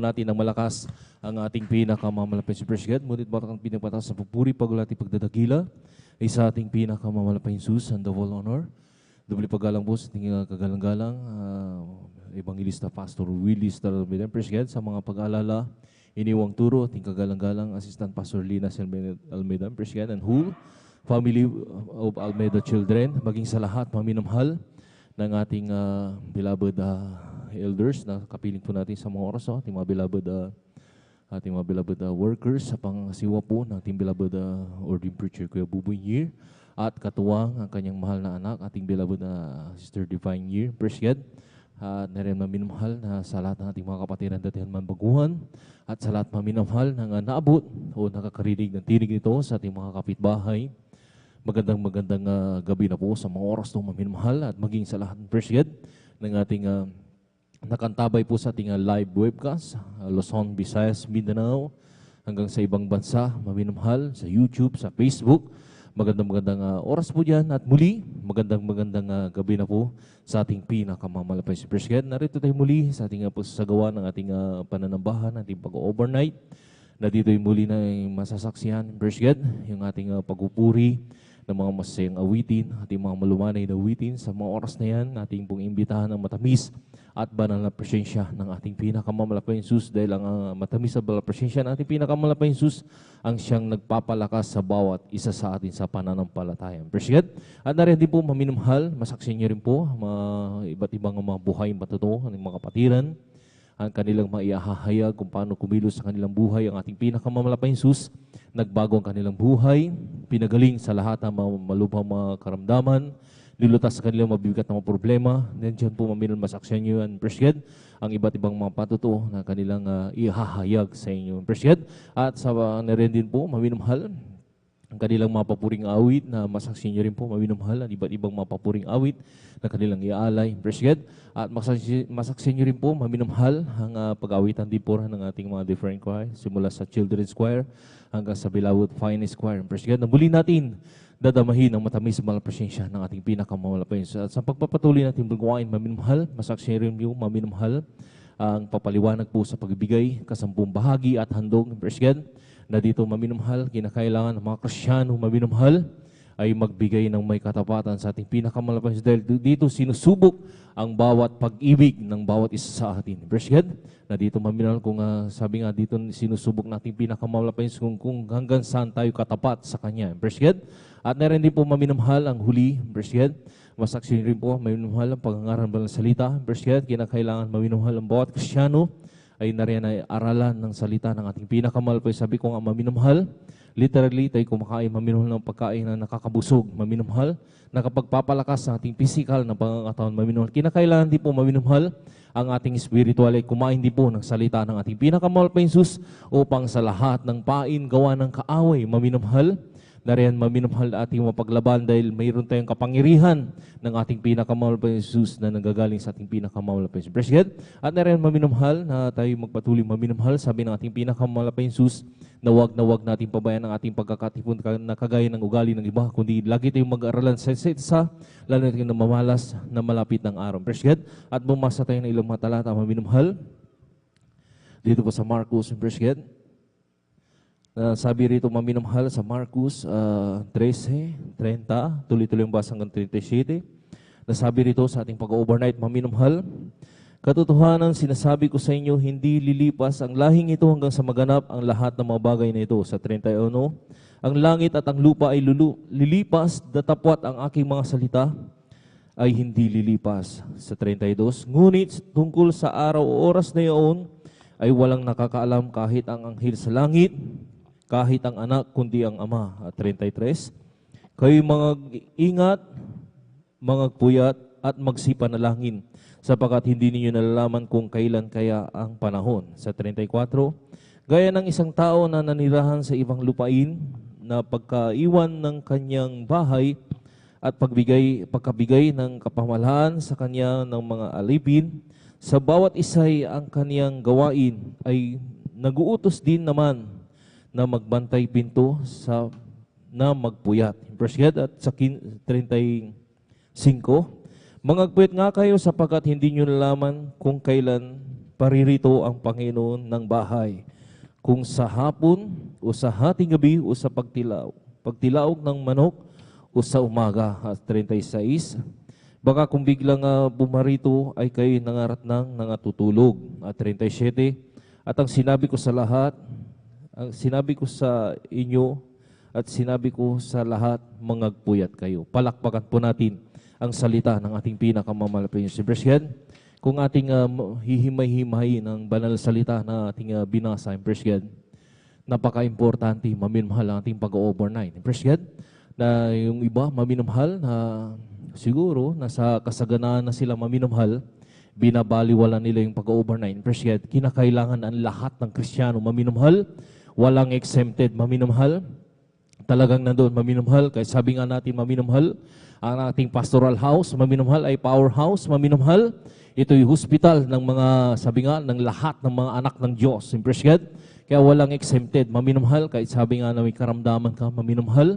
natin ng malakas ang ating pinakamamalapay si First God. Ngunit batak ang pinagpatas sa pupuri, pagulati, pagdadagila ay sa ating pinakamamalapay Jesus and the full honor. Dubli paggalang po sa ating kagalang-galang Evangelista Pastor Willie Staralmedan First God sa mga pag-aalala, iniwang turo, ating kagalang-galang Assistant Pastor Lina Almeida First God and whole family of Almeida children, maging sa lahat maminamahal ng ating beloved elders na kapiling po natin sa mga oras, ating mga beloved workers sa pangasiwa po ng ating beloved ordained preacher Kuya Buboy Year at katuwang ang kanyang mahal na anak, ating beloved Sister Divine Year. First God, na rin maminamahal na sa lahat ng ating mga kapatiran datihan man baguhan at sa lahat maminamahal na naabot o nakakarinig ng tinig nito sa ating mga kapitbahay. Magandang gabi na po sa mga oras itong maminamahal at maging sa lahat ng First God ng ating nakantabay po sa ating live webcast, Luzon, Visayas, Mindanao, hanggang sa ibang bansa, maminamahal, sa YouTube, sa Facebook. Magandang oras po dyan at muli, magandang gabi na po sa ating pinakamamalapay si First God. Narito tayo muli sa ating sagawa ng ating pananambahan, ating pag-overnight, na dito'y muli na masasaksihan, First God, yung ating pagpupuri ng mga masayang awitin, ating mga malumanay na awitin. Sa mga oras na yan, ating pong imbitahan ng matamis at banal na presensya ng ating pinakamamalapay Jesus, dahil ang matamis at banal na presensya ng ating pinakamamalapay Jesus ang siyang nagpapalakas sa bawat isa sa atin sa pananampalataya. First God, at narin din po maminamahal, masaksin niyo rin po iba't ibang mga buhay matuto ng mga kapatiran, ang kanilang maiahahayag kung paano kumilos sa kanilang buhay ang ating pinakamamalapay Jesus. Nagbago ang kanilang buhay, pinagaling sa lahat ng malubhang mga karamdaman, nilutas sa kanilang mabibigat na mga problema. Nandiyan po maminal masaksyan nyo yan, First God, ang iba't ibang mga patuto na kanilang ihahayag sa inyo, First God. At sa narin din po, maminamahal, ang kanilang mga papuring awit na masaksihan nyo rin po, maminamahal, ang iba't ibang mga papuring awit na kanilang iaalay, First God. At masaksihan nyo rin po, maminamahal, ang pag-awitan din po ng ating mga different choir, simula sa Children's Choir hanggang sa Beloved Finest Choir, First God, na muli natin dadamahin ang matamis sa mga presensya ng ating pinakamamalapay. At sa pagpapatuloy natin gawain, maminamahal, masaksihan rin po, maminamahal, ang papaliwanag po sa pagbibigay, kasampung bahagi at handog, First God, na dito maminamahal, kinakailangan ng mga Kristyano maminamahal ay magbigay ng may katapatan sa ating pinakamalapay. Dahil dito sinusubok ang bawat pag-ibig ng bawat isa sa atin. First God, na dito maminamahal, kung sabi nga dito sinusubok natin pinakamalapay kung hanggang saan tayo katapat sa Kanya. First God, at narin din po maminamahal ang huli. First God, masaksi rin po maminamahal ang pangangaral ng salita. First God, kinakailangan maminamahal ang bawat Kristyano ay nariyan ay aralan ng salita ng ating pinakamalapay. Sabi ko nga maminamahal, literally tayo kumakain, maminamahal ng pagkain na nakakabusog, maminamahal, nakapagpapalakas sa ating physical na pangangatawan, maminamahal. Kinakailangan din po maminamahal ang ating spiritual ay kumain din po ng salita ng ating pinakamalapay Jesus upang sa lahat ng pain gawa ng kaaway, maminamahal, nariyan maminamahal ating mapaglaban dahil mayroon tayong kapangyarihan ng ating pinakamalapay Jesus na nanggagaling sa ating pinakamalapay Jesus. Praise God. At nariyan maminamahal na tayo magpatuloy maminamahal, sabi ng ating pinakamalapay Jesus na wag natin pabayaan ang ating pagkakatipon na kagaya ng ugali ng iba, kundi lagi tayong mag-aaralan sa isa, lalo na tayong namamalas na malapit ng araw. Praise God. At bumasa tayo ng ilang mga talata maminamahal dito po sa Marcos. Praise God. Sabi rito maminamahal sa Marcos 13:30, tuloy-tuloy ang basa hanggang 37. Nasabi rito sa ating pag-overnight, maminamahal, katotohanan sinasabi ko sa inyo, hindi lilipas ang lahing ito hanggang sa maganap ang lahat ng mga bagay na ito. Sa 31, ang langit at ang lupa ay lilipas, datapwat ang aking mga salita ay hindi lilipas. Sa 32, ngunit tungkol sa araw o oras na iyon ay walang nakakaalam kahit ang anghel sa langit, kahit ang anak, kundi ang ama. At 33, kayo mga ingat, mga puyat, at magsipanalangin, sapagkat hindi ninyo nalalaman kung kailan kaya ang panahon. Sa 34, gaya ng isang tao na nanirahan sa ibang lupain, na pagkaiwan ng kanyang bahay at pagkabigay ng kapamahalaan sa kanya ng mga alipin, sa bawat isa'y ang kaniyang gawain ay naguutos din naman na magbantay pinto na magpuyat. First God, at sa 35, mangagpuyat nga kayo sapagkat hindi nyo nalaman kung kailan paririto ang Panginoon ng bahay. Kung sa hapon o sa hating gabi o sa pagtilaok ng manok o sa umaga. At 36, baka kung biglang bumarito ay kayo nangarat ng nangatutulog. At 37, at ang sinabi ko sa inyo at sinabi ko sa lahat, mangagpuyat kayo. Palakpakan po natin ang salita ng ating pinakamamalapit si Presgen. Kung ating hihimay-himay ng banal salita na ating binasa, Presgen, napaka-importante maminamahal ang ating pag-overnight. Presgen, na yung iba maminamahal na siguro nasa kasaganaan na sila maminamahal, binabaliwala nila yung pag-overnight. Presgen, kinakailangan ang lahat ng Kristiyano maminamahal, walang exempted maminamahal, talagang nandoon maminamahal. Kaya sabi nga natin maminamahal, ang ating pastoral house, maminamahal ay powerhouse, maminamahal. Ito yung hospital ng mga, sabi nga, ng lahat ng mga anak ng Diyos. Impress God? Kaya walang exempted, maminamahal. Kahit sabi nga na may karamdaman ka, maminamahal.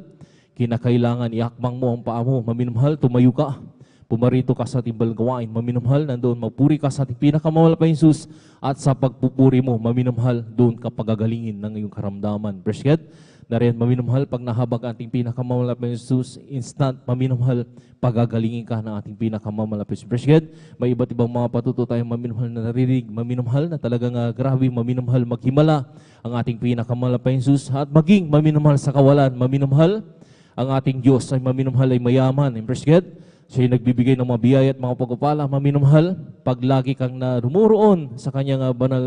Kinakailangan iakbang mo ang paa mo, maminamahal. Tumayo ka, pumarito ka sa ating balgawain, maminamahal. Nandoon, magpuri ka sa ating pinakamawala pa Jesus. At sa pagpupuri mo, maminamahal, doon ka pagagalingin ng iyong karamdaman. Impress God? Na rin, maminamahal, pag nahabag ating pinakamamalapit na Jesus, instant, maminamahal, pagagalingin ka ng ating pinakamamalapit. Presged, may iba't ibang mga patuto tayong maminamahal na narinig, maminamahal na talagang grabe, maminamahal, maghimala ang ating pinakamamalapit na Jesus, at maging maminamahal sa kawalan, maminamahal, ang ating Diyos ay maminamahal ay mayaman. Presged, siya'y nagbibigay ng mga biyaya at mga pagpapala, maminamahal, pag lagi kang na rumuroon sa kanyang banal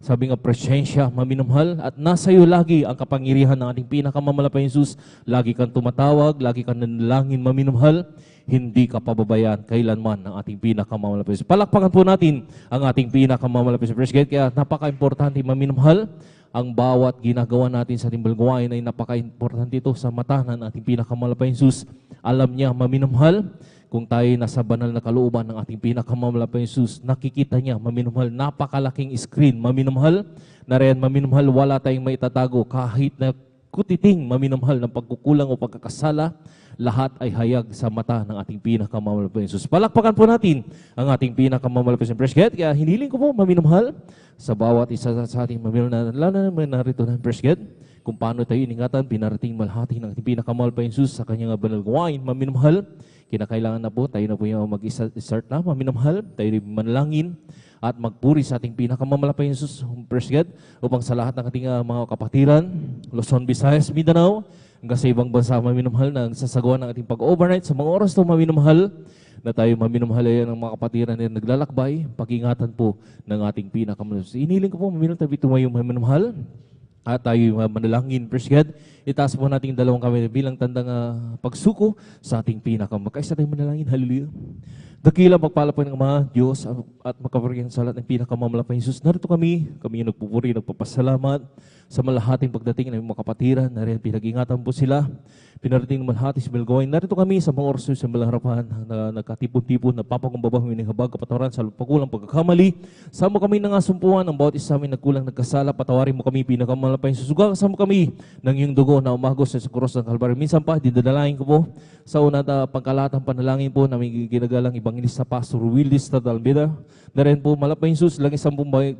sabi nga, presensya, maminamahal, at nasa iyo lagi ang kapangyarihan ng ating pinakamamalapit Jesus. Lagi kang tumatawag, lagi kang nanalangin, maminamahal, hindi ka pababayaan kailanman ng ating pinakamamalapit Jesus. Palakpakan po natin ang ating pinakamamalapit Jesus. Kaya napaka-importante, maminamahal, ang bawat ginagawa natin sa ating balgawain ay napaka-importante ito sa mata ng ating pinakamamalapit Jesus. Alam niya, maminamahal, kung tayo nasa banal na kalooban ng ating pinakamamalapit Jesus, nakikita niya, maminamahal, napakalaking screen, maminamahal, na rin, maminamahal, wala tayong maitatago kahit na kutiting, maminamahal, ng pagkukulang o pagkakasala, lahat ay hayag sa mata ng ating pinakamamalapit Jesus. Palakpakan po natin ang ating pinakamamalapit Jesus. Kaya hiniling ko po, maminamahal, sa bawat isa sa ating maminamahal, lalo na narito na Presged, kung paano tayo iningatan, pinarating malhati ng ating pinakamamalapit Jesus sa kanyang banal gawain, maminamahal. Kinakailangan na po, tayo na po yung mag-start na, maminamahal, tayo rin manalangin at magpuri sa ating pinakamamalapit Jesus, Presged, upang sa lahat ng ating mga kapatiran, Luzon, Visayas, Mindanao, hanggang sa ibang bansa, maminamahal, na sasagawa ng ating pag-overnight sa mga oras ito, maminamahal, na tayo maminamahal yan ng mga kapatiran na naglalakbay, pag-ingatan po ng ating pinakamamalapit Jesus. Iniling ko po, maminamahal, tabi tumayo, maminamahal, at tayo manalangin, Presged. Itaas po natin dalawang kamay bilang tandang pagsuko sa ating pinakamakaisa tayong manalangin. Hallelujah. Dakila magpalapay ng Ama, Diyos, at makaparingin sa lahat ng pinakamamalapay Jesus. Narito kami yung nagpupuri, nagpapasalamat sa malahating pagdating ng mga kapatiran. Narin, pinag-ingatan po sila. Pinarating ng malahati sa Belgoy. Narito kami sa mga oras sa malaharapan na nagkatipon-tipon, nagpapakumbaba, huminihhabag, kapatawaran sa pagkulang pagkakamali. Sama kami ng asumpuan, ang bawat isa amin nagkulang nagkasala, patawarin mo kami pinakamamalapay susuga. Kasama kami ng iyong dugo na umagos sa krus ng Kalbaryo. Minsan pa, didadalain ko po sa una at pangkalatang panalangin po na may ginagalang Evangelista Pastor Willis Tadalbida. Na rin po, malapay Jesus, lang isang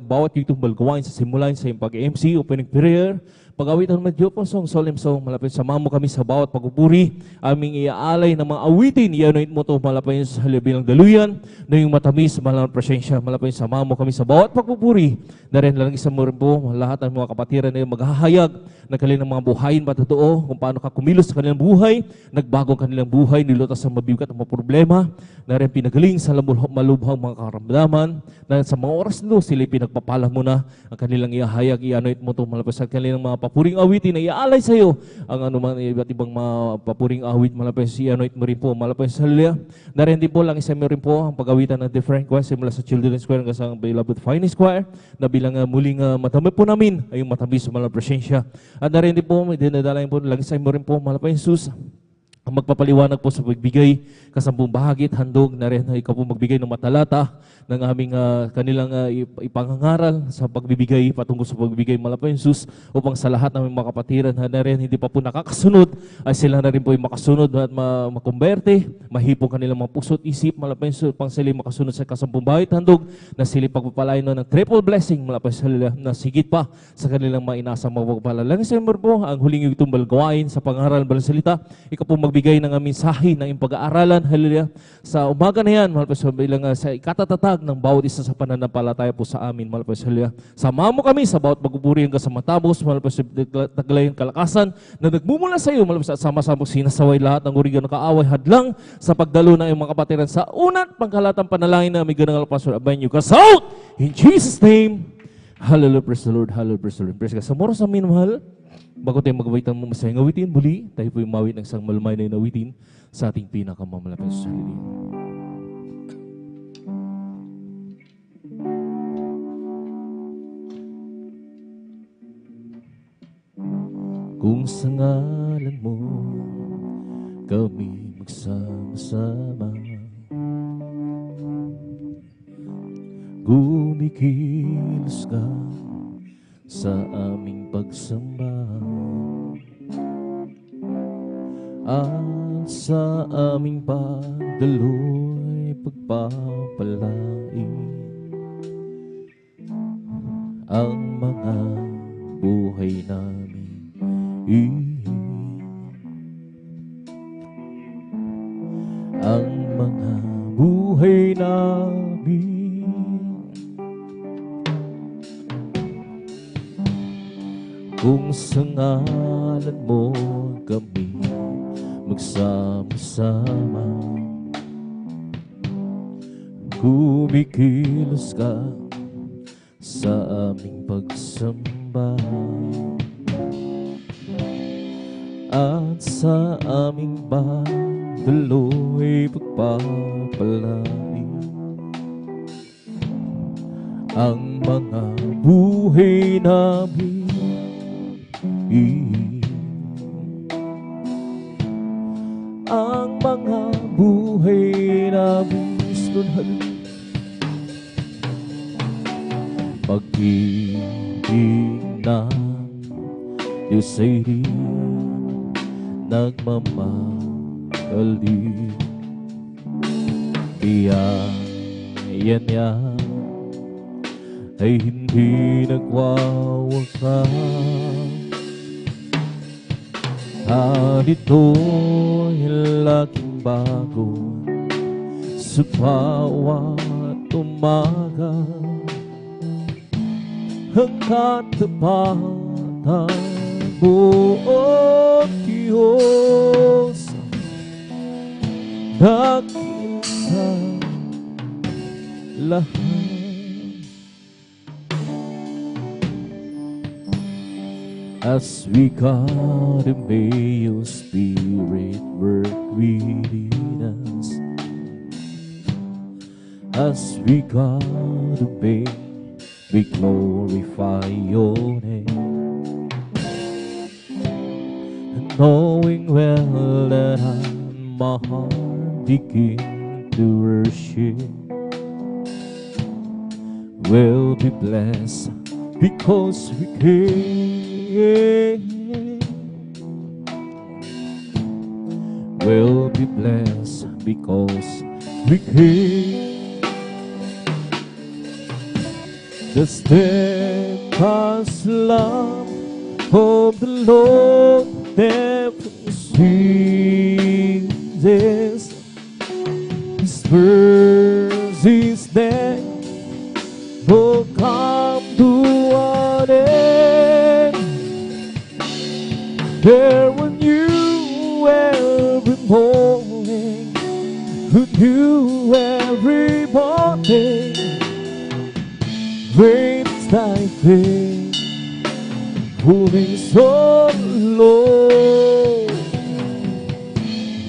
bawat YouTube balgawain sa simulain sa iyong pag-MC, opening prayer, pag-awitan ng Medyo song, solemn song, malapit sama mo kami sa bawat pagpupuri, aming iaalay ng mga awitin, i-anoint mo ito, malapit sa halibilang daluyan, na yung matamis, malang presensya, malapit sama mo kami sa bawat pagpupuri, na rin lang isang mo rin po, lahat ng mga kapatiran na maghahayag ng kanilang mga buhayin matotoo, kung paano ka kumilos sa kanilang buhay, nagbago ang kanilang buhay, nilutas sa mabigat ang mga problema, na rin pinagaling sa malubhang mga karamdaman, na sa mga oras nito, sila pinagpapala mo na ang kanilang ihahayag, i-anoint mo ito, malapit sa kanilang mga papuring awitin na iaalay sa iyo ang anuman iba't ibang mga papuring awit malapit si anoint mo rin po malapit sa Hallelujah. Narin din po lang isa mo rin po ang pag-awitan ng different choir simula sa Children's Choir hanggang sa Beloved Finest Choir na bilang muling matamay po namin ay yung matamis sa malang presensya. At narin din po, dinadalayan po lang isa mo rin po malapit Jesus ang magpapaliwanag po sa pagbigay kasampung bahagi at handog na rin na ikaw po magbigay ng matalata ng aming kanilang ipangangaral sa pagbibigay patungkol sa pagbibigay malapay Jesus upang sa lahat ng mga kapatiran na rin hindi pa po nakakasunod ay sila na rin po yung makasunod at makumberte, mahipong kanilang mga puso't isip malapay Jesus upang sila makasunod sa kasampung bahagi at handog na sila pagpapalain ng triple blessing malapay sila na sigit pa sa kanilang mga inasang mapagpapala. Lang sa po ang huling itumbal gawain sa pangaral ng salita, ikaw po magbigay ng mensahe ng pag-aaralan, hallelujah. Sa umaga na yan, mahal po sa bilang sa ikatatatag ng bawat isa sa pananampalataya po sa amin, mahal po sa hallelujah. Sama mo kami sa bawat pagpupuri hanggang sa matapos, mahal po sa taglayan kalakasan na nagmumula sa iyo, mahal po sa sama-sama sinasaway lahat ng urigan ng kaaway hadlang sa pagdalo ng iyong mga kapatiran sa unat pangkalatang panalangin na may ganang Pastor Abanyo Kasaut, in Jesus' name, hallelujah, praise the Lord, hallelujah, praise the Lord. Praise God. Sa moros sa amin, mahal, bago tayo magawitan mo masayang awitin, muli, tayo po yung mawit ng isang malumay na inawitin sa ating pinakamamalapit sa sarili. Kung sa ngalan mo kami magsama-sama, gumikilos ka sa aming pagsamba at sa aming pagdaloy pagpapalain ang mga buhay namin ang mga buhay namin kung sa ngalan mo kami magsama-sama, kumikilos ka sa aming pagsamba at sa aming pagdaloy pagpapalain ang mga buhay namin ang mga buhay namin pag-ibig ng Diyos ay di nagmamagaling, biyaya niya ay hindi nagwawakas. At ito'y laking bago sa bawat umaga, ang katapatan mo, O Diyos, dakil sa lahat. As we God, may your Spirit work within us. As we God, obey, we glorify your name. And knowing well that my heart begin to worship will be blessed because we came. Will be blessed because we came. The steadfast love of the Lord never ceases. His mercies never come to an end. There were new every morning, who knew every morning. Great is thy faithfulness, O Lord.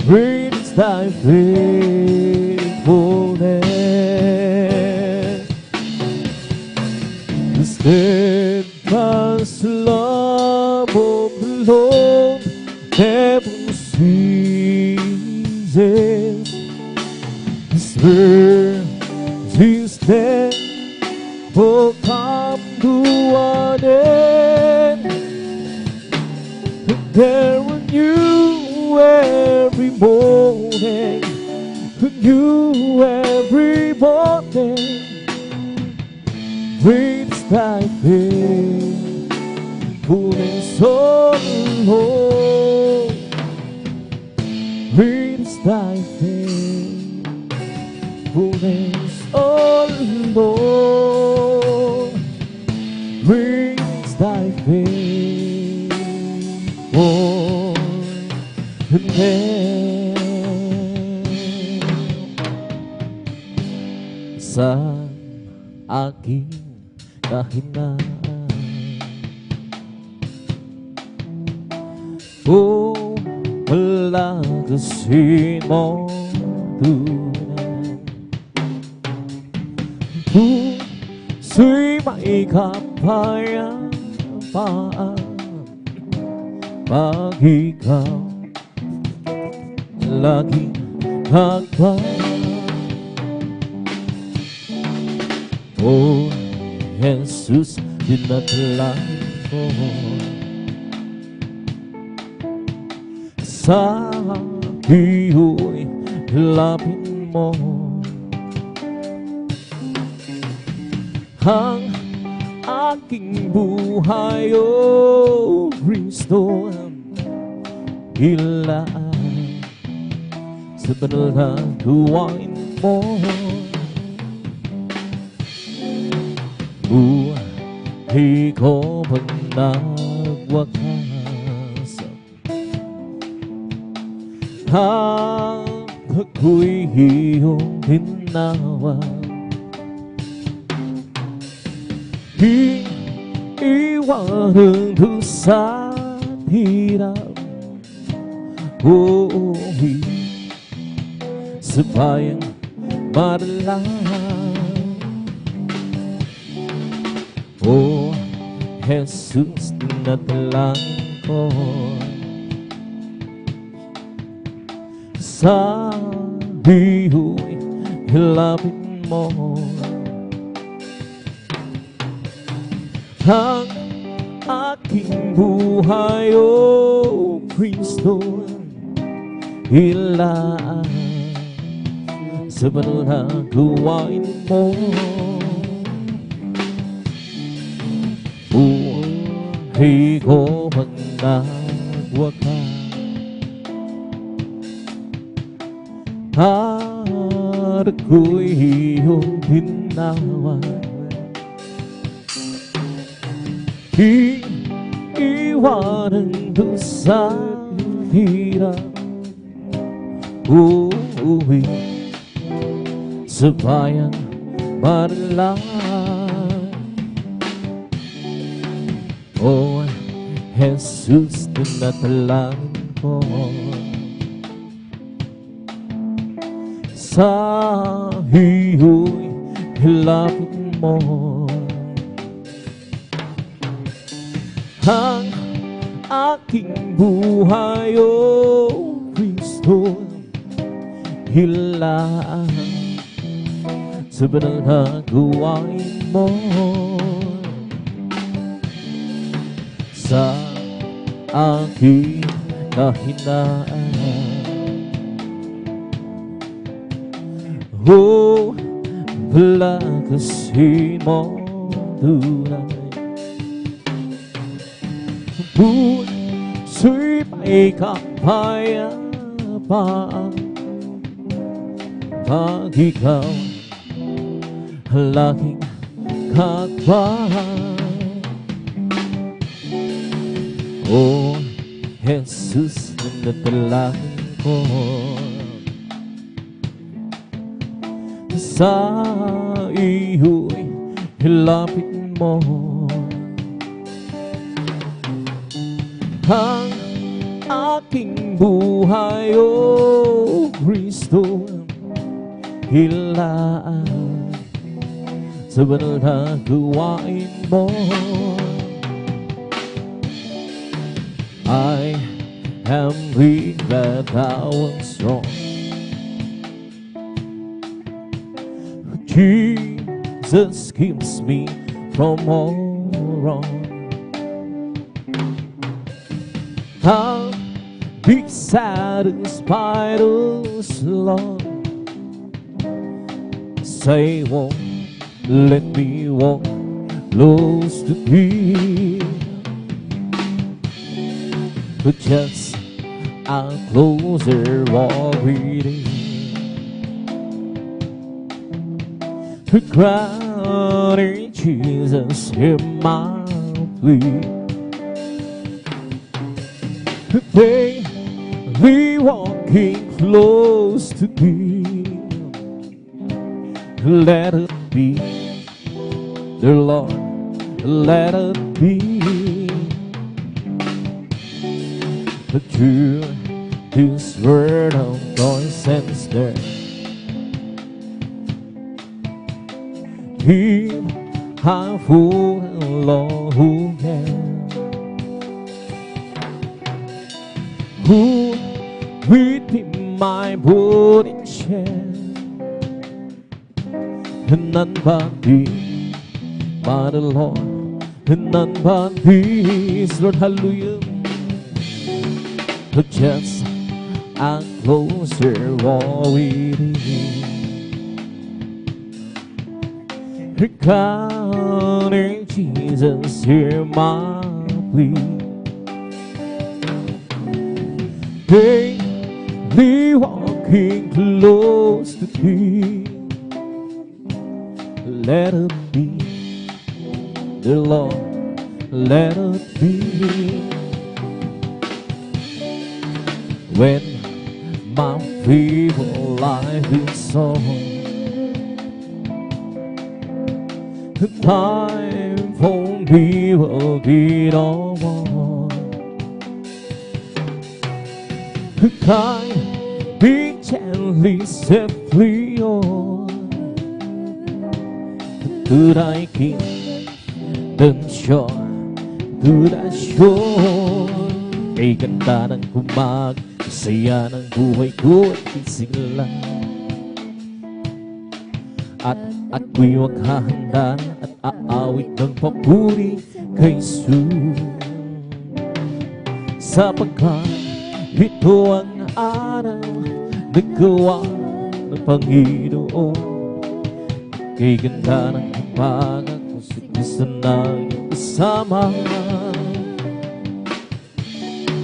Great is thy faithfulness. The steadfast love of the Lord never ceases. Jesus, His mercy's dead will come to an end. There are new every morning, new every morning. Great is thy faithfulness, O Lord. Great is thy faithfulness, O Lord. Great is thy faithfulness. Sa aking kahinaan, wala kasi mo tunay. Puso'y may kapayapaan pag ikaw laging hagpan. Oh, Jesus, dinadalain ko sa iyo'y hilapin mo ang aking buhay, O Kristo. Ilaan sa banal na gawain mo. Buhay ko pag nagwakas, ako'y iyong tinawag. Iiwanan ko sa hirap, uuwi sa bayang madalang. Oh, Jesus, dinadalangin ko sa iyo'y hilapin mo ang aking buhay, O Kristo. Ilaan sa banal na gawain mo. Buhay ko pag nagwakas, at ako'y iyong tinawag. Iiwanan ko sa hirap, uuwi sa bayang madalang. Oh, Jesus, dinadalangin ko sa iyo'y hilapin mo ang aking buhay, O Kristo. Hilaan sa banal na gawain mo sa aking kahinaan. Oh, wala kasi mo tunay. Puso'y may kapayapaan pag ikaw laging hagpan. Oh, Jesus, dinadalangin ko sa iyo'y hilapin mo ang aking buhay, O Kristo. Hilaan sa banal na gawain mo. I am weak but thou art strong. Jesus keeps me from all wrong. I'll be satisfied as long as I won't let me walk close to Thee. But just a closer walk with Thee. Crowning Jesus, hear my plea. Daily walking close to Thee. Let it be, dear Lord, let it be. But through this word of noise and stir, Him I follow who can, who within my body share, and none but Thee, but the Lord, and none but Thee, Lord, hallelujah. But just a closer walk with Thee. Regarding Jesus, hear my plea. Daily walking close to Thee. Let it be, dear Lord, let it be. When my feeble life is on, the time for me will be no more. The time be gently set free on. To Thy kingdom shore, to Thy shore. Kay ganda ng kumag, saya ng buhay ko at isila. At ako'y maghahanda at aawit ng papuri kay Jesus. Sapagkat ito ang araw na gawa ng Panginoon. Kay ganda ng umaga kung si Kristo na iyong kasama.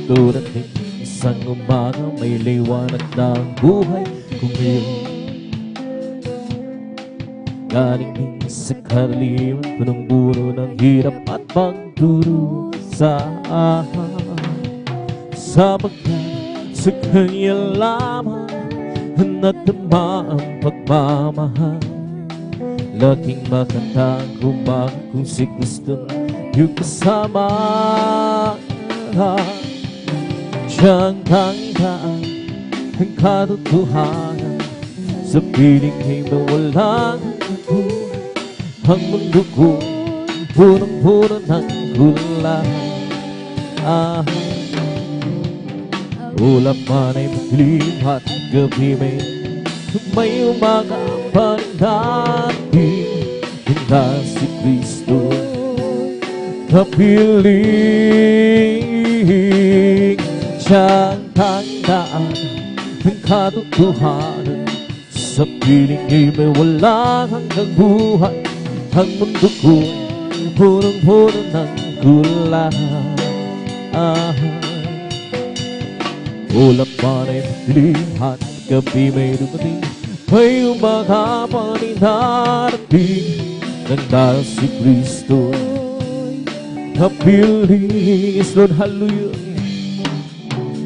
Tulad ng isang umaga may liwanag na ang buhay kung iyong galing din sa karaliwan, punong-puno ng hirap at pagdurusa. Sapagkat sa Kanya lamang natama ang pagmamahal. Laking makanta ang umaga kung si Kristo yung kasama. Siyang tanggaan ang katotohanan, sa piling ay mawalang buhay. Ang mundo ko punong-puno ng gula. Ulap man ay maglim at gabi may umaga pa rin natin. Handa si Kristo kapiling. Siyang tandaan ng katotohanan, sa piling ay may walang hanggang buhay. Ang mundo ko punong-puno ng gula. Ulap man ay magdilim at gabi may dumating, may umaga pa rin darating. Nandang si Kristo kapiling. Lord, hallelujah.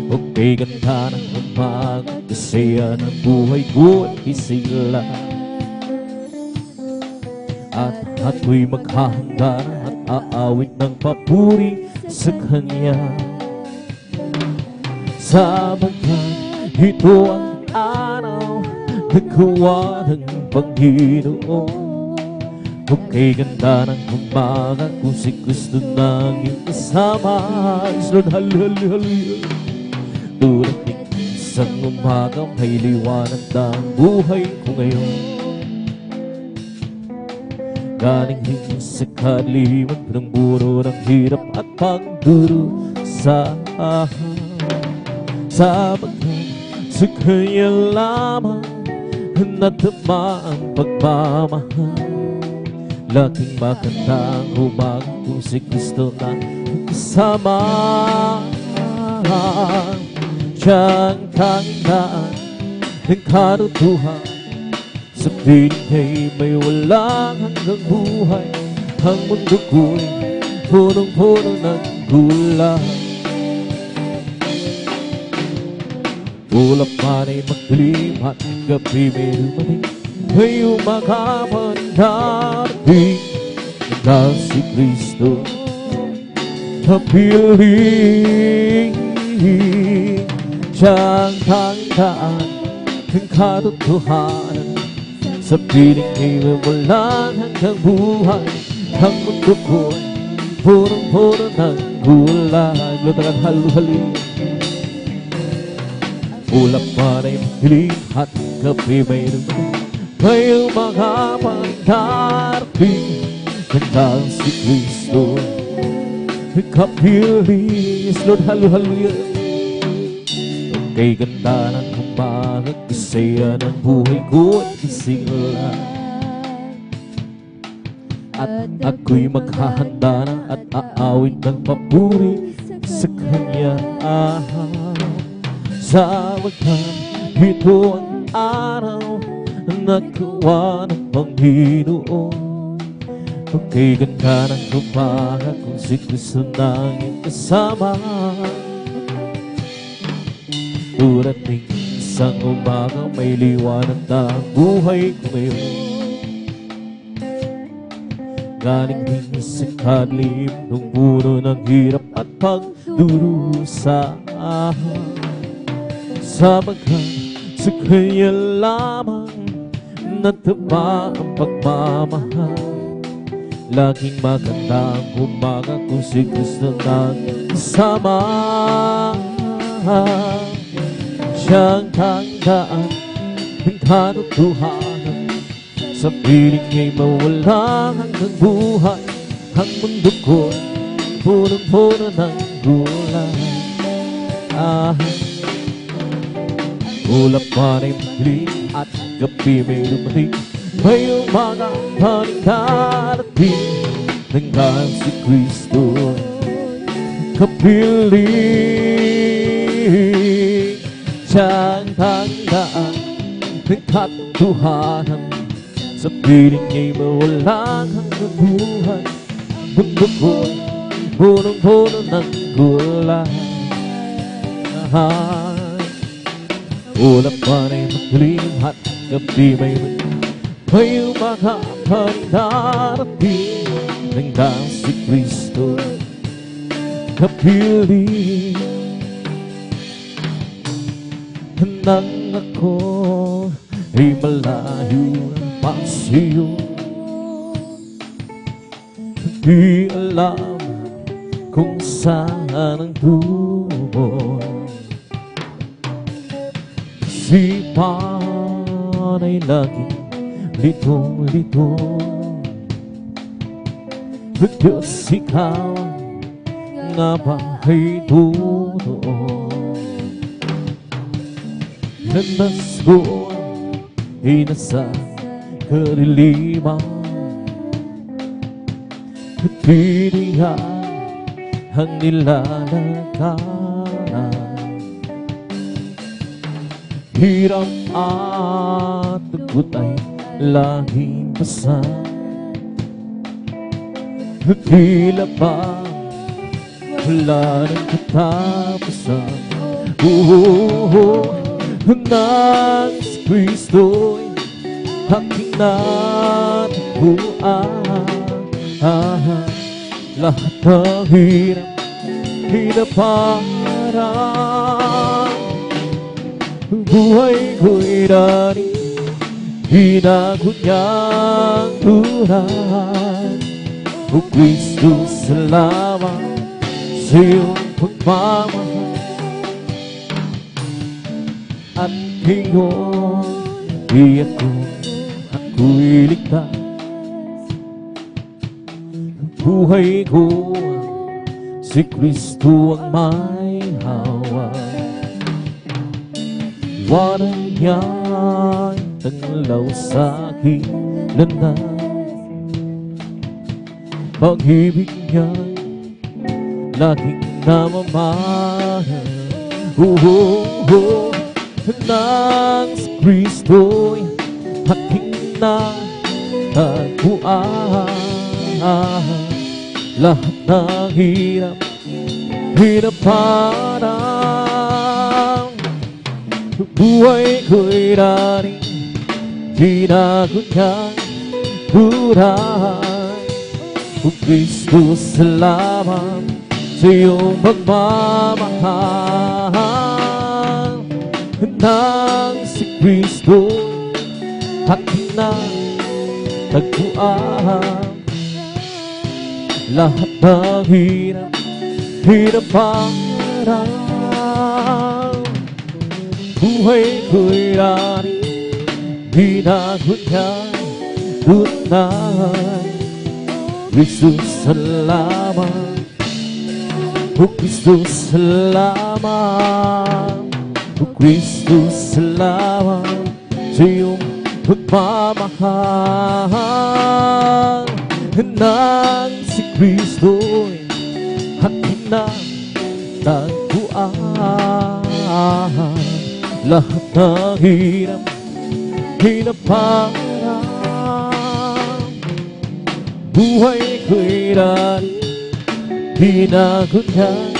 Okay, ganda ng umaga, kasaya ng buhay ko at isila. At ako'y maghahanda at aawit ng papuri sa Kanya. Sapagkat ito ang araw na gawa ng Panginoon. Okay, ganda ng umaga kung si Kristo na ang iyong kasama. Lord, hallelujah. Tulad ng isang umaga may liwanag na ang buhay ko ngayon. galing din sa kadiliman, punong-puno ng hirap at pagdurusa. Sapagkat sa Kanya lamang natama ang pagmamahal. Laking maganda ang umaga kung si Kristo na kasama. Siyang kainaan ng karutuhan, sa piling ay may walang hanggang buhay. Ang mundo ko'y punong-puno ng gulat. Ulap man ay magdilim at gabi may dumating, may umaga pa rin darating. Dahil si Kristo kapiling, siyang kainaan ng katotohanan, sa piling ay walang hanggang buhay. Ang mundo ko'y punong-puno ng gulat. Lutakan halu-hali. Ulap pa rin magdilim at gabi may dumating, may umaga pa rin darating. Dahil si Kristo kapiling. Lord, halu-hali. Kay ganda ng umaga, kasaya ng buhay ko at isigla. At ako'y maghahanda na at aawit ng papuri sa Kanya. Sapagkat ito ang araw na gawa ng Panginoon. Kay ganda ng umaga kung si Kristo na iyong kasama. Tulad ng isang umaga, may liwanag na ang buhay ko ngayon. Galing din sa kadiliman, nung puno ng hirap at pagdurusa. Sapagkat sa Kanya lamang natama ang pagmamahal. Laging maganda ang umaga kung si Kristo na kasama. Siyang kainaan ng katotohanan, sa piling ay mawalang hanggang buhay. Ang mundo ko'y punong-puno ng gulat. Ulap pa rin magdilim at gabi may dumating, may umaga pa rin darating. Dahil si Kristo kapiling, siyang kainaan ng katotohanan, sa piling ay mawalang hanggang buhay. Mundo ko'y punong-puno ng gulat. Ulap pa rin magdilim at gabi may umaga pa rin darating. Dahil si Kristo kapiling. Nang ako ay malayo pa sa'yo, di alam kung saan ang tungo. Si Panay laging litong-lito, Diyos, ikaw nga ba ay totoo? Nasgo ay nasa kadiliman, tinihan ang nilalakaran. Hirap at takot ay laging pasan, tila ba wala ng katapusan. Nang si Kristo'y aking natagpuan, lahat ng hirap hinaparang, buhay ko'y daring hinago niyang turan. O Kristo, salamat sa iyong pagmamahal, at ngayon di ako'y ligtas. buhay ko, si Kristo ang may hawak. Walang niya'y tanglaw sa aking landas, pag-ibig niya'y laging namamahal. Nang si Kristo'y aking natagpuan, lahat ng hirap parang buhay ko'y daring tinago niyang buray. O Kristo, salamat sa iyong pagmamahal. Nang si Kristo aking natagpuan, lahat ng hirap parang buhay ko'y daring binago niyang tunay. Jesus, salamat. O Kristo, salamat. O Kristo, salamat sa iyong pagmamahal. Nang si Kristo'y aking natagpuan, lahat ng hirap parang buhay ko'y daring binago niyang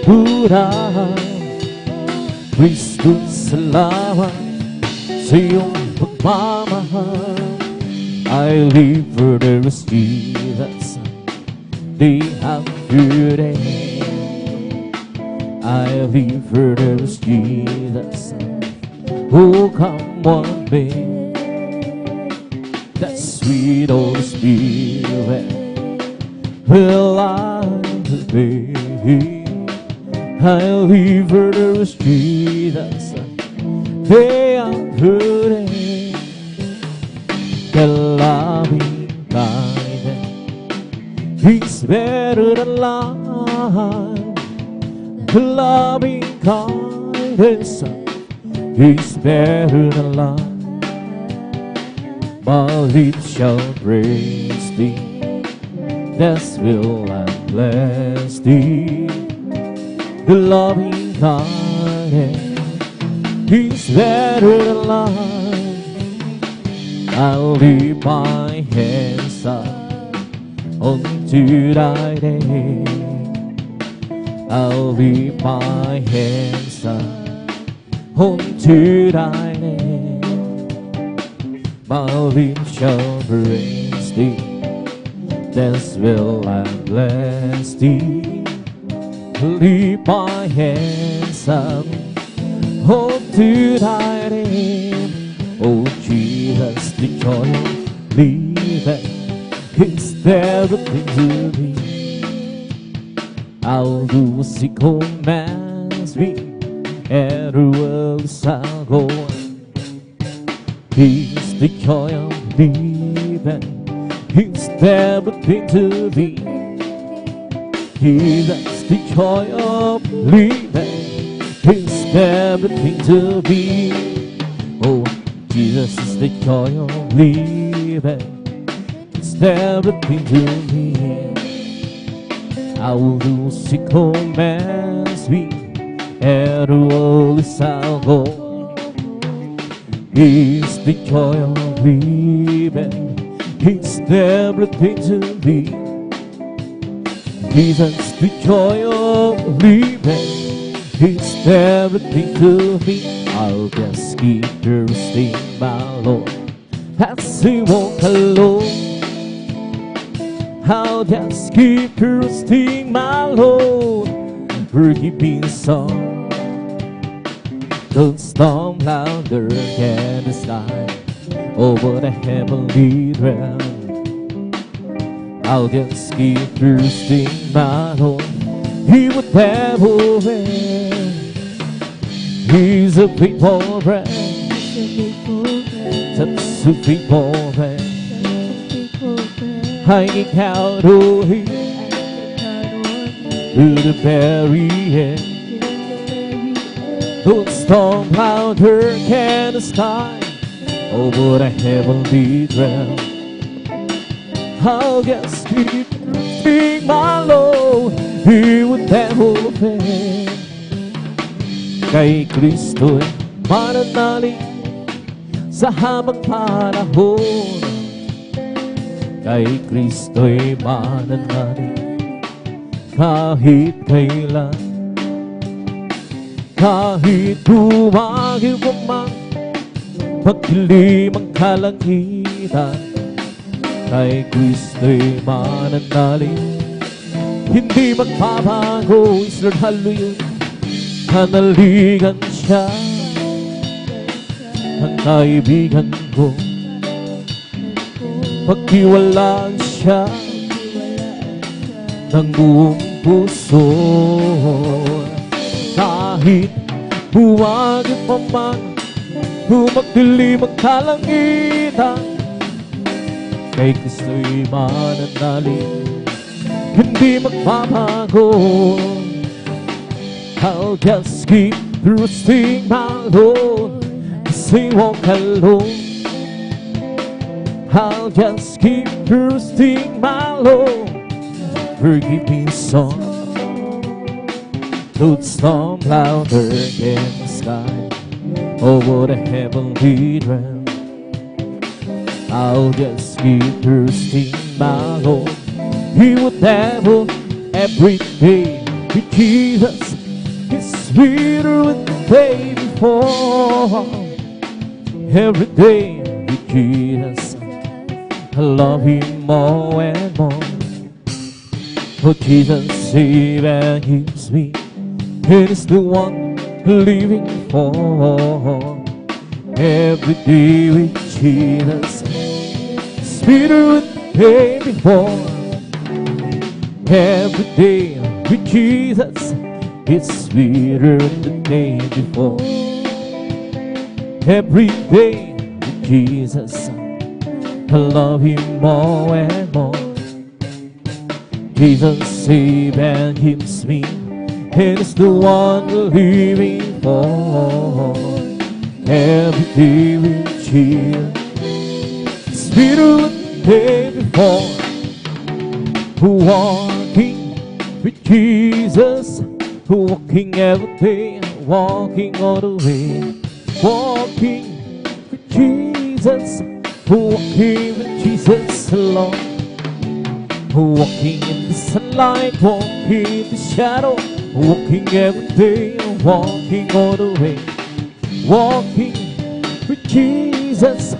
buhay. Kristo, salamat sa iyong pagmamahal. I live for the Jesus day after day. I live for the Jesus. Oh, come on, babe, that sweet Holy Spirit will I obey. I live for the Jesus day after day. The loving kindness is better than life. The loving kindness is better than life. My lips shall praise thee, thus will I bless thee. The loving kindness is better than life. I'll lift my hands up unto thy name. I'll lift my hands up unto thy name. My lips shall praise thee, thus will I bless thee. Lift my hands up unto thy name. Oh Jesus, the joy of living is everything to me. I'll do as he commands me, and the world shall go on. He's the joy of living, he's everything to me. He's the joy of living, he's everything to me. Oh, Jesus is the joy of living, it's everything to me. I will do as he commands me, and the world is our goal. He's the joy of living, it's everything to me. Jesus, the joy of living, it's everything to me. I'll just keep trusting my Lord as He walk alone. I'll just keep trusting my Lord, for He being song. The storm louder than the sky over the heavenly realm. I'll just keep trusting my Lord, He would never fail. He's a faithful friend, such a faithful friend. I can count on Him to the very end. Though the storm cloud hurricane the sky over the heavenly realm, I'll just keep sing my Lord, He would never fail. Kay Kristo'y mananalig sa habang panahon. Kay Kristo'y mananalig kahit kailan. Kahit tumagil pa man pagdilim ang kalangitan, kay Kristo'y mananalig, hindi magbabago. Lord, hallelujah. Nanaligan siya ang kaibigan ko, pagtiwalaan siya ng buong puso. Kahit buwagin pa man, humagdilim ang kalangitan, kay Kristo'y mananalig, hindi magbabago. I'll just keep trusting my Lord, kasi won't alone. I'll just keep trusting my Lord, forgive me song. Though the storm cloud in the sky over the heavenly realm, I'll just keep trusting my Lord. He would never every day with Jesus. It's sweeter with the day before. Every day with Jesus, I love Him more and more. For Jesus saves and gives me, it is the one living for. Every day with Jesus, sweeter with the day before. Every day with Jesus, it's sweeter than the day before. Every day with Jesus, I love Him more and more. Jesus saves and gives me, and it's the one living for. Every day with Jesus, sweeter than the day before. Walking with Jesus, walking every day, walking all the way. Walking with Jesus, walking with Jesus alone. Walking in the sunlight, walking in the shadow, walking every day, walking all the way. Walking with Jesus,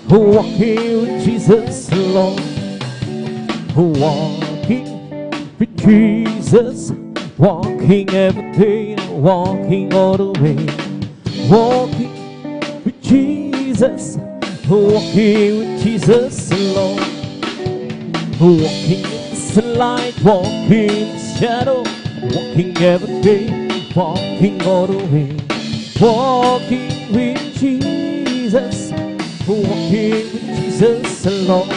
walking with Jesus alone. Walking with Jesus, walking every day, walking all the way. Walking with Jesus, walking with Jesus alone. Walking in the sunlight, walking in the shadow, walking every day, walking all the way. Walking with Jesus, walking with Jesus alone.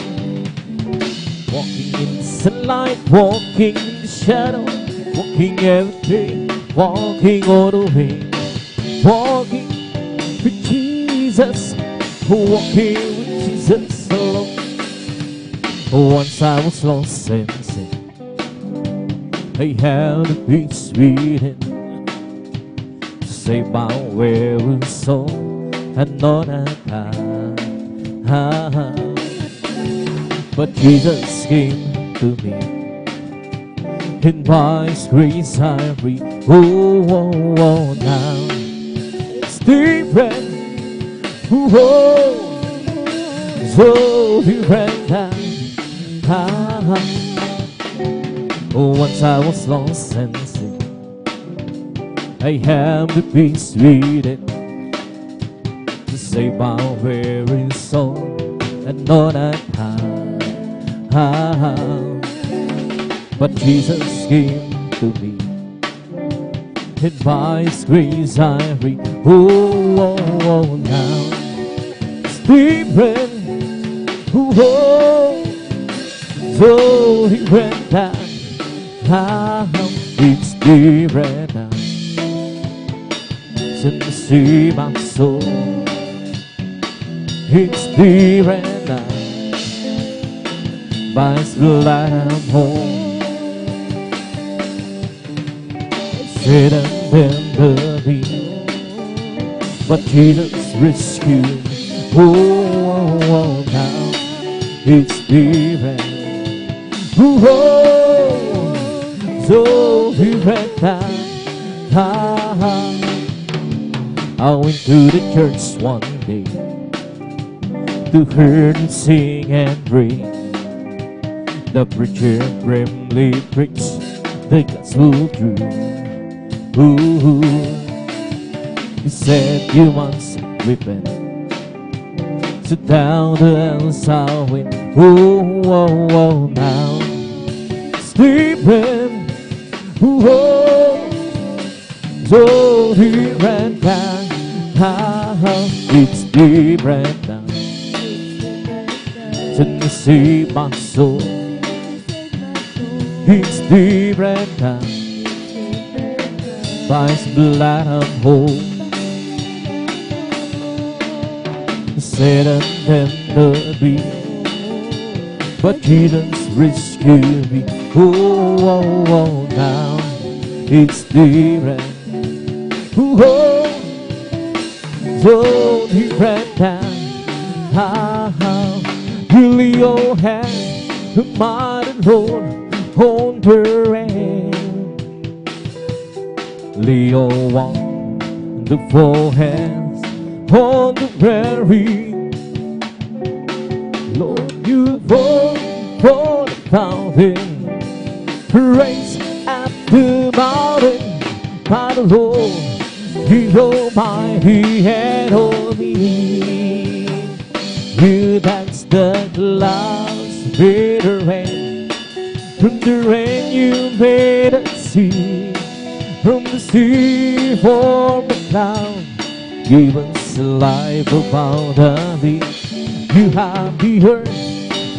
Walking in the sunlight, walking in the shadow, walking every day, walking all the way. Walking with Jesus, walking with Jesus alone. Once I was lost and sin, I had to be sweet to save my weary soul and not a time. But Jesus came to me, in by His grace I read. Oh, now it's different. Oh, so different now. Once I was lost and sick, I had to be sweet to save my weary soul and not at time. But Jesus came to me, and by His grace I read. Oh, now it's different. Oh, So he went down, how it's different now. Since I see my soul, it's different now. By His blood I'm home. Sit and then the but Jesus rescued. Oh, now it's different. Oh, so different now. I went to the church one day to hear them sing and pray. The preacher grimly preached the gospel true. Ooh, he said you must repent. So down the hills I went. Oh, now sleeping. Oh, so he ran down. It's different now. Since I see my soul, it's different now. By His blood I'm whole. Satan and the beast, but Jesus rescued me. Oh, now it's different. Oh, so different now. You lay your hand, the mighty Lord, on the hand. Lay your wonderful hands on the prairie. Lord, you fall for the fountain, raise at the mountain. By the Lord, He almighty hand on me. You dance the clouds, made the rain. From the rain you made a sea. From the sea formed the cloud. Give us life abundantly. You have the earth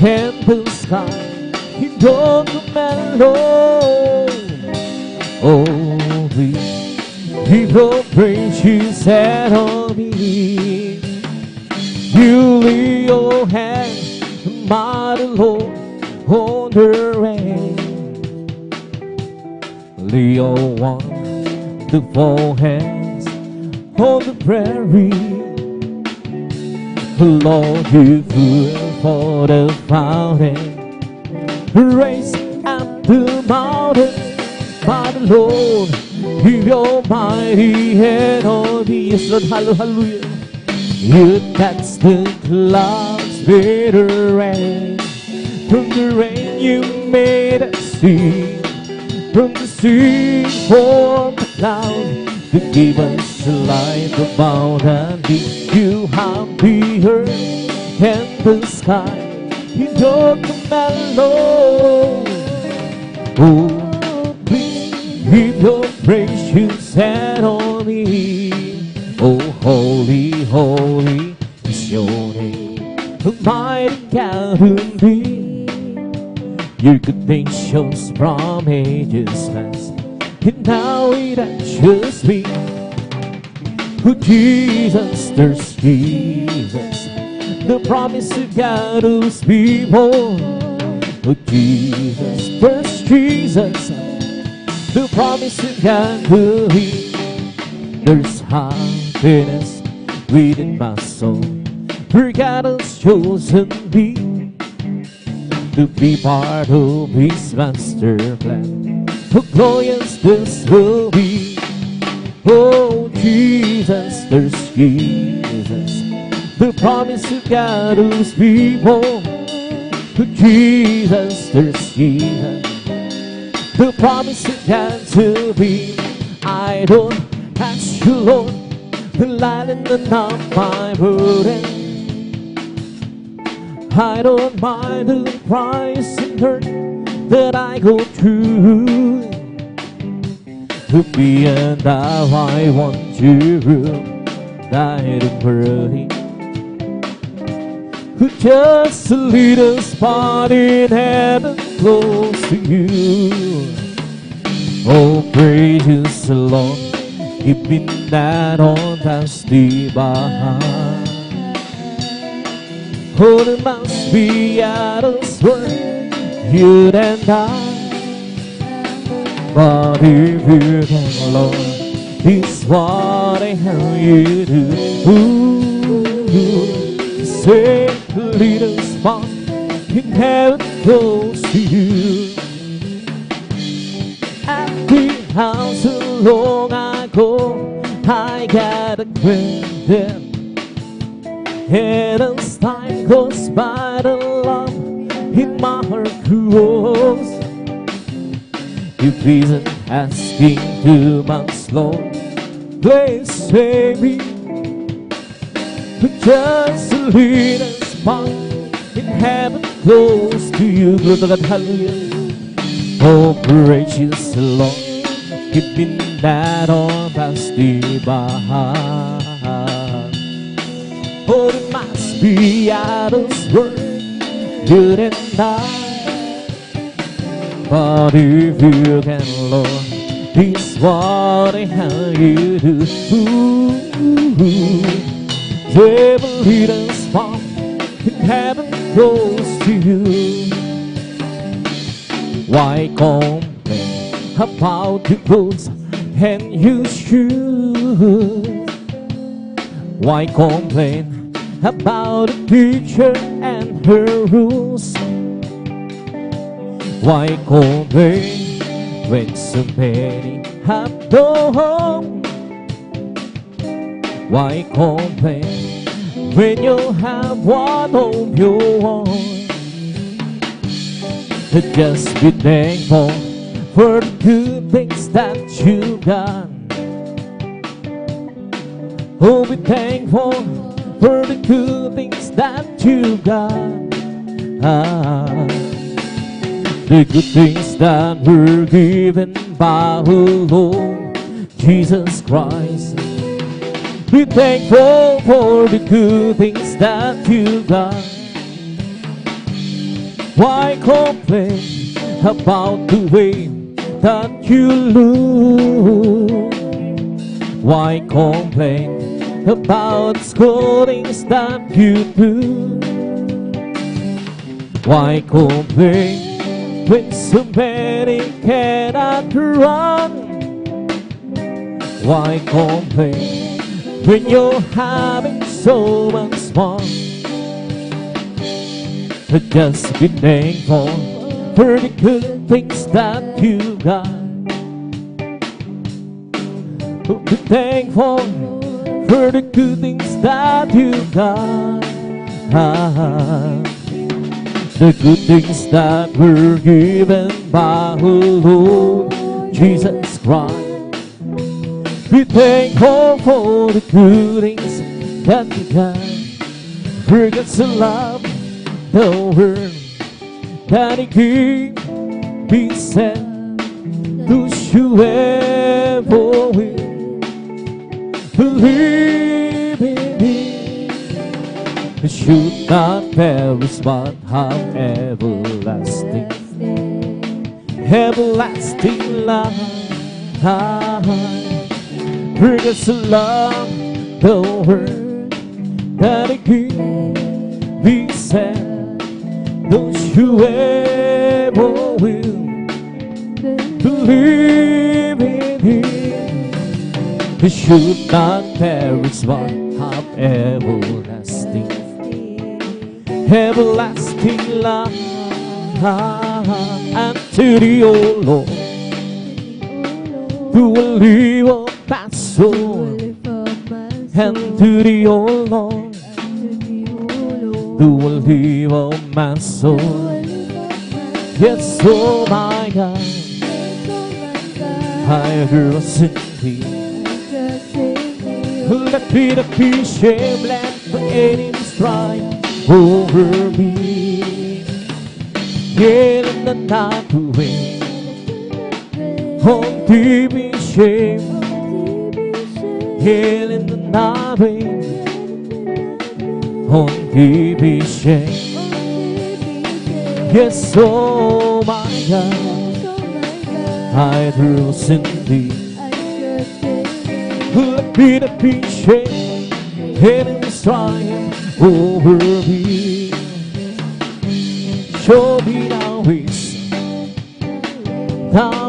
and the sky. You don't command alone. Oh, please give your praise you set on me. You lay your hand, mighty Lord, on the rain. Lay your wonderful hands on the prairie. Lord, you fool for the fountain, raise up the mountain. By the Lord, give your mighty hand on me. Yes, Lord, hallelujah. You touch the clouds, made the rain. From the rain you made a sea. From the sea formed the cloud to give us life abundantly. You have the earth and the sky. You don't command alone. Oh, please give your praise you set on me. Oh, holy, holy is your name. Mighty God who be. Your good things shows from ages past, and now it answers me. Oh, Jesus, there's Jesus, the promise of God who's people. Oh, Jesus, there's Jesus, the promise of God who He. There's happiness within my soul, for God has chosen me to be part of His master plan. How glorious this will be. Oh, Jesus, there's Jesus, the promise of God who's people. Oh, Jesus, there's Jesus, the promise of God to be. I don't ask you, Lord, to lighten up my burden. I don't mind the price and hurt that I go through. To be and now I want you, died early. who just lead us part in heaven close to you. Oh, praise the Lord, ipinad on tas di bahay. Oh, there must be others worth you and I. But if you can, Lord, this what I have you do. Ooh, say, lead us far in heaven close to you. At the house long ago, I got a question. And as time goes by, the love in my heart grows. If isn't asking too much, Lord, please save me. Just lead us far in heaven close to you. Glory to God, hallelujah. Oh, gracious Lord, keep me that on past the bahay. Oh, there must be others worth you and I. But if you can, Lord, this what I have you do. Devil lead us far in heaven close to you. Why complain about the clothes and your shoes? Why complain about the teacher and her rules? Why complain when so many have no home? Why complain when you have one of your own? Just be thankful for the good things that you got. Oh, be thankful for the good things that you got. The good things that were given by the Lord Jesus Christ. Be thankful for the good things that you got. Why complain about the way that you look? Why complain about scoldings that you do? Why complain when so many cannot run? Why complain when you're having so much fun? But just be thankful for the good things that you got. Be thankful for the good things that you got. The good things that were given by the Lord Jesus Christ. Be thankful for the good things that you got. For God's love the word that He gave be sent to whoever will believe in Him. It should not perish but have everlasting life. For God's love the word that He gave be sent those whoever will believe in Him. He should not perish but have everlasting life. And to the old Lord who will live up my soul, and to the old Lord who will live on my soul. Yes, oh my God, I trust in Thee. Let me the peace shame, let the enemy strive over me. Yet in the night away, on deep in shame. Yet in the night away, on keep me shame. Yes, oh my God, I trust in thee. Let me not be shamed, enemies triumph over me. Show me thy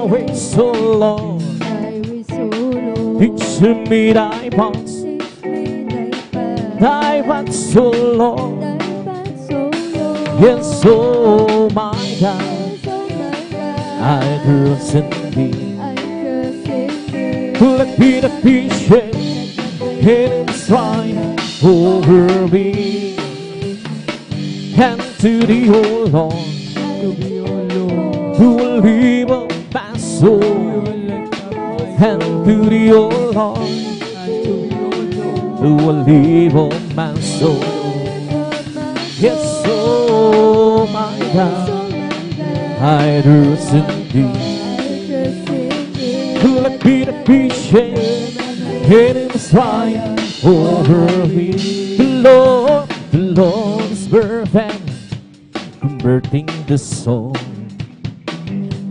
ways, so Lord. Teach me thy paths, so Lord. Yes, oh my God, I trust in thee. Let me not be shamed, enemies triumph over me. And to thee, O Lord, who will live up my soul. And to thee, O Lord, who will live up my soul. Yes, oh my God, I trust in thee. Let me not be shamed, enemies triumph over me. The Lord is perfect, converting the soul.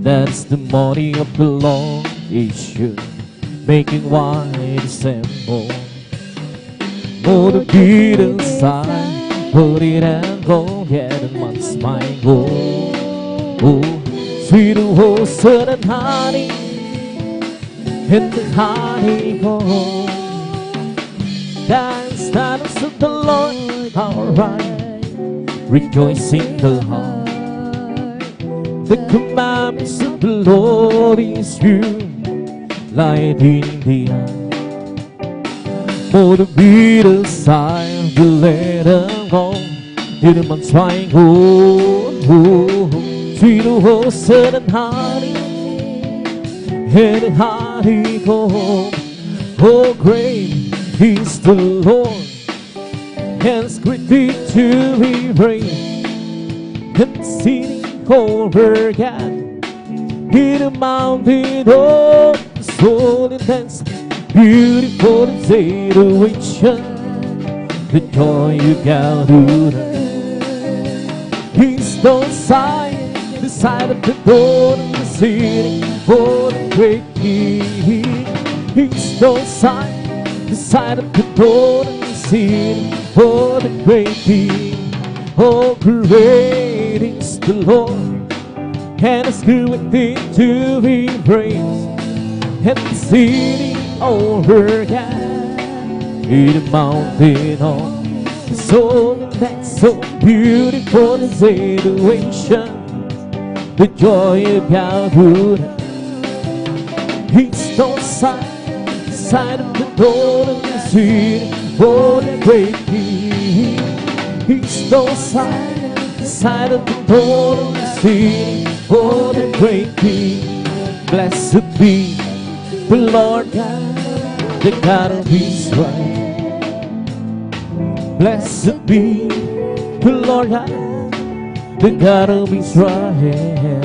That's the money of the Lord issue, making white assemble. Oh, the beetle sign, put it and go, yeah, and once my goal. Oh, sweet rose and honey, in the honeycomb. Dance, dance of the Lord, our right, rejoicing the heart. The commandments of the Lord is true, light in the eye. For the beetle sigh, the let them go, till the month's flying home. Sweet rose and honey, and the honeycomb. Oh, great is the Lord, and greatly to be praised, and sitting over God in a mountain of soul intense, beautiful situation, the joy you gathered. He's no sign, the side of the door of the city for the great King. He's no sign, the side of the door of the city for the great King. Oh, great is the Lord, and His good within to be praised, and the city over God in the mountain of the soul. That's so beautiful the situation, the joy of Yahweh. He's no side of the door of the city for the great King. He's no side of the door of the city for the great King. Blessed be the Lord God, the God of Israel. Blessed be the Lord God, the God of Israel.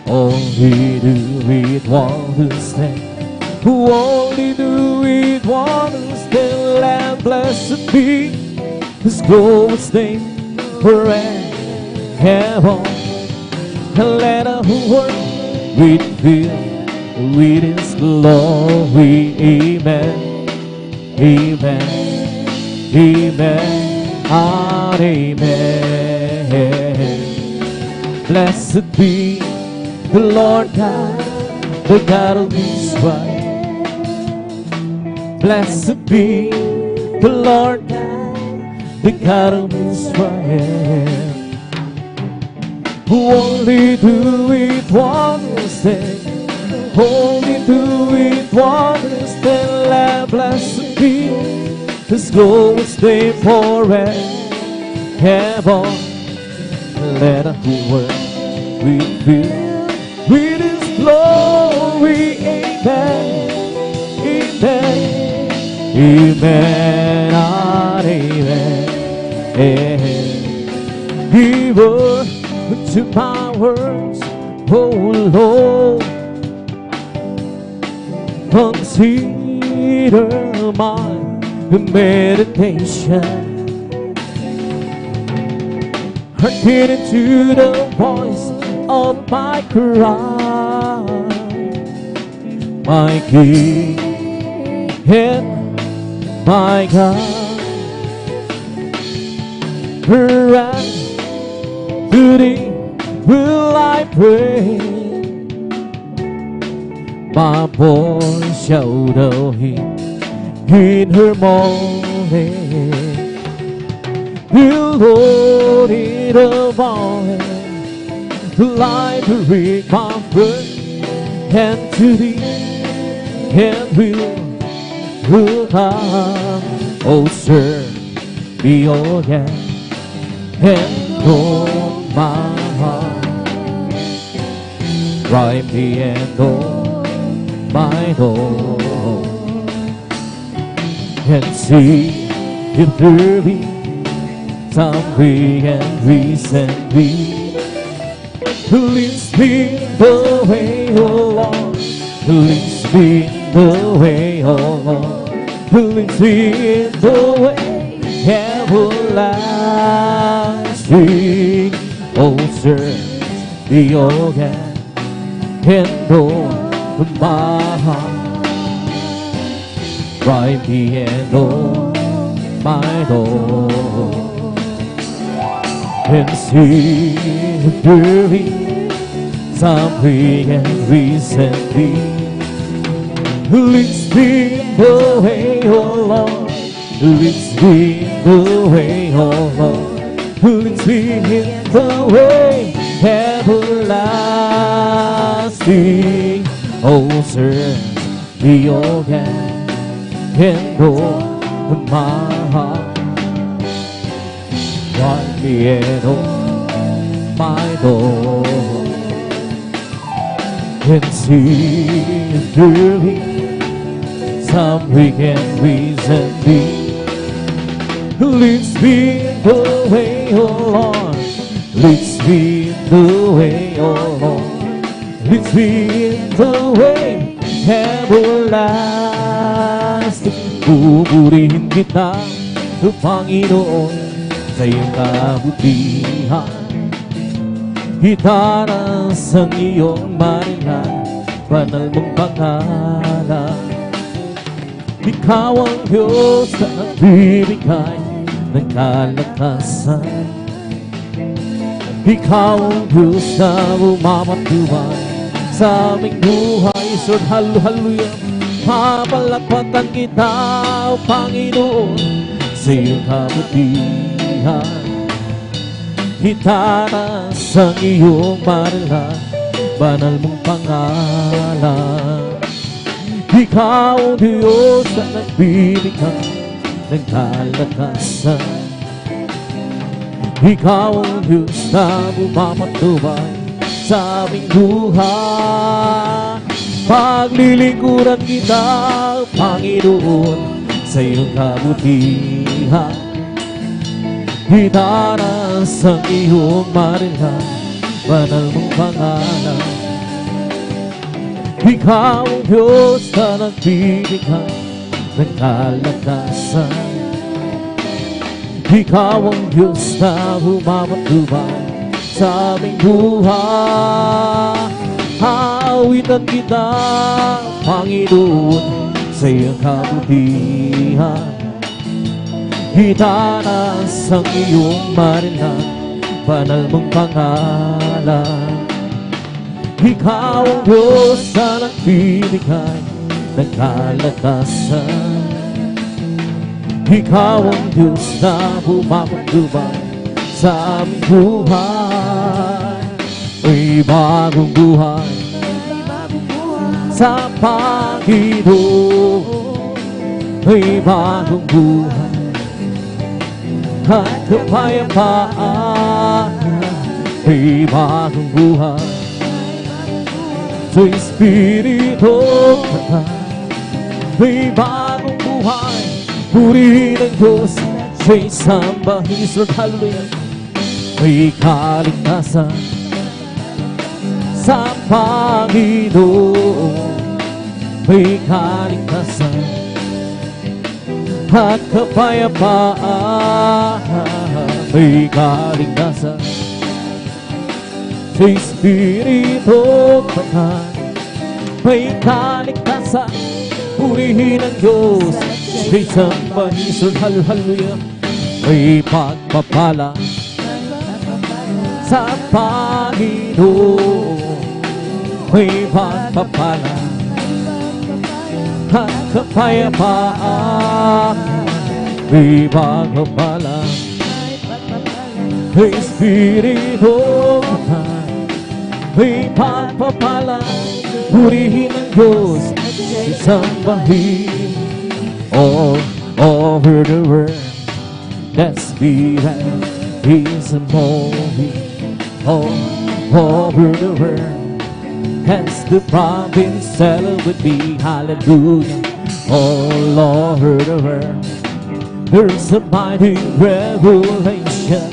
Only do it wonders then, who only do it wonders then. And blessed be His glorious name forever. And let our world be filled with His glory. Amen, amen, amen, and amen. Blessed be the Lord God, the God of Israel. Blessed be the Lord God, the God of Israel. Who only do it wonders then, only do it wonders then. Let blessed be His glorious name forever. Let our world be filled with His glory. Amen, amen, amen, and amen. Give us to my words, oh Lord. Consider my meditation. hearken to the voice of my cry, my King and my God. To thee will I pray, my voice shall know him in her morning. The Lord in the morning, light to read my prayer, and to thee and will come. Oh, sir, be all yeah, and know my heart, right me and know my Lord, and see if there be some way and reason be who leads me the way, oh Lord, who leads me the way, oh Lord, who leads me the way everlasting. Oh, sir, be your God and Lord of my heart, right me and Lord, my Lord, and see if there is some way and reason be who leads me the way, oh Lord, who leads me the way, oh Lord, who leads me in the way everlasting. Oh, sir, be your God and Lord of my heart, right me and oh my Lord, and see if there is some weekend reason be who leads me the way, oh Lord, leads me the way, oh Lord, leads me the way everlasting. Pupurihin kita, O Panginoon, sa iyong kabutihan. Itaas ang iyong marilan, banal mong pangalan. Ikaw ang Diyos na nagbibigay ng kalakasan. Ikaw ang Diyos na bumabatuhan sa aming buhay. Lord, hallelujah. Papalakpakan kita, O Panginoon, sa iyong kabutihan. Itaas ang iyong marilan, banal mong pangalan. Ikaw ang Diyos na nagbibigay ng kalakasan. Ikaw ang Diyos na bumapatubay sa aming buhay. Paglilingkuran kita, Panginoon, sa iyong kabutihan. Itaas ang iyong marilan, banal mong pangalan. Ikaw ang Diyos na nagbibigay ng kalakasan. Ikaw ang Diyos na bumapatubay sa aming buhay. Awitan kita, Panginoon, sa iyong kabutihan. Itaas ang iyong marilan, banal mong pangalan. Ikaw ang Diyos na nagbibigay ng kalakasan. Ikaw ang Diyos na bumapatubay sa aming buhay. May bagong buhay sa Panginoon. May bagong buhay at kapayapaan. May bagong buhay sa Espiritu Santo. May bagong buhay, purihin ang Diyos sa isang bahis. Lord, hallelujah. May kaligtasan sa Panginoon. May kaligtasan at kapayapaan. May kaligtasan sa Espiritu Banal. May kaligtasan, purihin ang Diyos, siya'y sambahin, hallelujah. May pagpapala sa Panginoon, may pagpapala at kapayapaan, may pagpapala sa Espiritu Banal. May pagpapala, purihin ang Diyos, isambahin all over the world. Let's be right, He's moving all over the world. As the province celebrate me, hallelujah, all over the world. There's a mighty revelation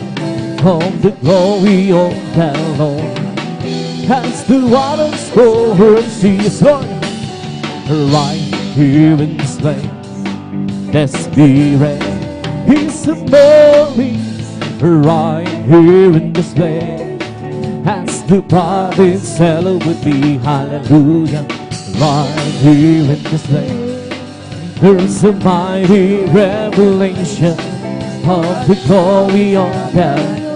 of the glory of the Lord. As the waters go over the seas, Lord, right here in this place. Let's be ready, He's moving right here in this place. As the prophets celebrate me, hallelujah, right here in this place. There's a mighty revelation of the glory of God.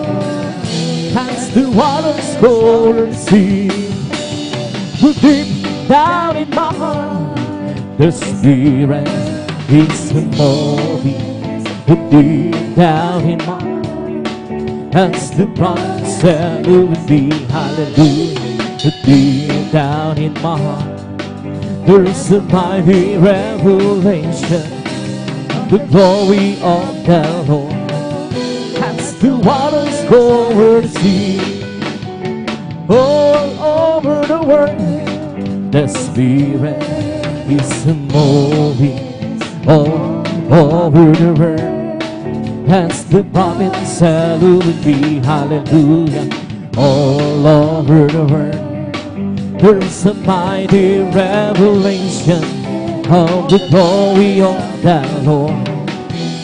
As the waters go over the sea, deep down in my heart, the Spirit is moving. Deep down in my heart, as the prophets celebrate me, hallelujah. Deep down in my heart, there's a mighty revelation of the glory of the Lord. As the waters go over the sea, all over the world, the Spirit is moving all over the world. As the prophets celebrate me, hallelujah, all over the world. There's a mighty revelation of the glory of the Lord.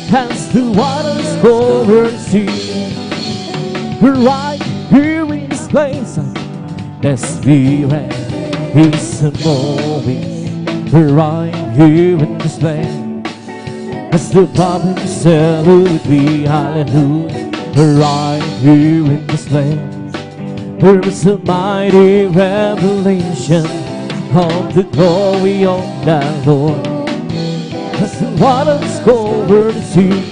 As the waters go over the sea, right here in this place, the Spirit is moving right here in this place. As the prophets celebrate me, hallelujah, right here in this place. There is a mighty revelation of the glory of the Lord. As the waters go over the sea,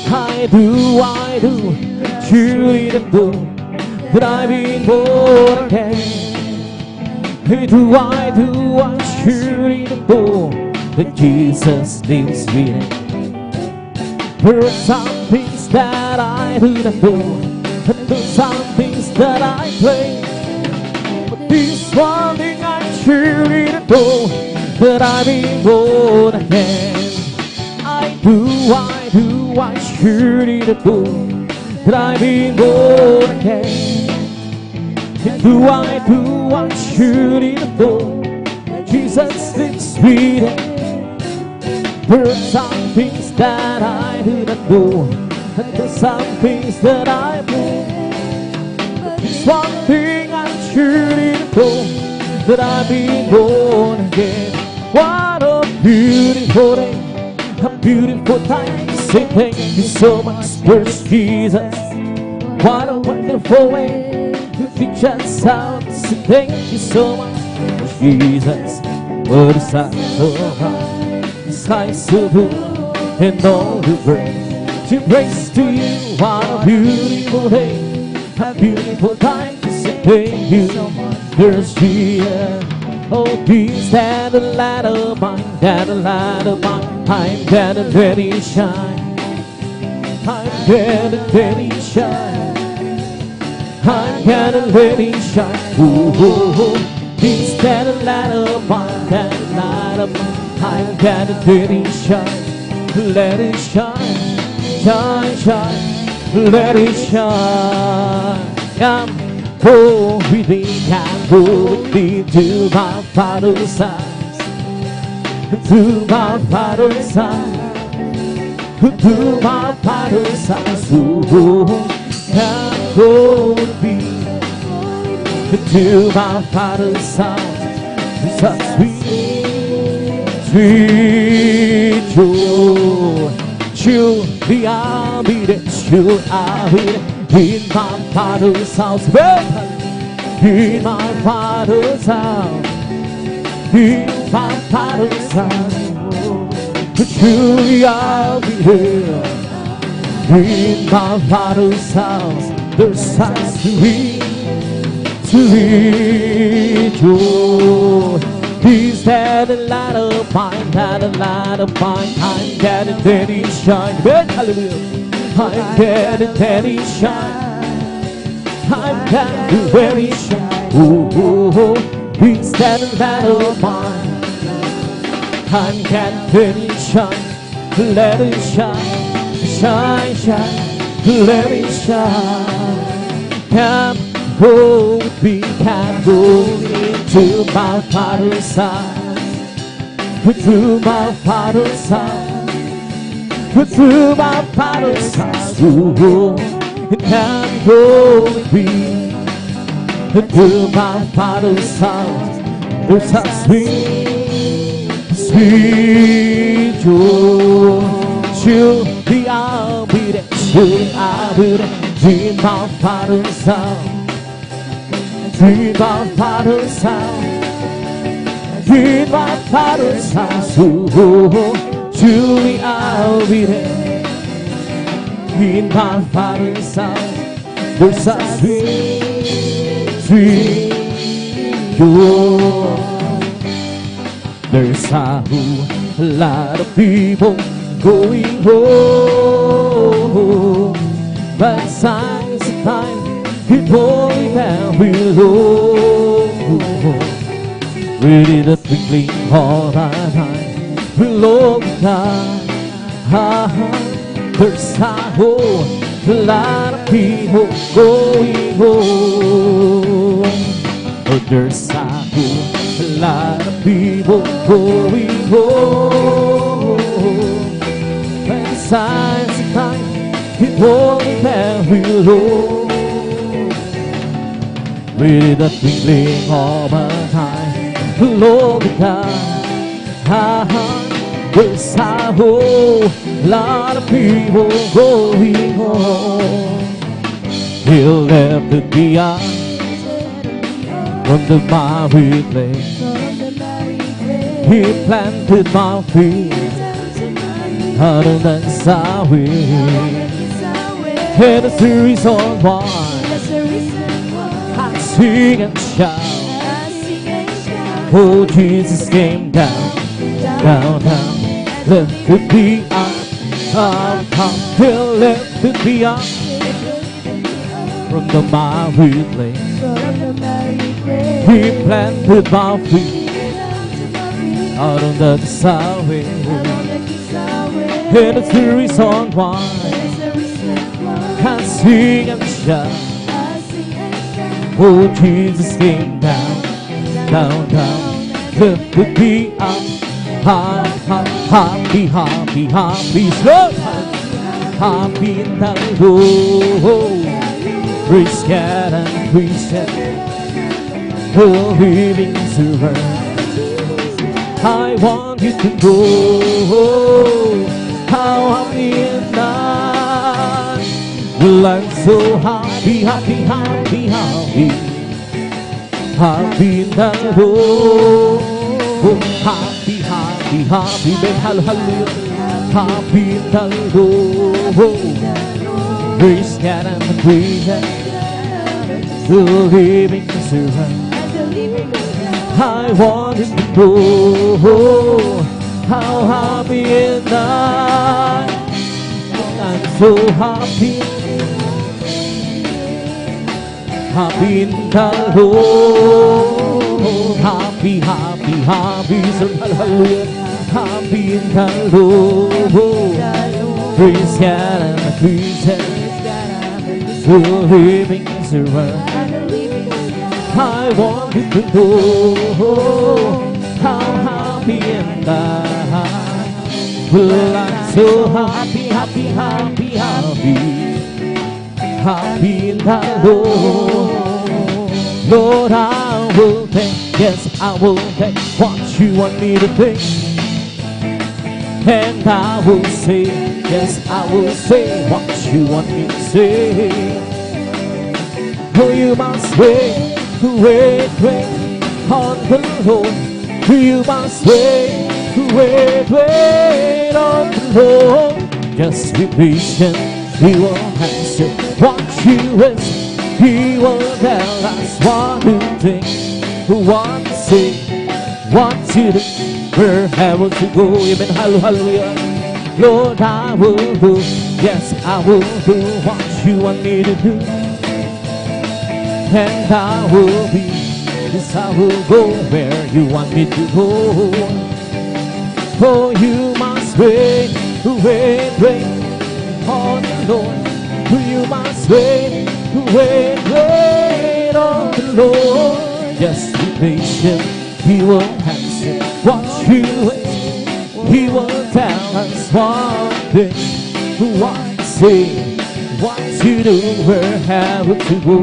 I do, truly do, that I've been born again. I truly do, that Jesus lives within. There are some things that I do not do, and there are some things that I claim. But this one thing I truly do, that I've been born again. I surely do, that I've been born again. I surely do, Jesus lives within. There are some things that I do not do, and there are some things that I do. But this one thing I surely do, that I've been born again. What a beautiful day, a beautiful time to say thank you so much, first Jesus. What a wonderful way to teach us how to say thank you so much, first Jesus. What a sight so bright, the sky so blue, and all the birds to praise to you. What a beautiful day, a beautiful time to say thank you, first Jesus. Oh, peace that the light of mine, that the light of mine, I'm getting ready to shine. I'm getting ready to shine. I'm getting ready to shine. Ooh, ooh, ooh. Peace that the light of mine, that the light of mine, I'm getting ready to shine. Let it shine, shine, shine. Let it shine. Go with me, go with me to my Father's side, to my Father's side, to my Father's side. So go with me, to my Father's house. Such sweet, sweet joy. Surely I'll be there, surely I'll be there in my Father's house. In my Father's house, in my Father's house. Surely I'll be here in my Father's house. There's such sweet, sweet joy. Is that a light of mine? That a light of mine? I'm getting steady shine. Hallelujah! I'm getting steady shine. I'm getting steady shine. Oh, is that a light of mine? I'm getting steady shine. Let it shine, shine, shine. Let it shine. Come go with me, come go into my Father's house, into my Father's house, into my Father's house. Oh, and come go with me into my Father's house. There's a sweet, sweet joy. Surely I'll be there, surely I'll be there in my Father's house. In my Father's house, in my Father's house, oh, surely I'll be there. In my Father's house, there's a sweet, sweet joy. There's a lot of people going home, but signs of time keep falling down below. Really the twinkling all the time below the sky. There's a whole lot of people going home. Oh, there's a whole lot of people going home. But signs of time keep falling down below. With the twinkling of a time below the sky. There's a whole lot of people going home. He'll left the beyond from the miry place. He planted my feet out on that highway. And that's the reason why sing and shout. Oh, Jesus came down, down, down. Left it beyond, He left it beyond from the miry place. He planted my feet out on the highway. And it's the reason why I sing and shout. Oh, Jesus came down, down, down, lifted me up, happy, happy, happy, slow, happy in the Lord. Praise God and praise God, the living silver. I want you to know how happy and I. Well, I'm so happy, happy, happy, happy, happy in the Lord. Oh, happy, happy, happy, make hallelujah, happy in the Lord. Praise God and praise God, the living servant. I want you to know how happy and I'm so happy. Happy in the Lord, happy, happy, happy, so hallelujah, happy in the Lord. Praise God and praise God, the living servant. I want you to know how happy and I. Well, I'm so happy, happy, happy, happy, happy in the Lord. Lord, I will think, yes, I will think what you want me to think. And I will say, yes, I will say what you want me to say. Oh, you must wait, wait, wait on the Lord. You must wait, wait, wait on the Lord. Just be patient, He will answer what you wish. He will tell us what to think, what to say, what to do, where have to go. Amen, hallelujah. Lord, I will do, yes, I will do what you want me to do. And I will be, yes, I will go where you want me to go. Oh, you must wait, wait, wait on the Lord. You must wait, wait, wait on the Lord. Just be patient, He will answer what you wish. He will tell us what to think, what to say, what to do, where have to go.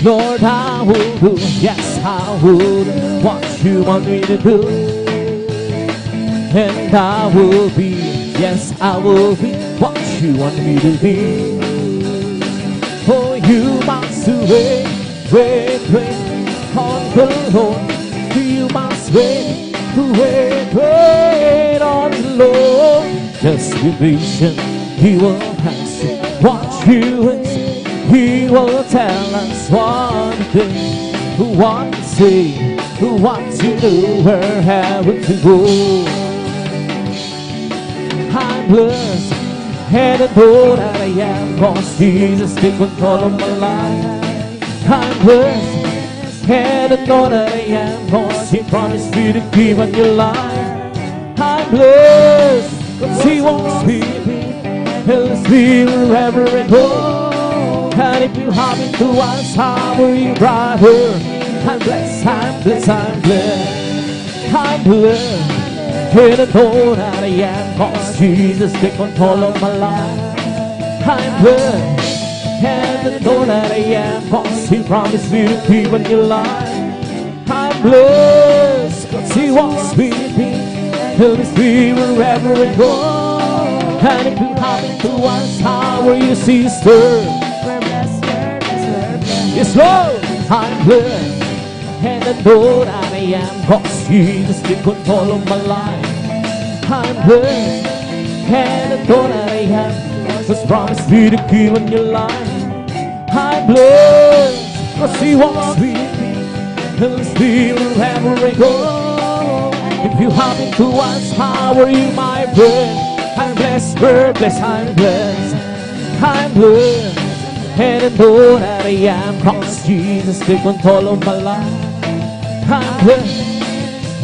Lord, I will do, yes, I will do what you want me to do. And I will be, yes, I will be what you want me to be. Oh, you must wait, wait, wait on the Lord. You must wait, wait, wait on the Lord. Just be patient, He will answer what you wish. He will tell us what to think, what to say, what to do, where have to go. I'm blessed and I know that I am, 'cause Jesus take control of my life. I'm blessed and I know that I am, 'cause He promised me to keep on your life. I'm blessed 'cause He wants me to be, He'll be wherever I go. And if you happen to ask how are you, brother, I'm blessed, I'm blessed, I'm blessed, I'm blessed. And I know that I am, 'cause Jesus take control of my life. I'm blessed, and I know that I am, 'cause He promised me to keep on your life. I'm blessed, 'cause He wants me to be, He'll be wherever I go. And if you happen to ask how are you, sister, yes, Lord, I'm blessed, and I know that I am, 'cause Jesus take control of my life. I'm blessed, and I know that I am, 'cause promised me to keep on your life. I'm blessed, 'cause He wants me to be, He'll be wherever I go. If you happen to ask how are you, my friend, I'm blessed, we're blessed, I'm blessed, I'm blessed. And I know that I am, 'cause Jesus take control of my life. I'm blessed,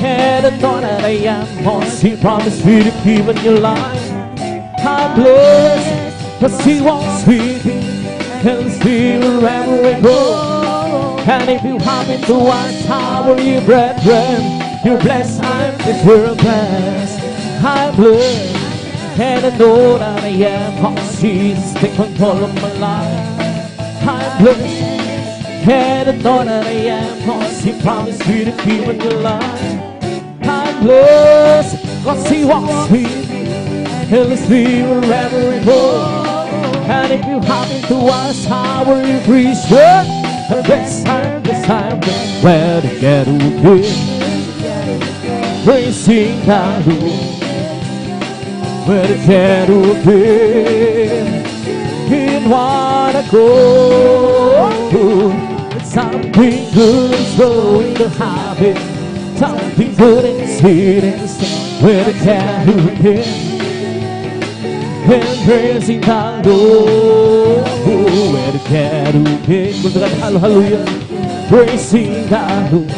and I know that I am, 'cause He promised me to keep on your life. I'm blessed, 'cause He wants me to be, He'll be wherever I go. And if you happen to ask how are you, brethren, you're blessed, I'm blessed, we're blessed, I'm blessed. And I know that I am, 'cause Jesus take control of my life. I'm blessed, and I know that I am, 'cause He promised me to keep on your life. I'm blessed, 'cause He wants me, He'll be wherever I go. And if you happen to ask how are you, Christian, I'm blessed, I'm blessed, I'm blessed. Where to get okay, praising God, where to get okay. In what I go through, something good is going to happen. Something good is hidden where the cattle hit. And praising the Lord, where the cattle hit. Hallelujah. Praising the Lord,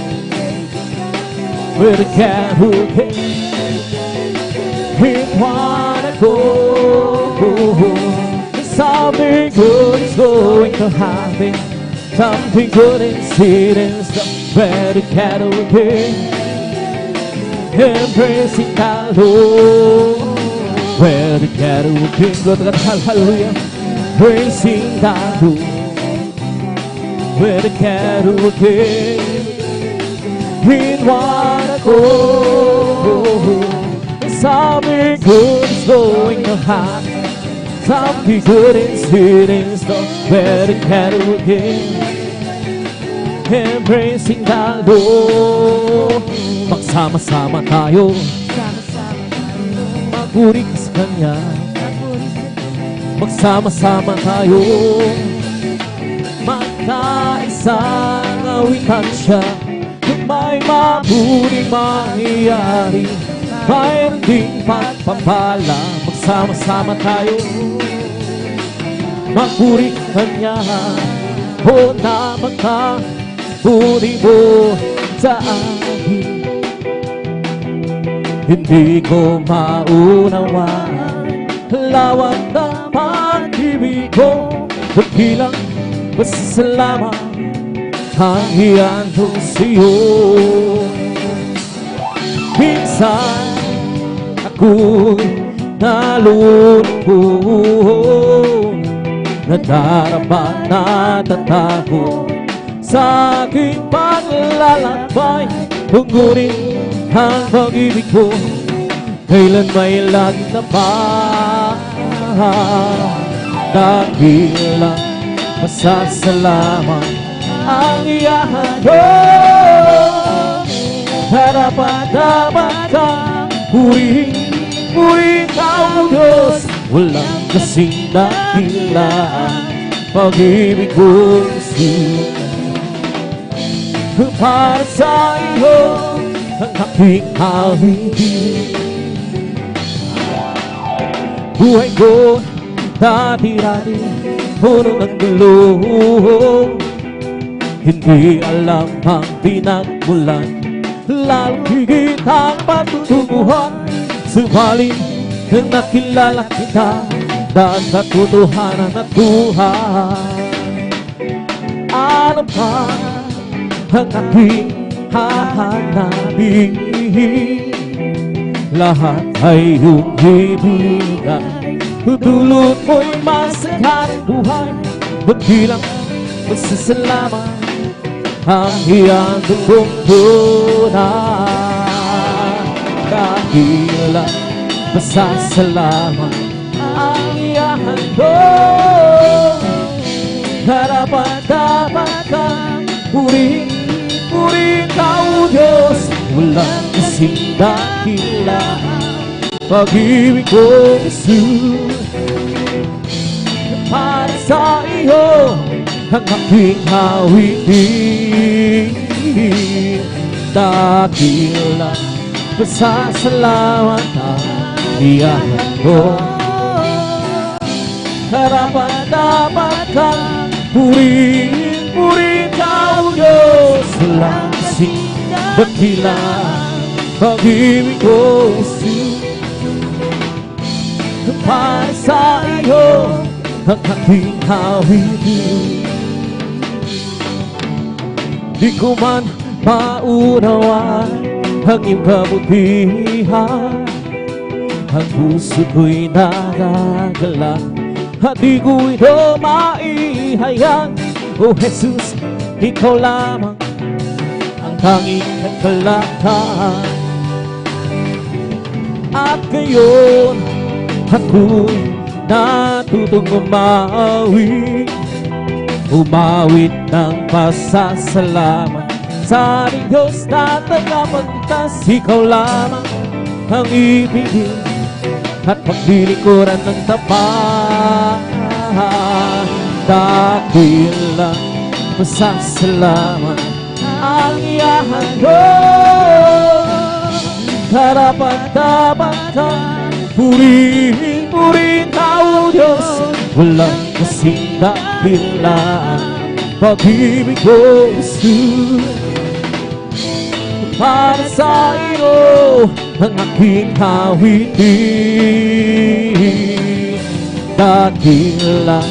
where the cattle hit. In what I go through, something good is going to happen. Something good is hidden where the cattle appear. And praising the Lord, where the cattle appear. Hallelujah. Praising the Lord, with the cattle again. Meanwhile I go, something good is going to happen. Something good is hitting stuff where the cattle again. Embracing the Lord, magsama-sama tayo, magpuri ka sa Kanya. Magsama-sama tayo, magkaisang awitan siya. Kung may mabuting mangyayari, mayroon ding pagpapala. Magsama-sama tayo, magpuri ka Kanya. O na magkapuri mo sa akin. Hindi ko maunawaan lawak ng pag-ibig ko, pagkilang pasasalamat ang iyanto sa'yo. Minsan ako'y nalulungkot, nadarama, natatakot sa aking paglalakbay. Tunggurin ang pag-ibig ko, kailan may laging naman. Dakilang pasasalamat ang iyahan ko. Harapan-dapat kang purihin ka, O Diyos. Walang kasing dakilaan pag-ibig ko para sa iyo ang aking awitin. Buhay ko dati-dati puno ng gulo, hindi alam ang pinagmulan, lalong higit ang patutunguhan. Subalit nang nakilala kita, dahil sa katotohanan at buhay, ano pa ang aking hahanapin? Lahat ay iyong ibigay, dulot mo'y masagaring buhay. Magbilang masasalamat ang iyang dugong tunay. Dakilang masasalamat ang iyahan ko. Harapan-dapat kang purihin ka, O Diyos. Walang kasing dakilaan pag-ibig ko, Jesus. Para sa iyo ang aking awitin. Dakilang pasasalamat ang iyahan ko. Harapan-dapat kang purihin ka, O Diyos. Walang kasing dakilaan pag-ibig ko, Jesus. Para sa iyo ang aking awitin. Di ko man maunawaan ang iyong kabutihan, ang puso ko'y nagagala at di ko ito maihayag. O Jesus, ikaw lamang ang tanging nagkalakhan. At ngayon ako'y natutong umawit ng pasasalamat sa ating Diyos na tagapagligtas. Ikaw lamang ang ibigin at paglilingkuran ng tapat. Dakilang pasasalamat ang iyahan ko. Harapan-dapat kang purihin ka, O Diyos. Walang kasing dakilaan pag-ibig ko, Jesus. Para sa iyo ang aking awitin. Dakilang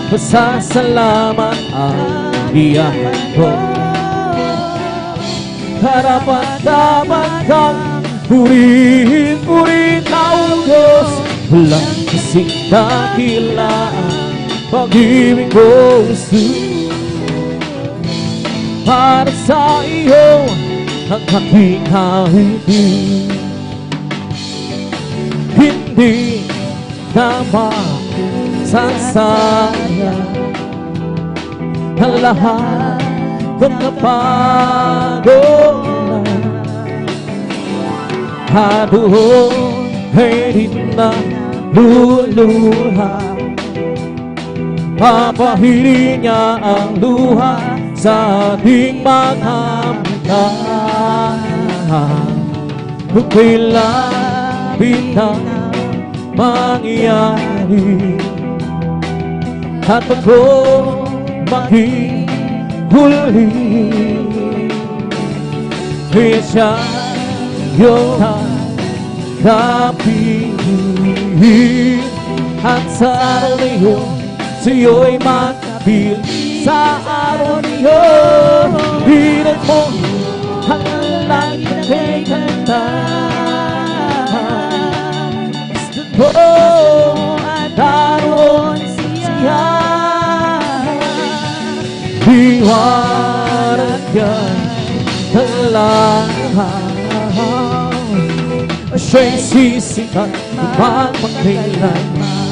pasasalamat ang iyahan ko. Harapan-dapat kang purihin ka, O Diyos. Walang kasing dakilaan pag-ibig ko, Jesus. para sa iyo ang aking hahingin. Hindi na masasayang ang lahat ng napagod na doon ay di na luluha. Papahirin niya ang luha sa ating mga mata. Kung kailan bitang mangyari at ako maghihuli, kaya siya iyong tanggapin. At sa araw na iyon, sa'yo'y magkabil. Sa araw na iyon, bilang mo ang langit na kay kanta. Gusto ko at naroon siya. Iwanag yan ang lahat. Siya'y sisikat magpagkailan.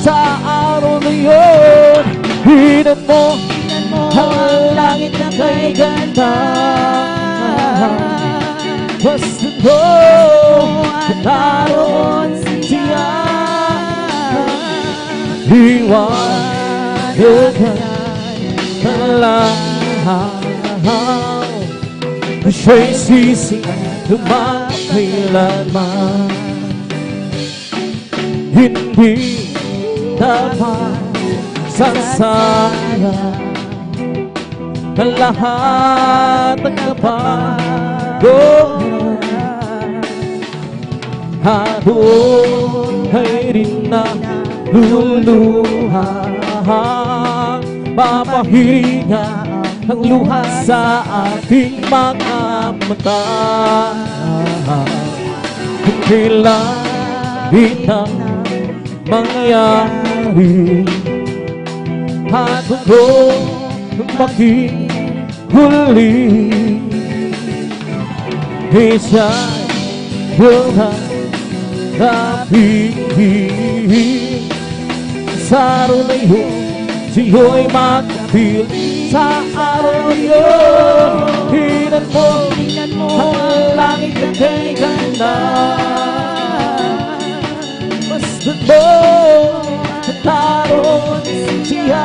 Sa araw na yun, hinan mo ang langit na kay ganda. Gusto ko at naroon siya. Iwanag yan ang lahat. Siya'y sisikat magpagkailanman. Hindi dapat sasayang ang lahat ng napagod at doon ay rin na luluha. Papahinga ang luha sa ating mga mata. Kung kailan bitang mangyari at ako maghihuli, siya yung hanapin. Sa araw na iyon, sa'yo'y magkabil. Sa araw na iyon, hinan mo ang langit na kay ganda. Basta mo at naroon siya.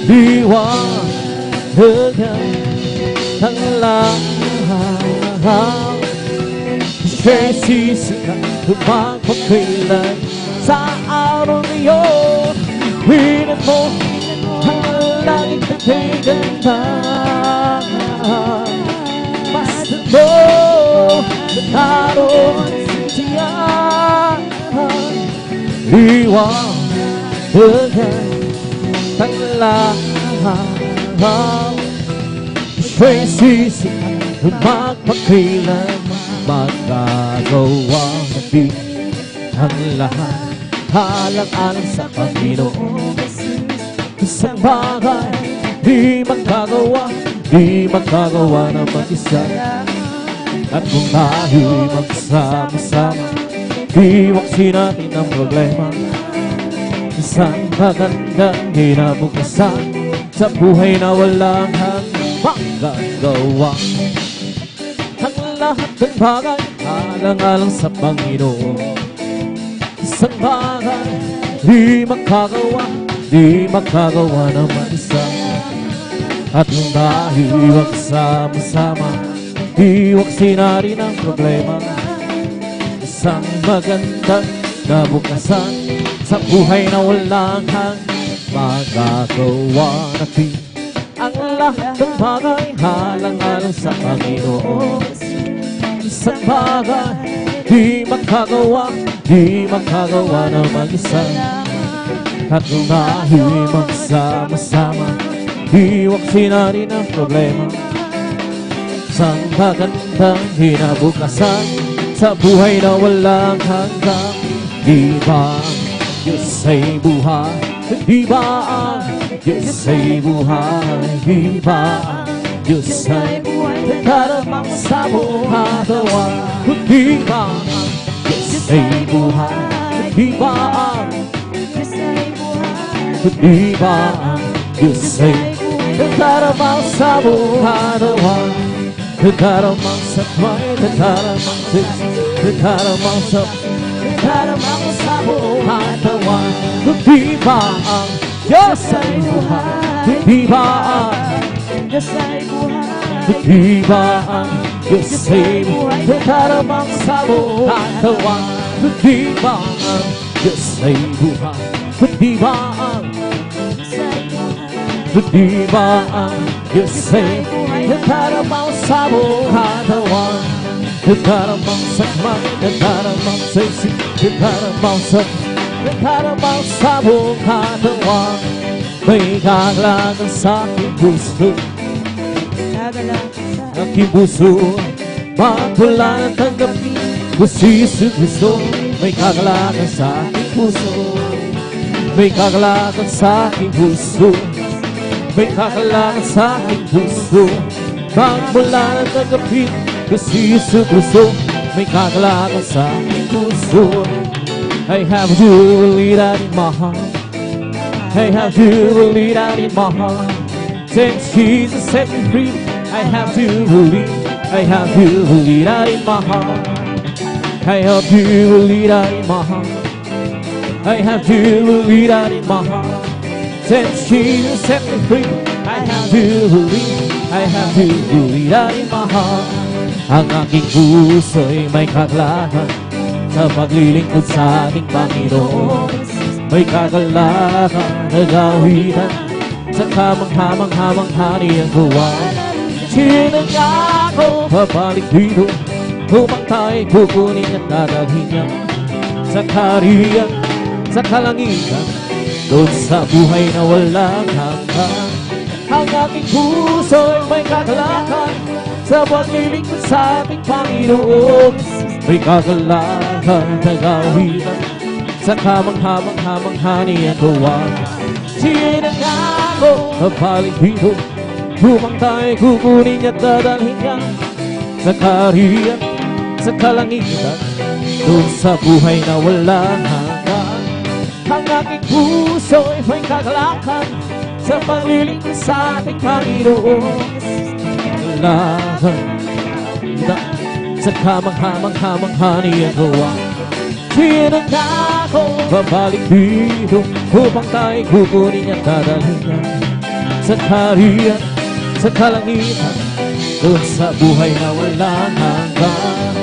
Iwanag ang lahat. Siya'y sisikat magpagkailan. Sa araw na iyon, hinan mo ang langit na kay ganda. Basta mo at naroon siya. Iwanag ang lahat. Siya'y sisikat magpagkailan. Magagawa natin ang lahat. Alang-alang sa Panginoon. Isang bagay di magagawa na mag-isa. At kung tayo'y magsama-sama, iwaksin natin ang problema. Isang magandang kinabukasan sa buhay na walang magagawa. Ang lahat ng bagay alang-alang sa Panginoon. Isang bagay di magagawa na mag-isa. At kung tayo'y magsama-sama, iwaksin natin ang problema. Isang magandang kinabukasan sa buhay na walang magagawa natin. Ang lahat ng bagay halang-alang sa Panginoon. Isang bagay di magagawa na mag-isa. At kung tayo'y magsama-sama, iwaksin natin ang problema. Isang magandang kinabukasan sa buhay na walang hanggang. Di ba Diyos ay buhay, di ba ang Diyos ay buhay, di ba ang Diyos ay buhay, nagkaramang sa buong katawan. Di ba ang Diyos ay buhay, di ba ang di ba ang Diyos ay nagkaramang sa buong katawan. Nagkaramang sa buhay, nagkaramang sa nagkaramang sa buong katawan. Di ba ang Diyos ay buhay, di ba ang Diyos ay buhay, di ba ang Diyos ay buhay, nagkaramang sa buong katawan. Di ba ang Diyos ay buhay, di ba ang di ba ang Diyos ay buhay, nagkaramang sa buong katawan. Nagkaramang sa kamay, nagkaramang sa isip, nagkaramang sa buong katawan. May kagalakan sa aking puso, aking puso, magmula ng tanggapin ko si Yesu Cristo. May kagalakan sa aking puso, may kagalakan sa aking puso, may kagalakan sa aking puso, magmula ng tanggapin ko si Yesu Cristo. May kagalakan sa aking puso. I have you believe that in my heart, I have you believe that in my heart. Since Jesus set me free, I have you believe, I have you believe that in my heart. I have you believe that in my heart, I have you believe that in my heart. Since Jesus set me free, I have you believe, I have you believe that in my heart. Ang aking puso'y may kagalakan sa paglilingkod sa ating Panginoon. May kagalakan na gawitan sa kamangha-mangha niyang gawa. Sinangako babalik dito, upang tayo'y kukunin at dadalhin niya sa kaharian, sa kalangitan, doon sa buhay na walang hanggan. Ang aking puso'y may kagalakan sa paglilingkod sa ating Panginoon. May kagalakan na gawitan sa kamangha-mangha niyang gawa. Sinangako babalik dito, upang tayo'y kukunin at dadalhin niya sa kaharian, sa kalangitan, doon sa buhay na walang hanggan. Ang aking puso'y may kagalakan sa paglilingkod sa ating Panginoon. Kagalakan sa kamangha-mangha niyang gawa. Sinangako babalik dito, upang tayo'y kukunin at dadalhin niya sa kaharian, sa kalangitan, doon sa buhay na walang hanggan.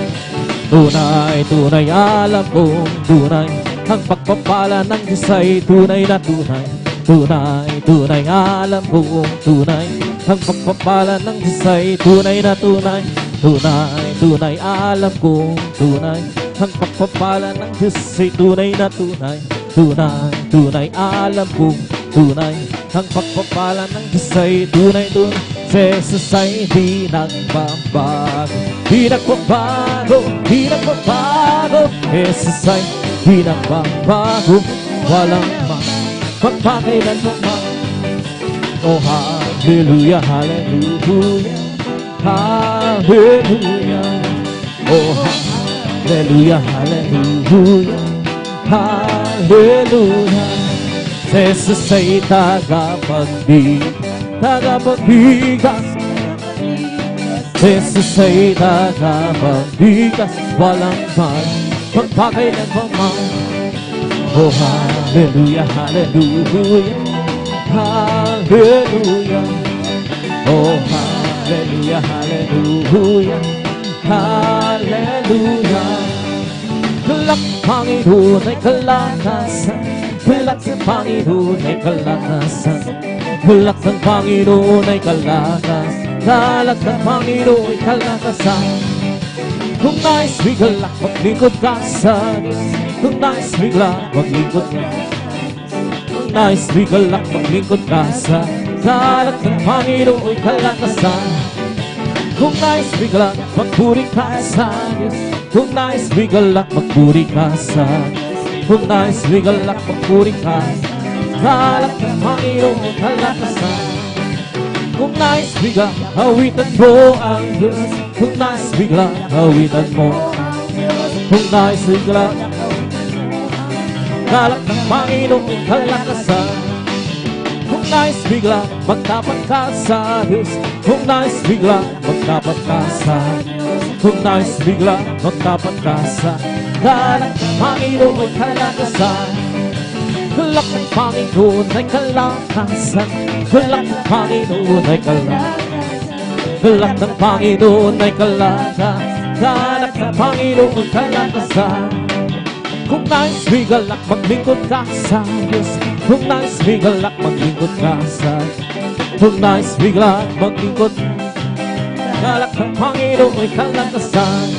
Tunay, tunay, alam kong tunay, ang pagpapala ng Diyos ay tunay na tunay. Tunay, tunay, alam kong tunay, ang pagpapala ng Diyos ay tunay na tunay. Tunay, tunay, alam kong tunay, ang pagpapala ng Diyos ay tunay na tunay. Tunay, tunay, alam kong tunay, ang pagpapala ng Diyos ay tunay, tunay. Si Jesus ay di nagbabago, di nagbabago, di nagbabago. Jesus ay di nagbabago, walang magpakailanman. Oh, hallelujah, hallelujah, hallelujah. Oh, hallelujah, hallelujah, hallelujah. Jesus ay tagapagbigas, Jesus ay tagapagbigas, walang magpakailanman. Oh, hallelujah, hallelujah, hallelujah. Oh, hallelujah, hallelujah, hallelujah. Galak Panginoon ay kalakasan, galak sa Panginoon ay kalakasan, galak ng Panginoon ay kalakas, galak ng Panginoon ay kalakasan. Kung nais bigalak, maglingkod ka sa Diyos. Kung nais bigalak, maglingkod ka. Kung nais bigalak, maglingkod ka sa galak ng Panginoon ay kalakasan. Kung nais bigalak, magpuri ka sa Diyos. Kung nais bigalak, magpuri ka sa Diyos. Kung nais bigalak magpuri ka, galak ng Panginoon kalakasan. Kung nais bigla, awitan mo ang Diyos. Kung nais bigla, awitan mo. Kung nais bigla, galak ng Panginoon kalakasan. Kung nais bigla, magtapat ka sa Diyos. Kung nais bigla, magtapat ka sa Diyos. Kung nais bigla, magtapat ka sa galak ng Panginoon kalakasan. Galak ng Panginoon ay kalakasan. Galak ng Panginoon ay kalakasan. Galak ng Panginoon ay kalakasan. Galak ng Panginoon kalakasan. Kung nais bigalak maglingkod ka sa Diyos. Kung nais bigalak maglingkod ka sa Diyos. Kung nais bigalak maglingkod, galak ng Panginoon ay kalakasan.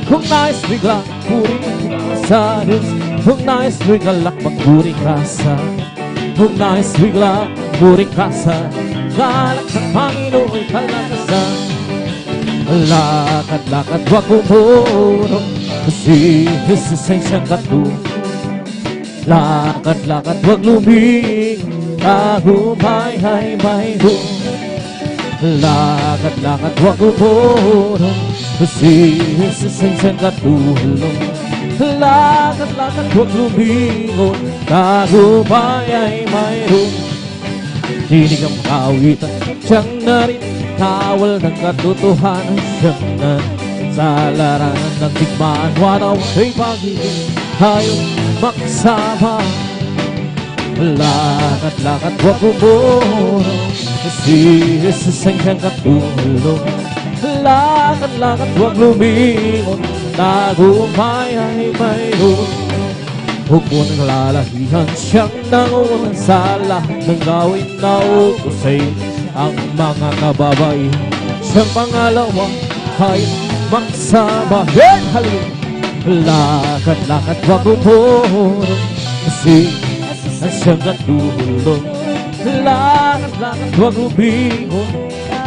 Kung nais bigla, puri ka sa Diyos. Kung nais bigalak magpuri ka sa Diyos. Kung nais bigla, puri ka sa galak ng Panginoon ay kalakasan. Lakad-lakad wag umurong, kasi Jesus ay siyang katulong. Lakad-lakad wag luming, tagumpay ay mayroon. Lakad-lakad wag umurong, kasi Jesus ay siyang katulong. Lakad-lakad wag lumingon, tagumpay ay mayroon. Dinig ang kawitan, siyang narinig, kawal ng katotohanan, siyang narinig sa larangan ng digmaan. Wala ay pag-ibig, tayo magsama. Lakad-lakad wag umurong, kasi Jesus ay siyang katulong. Lakad-lakad wag lumingon, tagumpay ay mayroon. Huwag mo nang lalahihan, siyang nangunang sa lahat ng gawin na ukusay. Ang mga kababay, siyang pangalawa ay magsama. Hallelujah! Lakad-lakad wag umurong, kasi siyang katulong. Lakad-lakad wag lumingon,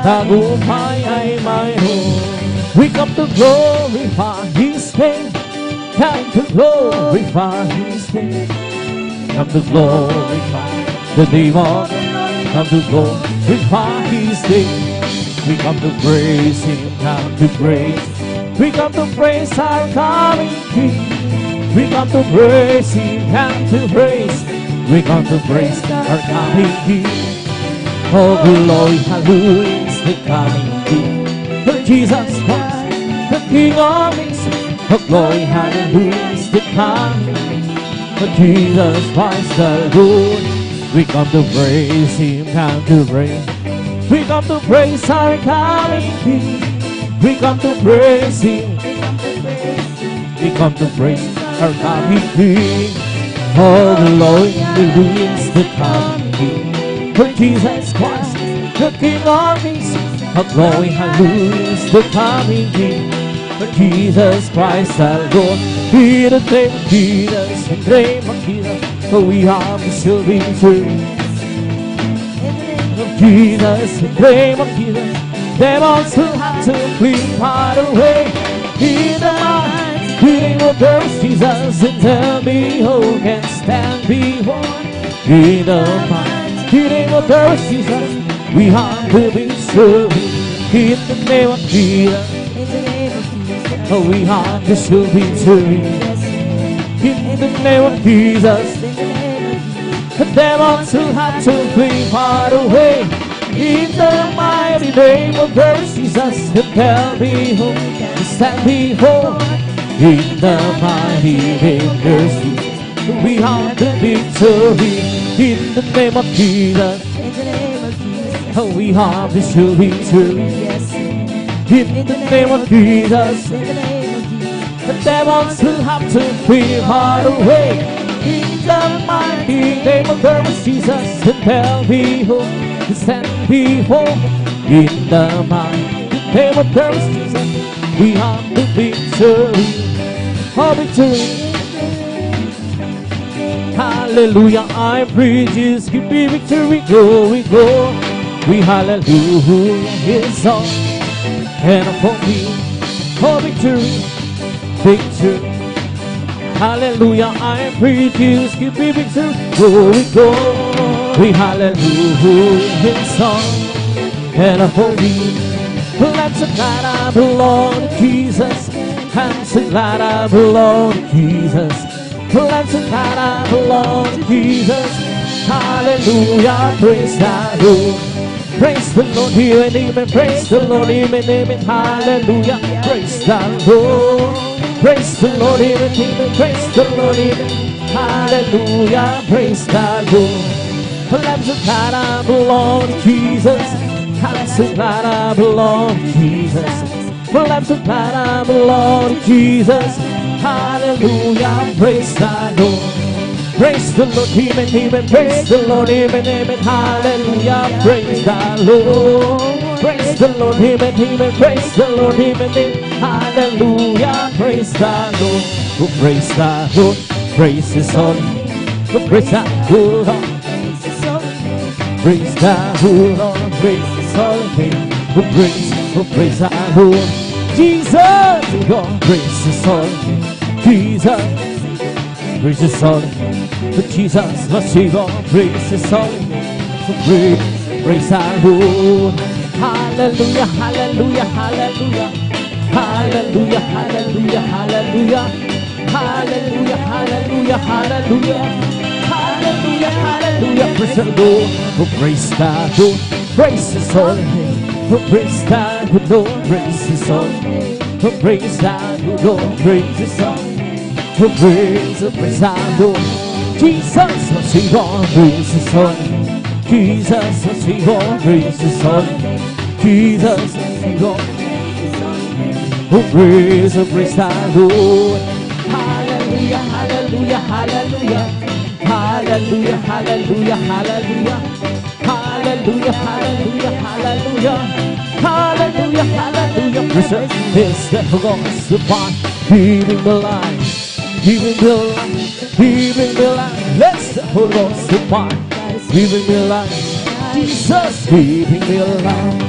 tagumpay ay mayroon. We come to glorify His name. Come to glorify His name. Come to glorify the name of the Lord. Come to glorify His name. We come to praise Him. Come to praise. We come to praise our coming King. We come to praise Him. Come to praise. We come to praise our coming King. Oh glory, hallelujah, is the coming King. For Jesus Christ, the King of Kings. Oh glory, hallelujah, is the coming King. For Jesus Christ, the Lord. We come to praise Him, come to praise. We come to praise our coming King. We come to praise Him. We come to praise our coming King. Oh glory, hallelujah, is the coming King. For Jesus Christ, the King of Kings. Oh glory, hallelujah, is the coming King. For Jesus Christ, our Lord. In the name of Jesus, in the name of Jesus, for we have the still victory. In the name of Jesus, in the name of Jesus, demons will have to flee far away. In the mighty name of Jesus, and tell me who can stand before. In the mighty name of Jesus, we have the victory. In the name of Jesus, oh, we have the sure victory. In the name of Jesus, the demons will have to flee far away. In the mighty name of Jesus, and tell me who can stand before. In the mighty name of Jesus, we have the victory. In the name of Jesus, oh, we have the sure victory. In the name of Jesus, the demons will have to flee far away. In the mighty name of Jesus, and tell me who to stand before. In the mighty name of Jesus, we have the victory. Oh, victory. Hallelujah, I praise you, give me victory, glory, glory. We hallelujah, His song. And for me, oh victory, victory. hallelujah, I praise you, give me victory, glory, glory, hallelujah, song, and a holy, I'm so glad I belong to Jesus, I'm so glad I belong to Jesus, I'm so glad I belong to Jesus, hallelujah, praise the Lord. Praise the Lord, hear and amen. Praise the Lord, amen, amen. Hallelujah. Praise the Lord. Praise the Lord, hear and amen. Praise the Lord, amen. Hallelujah. Praise the Lord. I'm so glad I belong to Jesus. I'm so glad I belong to Jesus. Well, I'm so glad I belong to Jesus. Hallelujah. Praise the Lord. Praise the Lord, amen, amen. Praise the Lord, amen, amen. Hallelujah. Praise the Lord. Praise the Lord, amen, amen. Praise the Lord, amen, amen. Hallelujah. Praise the Lord. Oh, praise the Lord. Praise His holy name. Oh, praise the Lord. Praise the Lord. Praise His holy name. Oh, praise the Lord. Jesus, oh, praise His holy name. Jesus. Praise His holy name. But Jesus, my Savior, praise His holy name. So praise the Lord. Hallelujah, hallelujah, hallelujah. Hallelujah, hallelujah, hallelujah. Hallelujah, hallelujah, hallelujah. Hallelujah, hallelujah. Praise the Lord. Oh, praise the Lord. Praise His holy name. Oh, praise the Lord. Praise His holy name. Oh, praise the Lord. Praise His holy name. Oh, praise the Lord. Jesus, my Savior, praise His holy name. Jesus, my Savior, praise His holy name. Jesus, my Savior, oh, praise the Lord. Hallelujah, hallelujah, hallelujah. Hallelujah, hallelujah, hallelujah. Hallelujah, hallelujah, hallelujah. Hallelujah, hallelujah. Praise the Lord, the one healing the life. Giving me life, giving me life. Let's the Holy Ghost supply. Giving me life, Jesus, giving me life.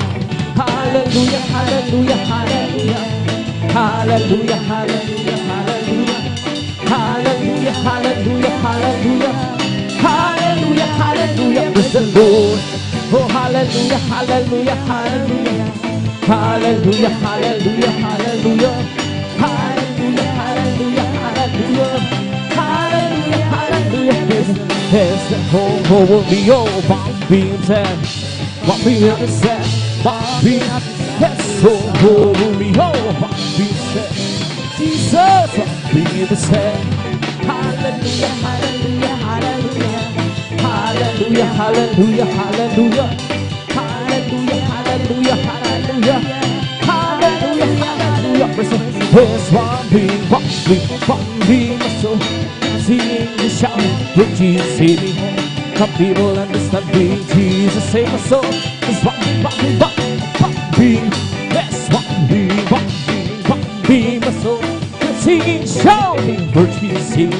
Hallelujah, hallelujah, hallelujah. Hallelujah, hallelujah, hallelujah. Hallelujah, hallelujah, hallelujah. Hallelujah, hallelujah. Praise the Lord. Oh, hallelujah, hallelujah, hallelujah. Hallelujah, hallelujah, hallelujah. Hallelujah, hallelujah, hallelujah. Hallelujah, hallelujah. There's the whole world be over. Being said, what we have said, what we have said. So whole world be over. Being said, Jesus, what we have said. Hallelujah, hallelujah, hallelujah. Hallelujah, hallelujah, hallelujah. Hallelujah, hallelujah, hallelujah. Hallelujah, hallelujah. There's one being, my soul. Singing and shouting, when Jesus save me. Come people understand me. Jesus save my soul. There's one being. There's one being, my soul. Singing, shouting, for Jesus save me.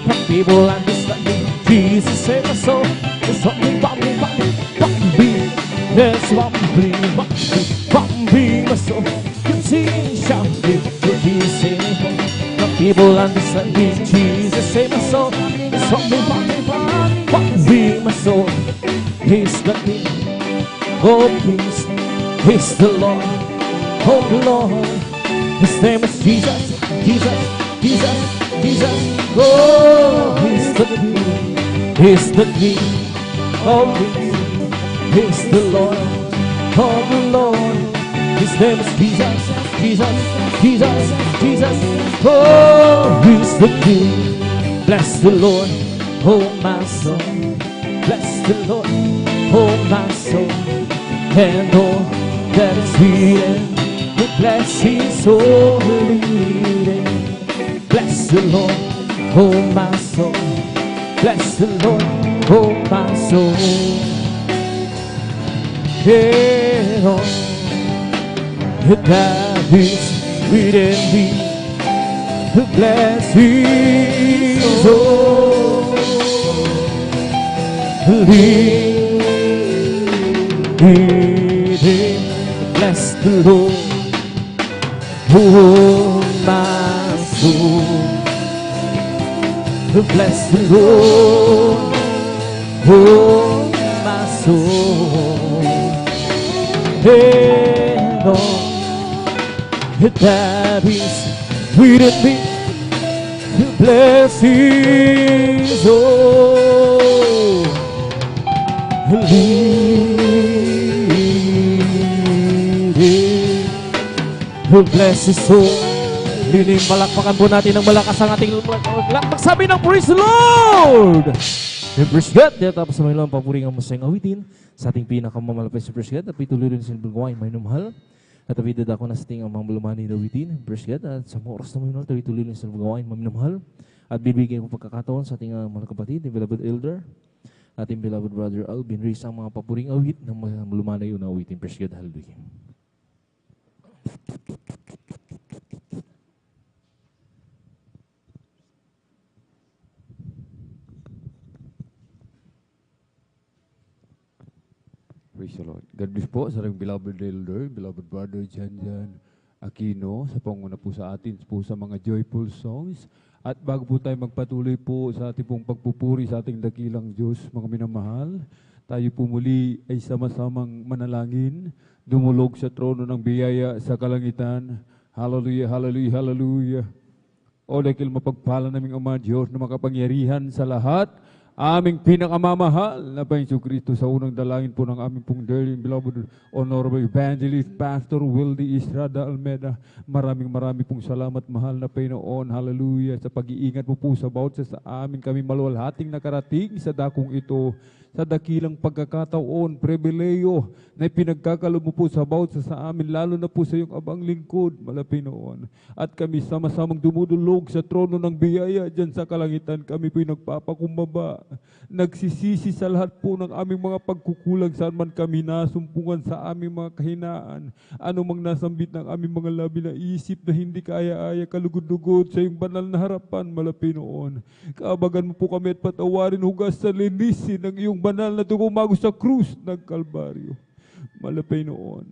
Come people understand me. Jesus save my soul. There's one being. There's one being, my soul. Singing, shouting, for Jesus save me. People understand me, Jesus save my soul. It's what be my soul. He's the King, oh peace. He's the Lord, oh Lord. His name is Jesus, Jesus, Jesus, Jesus. Oh, He's the King, He's the King, oh peace. He's the Lord, oh Lord. His name is Jesus, Jesus, Jesus, Jesus. Oh, He's the King. Bless the Lord, oh my soul. Bless the Lord, oh my soul. And all that is within, bless His holy name. Bless the Lord, oh my soul. Bless the Lord, oh my soul. And all that is within me, bless His holy name. Bless the Lord, oh my soul. Bless the Lord, oh my soul, and all that is within me. Bless His holy. Bless His soul. Lining palakpakan po natin ng malakas ang ating magsabi ng praise the Lord! Praise God! Tapos sa mga ilang papuring ang masayang awitin sa ating pinakamamalapit sa praise God at pituloy rin sa gawain may numahal at abidad ako na sa ating amang malumani na awitin praise God at sa mga oras na may numahal pituloy rin sa gawain may numahal at bibigyan ko pagkakataon sa ating mga kapatid, yung beloved elder ating beloved brother Alvin Reyes ang mga papuring awit ng malumani na awitin praise God. Hallelujah. Praise the Lord. God bless po sa beloved elder, beloved brother Jan Aquino, sa panguna po sa atin po sa mga joyful songs. At bago po tayo magpatuloy po sa ating pong pagpupuri sa ating dakilang Diyos, mga minamahal, tayo po muli ay sama-samang manalangin, dumulog sa trono ng biyaya sa kalangitan. Hallelujah, hallelujah, hallelujah. O dahil mapagpala naming Ama Diyos na makapangyarihan sa lahat, aming pinakamamahal na Panginoon Kristo sa unang dalangin po ng aming pong dearly beloved Honorable Evangelist Pastor Wildy Estrada Almeda. Maraming pong salamat mahal na Panginoon. Hallelujah. Sa pag-iingat mo po sa bawat sa amin kami maluwalhating nakarating sa dakong ito. Sa dakilang pagkakataon, pribileyo na pinagkakalob mo po sa bawat sa amin, lalo na po sa iyong abang lingkod, malapit noon. At kami sama-samang dumudulog sa trono ng biyaya dyan sa kalangitan. Kami po'y nagpapakumbaba, nagsisisi sa lahat po ng aming mga pagkukulang saan man kami nasumpungan sa aming mga kahinaan. Ano mang nasambit ng aming mga labi na isip na hindi kaya-aya kalugod-lugod sa iyong banal na harapan, malapit noon. Kaabagan mo po kami at patawarin hugas sa linisin ng iyong banal na dugumago sa krus ng Kalbaryo. Malapay noon.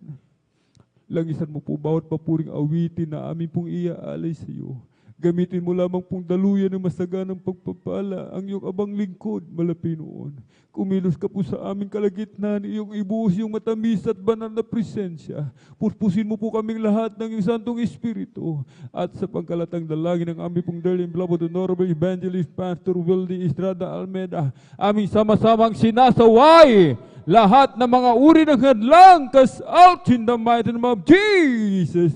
Langisan mo po bawat papuring awitin na amin pong iaalay sa iyo. Gamitin mo lamang pong daluyan ng masaganang pagpapala ang iyong abang lingkod, malapay noon. Kumilos ka po sa aming kalagitnaan, iyong ibuhos yung matamis at banal na presensya. Purpusin mo po kaming lahat ng iyong Santong Espiritu. At sa pagkalatang dalangin ng aming pong dearly beloved Honorable Evangelist Pastor Wildy Estrada Almeda, aming sama-samang sinasaway lahat ng mga uri ng hadlang cast out in the mighty name of Jesus.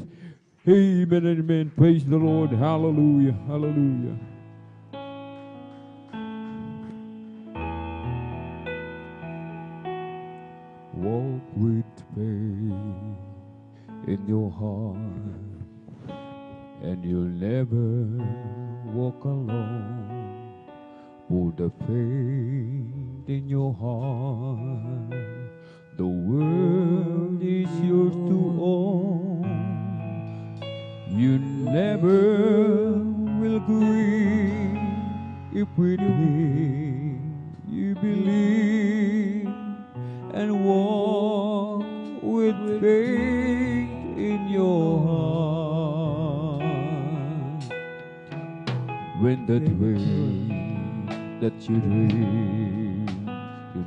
Amen and amen. Praise the Lord. Hallelujah. Hallelujah. Walk with faith in your heart, and you'll never walk alone. Put the faith in your heart. The world is yours to own. You never will grieve if with Him you believe and walk with faith in your heart. When that way that you dream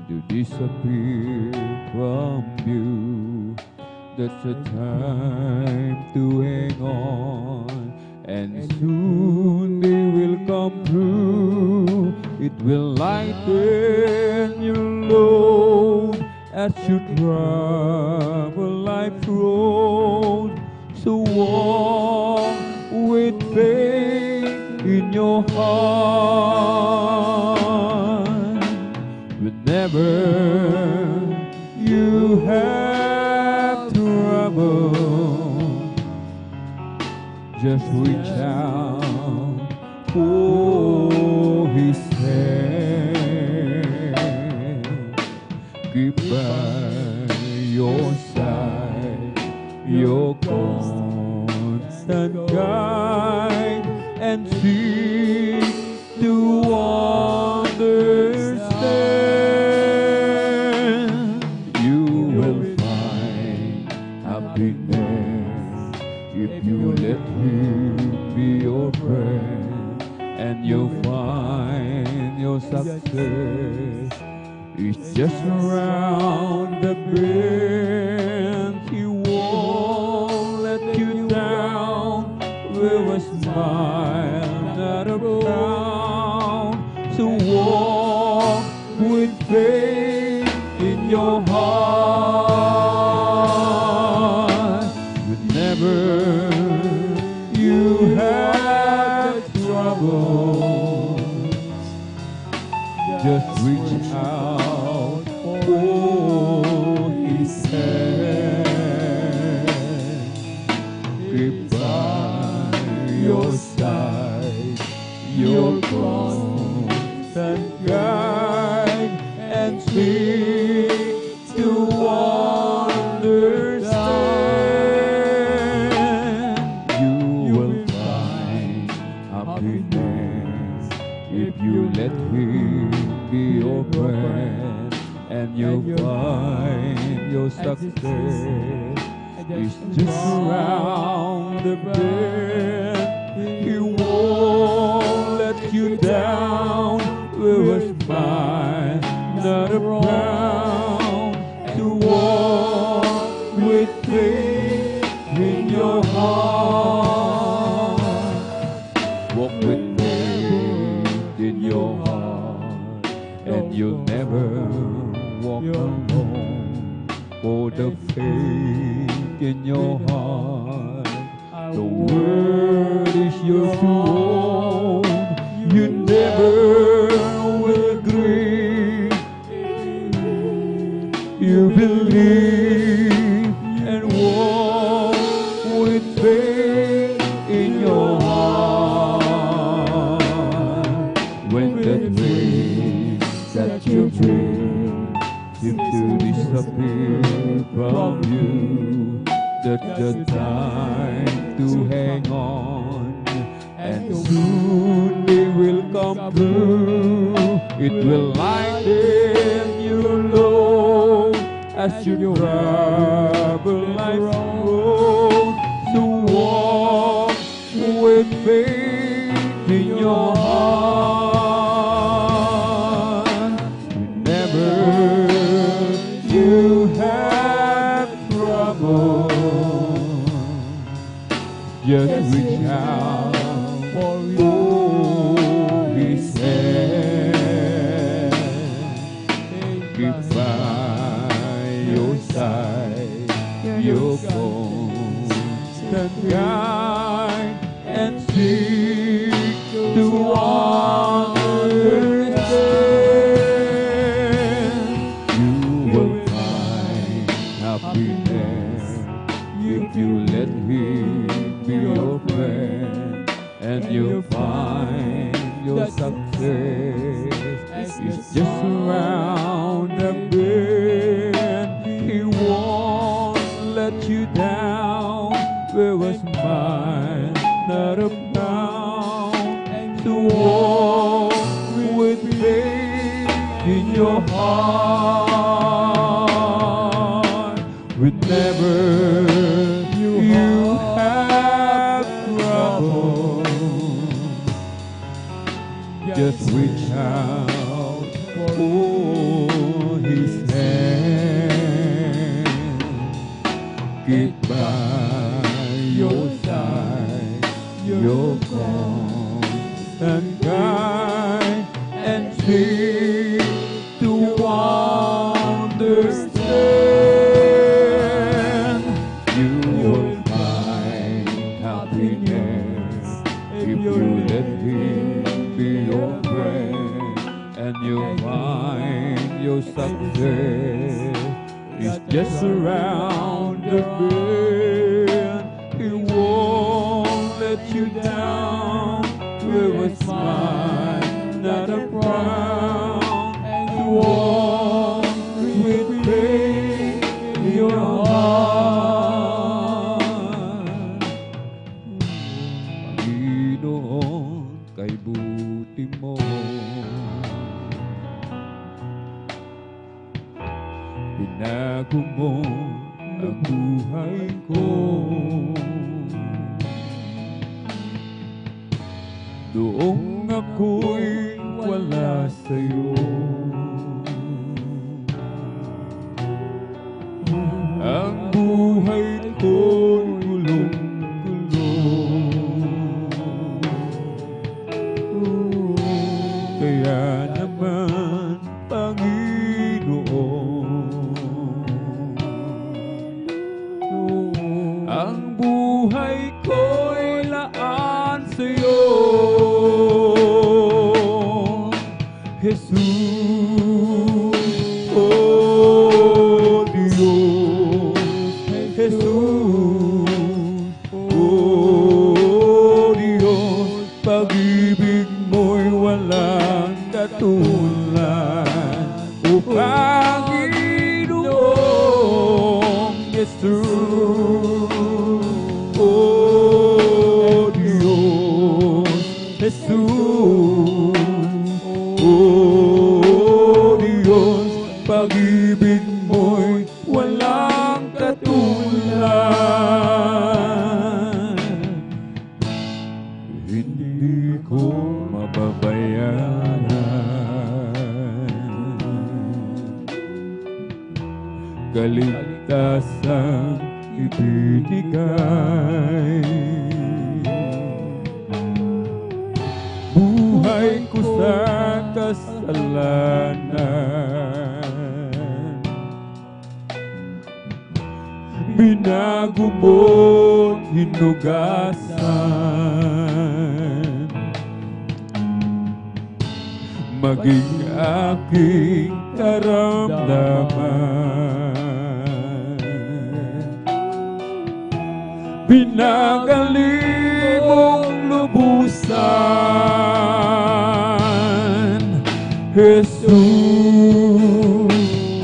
to disappear from you, that's the time to hang on, and soon they will come through. It will lighten your load as you travel life's road. So walk with faith in your heart. Whenever you have trouble, just reach out for His hand. Keep by your side, your constant guide, and seek to success is just around the bend. He won't let you down with a smile, not a frown. So walk with faith in your heart. Whenever you have trouble, just reach out for His hand. Keep by your side, your constant guide, and seek to understand. You will find happiness if you let Him be your friend, and you'll find your success is just around the bend. He won't let you down with a smile, not a frown. To walk with faith in your heart. Walk with faith in your heart, and you'll never walk alone. For the faith in your heart, the word is yours to own. You never will grieve. You believe and walk with faith in your heart. When the dreams that you dream seem to disappear from you, that's the time to hang on, and soon they will come through. It will lighten your load as you travel life's road. So walk with faith in your heart. Whenever you have trouble, just reach out for His hand. Keep by your side, your constant guide, and seek to understand. You will find happiness if you let Him be your friend, and you'll find your success is just around the bend. He won't let you down with a smile, not a frown. To walk with faith in your heart. Whenever you have trouble, just reach out for His hand. Keep by your side, your constant guide, and seek to understand. You will find happiness if you let Him be your friend, and you'll find your success is just around the bend. He won't let you down with a smile, not a frown. To walk with faith in your heart. Panginoon, kay buti mo, binago mo ang buhay ko. Doong ako'y wala sa'yo. Ang buhay ko'y gulong-gulong. Kaya naman, Panginoon, ang buhay ko'y laan sa'yo, Jesus. Oh Diyos, Jesus. Oh Diyos, pag-ibig mo'y walang katulad. O Panginoong Jesus. Oh Diyos, Jesus. Oh Diyos, pag-ibig mo'y walang katulad. Hindi ko mababayaran kaligtasang ibinigay. Buhay ko sa kasalanan, binago mo't hinugasan, maging aking karamdaman. Pinagaling mong lubusan, Jesus.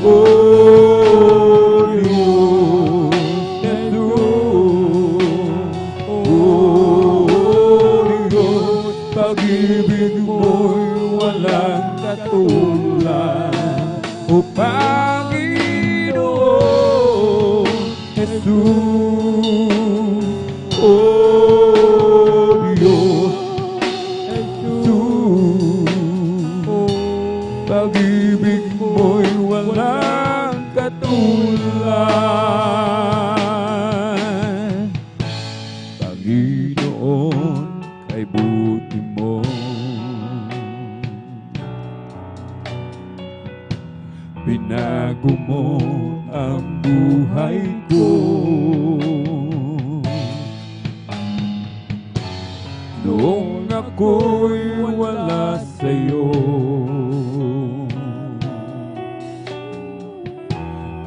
Oh Diyos, Jesus. Oh Diyos, pag-ibig mo'y walang katulad. O Panginoon, Jesus. Oh Diyos, Jesus. Pag-ibig mo'y walang katulad. Panginoon, kay buti mo, binago mo ang buhay ko. Noong ako'y wala sa'yo,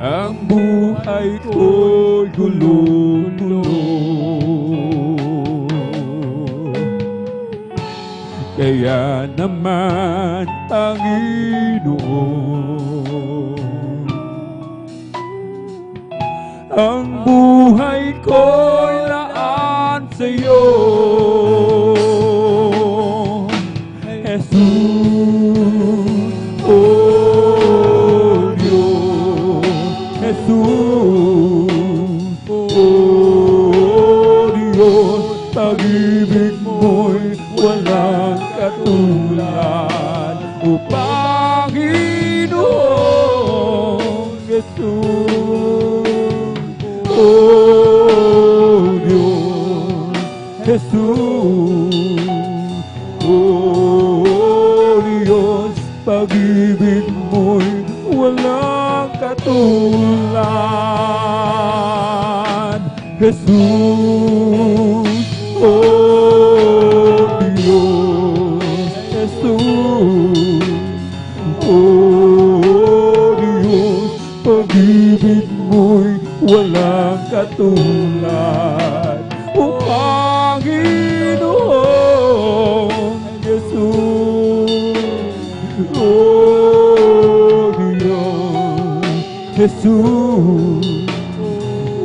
ang buhay ko'y gulo-gulo. Kaya naman, Panginoon, ang buhay ko'y laan sa'yo, Jesus. Oh Diyos, Jesus. Oh Diyos, pag-ibig mo'y walang katulad. O Panginoon, Jesus. Oh Diyos, Jesus. Oh Diyos, pag-ibig mo'y walang katulad. Jesus. Oh Diyos, Jesus. Oh Diyos, pag-ibig mo'y walang katulad. O Panginoon, Jesus. Oh Diyos, Jesus.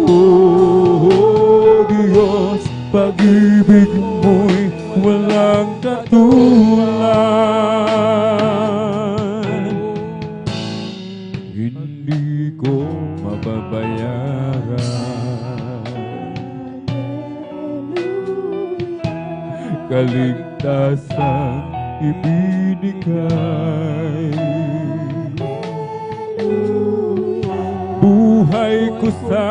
Oh Diyos, pag-ibig mo'y walang katulad. Hindi ko mababayaran kaligtasan ibinigay. ibigay. Buhay ko sa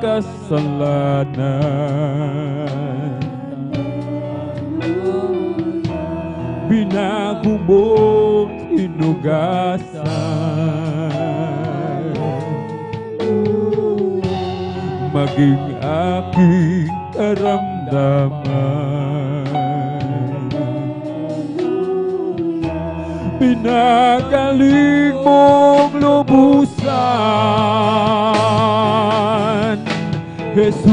kasalanan, binago mo, hinugasan, maging aking karamdaman. Pinagaling mong lubusan, Jesus,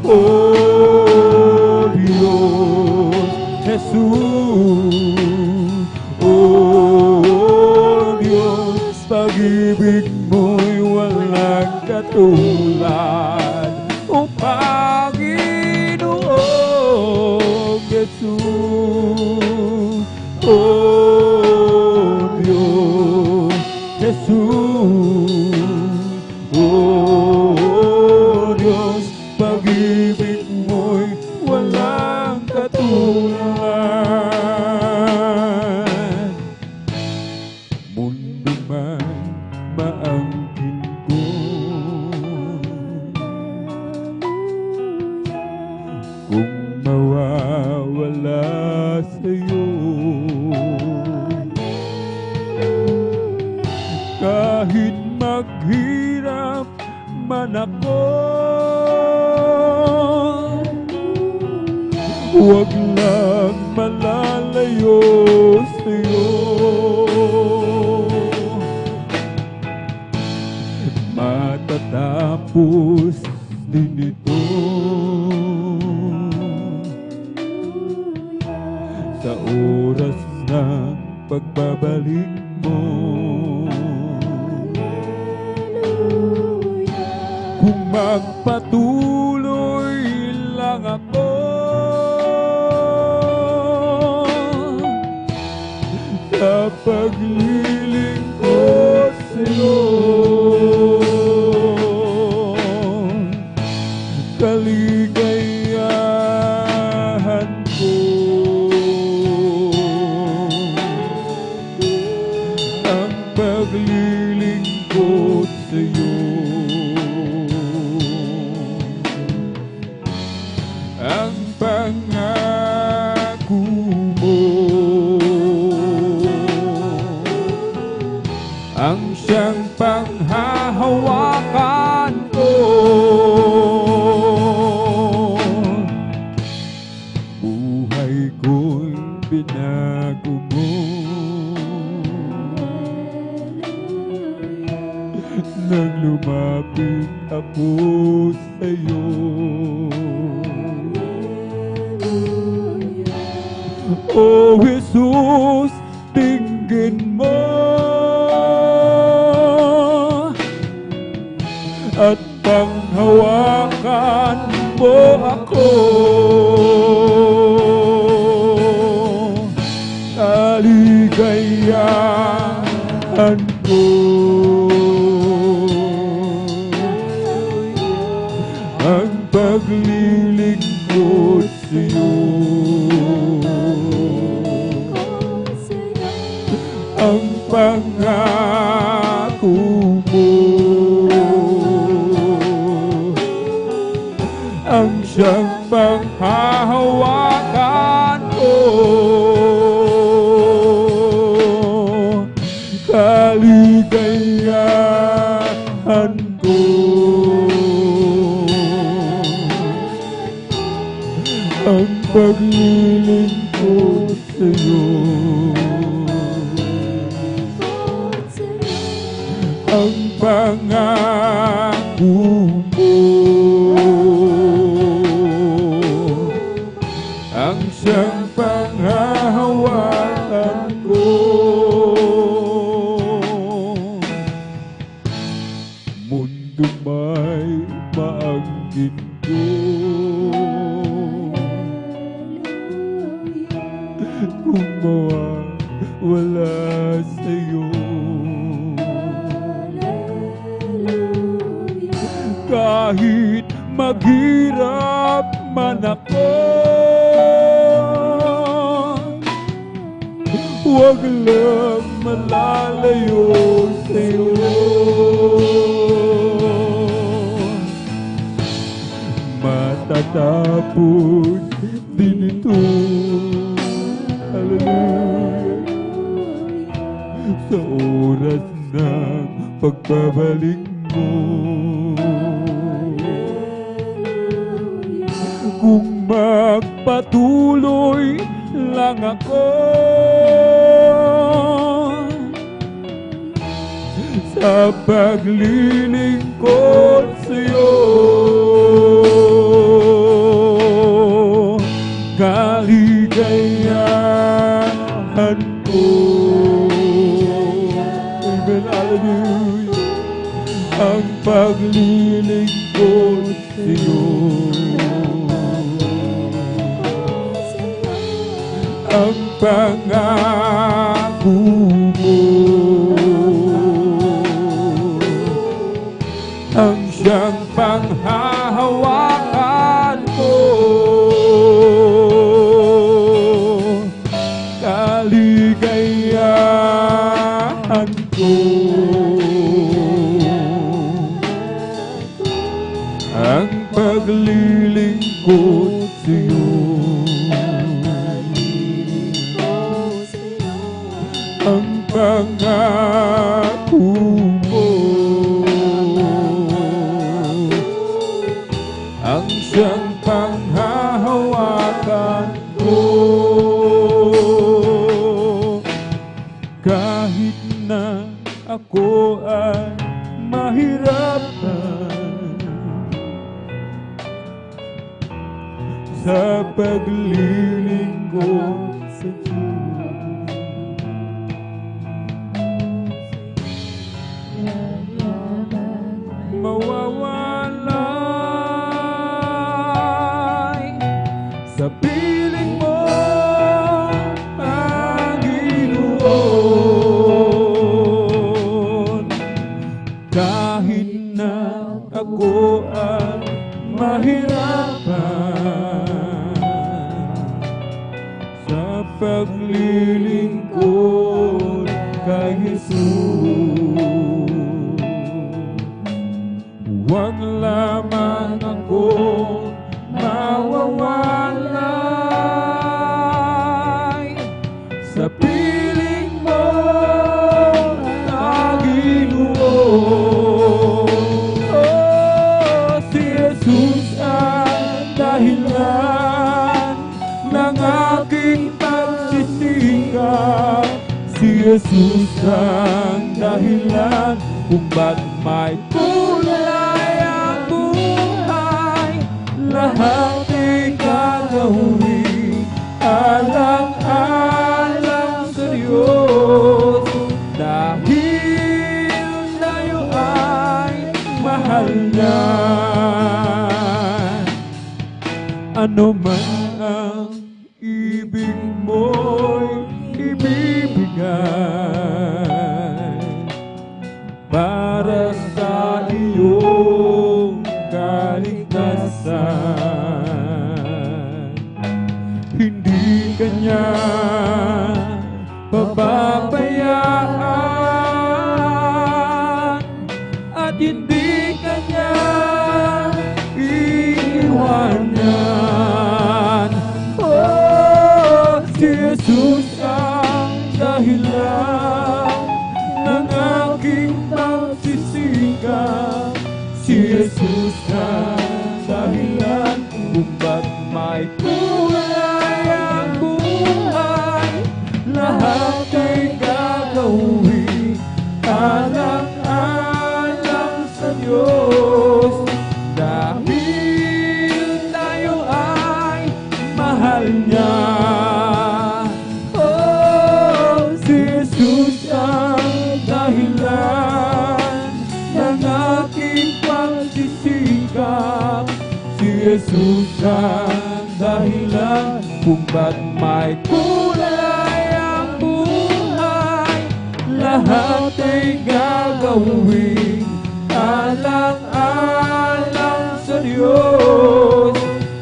oh Diyos, Jesus, oh Diyos, pag-ibig mo'y walang katulad, oh Panginoong Jesus, oh Diyos, Jesus, oh Diyos, pag-ibig mo'y walang katulad. Mundo man maangkin ko, kung mawawala sa'yo, kahit maghirap man ako, huwag lang malalayo sa'yo. Matatapos din ito sa oras ng pagbabalik mo. Kung magpatuloy lang ako sa paglilingkod sa'yo, kaligayahan ko ang paglilingkod sa'yo. Ang pangako mo ang siyang panghahawakan ko. Buhay ko'y binago mo nang lumapit ako sa'yo. Oh Jesus, tingin mo at panghawakan mo ako. Kaligayahan ko ang paglilingkod sa'yo. Ang pangako mo ang siyang panghahawakan ko. Kaligayahan ko ang paglilingkod sa'yo. Ang pangako mo ang siyang panghahawakan ko. Mundo may maangkin ko, kung mawawala sa'yo, kahit maghirap man ako, huwag lang malalayo sa'yo. Matatapos din ito, hallelujah, sa oras ng pagbabalik mo. Kung magpatuloy lang ako sa paglilingkod sa'yo, kaligayahan ko. Amen, hallelujah. Ang paglilingkod sa'yo, ang pangako mo, ang siyang panghahawakan ko. Kaligayahan ko, ang paglilingkod sa'yo, ang pangako mo, ang siyang panghahawakan ko. Kahit na ako ay mahirapan sa paglilingkod sa Diyos, mawawalay sa piling mo ang Panginoon. Kahit na ako ay mahirapan sa paglilingkod kay Jesus, huwag lamang ako mawawalay sa piling mo, Panginoon. Oh, si Jesus ang dahilan ng aking pagsisikap. Si Jesus ang dahilan kung ba't may kulay ang buhay. Lahat ay gagawin alang-alang sa Diyos, dahil tayo ay mahal niya. Ano man ang ibig mo'y ibibigay para sa iyong kaligtasan. Hindi kanya pababayaan at hindi kanya iiwanan. Oh, si Jesus ang dahilan ng aking pagsisikap. Si Jesus ang dahilan kung ba't may kulay ang buhay. Lahat ay gagawin alang-alang sa Diyos, dahil tayo ay mahal niya. Oh, si Jesus ang dahilan ng aking pagsisikap. Si Jesus ang dahilan kung ba't may kulay ang buhay. Lahat ay gagawin alang-alang sa Diyos,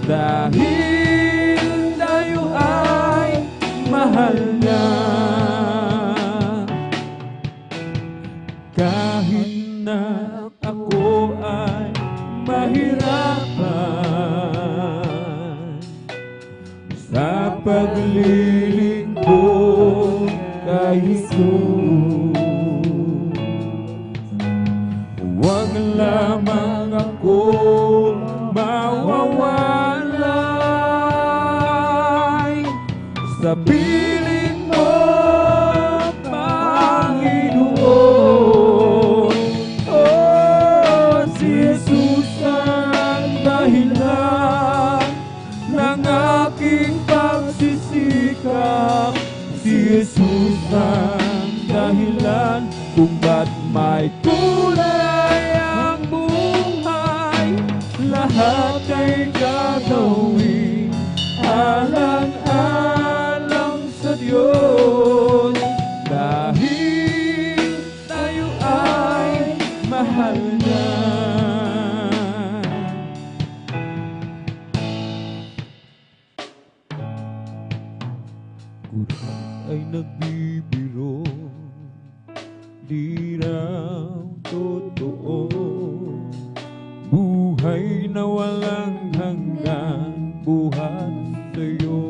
dahil tayo ay mahal niya. ang dahilan kung ba't may kulay ang buhay. Lahat ay gagawin alang-alang sa Diyos, dahil tayo ay mahal na. Kurat ay nagbibiro, di raw totoo. Buhay na walang hanggan, buhat sa'yo.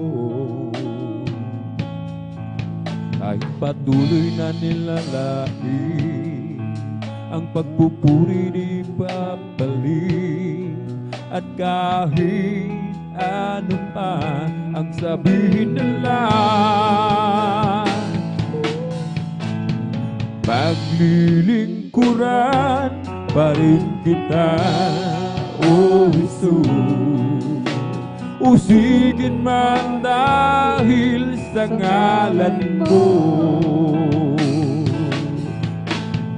Kahit patuloy na nilalait ang pagpupuri di babalik, at kahit ano pa ang sabihin nila, paglilingkuran pa rin kita, O Jesus. Usigin man dahil sa ngalan mo,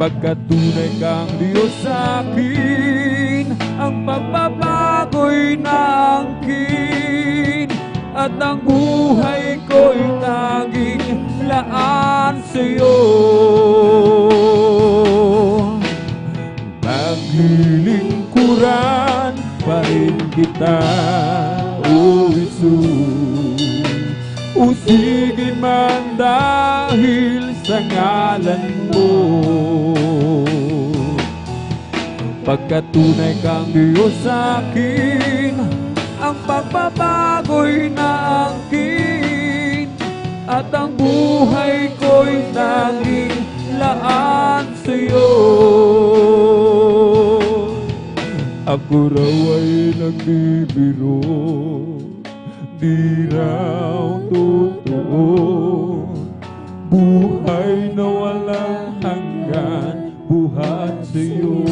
pagkat tunay kang Diyos sa akin, ang pagbabago'y naangkin, at ang buhay ko'y tanging laan sa'yo. Paglilingkuran pa rin kita, O Jesus. Usigin man dahil sa ngalan mo, pagkat tunay kang Diyos sa akin, ang pagbabago'y naangkin, at ang buhay ko'y tanging laan sa'yo. Ako raw ay nagbibiro, di raw totoo. Buhay na walang hanggan, buhat sa'yo.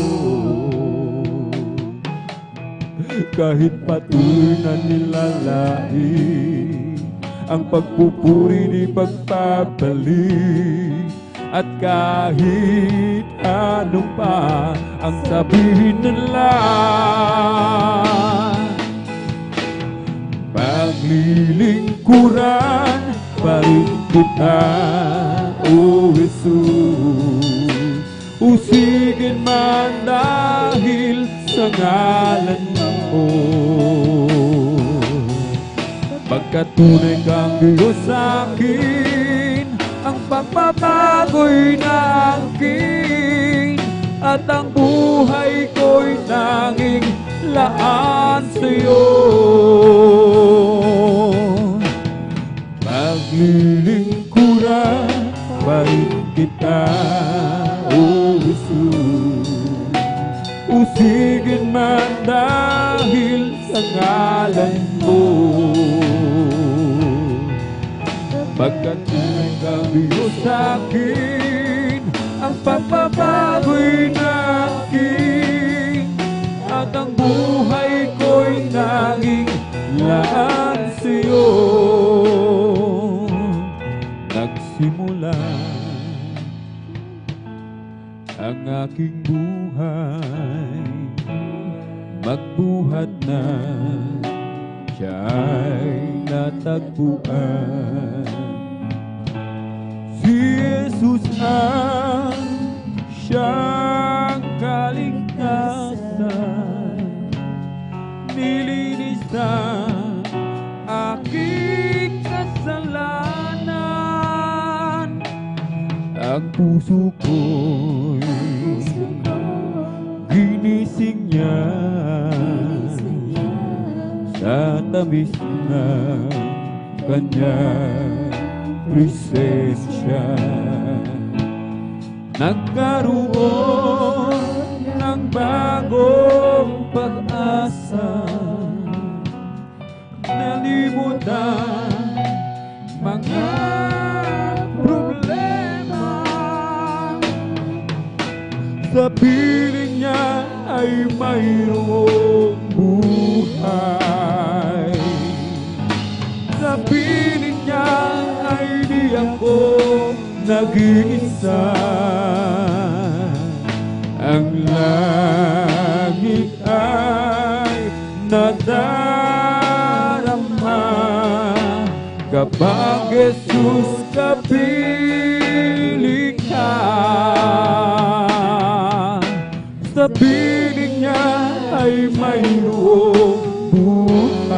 Kahit patuloy na nilalait ang pagpupuri di pagpapalik, at kahit ano pa ang sabihin nila, paglilingkuran pa rin kita, O Jesus. Usigin man dahil sa ngalan mo, pagkat tunay kang Diyos sa akin, ang pagbabago'y naangkin, at ang buhay ko'y tanging laan sa'yo. Paglilingkuran pa rin kita, O Jesus. Usigin man dahil sa ngalan mo, pagkat tunay kang Diyos sa akin, ang pagbabago'y naangkin, at ang buhay ko'y tanging laan sa'yo. Nagsimula ang aking buhay, magbuhat na siya'y natagpuan. Si Jesus ang siyang kaligtasan, nilinis ang aking kasalanan. Ang puso ko'y ginising niya sa tamis ng kanyang presensya. Nagkaroon ng bagong pag-asa, nalimutan mga problema. Sa piling niya ay mayroong buhay, sa piling niya ay di ako nag-iisa. Ang langit ay nadarama kapag Jesus kapiling ka. Sa piling niya ay mayroong buhay.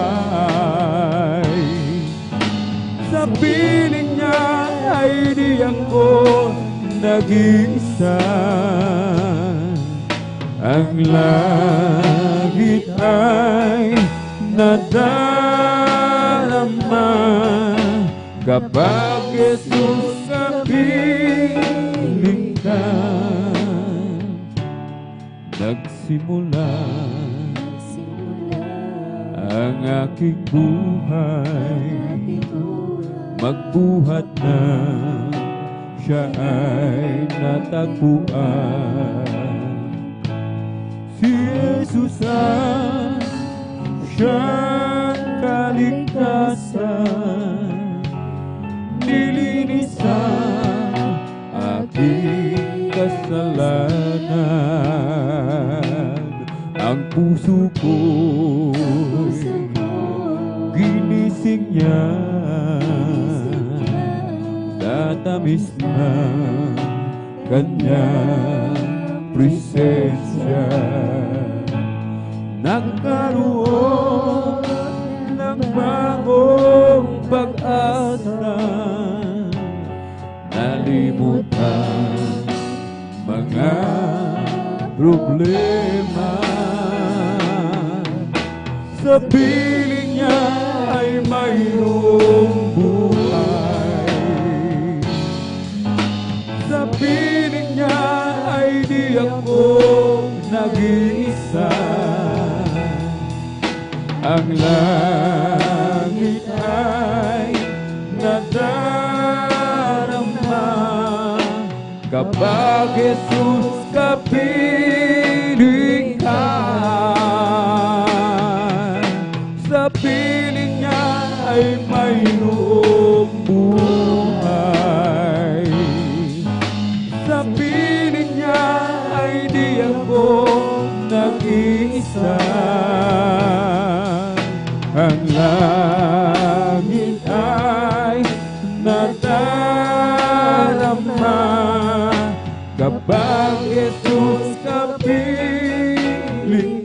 Sa piling niya ay di ako nag-iisa. Ang langit ay nadarama kapag Jesus kapiling ka. Nagsimula ang aking buhay, magbuhat na siya ay natagpuan. Si Jesus ang siyang kaligtasan, nilinisan aking kasalanan. Ang puso ko'y ginising niya sa tamis ng kanyang presensya. Nagkaroon ng bagong pag-asa, nalimutan mga problema. Sa piling niya ay mayroong buhay. Sa piling niya ay di ako nag-iisa. Ang langit ay nadarama kapag Jesus kapiling ka. Sa piling niya ay mayroong buhay. Sa piling niya ay di ako nag-iisa. Ang langit ay nadarama kapag Jesus kapiling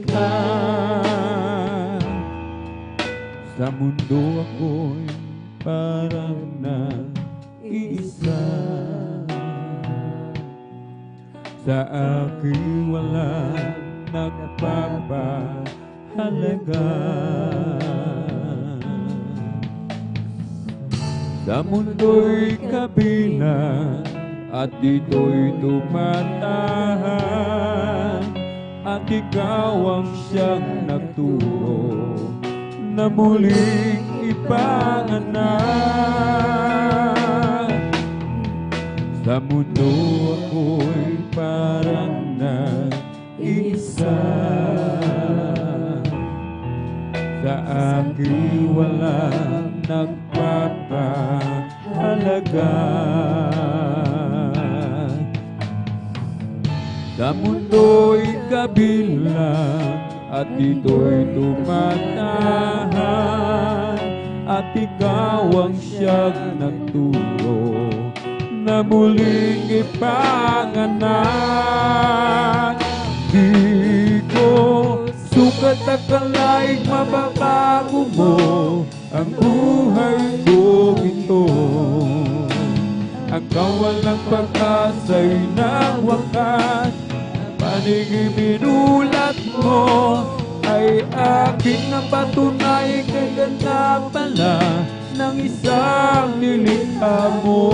ka. Sa mundo ako'y parang nag-iisa. Sa akin wala nagpapahalaga. Sa mundo'y kabilang at dito'y tumatahan, at ikaw ang siyang nagturo na muling ipanganak. Sa mundo ako'y parang nag-iisa. Sa akin wala nagpapahalaga. Sa mundo'y kabilang at dito'y tumatahan, at ikaw ang siyang nagturo na muling ipanganak. Di ko sukat akalaing mababago mo ang buhay ko ito. Ang kawalang pag-asa'y nagwakas, paningin minulat mo ay aking napatunay kay ganda pala ng isang nilikha mo.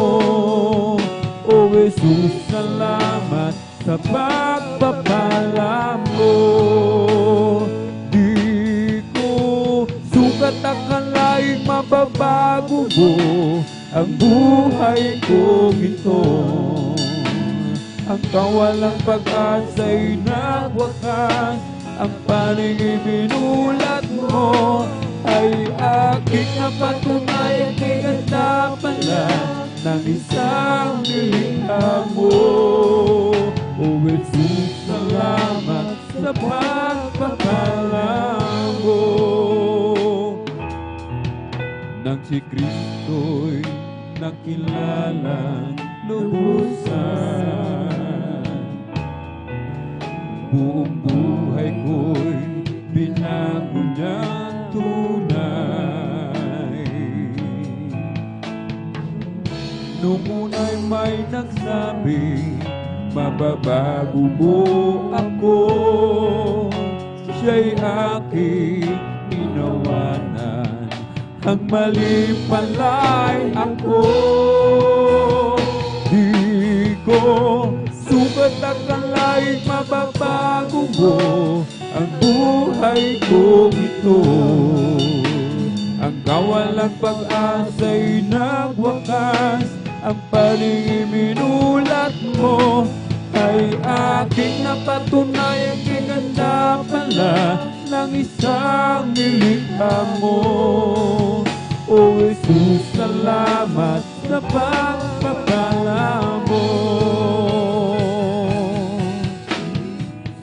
O Jesus, salamat sa pagpapala mo. Di ko sukat akalaing mababago mo ang buhay ko ito. Ang kawalang pag-asa'y nagwakas, ang paningin binulat mo ay aking napatunay kay ganda pala ng isang nilikha mo. O Jesus, salamat sa pagpapala mo. Nang si Kristo'y nakilalang lubusan, buong buhay ko'y binago niyang tunay. Noong una'y may nagsabi, mababago mo ako, siya'y aking inawanan, ang mali pala'y ako. Di ko sukat akala'y mababago mo ang buhay kong ito. Ang kawalang pag-asa'y nagwakas, ang paling minulat mo ay aking napatunay. Ang ganda pala ng isang nilikha mo. O Jesus, salamat sa pagpapala mo.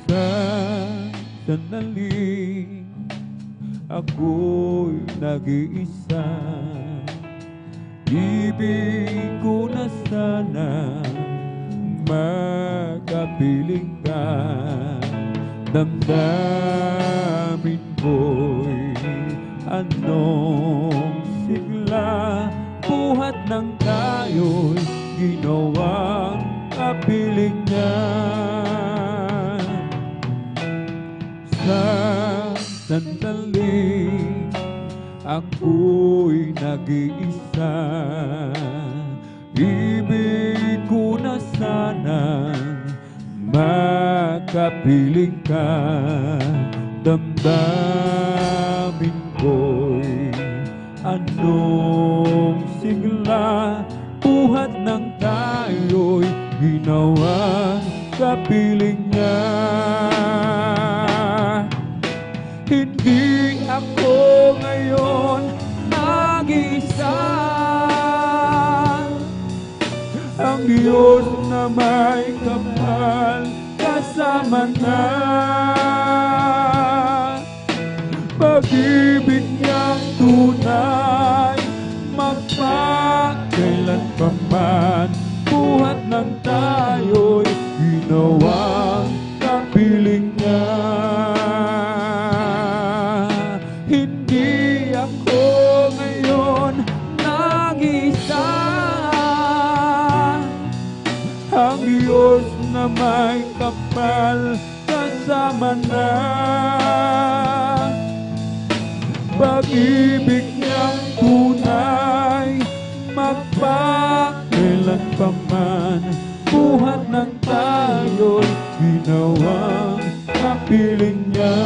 Sa sandali ako'y nag-iisa, ibig ko na sana magkapiling ka. Damdamin ko'y anong sigla, buhat ng tayo'y ginawang kapiling niya. Sa sandali ako'y nag-iisa, ibig ko na sanang makapiling ka. Damdamin ko'y anong sigla, buhat ng tayo'y ginawang kapiling niya. Hindi ako ngayon nag-isa, ang Diyos na may kapal kasama na. Pag-ibig niyang tunay, magpakailan pa man, buhat ng tayo'y ginawang kapiling niya. Hindi ako ngayon nag-isa, ang Diyos na may kapal kasama na. Pag-ibig niyang tunay, magpakailan pa man, buhat ng tayo'y ginawang kapiling niya.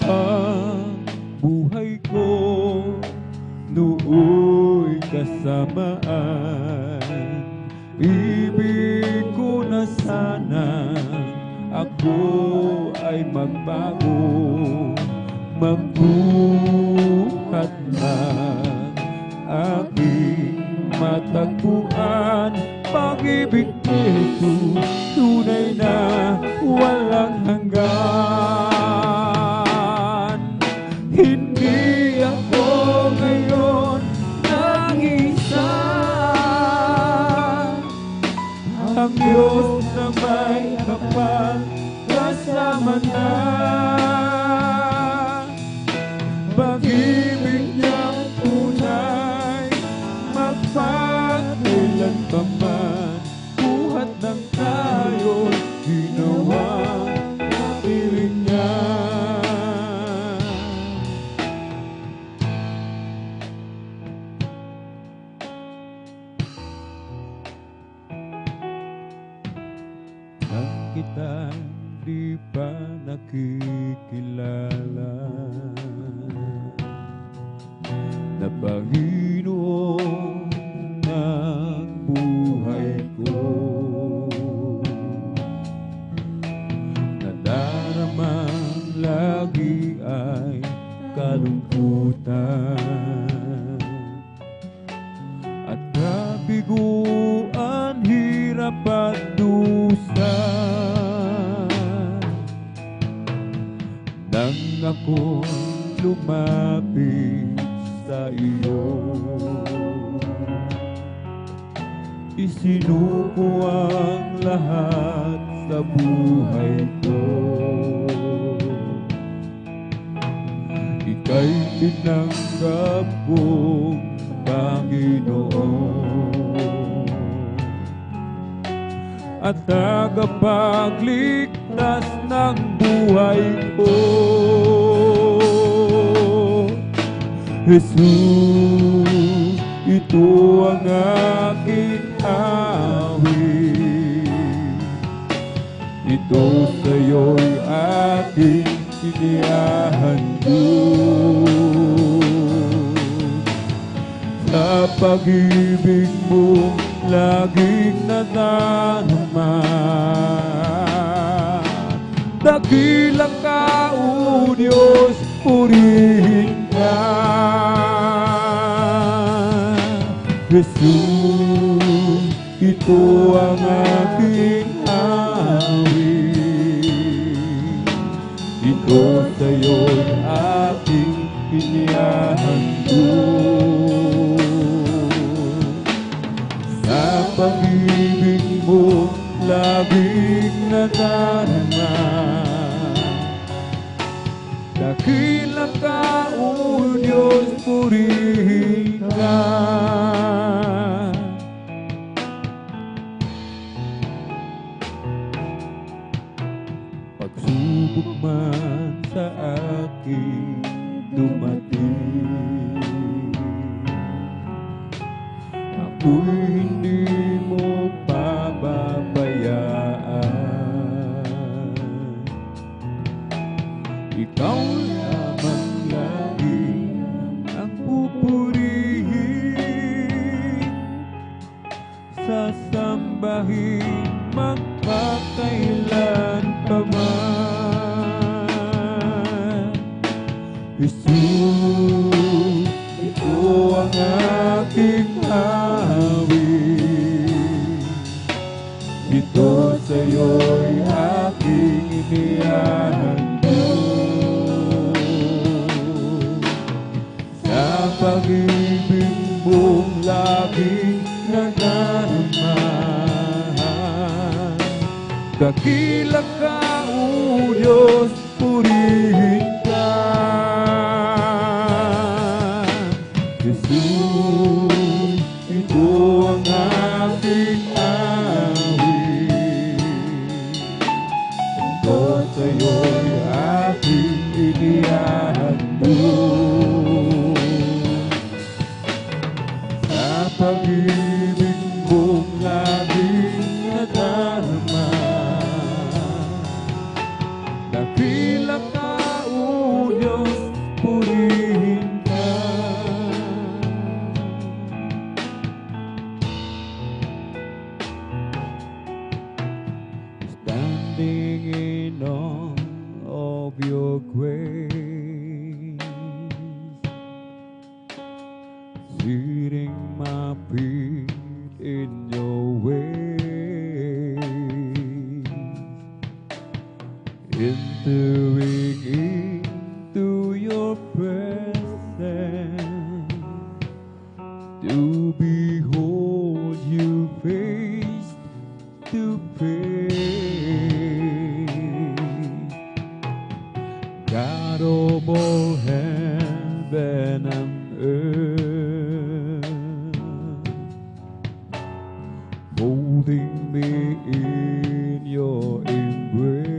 Ang buhay ko nooy kasamaan, ibig ko na sana ako ay magbago, magbuhat ng aking matagpuan. Pag-ibig ni Jesus, tunay na walang hanggan. Hindi ako ngayon nag-isa, ang Diyos na may kapal kasama na. Pag-ibig niyang tunay, magpakailan pa man, buhat ng tayo'y ginawang kapiling niya. Nang kita di pa nakikilala, na Panginoon ng buhay ko, nadaramang lagi ay kalungkutan. lumapit sa iyo. Isinuko ang lahat sa buhay ko. Ika'y tinanggap kong Panginoon at tagapagligtas ng buhay ko. Jesus, ito ang aking awit. Ito sa'yo'y aking inihahandog. Sa pag-ibig mo laging nadarama. Dakilang ka, O Diyos, purihin ka. Jesus, ito ang aking awit. Ito sa'yo'y aking inihahandog. Sa pag-ibig mo laging nadarama. Dakilang ka, O Diyos, purihin ka. Pagsubok man sa akin dumating, ako'y hindi mo pababayaan. Ikaw lamang lagi ang pupurihin, sasambahin magpakailan pa man. Jesus, ito ang aking awit. Ito sa'yo'y aking inihahandog. Sa pag-ibig mong laging nadarama. Dakilang ka, O Diyos, purihin ka. Jesus, ito ang aking awit. Ito sa'yo'y aking inihahandog. Sa pag-ibig mong laging nadarama. Dakilang ka, O Diyos, purihin ka. Standing in awe of your grace, sitting my feet in your ways, entering into your presence, to behold you face to face. God of all heaven and earth, holding me in your embrace,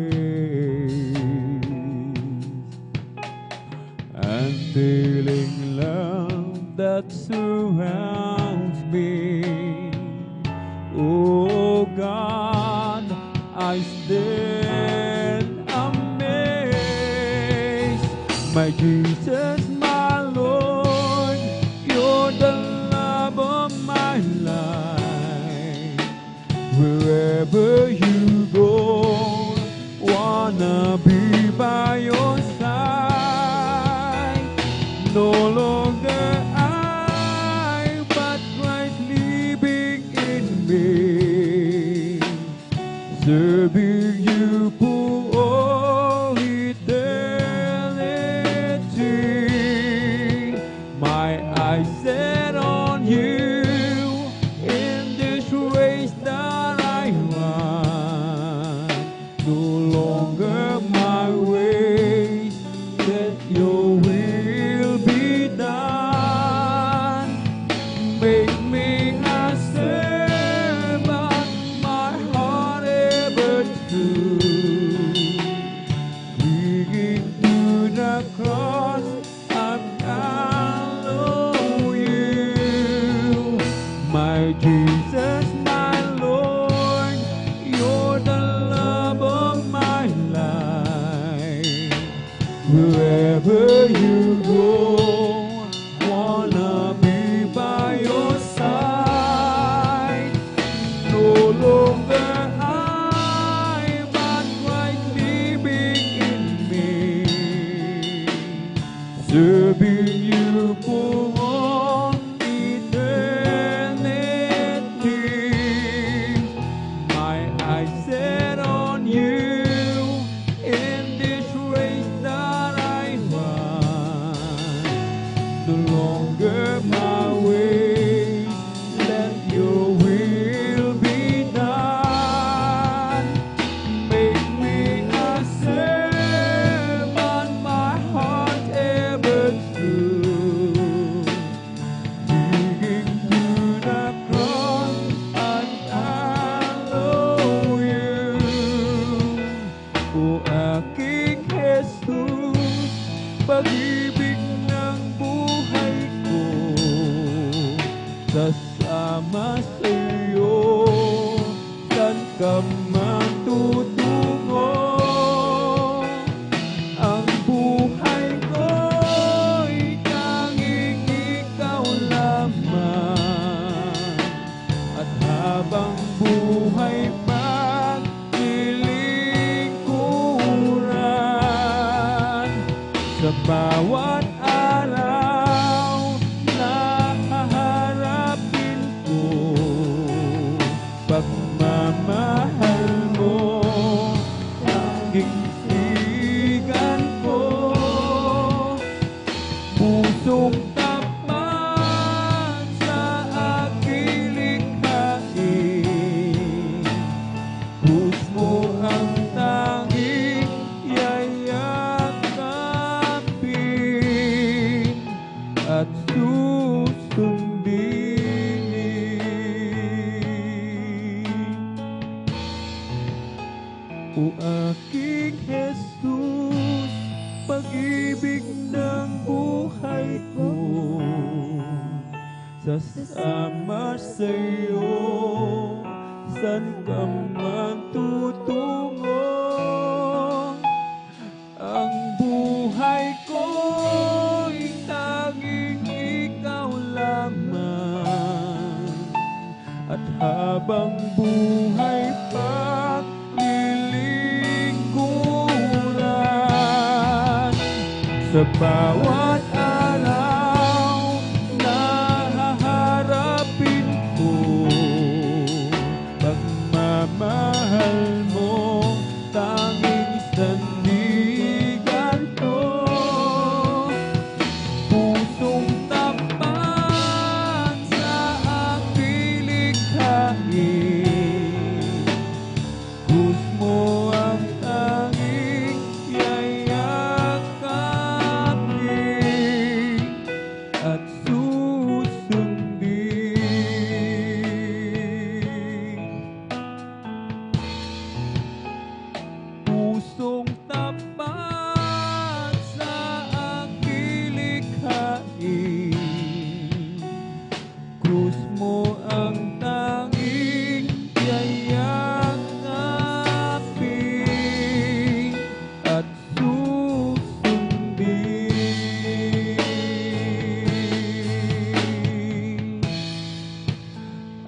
and feeling love that surrounds me. Oh God, I stand amazed. My Jesus, my Lord, you're the love of my life. Wherever you go, wanna be by your side. No longer I, but Christ living in me, serving you for all eternity. My Jesus, my Lord, you're the love of my life. Wherever you go, wanna be by your side. No longer I, but Christ living in me. Serving you for all eternity. My eyes set on you in this race that I run. No longer my way, let your will be done. Make me a servant, my heart ever true. Digging to the cross and follow you. O aking Jesus, pag-ibig ng buhay ko, sasama sa iyo, saan ka matutungo? Ang buhay ko'y tanging ikaw lamang. At habang buhay paglilingkuran, sa bawat araw na haharapin ko, pagmamahal mo, tanging sigan ko. Pusong tapat sa aking likhain, Diyos mo ang tanging yayakapin at susundin. O aking Jesus, pag-ibig ng buhay ko, sasama sa'yo, saan ka man tutungo. Ang buhay ko'y tanging ikaw lamang. At habang buhay paglilingkuran, sa bawat araw na haharapin ko, pagmamahal mo, tanging sandigan ko. Pusong tapat sa aking likhain, Diyos mo ang tanging yayakapin at susundin. Pusong tapat sa aking likhain, krus mo ang tanging yayakapin at susundin.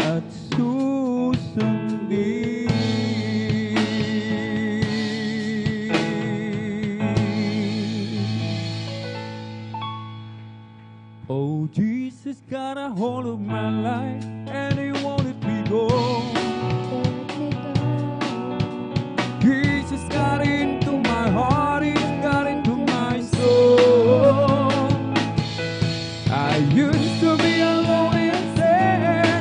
At susundin. Oh, Jesus got a hold of my life and he won't let me go. Jesus got into my heart, he's got into my soul. I used to be alone and sad,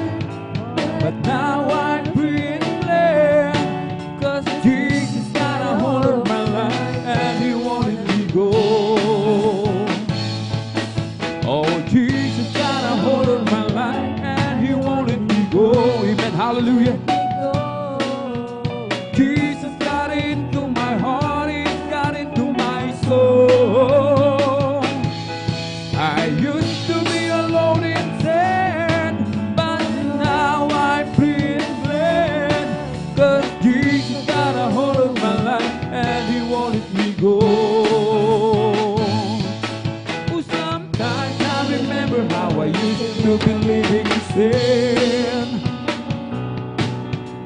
but now I'm free and glad, 'cause Jesus got a hold of my life and he won't let me go. Oh, Jesus got a hold of my life and he won't let me go. Amen, hallelujah. Jesus got into my heart, he's got into my soul. I used to be alone and sad, but now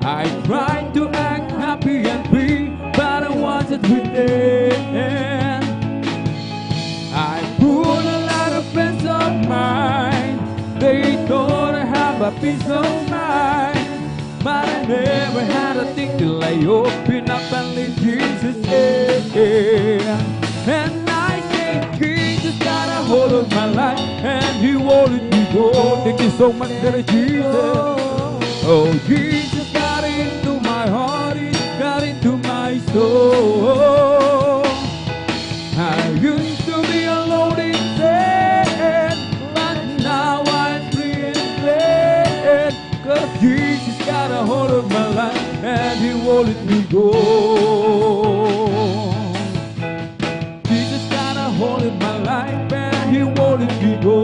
I tried to act happy and free, but I wasn't within. I put a lot of friends of mine, they thought I have a peace of mind, but I never had a thing till I open up and let Jesus in. And I say Jesus got a hold of my life, and He won't let me go. Thank you so much, Jesus. Oh, Jesus got into my heart, He got into my soul. I used to be alone in sin, but now I'm free and glad, 'cause Jesus got a hold of my life, and He won't let me go. Jesus got a hold of my life, and He won't let me go.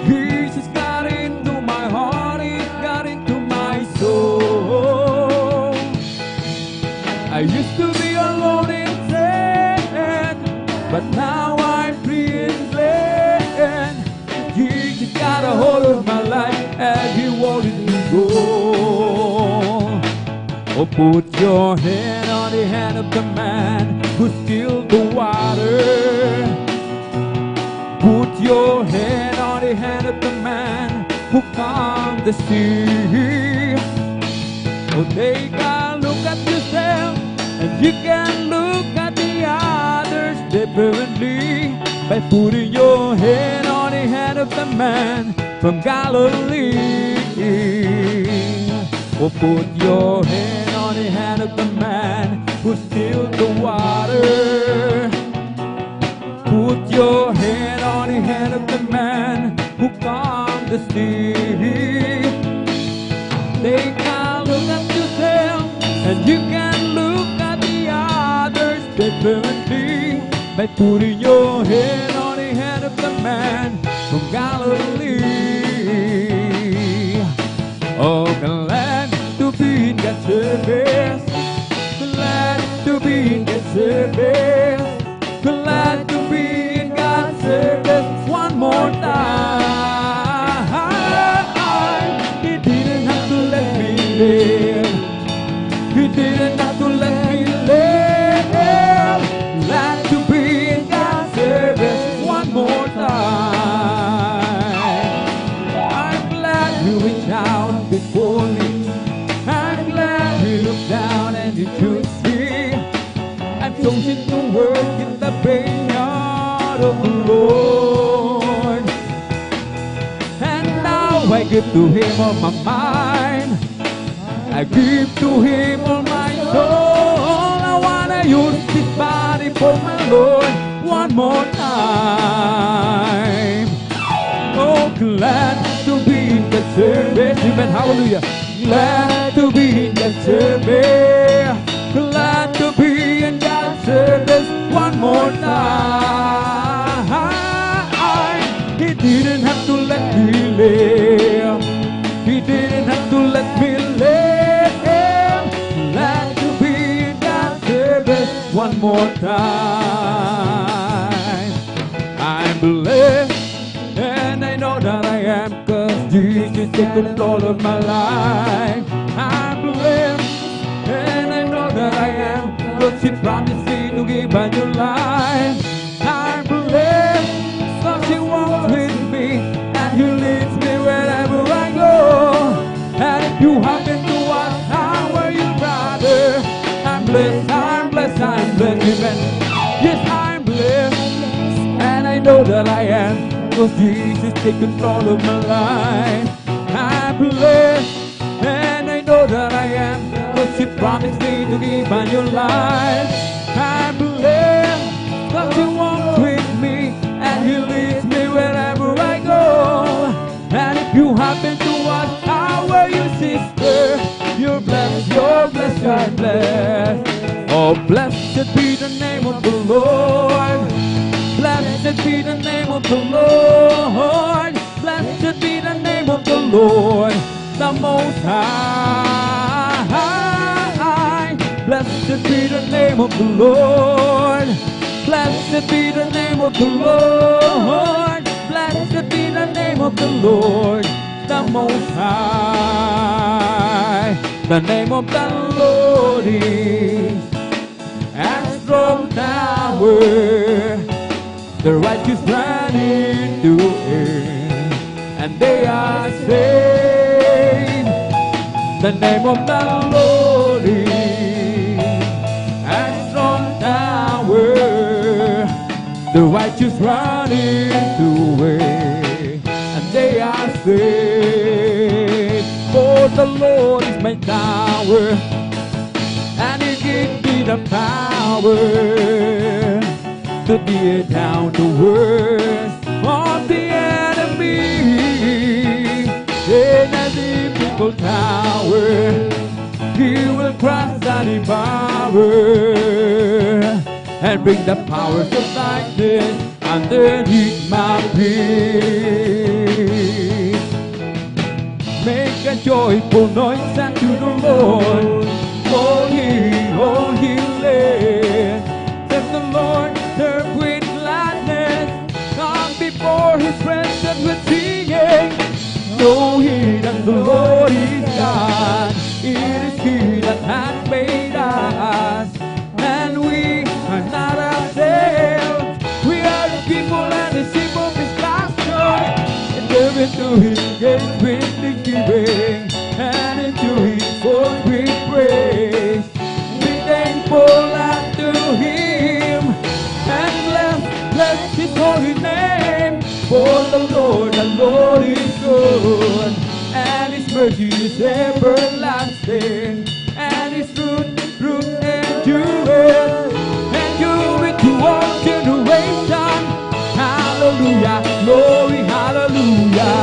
Jesus got into my heart, He got into my soul. I used to be alone in sin, but now I'm free and glad. Jesus got a hold of my life, and He won't let me go. Oh, put your hand on the hand of the man who stilled the water. Put your hand on the hand of the man who calmed the sea. Oh, take a look at yourself, and you can look at the others differently by putting your hand on the hand of the man from Galilee. Oh, put your hand on the hand of the man who stilled the water. Put your hand on the hand of the man who calmed the sea. Take a look at yourself, and you can look at the others differently by putting your hand on the hand of the man from Galilee. Oh, glad to be in God's service, glad to be in God's service, glad to be in God's service one more time. He didn't have to let me live, He didn't have to let me live. Glad to be in God's service one more time. I'm glad you reached out before me, I'm glad you looked down and you chose me. I'm chosen to work in the vineyard of the Lord, and now I give to Him all my mind, I give to Him all my soul. I wanna use this body for my Lord one more time. Oh, glad to be in the service, amen, hallelujah. Glad to be in the service, glad to be in God's service one more time. He didn't have to let me live, He didn't have to let me live. Glad to be in God's service one more time. I'm blessed, and I know that I am, 'cause Jesus take control of my life. I'm blessed, and I know that I am, 'cause He promised me to give a new life. I'm blessed, 'cause He walks with me, and He leads me wherever I go. And if you happen to ask, how are you, brother? I'm blessed, I'm blessed, I'm blessed, amen. Yes, I'm blessed, and I know that I am, 'cause Jesus take control of my life. I'm blessed, and I know that I am, 'cause He promised me to give a new life. I'm blessed, 'cause He walks with me, and He leads me wherever I go. And if you happen to ask, how are you, sister? You're blessed, you're blessed, you're blessed. Oh, blessed be the name of the Lord. Blessed be the name of the Lord. Blessed be the name of the Lord, the Most High. Blessed be the name of the Lord. Blessed be the name of the Lord. Blessed be the name of the Lord, the the Most High. The name of the Lord is a strong tower. The righteous run into it, and they are saved. The name of the Lord is a strong tower. The righteous run into it, and they are saved. For the Lord is my tower, and He gives me the power to tear down the worst of the enemy. In a difficult tower, He will crush and devour, and bring the powers of darkness underneath my feet. Make a joyful noise unto the Lord, all ye land. Let the Lord serve with gladness, come before His presence with singing. Know ye that the Lord is God, it is He that hath made us, and we are not ourselves. We are the people and the sheep of His pasture, and live into His gates with thanksgiving, and into His courts with praise. Be thankful unto Him, and bless His holy name. For the Lord is good, and His mercy is everlasting, and His truth endureth to all generation. Hallelujah, glory, hallelujah,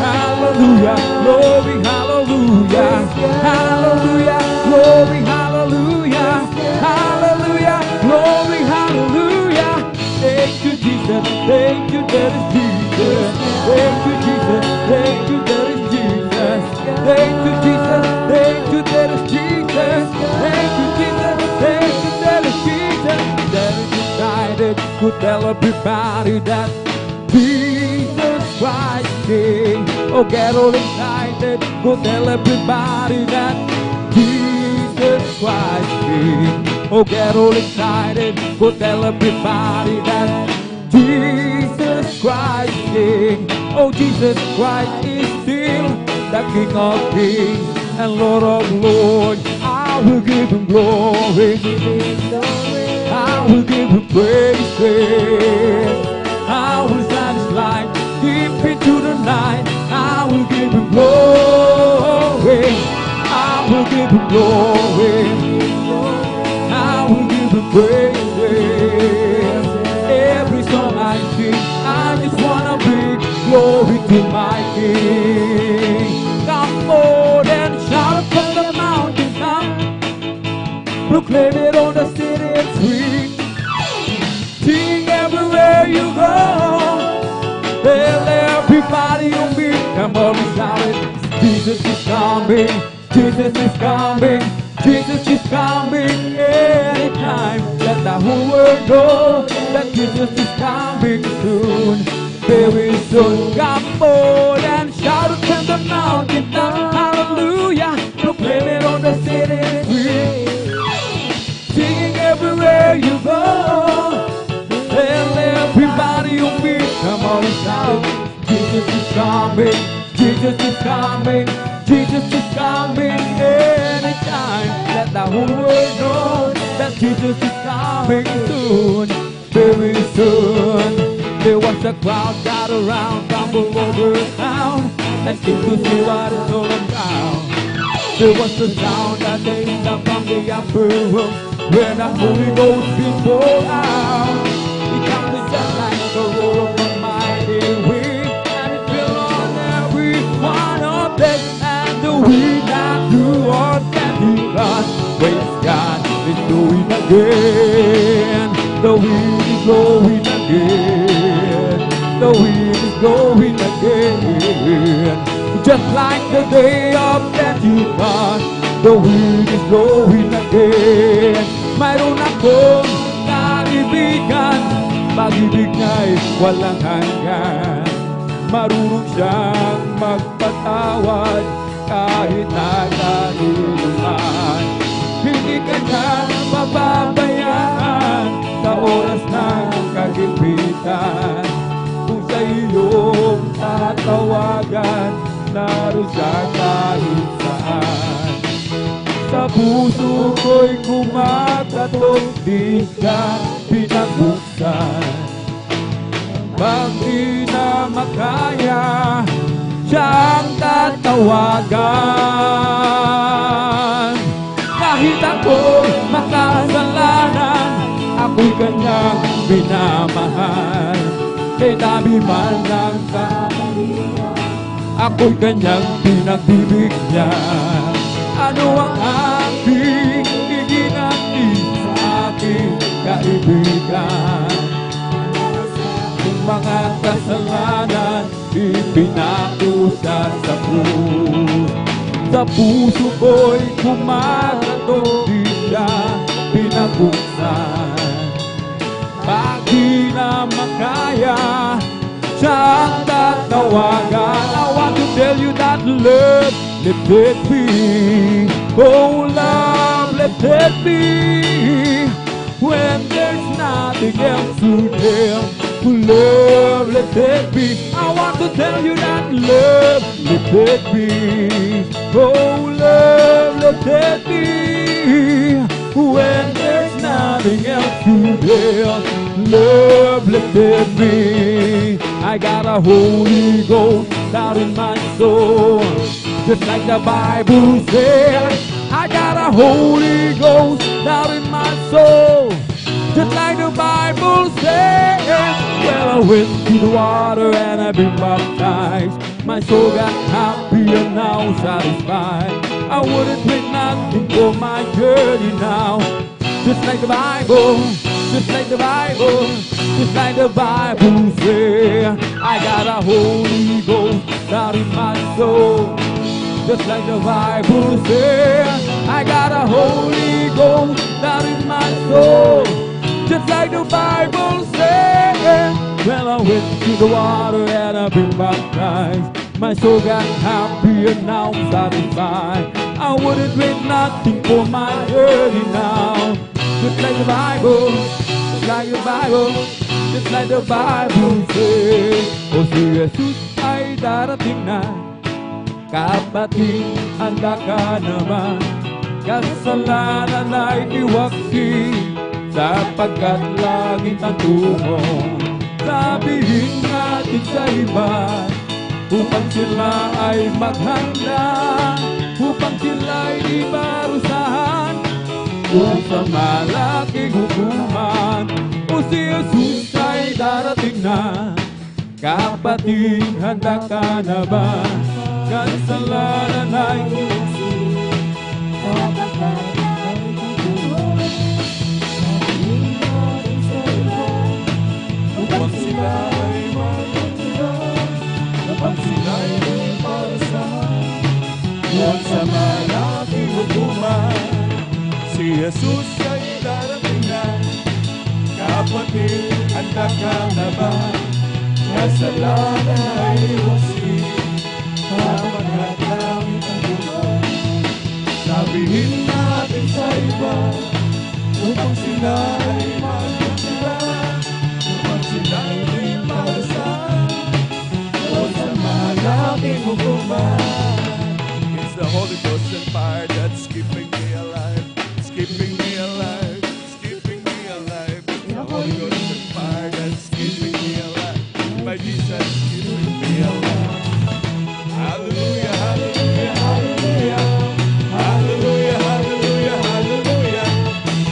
hallelujah, glory, hallelujah, hallelujah, glory, hallelujah, hallelujah, glory, hallelujah. Thank you, Jesus, thank you, that is Jesus. Thank you, Jesus, thank you, that is Jesus. Thank you, Jesus, thank you, that is Jesus. Thank you, Jesus, thank you, that is Jesus. That is decided to tell everybody that Jesus Christ King. Oh, get all excited, go tell everybody that Jesus Christ King. Oh, get all excited, go tell everybody that Jesus Christ King. Oh, Jesus Christ is still the King of Kings and Lord of Lords. I will give Him glory, I will give Him praises. I will shine His light deep into the night. I will give Him glory, I will give Him glory, I will give Him praises. Every song I sing, I just wanna bring glory to my King. Come forward and shout from the mountain top, proclaim it on the city street. Sing everywhere you go, tell everybody on me. Come on and shout it. Jesus is coming, Jesus is coming, Jesus is coming anytime. Let the whole world know that Jesus is coming soon, very soon. Come forward and shout it from the mountain top. Hallelujah, proclaim it on the city street. Singing everywhere you go, tell everybody you meet. Come on and shout, Jesus is coming, Jesus is coming, Jesus is coming anytime. Let the whole world know that Jesus is coming soon, very soon. There was a crowd gathered around, tumble over town, and seemed to see what it's all about. There was a sound that came down from the upper room, when the Holy Ghost be poured out. It comes just like the roar of a mighty wind, and it fell on every one of them. And the wind that blew on Pentecost, praise God, it's blowing again. The wind is blowing again. The wind is blowing again. Just like the day of Pentecost, the wind is blowing again. Mayroon akong kaibigan, pag-ibig niya'y walang hanggan. Marunong siyang magpatuloy pinatawad kahit nagkaliluman. Hindi ka na mapabayaan sa oras ng kagipitan. Kung sa iyong tatawagan, naroon kahit saan. Sa puso ko'y kumakatok, di ka pinagbusan. Pag di na makaya, siyang tatawagan. Kahit ako'y makasalanan, ako'y kanyang minamahal. Kay dami man ng kamalian, ako'y kanyang pinagbibigyan. Ano ang aking iginati sa aking kaibigan? Kung mga kasalanan ipinakusa sa krus, sa puso ko'y kumakatok, di siya pinagbusan. Pag di na makaya, siyang tatawagan. I want to tell you that love, let it be. Oh love, let it be. When there's nothing else to tell, love, let it be. I want to tell you that love, let it be. Oh love, let it be. When there's nothing else to tell, love, let it be. I got a Holy Ghost out in my soul, just like the Bible said. I got a Holy Ghost out in my soul, just like the Bible said. Well, I went to the water and I've been baptized. My soul got happy and now satisfied. I wouldn't trade nothing for my journey now. Just like the Bible, just like the Bible, just like the Bible said. I got a Holy Ghost out in my soul, just like the Bible said. I got a Holy Ghost out in my soul, just like the Bible said. Well, I went to the water and I've been baptized. My soul got happy and now I'm satisfied. I wouldn't trade nothing for my journey now. Just like the Bible, just like the Bible, just like the Bible says. O si Jesus ay darating na, kapatid, handa ka naman. Kasalanan ay iwaksi, sapagkat langit ang tungo. Sabihin natin sa iba, upang sila ay maghanda, upang sila ay di parusahan, kung sa malaking hukuman. O si Jesus ay darating na, kapatid, handa ka na ba? Kasalanan ay iwaksi, sapagkat langit ang tungo. Sabihin natin sa iba, upang sila ay maghanda, upang sila ay di parusahan, kung sa malaking hukuman. Si Jesus ay darating na, kapatid, handa ka na ba? Kasalanan ay iwaksi, sapagkat langit ang tungo. Sabihin natin sa iba, upang sila ay maghanda, upang sila ay di parusahan, kung sa malaking hukuman. It's the Holy Ghost and fire that's keeping me alive, it's keeping me alive, it's keeping me alive. It's the Holy Ghost and fire that's keeping me alive. My Jesus keeping me alive. Hallelujah, hallelujah, hallelujah. Hallelujah, hallelujah, hallelujah.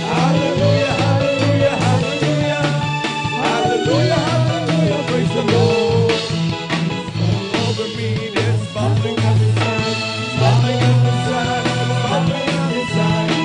Hallelujah, hallelujah, hallelujah. Hallelujah, hallelujah, praise the Lord. All over me there's bubbling up inside, bubbling up inside, bubbling up inside.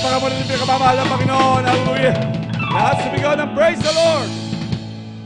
Palakpakan mo natin pinakamamahal ng Panginoon. Hallelujah. Lahat sumigaw ng praise the Lord.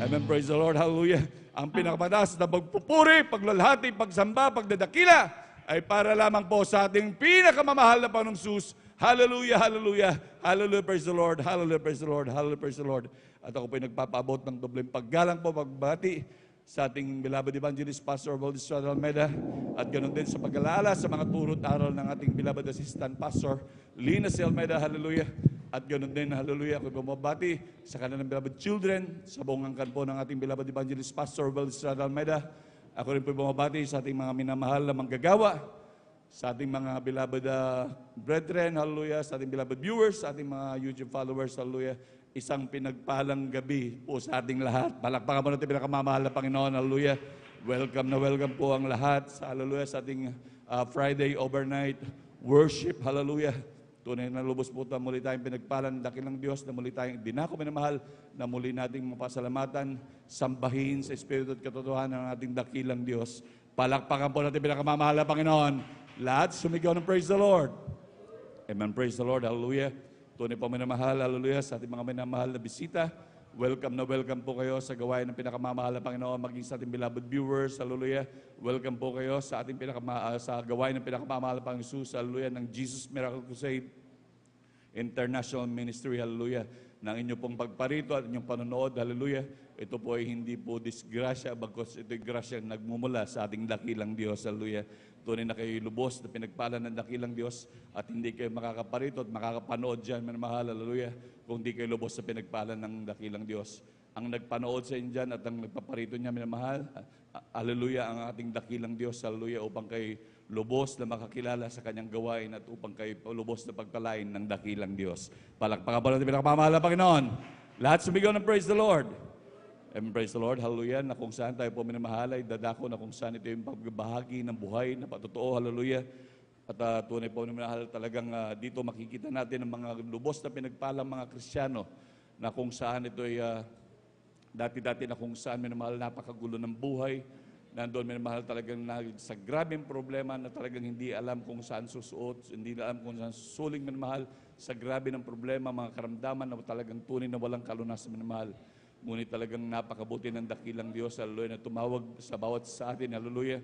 Amen. Praise the Lord. Hallelujah. Ang pinakamataas na pagpupuri, paglalhati, pagsamba, pagdadakila ay para lamang po sa ating pinakamamahal na Panginoong Jesus. Hallelujah, hallelujah, hallelujah, praise the Lord, hallelujah, praise the Lord, hallelujah, praise the Lord. At ako po ay nagpapaabot ng dobleng paggalang po, pagbati sa ating beloved evangelist, Pastor Valdez Almeida, at ganoon din sa pag-alala sa mga turot aral ng ating beloved assistant, Pastor Lina C. Almeida, hallelujah. At ganoon din, hallelujah, ako bumabati sa kanilang beloved children, sa buong angkan po ng ating beloved evangelist, Pastor Valdez Almeida. Ako rin po bumabati sa ating mga minamahal na manggagawa, sa ating mga beloved brethren, hallelujah, sa ating beloved viewers, sa ating mga YouTube followers, hallelujah. Isang pinagpalang gabi po sa ating lahat. Palakpakan mo natin pinakamamahal na Panginoon, hallelujah. Welcome na welcome po ang lahat sa, hallelujah, sa ating Friday overnight worship, hallelujah. Tunay na lubos po ito, muli tayong pinagpalan, dakilang Diyos, na muli tayong dinako minamahal, na muli nating mapasalamatan, sambahin sa Espiritu at katotohanan ng ating dakilang Diyos. Palakpakan po natin pinakamamahal na Panginoon. Lahat sumigaw ng praise the Lord. Amen, praise the Lord, hallelujah. Tunay po minamahal, hallelujah, sa ating mga minamahal na bisita. Welcome na welcome po kayo sa gawain ng pinakamamahal na Panginoon, maging sa ating beloved viewers, hallelujah. Welcome po kayo sa ating sa gawain ng pinakamamahal na Panginoon Jesus, hallelujah, ng Jesus Miracle Crusade International Ministry, hallelujah, ng inyong pong pagparito at inyong panonood, hallelujah. Ito po ay hindi po disgrasya, bagkus ito ay grasya nagmumula sa ating dakilang Diyos, hallelujah. Tunay na kayo lubos na pinagpala ng dakilang Diyos at hindi kayo makakaparito at makakapanood dyan, minamahal, hallelujah, kung hindi kayo lubos sa pinagpala ng dakilang Diyos. Ang nagpanood sa inyo dyan at ang nagpaparito niya, minamahal, hallelujah, ang ating dakilang Diyos, hallelujah, upang kayo lubos na makakilala sa kanyang gawain at upang kayo lubos na pagpalain ng dakilang Diyos. Palakpakan po natin pinakamamahal na Panginoon. Lahat sumigaw ng praise the Lord. Amen, praise the Lord, hallelujah, na kung saan tayo po minamahal ay dadako na kung saan ito yung pagbahagi ng buhay na patotoo, hallelujah. At tunay po minamahal talagang dito makikita natin ang mga lubos na pinagpalang mga Kristiyano na kung saan ito ay dati-dati na kung saan minamahal napakagulo ng buhay, nandoon minamahal talagang sa grabing problema na talagang hindi alam kung saan susuot, hindi alam kung saan susuling minamahal, sa grabe ng problema, mga karamdaman na talagang tunay na walang kalunasan minamahal. Ngunit talagang napakabuti ng dakilang Diyos, hallelujah, na tumawag sa bawat sa atin, hallelujah,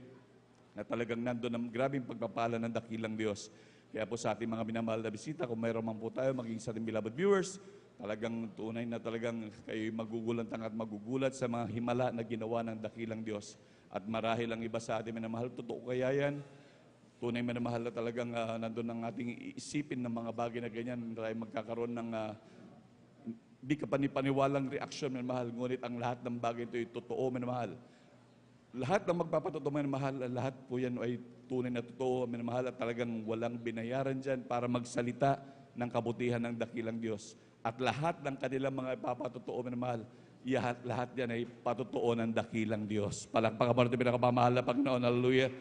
na talagang nandoon ang grabing pagpapala ng dakilang Diyos. Kaya po sa ating mga minamahal na bisita, kung mayroon man po tayo, maging sa ating beloved viewers, talagang tunay na talagang kayo magugulantang at magugulat sa mga himala na ginawa ng dakilang Diyos. At marahil ang iba sa ating minamahal, totoo kaya yan? Tunay minamahal na talagang nandoon ang ating iisipin ng mga bagay na ganyan, tayo magkakaroon ng di ka panipaniwalang reaksyon, minamahal, ngunit ang lahat ng bagay ito ay totoo, minamahal. Lahat ng magpapatotoo, minamahal, lahat po yan ay tunay na totoo, minamahal, at talagang walang binayaran dyan para magsalita ng kabutihan ng dakilang Diyos. At lahat ng kanilang mga ipapatotoo, minamahal, lahat yan ay patotoo ng dakilang Diyos. Palakpakan mo natin pinakamamahal na Panginoon, hallelujah.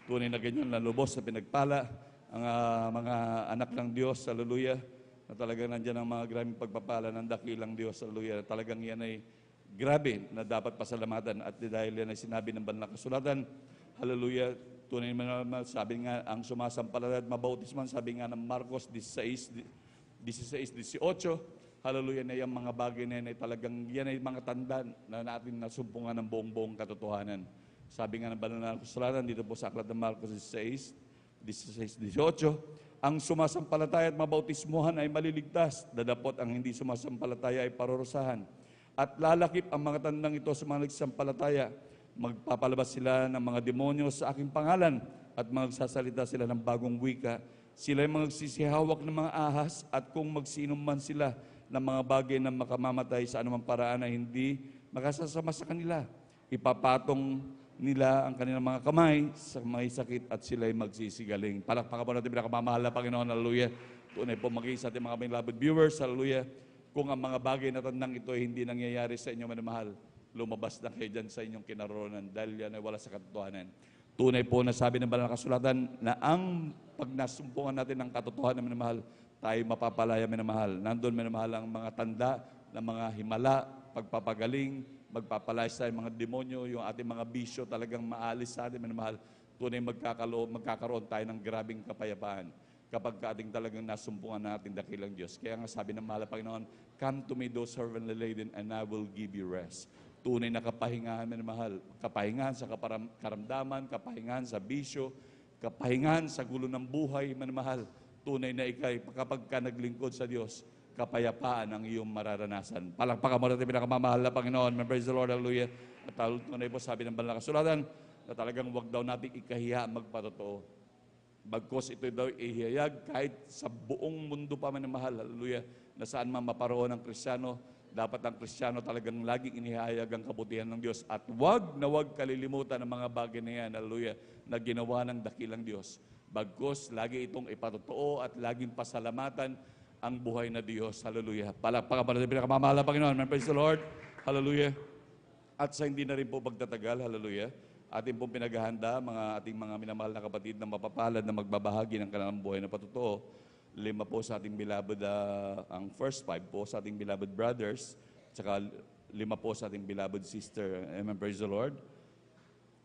Tunay na ganyan na lubos na pinagpala ang mga anak ng Diyos, hallelujah, na talagang nandiyan ang mga grabing pagpapala ng dakilang Diyos, hallelujah. Talagang yan ay grabe na dapat pasalamatan at dahil yan ay sinabi ng banal na kasulatan, hallelujah. Tunay naman, sabi nga, ang sumasampalataya at mabautisman, sabi nga ng Marcos 16:18, hallelujah, na yung mga bagay na yan ay talagang yan ay mga tanda na natin nasumpungan ng buong katotohanan. Sabi nga ng banal na kasulatan dito po sa aklat ng Marcos 16:18, ang sumasampalataya at mabautismuhan ay maliligtas, dadapot ang hindi sumasampalataya ay parurusahan. At lalakip ang mga tandang ito sa mga nagsampalataya, magpapalabas sila ng mga demonyo sa aking pangalan at magsasalita sila ng bagong wika. Sila ay magsisihawak ng mga ahas at kung magsinom man sila ng mga bagay na makamamatay sa anumang paraan ay hindi makasasama sa kanila. Ipapatong nila ang kanilang mga kamay sa may sakit at sila ay magsisigaling. Palakpakan po natin pinakamamahal na Panginoon, hallelujah. Tunay po maging sa ating mga beloved viewers, hallelujah. Kung ang mga bagay na tandang ito ay hindi nangyayari sa inyo, minamahal, lumabas na kayo dyan sa inyong kinaroonan dahil yan ay wala sa katotohanan. Tunay po na sabi ng banal na kasulatan na ang pag nasumpungan natin ng katotohanan, minamahal, tayo mapapalaya, minamahal. Nandun, minamahal, ang mga tanda ng mga himala, pagpapagaling, magpapalayas tayo mga demonyo, yung ating mga bisyo talagang maalis sa atin, minamahal. Tunay magkakaroon tayo ng grabing kapayapaan. kapag ating talagang nasumpungan natin dakilang Diyos. Kaya nga sabi ng mahal na Panginoon, come to me those servantly laden and I will give you rest. Tunay na kapahingahan, minamahal. Kapahingahan sa karamdaman, kapahingahan sa bisyo, kapahingahan sa gulo ng buhay, minamahal. Tunay na ikay, kapag ka naglingkod sa Diyos, kapayapaan ang iyong mararanasan. Palakpakan mo natin pinakamamahal na Panginoon. Praise the Lord, hallelujah. At tunay po sabi ng banal na kasulatan na talagang huwag daw natin ikahiya magpatotoo. Bagkos ito daw ihayag kahit sa buong mundo pa man mahal, hallelujah, na saan man maparoon ang Kristiyano, dapat ang Kristiyano talagang laging inihayag ang kabutihan ng Diyos at wag kalilimutan ang mga bagay na yan, hallelujah, na ginawa ng dakilang Diyos. Bagkos, lagi itong ipatotoo at laging pasalamatan ang buhay na Diyos, hallelujah. Palakpakan pa natin pinakamamahal na Panginoon, praise the Lord, hallelujah. At sa hindi na rin po pagtatagal, hallelujah, ating pong pinaghahanda, ating mga minamahal na kapatid na mapapalad na magbabahagi ng kanilang buhay na patotoo. 5 po sa ating beloved, ang first 5 po sa ating beloved brothers, tsaka 5 po sa ating beloved sister. Amen, praise the Lord.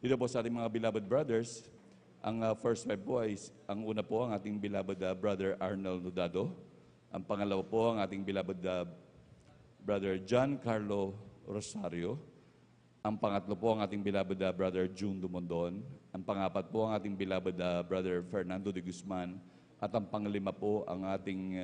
Dito po sa ating mga beloved brothers, ang first 5 po ay, ang una po ang ating beloved brother Arnold Nudado. Ang pangalawa po ang ating beloved brother John Carlo Rosario. Ang pangatlo po ang ating beloved brother June Dumondon. Ang pangapat po ang ating beloved brother Fernando de Guzman. At ang panglima po ang ating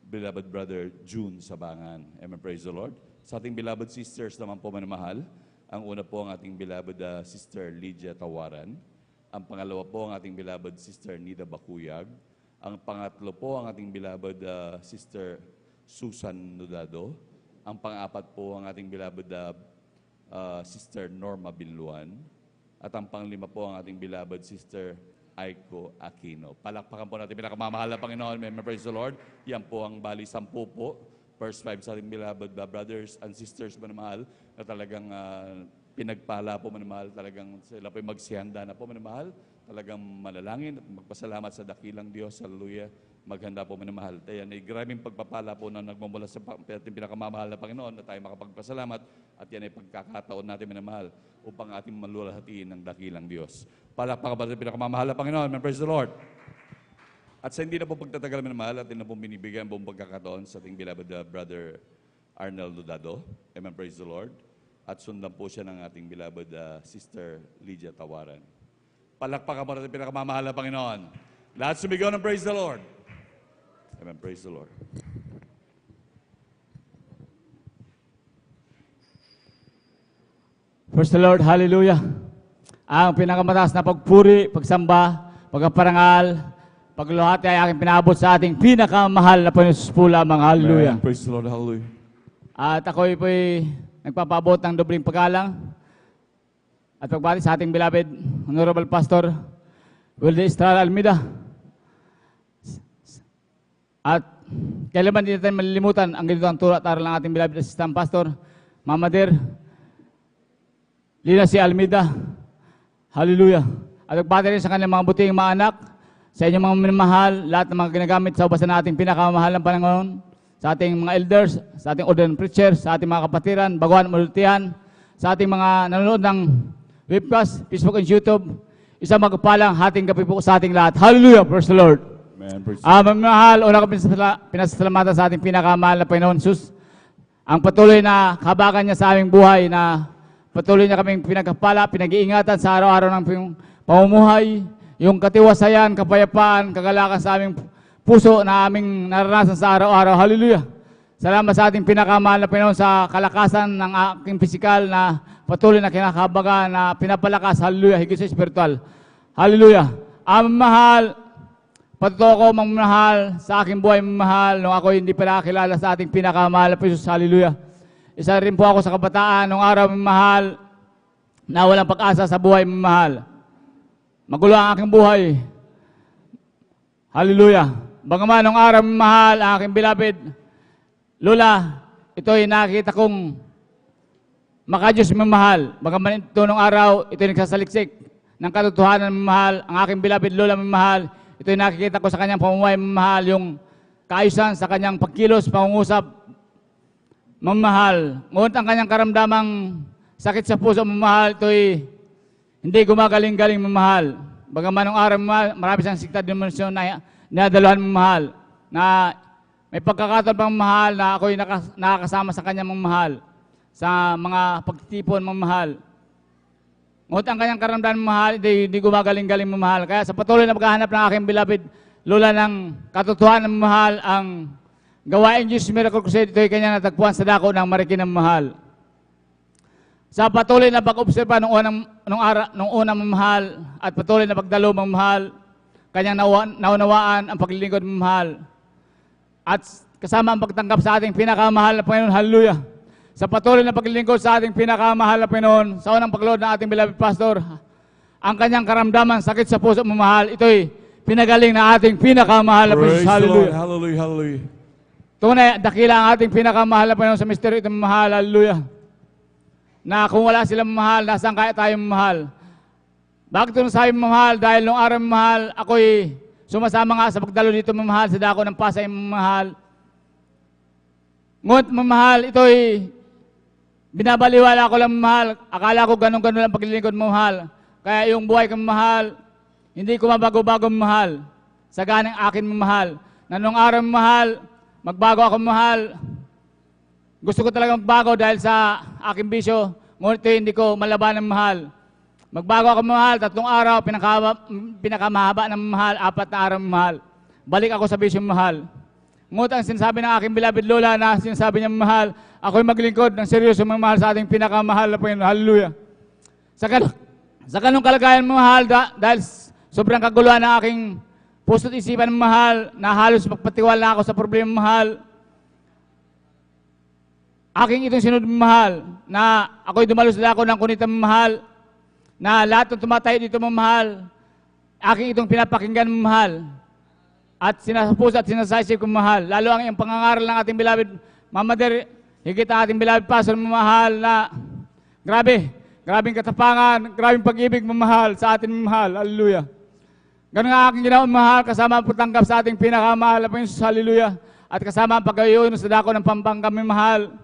beloved brother June Sabangan. Amen, praise the Lord. Sa ating beloved sisters naman po manamahal, ang una po ang ating beloved sister Lydia Tawaran. Ang pangalawa po ang ating beloved sister Nida Bakuyag. Ang pangatlo po ang ating beloved sister Susan Nudado. Ang pangapat po ang ating beloved Sister Norma Binluan. At ang panglima po ang ating beloved Sister Aiko Aquino. Palakpakan po natin pinakamamahal na Panginoon. Praise the Lord. Yan po ang bali 10 po. First 5 sa ating beloved brothers and sisters manamahal na talagang pinagpala po manamahal. Talagang sila po magsihanda na po manamahal. Talagang manalangin at magpasalamat sa dakilang Diyos. Hallelujah. Maghanda po manamahal. Tayo ay grabing pagpapala po na nagmumula sa ating pinakamamahal na Panginoon na tayo makapagpasalamat at yan ay pagkakataon natin manamahal upang ating malulahatiin ng dakilang Diyos. Palakpakan pa natin pinakamamahal na Panginoon. Praise the Lord. At sa hindi na po pagtatagal manamahal, atin na po binibigyan buong pagkakataon sa ating beloved brother Arnold Dudado. Amen, praise the Lord. At sundan po siya ng ating beloved sister Lydia Tawaran. Palakpakan pa natin pinakamamahal na Panginoon. Lahat sumigaw ng praise the Lord. Amen. Praise the Lord. Praise the Lord. Hallelujah. Ang pinakamataas na pagpuri, pagsamba, pagpaparangal, pagluhati ay aking pinabot sa ating pinakamahal na Panginoon po lamang. Hallelujah. Amen. Praise the Lord. Hallelujah. At ako'y po'y nagpapabot ng dobling paggalang at pagbati sa ating beloved Honorable Pastor Wilde Estrada Almeida. At kailanman din natin malilimutan ang ganito ang turo at aral ng ating beloved Assistant Pastor, Mama Dear Lina C. Almeida. Hallelujah. At nagbati rin sa kanilang mga buting mga anak, sa inyong mga minamahal, lahat ng mga ginagamit sa ubasan nating pinakamahal ng Panginoon, sa ating mga elders, sa ating ordained preachers, sa ating mga kapatiran, baguhan, multihan, sa ating mga nanonood ng webcast, Facebook and YouTube, isang magpalang hating gabi po sa ating lahat. Hallelujah. Praise the Lord. Amen. Praise the Lord. Mamahal, una ko pinasasalamatan sa ating pinakamahal na Panginoon Jesus. Ang patuloy na kabagan niya sa aming buhay na patuloy niya kaming pinagkapala, pinag-iingatan sa araw-araw ng pamumuhay, yung katiwasayan, kapayapaan, kagalakan sa aming puso na aming naranasan sa araw-araw. Hallelujah. Salamat sa ating pinakamahal na Panginoon sa kalakasan ng aking pisikal na patuloy na kinakabaga na pinapalakas. Hallelujah. Higit sa spiritual. Hallelujah. Aming mahal, patuto ko mamahal sa aking buhay mamahal nung ako hindi pa nakakilala sa ating pinakamahal na Jesus. Hallelujah. Isa rin po ako sa kabataan nung araw mamahal na walang pag-asa sa buhay mamahal. Magulo ang aking buhay. Hallelujah. Bagaman nung araw mamahal ang aking beloved Lola, ito'y nakita kong makadiyos mamahal. Bagaman ito nung araw, ito'y nagsasaliksik ng katotohanan mamahal. Ang aking beloved Lola mamahal, ito'y nakikita ko sa kanyang pamumuhay mamahal, yung kaayusan sa kanyang pagkilos, pangungusap mamahal. Ngunit ang kanyang karamdamang sakit sa puso mamahal, ito'y hindi gumagaling-galing mamahal. Bagaman nung araw mamahal, marami siyang sikta denominasyon na dinadaluhan mamahal, na may pagkakataon pang mamahal na ako'y nakakasama sa kanya mamahal, sa mga pagtitipon mamahal. Ngunit ang kanyang karamdaman mamahal, hindi gumagaling-galing mamahal. Kaya sa patuloy na paghahanap ng aking beloved lola ng katotohanan ng mamahal, ang gawain Diyos Miracle Crusade, ito'y kanyang natagpuan sa dako ng Marikina mamahal. Sa patuloy na pag-obserba nung unang mamahal at patuloy na pagdalo mamahal, kanyang naunawaan ang paglilingkod mamahal. At kasama ang pagtanggap sa ating pinakamahal na Panginoon, hallelujah. Sa patuloy na paglilingkod sa ating pinakamahal na Panginoon, sa unang paglood ng ating beloved pastor, ang kanyang karamdaman, sakit sa puso mamahal, ito'y pinagaling na ating pinakamahal na Panginoon, Praise the Lord. hallelujah. Hallelujah. Hallelujah. Tunay, dakila ang ating pinakamahal na Panginoon sa misteryo itong mamahal, hallelujah. Na kung wala silang mamahal, nasaan kaya tayo mamahal? Bakit ito nasabi mamahal? Dahil nung araw mamahal, ako'y sumasama nga sa pagdalo dito mamahal, sa dako ng Pasay mamahal. Ngunit mamahal, ito'y binabaliwala ko lang mamahal. Akala ko ganun-ganun lang paglilingkod mamahal. Kaya yung buhay ko mamahal, hindi ko mabago-bago mamahal. Saganang akin mamahal. Na nung araw mamahal, magbago ako mamahal. Gusto ko talaga magbago dahil sa aking bisyo, ngunit hindi ko malaban ng mahal. Magbago ako mahal, 3 araw, pinakamahaba ng mahal, 4 na araw mahal. Balik ako sa bisyo mahal. Ngunit ang sinasabi ng aking beloved lola na sinasabi niya mahal, ako'y maglingkod ng seryoso mahal sa ating pinakamahal na Panginoon. Hallelujah. Sa ganung kalagayan mahal, dahil sobrang kaguluhan ng aking puso't isipan mahal, na halos magpatiwala ako sa problema mahal, aking itong sinunod mahal, na ako'y dumalo sa dako ng kunitang mahal, na lahat ng tumatayo dito mahal, aking itong pinapakinggan mahal, at sinasapuso at sinasaysi ko mahal. Lalo ang iyong pangangaral ng ating beloved Mama Der, higit ang ating beloved pastor mahal, na grabing katapangan, grabing pag-ibig mamahal sa ating mahal. Hallelujah. Ganun nga aking ginawa mahal, kasama ang pagtanggap sa ating pinakamahal na Panginoon, hallelujah. At kasama ang pag-ayun sa dako ng Pampanga mahal.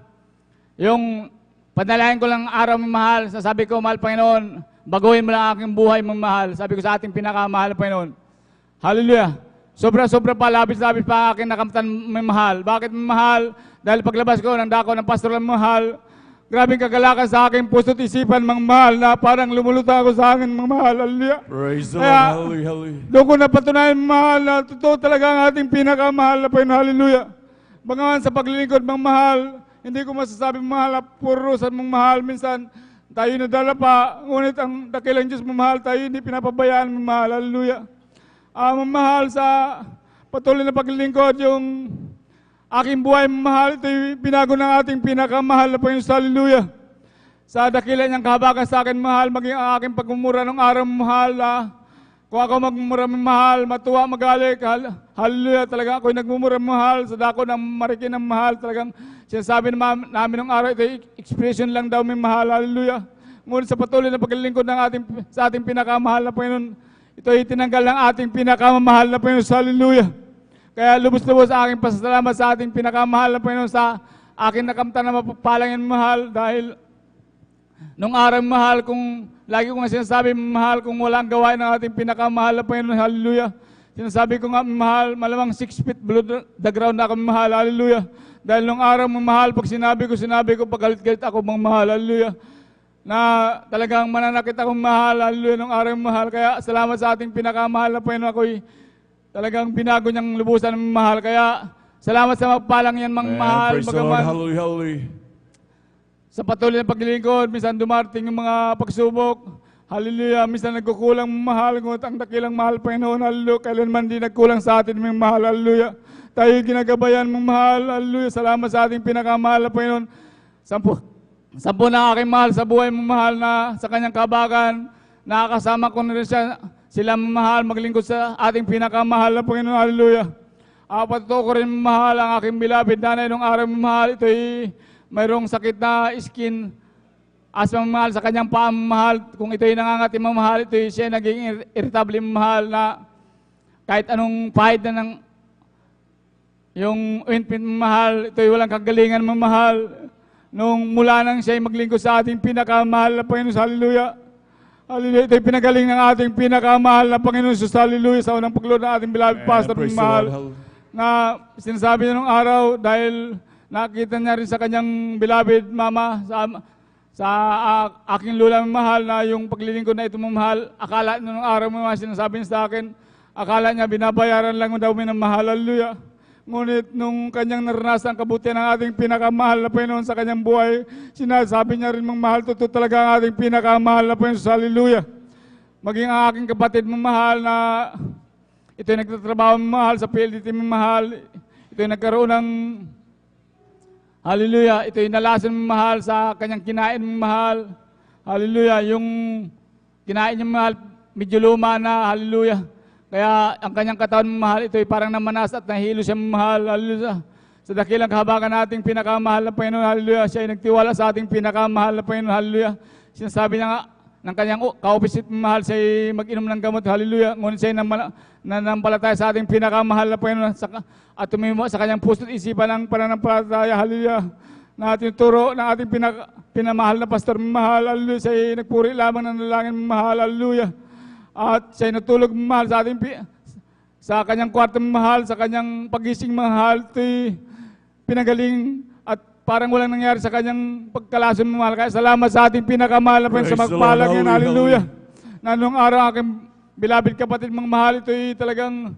Yung panalangin ko lang araw mahal, sasabi ko, mahal Panginoon, baguhin mo lang aking buhay mahal. Sabi ko sa ating pinakamahal na Panginoon. Hallelujah. Sobra-sobra pa, labis-labis pa aking nakamtan mahal. Bakit mahal? Dahil paglabas ko ng dako ng pastor lang mahal, grabing kagalakan sa aking puso't isipan mahal, na parang lumuluta ako sa akin mahal. Hallelujah. Praise the Lord. Kaya, Hallelujah. Hallelujah. doon ko napatunayan mahal na totoo talaga ang ating pinakamahal na Panginoon. Hallelujah. Bangawan sa paglilingkod mahal, hindi ko masasabi mahal, puro sa mahal. Minsan, tayo nadala pa, ngunit ang dakilang Diyos mamahal, tayo hindi pinapabayaan mamahal. Hallelujah. Mamahal sa patuloy na paglilingkod, yung aking buhay mamahal, ito'y binago ng ating pinakamahal na Panginoon. Hallelujah. Sa dakilang niyang kahabagan sa akin mahal, maging ang aking pagmumura ng araw mahal, kung ako magmumura mahal, matuwa, magalik, hallelujah, talaga ako'y nagmumura mahal, sa dako ng Marikina mahal, talagang sinasabi namin ng araw, ito expression lang daw may mahal, hallelujah. Ngunit sa patuloy na paglilingkod ng sa ating pinakamahal na Panginoon, ito ay tinanggal ng ating pinakamamahal na Panginoon, hallelujah. Kaya lubos-lubos ang aking pasasalamat sa ating pinakamahal na Panginoon, sa aking nakamtan na mapapalang yan mahal, dahil nung araw mahal, kung lagi ko nga sinasabi mahal, kung walang gawain ng ating pinakamahal na Panginoon, hallelujah. Sinasabi ko nga mahal, malamang 6 feet below the ground na ako mahal, hallelujah. Dahil nung araw mahal, pag sinabi ko, pag galit-galit ako mahal, hallelujah. Na talagang mananakit ako mahal, hallelujah, nung araw mahal. Kaya salamat sa ating pinakamahal na Panginoon, ako'y talagang binago niyang lubusan ng mahal. Kaya salamat sa magpalang yan mahal. Praise the Lord. Hallelujah. Hallelujah. Sa patuloy na paglilingkod, minsan dumarating yung mga pagsubok. Hallelujah. Minsan nagkukulang mahal, ngunit ang dakilang mahal Panginoon. Hallelujah. Kailanman di nagkulang sa atin mga mahal. Hallelujah. Tayo ginagabayan mong mahal. Hallelujah. Salamat sa ating pinakamahal na Panginoon. Sampu na aking mahal sa buhay mong mahal, na sa kanyang kabagan. Nakakasama ko na rin sila mahal maglingkod sa ating pinakamahal na Panginoon. Hallelujah. Patuto ko rin mahal ang aking beloved nanay nung araw mahal. Ito'y mayroong sakit na skin asma mahal sa kanyang paa mahal. Kung ito'y nangangati mahal, ito'y siya naging irritable mahal, na kahit anong pahid na ng yung ointment mahal, ito'y walang kagalingan mahal. Nung mula nang siya'y maglingkod sa ating pinakamahal na Panginoon, hallelujah. Hallelujah. Ito'y pinagaling ng ating pinakamahal na Panginoon Jesus. Hallelujah. Sa unang pagluto ng ating beloved pastor Praise the mahal. Lord. Hallelujah. Na sinasabi niya nung araw dahil nakita niya rin sa kanyang beloved mama sa aking lula mahal na yung paglilingkod na ito mahal. Akala nung araw mo sinasabi niya sa akin, akala niya binabayaran lang daw minamahal. Hallelujah. Ngunit nung kanyang naranasan ang kabutihan ng ating pinakamahal na Panginoon sa kanyang buhay, sinasabi niya rin mahal, totoo talaga ang ating pinakamahal na Panginoon. Hallelujah. Maging ang aking kapatid mahal na ito'y nagtatrabaho mahal sa PLDT mahal, ito'y nagkaroon ng hallelujah, ito'y nalasan mahal sa kanyang kinain mahal. Hallelujah, yung kinain niya mahal, medyo luma na, hallelujah. Kaya ang kanyang katawan mahal, ito'y parang namanas at nahilo siya mahal. Hallelujah. Sa dakilang kahabagan nating pinakamahal na Panginoon, hallelujah. Siya ay nagtiwala sa ating pinakamahal na Panginoon, hallelujah. Sinasabi niya nga ng kanyang ka-opposite mahal, siya ay mag-inom ng gamot, hallelujah. Ngunit siya ay nanampalataya sa ating pinakamahal na Panginoon at tumimo sa kanyang puso't isipan ng pananampalataya, hallelujah. Na tinuturo ng ating pinamahal na pastor mahal, hallelujah. Siya ay nagpuri lamang ng nalangin mahal, hallelujah. At siya ay natulog mahal sa ating sa kanyang kwarto mahal, sa kanyang pagising mahal, ito'y pinagaling at parang walang nangyari sa kanyang pagkalason mahal. Kaya salamat sa ating pinakamahal na Panginoon sa magpalang yan, hallelujah. Na nung araw aking beloved kapatid mga mahal, ito'y talagang,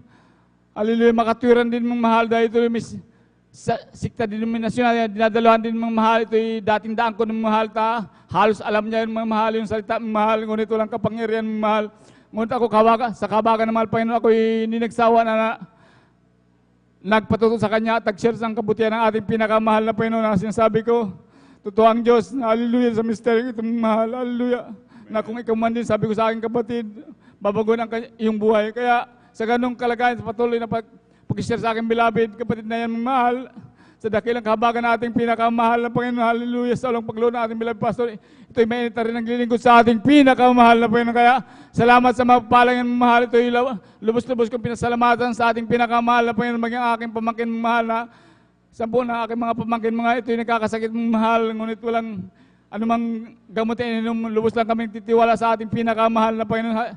hallelujah, makatwiran din mga mahal dahil ito'y may sikta denominasyon, dinadaluhan din mga mahal, ito'y dating daan ko ng mahal halos alam niya yung mga mahal, yung salita mga mahal, ngunit walang kapangyarihan mga mahal. Ngunit ako sa kabagan ng mahal Panginoon, ako'y hindi nagsawa na nagpatuto sa Kanya at nag-share sa kabutihan ng ating pinakamahal na Panginoon na sinasabi ko, totoo ang Diyos, hallelujah, sa misteryo itong mahal, hallelujah. Na kung ikaw man din, sabi ko sa aking kapatid, babagon ang iyong buhay. Kaya sa ganong kalagayan, sa patuloy na pag-share sa aking beloved, kapatid na yan mahal, sa dakilang kahabagan na ating pinakamahal na Panginoon, hallelujah, sa ulong pagluto ng ating beloved pastor, ito'y mainit na rin naglilingkod sa ating pinakamahal na Panginoon. Kaya salamat sa mapapalang yan mahal, ito'y lubos-lubos kong pinasalamatan sa ating pinakamahal na Panginoon, maging aking pamangkin mahal na sampu na aking mga pamangkin mga ito'y nagkakasakit mahal, ngunit walang anumang gamutin, lubos lang kami titiwala sa ating pinakamahal na Panginoon.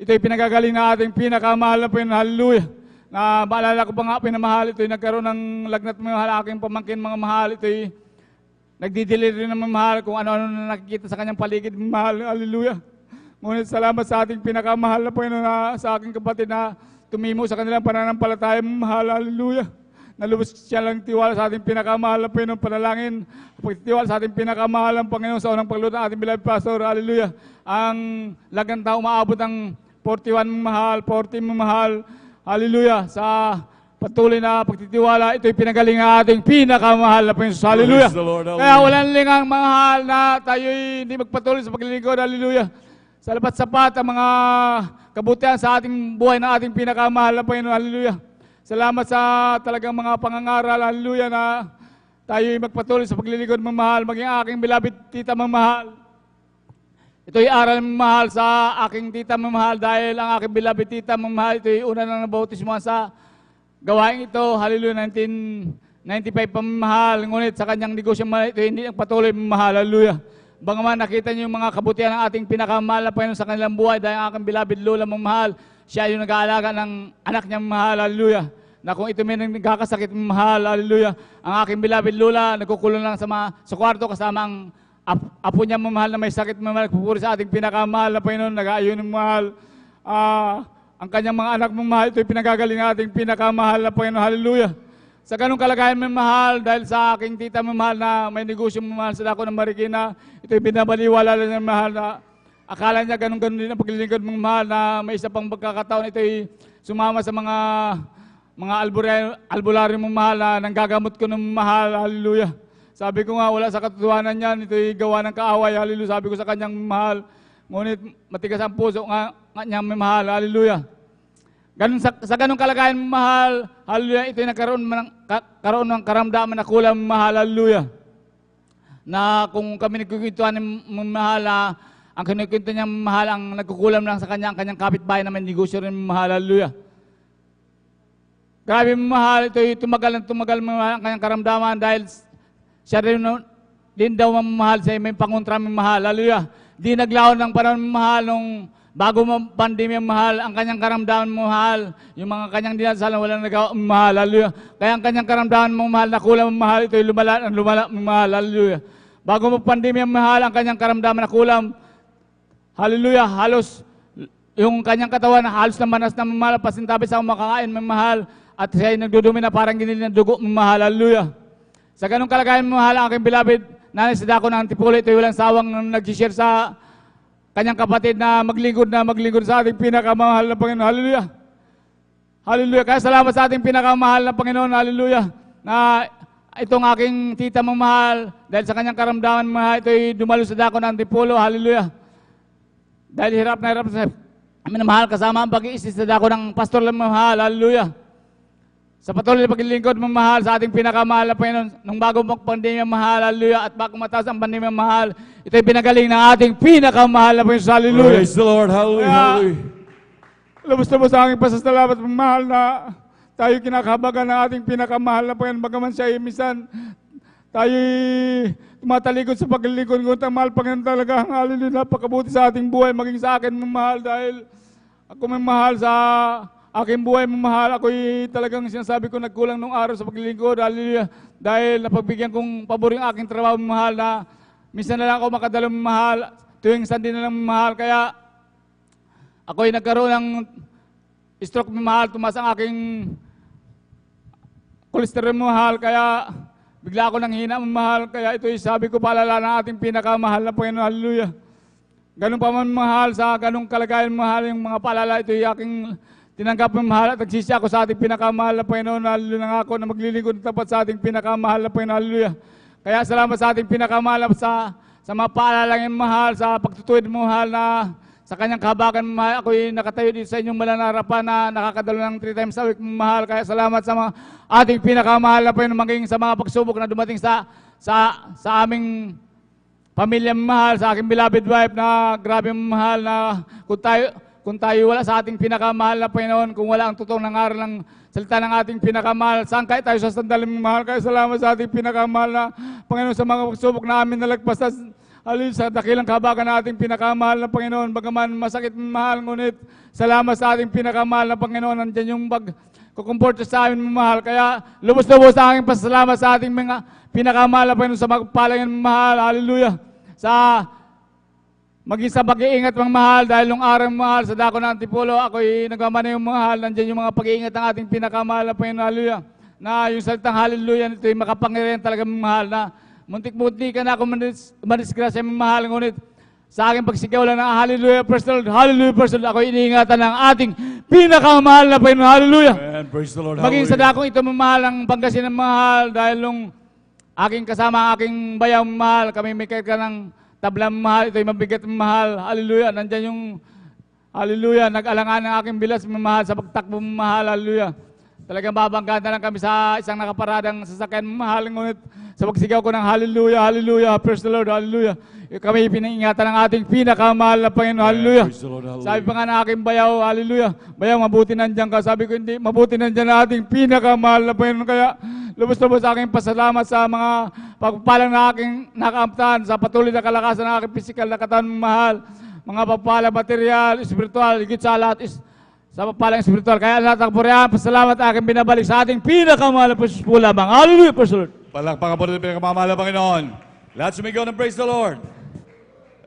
Ito'y pinagagaling na ating pinakamahal na Panginoon, hallelujah. Na maalala ko pa nga pinamahal, ito'y nagkaroon ng lagnat mahal, aking pamangkin mga mahal, ito'y nagdi-delivery ng mahal kung ano-ano na nakikita sa kanyang paligid mahal, hallelujah. Ngunit salamat sa ating pinakamahal na Panginoon na sa aking kapatid na tumimo sa kanilang pananampalataya mahal, hallelujah. Nalubos siya lang tiwala sa ating pinakamahal na Panginoon, panalangin, pagtitiwala sa ating pinakamahal ng Panginoon sa unang pagluto ng ating beloved pastor, hallelujah. Ang lagang tao umaabot ng 41 mahal, 40 mahal, hallelujah, sa patuloy na pagtitiwala, ito'y pinagaling ng ating pinakamahal na Panginoon. Hallelujah. Kaya walang lingang mahal na tayo'y hindi magpatuloy sa paglilingkod. Hallelujah. Salamat sapat ang mga kabutihan sa ating buhay na ating pinakamahal na Panginoon. Hallelujah. Salamat sa talagang mga pangangaral. Hallelujah, na tayo'y magpatuloy sa paglilingkod mamahal, maging aking beloved tita mamahal. Ito'y aral mamahal sa aking tita mamahal dahil ang aking beloved tita mamahal, ito'y una na nabautismuhan sa gawain ito, hallelujah, 1995 pamahal, ngunit sa kanyang negosyo ito hindi nagpatuloy mamahal, hallelujah. Bangaman nakita niyo yung mga kabutihan ng ating pinakamahal na Panginoon sa kanilang buhay dahil ang aking beloved lola mamahal, siya yung nag-aalaga ng anak niya mamahal, hallelujah. Na kung ito may nagkakasakit mamahal, hallelujah. Ang aking beloved lola nagkukulong lang sa kwarto kasama ang apo niya mamahal na may sakit mamahal, nagpupuri sa ating pinakamahal na Panginoon, nag-aayon ng mahal. Ang kanyang mga anak mamahal, ito'y pinagagaling ating pinakamahal na Panginoon, hallelujah. Sa ganong kalagayan mamahal, dahil sa aking tita mamahal na may negosyo mamahal sa dako ng Marikina, ito'y binabaliwala lang ng mahal na akala niya ganun-ganun din ang paglilingkod mamahal na may isa pang pagkakataon, ito'y sumama sa mga albularyo mamahal na nanggagamot ko ng mahal, hallelujah. Sabi ko nga, wala sa katotohanan yan, ito'y gawa ng kaaway, hallelujah. Sabi ko sa kanyang mahal, ngunit matigas ang puso nga niyang mahal, hallelujah. Sa ganung kalagayan mahal, hallelujah, ito'y nagkaroon ng karamdaman na kulang mahal, hallelujah. Na kung kami nagkukwentuhan ng mahal, ang kinukwento niya mahal, ang nagkukulam lang sa kanya, ang kanyang kapitbahay na may negosyo rin mahal, hallelujah. Grabe mahal, ito'y tumagal mahal ang kanyang karamdaman dahil siya rin din daw mamahal sa may pangontra mahal. Hallelujah. di naglaon ng panahon mahal nung bago pandemya mahal, ang kanyang karamdaman mahal, yung mga kanyang dinasalan walang nagawa mahal, hallelujah. Kaya ang kanyang karamdaman mahal, nakulang mahal, ito'y lumala mahal, hallelujah. Bago pandemya mahal, ang kanyang karamdaman nakulang, hallelujah, halos yung kanyang katawan halos na manas na mahal, pasintabi sa makakain mahal, at siya ay nagdudumi na parang ginili ng dugo mahal, hallelujah. Sa ganung kalagayan mahal, ang aking beloved, nanay sa dako ng Antipolo, ito'y walang sawang nag-share sa kanyang kapatid na maglingkod sa ating pinakamahal na Panginoon. Hallelujah. Hallelujah. Kaya salamat sa ating pinakamahal na Panginoon. Hallelujah. Na itong aking tita mong mahal, dahil sa kanyang karamdaman mahal, ito'y dumalo sa dako ng Antipolo. Hallelujah. Dahil hirap na sa minamahal kasama ang pag-iisip sa dako ng pastor na mahal. Hallelujah. Sa patuloy na paglilingkod mamahal sa ating pinakamahal na Panginoon, nung bago mag-pandemya mahal, hallelujah, at bago mataas ang pandemya mahal, ito'y pinagaling ng ating pinakamahal na Panginoon, hallelujah. Praise the Lord. Hallelujah. Hallelujah. Lubos na sa aking pasasalamat mamahal na tayo kinakabagan ng ating pinakamahal na Panginoon, bagaman siya ay minsan tayo tumatalikod sa paglilingkod ng mahal Panginoon talaga, hallelujah, napakabuti sa ating buhay, maging sa akin mamahal, dahil ako may mahal sa aking buhay mamahal, ako'y talagang sinasabi ko nagkulang nung araw sa paglilingkod, hallelujah, dahil napagbigyan kong pabor yung aking trabaho mamahal na minsan na lang ako makadalo mamahal, tuwing Sunday na lang mamahal, kaya ako'y nagkaroon ng stroke mamahal, tumaas ang aking cholesterol mamahal, kaya bigla ako nang hina mamahal, kaya ito'y sabi ko paalala ng ating pinakamahal na Panginoon, hallelujah. Ganun pa man mahal, sa ganung kalagayan mahal, yung mga paalala, ito'y aking tinanggap ng mahal at nagsisi ako sa ating pinakamahal na Panginoon, hallelujah, na ako na maglilingkod tapat sa ating pinakamahal na Panginoon, hallelujah. Kaya salamat sa ating pinakamahal sa mga paalalang yung mahal, sa pagtutuwid mo mahal na sa kanyang kahabagan mahal, ako'y nakatayo dito sa inyong malanarapan na nakakadalo ng 3 times a week mahal. Kaya salamat sa mga ating pinakamahal na Panginoon, maging sa mga pagsubok na dumating sa aming pamilya mahal, sa aking beloved wife na grabe mahal na kung tayo wala sa ating pinakamahal na Panginoon, kung wala ang totoong nangaral ng salita ng ating pinakamahal, saan kaya tayo sa sandaling mahal? Kaya salamat sa ating pinakamahal na Panginoon sa mga pagsubok na amin nalagpas sa dakilang kahabagan na ating pinakamahal na Panginoon, bagaman masakit mahal, ngunit salamat sa ating pinakamahal na Panginoon, nandiyan yung pagkukomporte sa amin mahal. Kaya lubos-lubos sa aking pasalamat sa ating mga pinakamahal na Panginoon sa magpalangin mahal, hallelujah, sa maging sa pag-iingat mga mahal, dahil nung araw mahal sa dako ng Antipolo, ako'y nagmamana yung mahal, nandiyan yung mga pag-iingat ng ating pinakamahal na Panginoon, hallelujah, na yung salitang hallelujah, ito'y makapangyarihan talaga mahal, na muntik-muntik ka na ako manisgrasya mahal, ngunit sa aking pagsigaw lang ng hallelujah, praise the Lord, ako'y iniingatan ng ating pinakamahal na Panginoon, hallelujah. Amen. Praise the Lord. Maging sa Hallelujah. dakong ito mamahal ang Pangasinan mahal, dahil nung aking kasama ang aking bayaw mahal, kami may ka ng tablang mahal, ito'y mabigat mahal, hallelujah. Nandyan yung, hallelujah, nag-alangan ng aking bilas mahal sa pagtakbo mahal, hallelujah. Talagang babangga na lang kami sa isang nakaparadang sasakyan mahal, ngunit sa pagsigaw ko ng hallelujah, hallelujah, praise the Lord, hallelujah. Kami pinaingatan ng ating pinakamahal na Panginoon, hallelujah. Praise the Lord. Hallelujah. Sabi pa nga ng aking bayaw, hallelujah, bayaw, mabuti nandyan ka. Sabi ko, hindi, mabuti nandyan na ating pinakamahal na Panginoon. Kaya lubos-lubos sa aking pasalamat sa mga pagpapalang na aking nakaamtan, sa patuloy na kalakasan ng aking pisikal na katawan mahal, mga pagpapalang material, spiritual, higit sa lahat sa pagpapalang spiritual. Kaya lahat ang purihan, pasalamat aking binabalik sa ating pinakamahal na Panginoon po lamang. Hallelujah, praise the Lord. Palakpakan po natin ang pinakamamahal na Panginoon. Lahat sumigaw ng praise the Lord.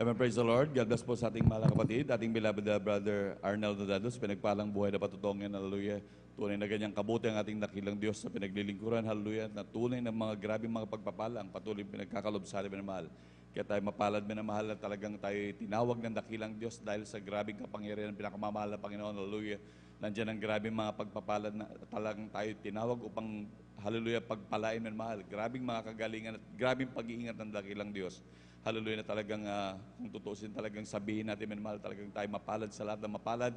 Amen, praise the Lord. God bless po sa ating mahal na kapatid, ating beloved brother Arnel Dodados, pinagpalang buhay na patutong yan, hallelujah. Tunay na ganyang kabuti ang ating dakilang Diyos sa pinaglilingkuran, hallelujah, na tunay ng mga grabing mga pagpapala, ang patuloy pinagkakalob sa ating minamahal. Kaya tayo mapalad minamahal na talagang tayo tinawag ng dakilang Diyos dahil sa grabing kapangyarihan ng pinakamamahal na Panginoon, hallelujah. Nandiyan ang grabing mga pagpapalad na talagang tayo tinawag upang, hallelujah, pagpalain minamahal. Grabing mga kagalingan at grabing pag-iingat ng dakilang Diyos. Hallelujah, na talagang kung tutusin talagang sabihin natin minamahal, talagang tayo mapalad sa lahat ng mapalad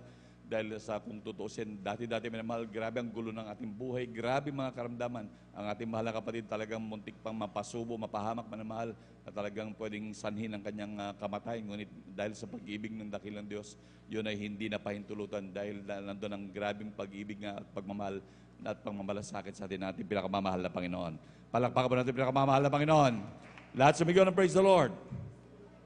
dahil sa kung tutusin dati-dati minamahal, grabe ang gulo ng ating buhay, grabe mga karamdaman. Ang ating mahal na kapatid talagang muntik pang mapasubo, mapahamak minamahal na talagang pwedeng sanhin ang kanyang kamatayan. Ngunit dahil sa pag-ibig ng dakilang Diyos, yun ay hindi na pahintulutan dahil nandun ang grabing pag-ibig at pagmamahal at pagmamalasakit sa ating pinakamamahal na Panginoon. Palakpakan po natin pinakamamahal na Panginoon. Lahat sumigaw ng praise the Lord.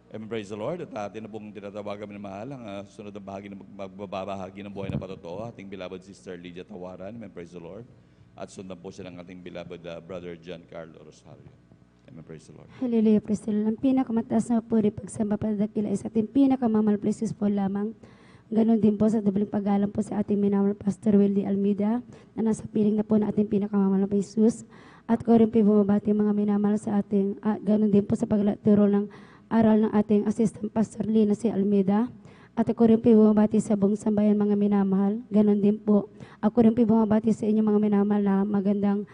Amen, praise the Lord. At atin na pong tinatawagan minamahal ang susunod na bahagi na magbabahagi ng buhay na patotoo, ating beloved Sister Lydia Tawaran. Amen, praise the Lord. At sundan po siya ng ating beloved Brother John Carlo Rosario. Amen, praise the Lord. Hallelujah, praise the Lord. Ang pinakamataas na puri pagsamba padadakila ay sa ating pinakamamahal precious po lamang. Ganon din po sa dobleng pag-alam po sa ating minamahal Pastor Wildy Almeida na nasa piling na po na ating pinakamamahal na Jesus. At ko rin po bumabati mga minamahal sa ating, ganon din po sa paglaturo ng aral ng ating Assistant Pastor Lina si Almeida. At ako rin po bumabati sa buong sambayan mga minamahal. Ganon din po. Ako rin po bumabati sa inyo mga minamahal na magandang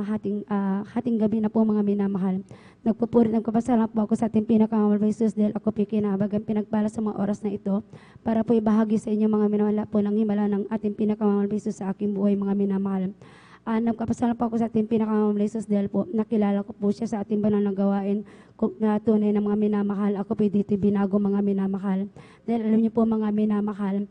hating gabi na po mga minamahal. Nagpapasalamat po ako sa ating pinakamamahal na Jesus dahil ako po kinahabagan pinagpala sa mga oras na ito para po ibahagi sa inyo mga minamahal po ng himala ng ating pinakamamahal na Jesus sa aking buhay mga minamahal. Nagpapasalamat po ako sa ating pinakamamahal na Jesus dahil po nakilala ko po siya sa ating banal na gawain na tunay ng mga minamahal. Ako po dito binago mga minamahal. Dahil alam niyo po mga minamahal,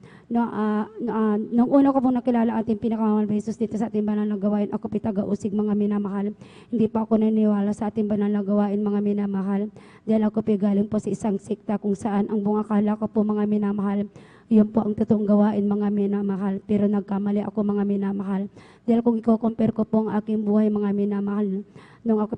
nung una ko po nakilala ating pinakamamahal na Jesus dito sa ating banal na gawain, ako po taga-usig mga minamahal. Hindi pa ako naniniwala sa ating banal na gawain mga minamahal. Dahil ako po galing po sa isang sekta kung saan ang buong akala ko po mga minamahal, yun po ang totoong gawain mga minamahal. Pero nagkamali ako mga minamahal. Dahil kung i-compare ko po ang aking buhay mga minamahal, nung ako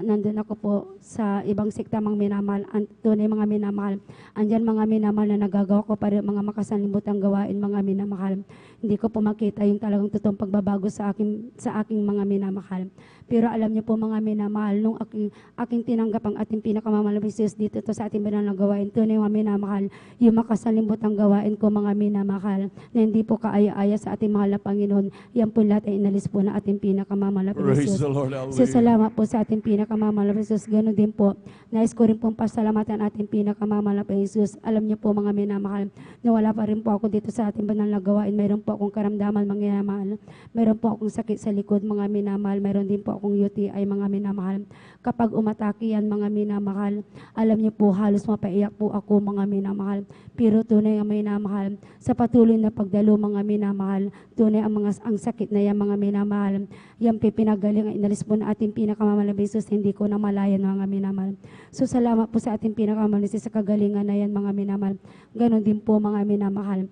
nandun ako po sa ibang sekta mga minamahal, tunay mga minamahal, andyan mga minamahal na nagagawa ko pa rin mga makasanlimbutang gawain mga minamahal. Hindi ko po makita yung talagang totoong pagbabago sa aking mga minamahal. Pero alam niyo po mga minamahal, nung aking tinanggap ang ating pinakamamahal na Jesus dito to sa ating banal na gawain, tunay mga minamahal, yung makasanlimbutang gawain ko mga minamahal, na hindi po kaaya-aya sa ating mahal na Panginoon, yan po lahat ay inalis po na ating pinakamamahal na Praise Jesus. the Lord, hallelujah. So, salamat po sa ating pinakamamahal na Jesus. Ganoon din po, nais ko rin pong pasalamatan ating pinakamamahal na Jesus. Alam niyo po mga minamahal, na wala pa rin po ako dito sa ating banal na gawain. Mayroon po akong karamdaman mga minamahal. Mayroon po akong sakit sa likod mga minamahal. Mayroon din po akong UTI mga minamahal. Kapag umatake yan mga minamahal, alam niyo po halos mapaiyak po ako mga minamahal. Pero tunay ang minamahal, sa patuloy na pagdalo mga minamahal, tunay ang sakit na yan mga minamahal. Yan pinagaling ang inalis po na ating pinakamamahal na Jesus, hindi ko na malayan mga minamahal. So salamat po sa ating pinakamamahal na Jesus sa kagalingan na yan mga minamahal. Ganon din po mga minamahal.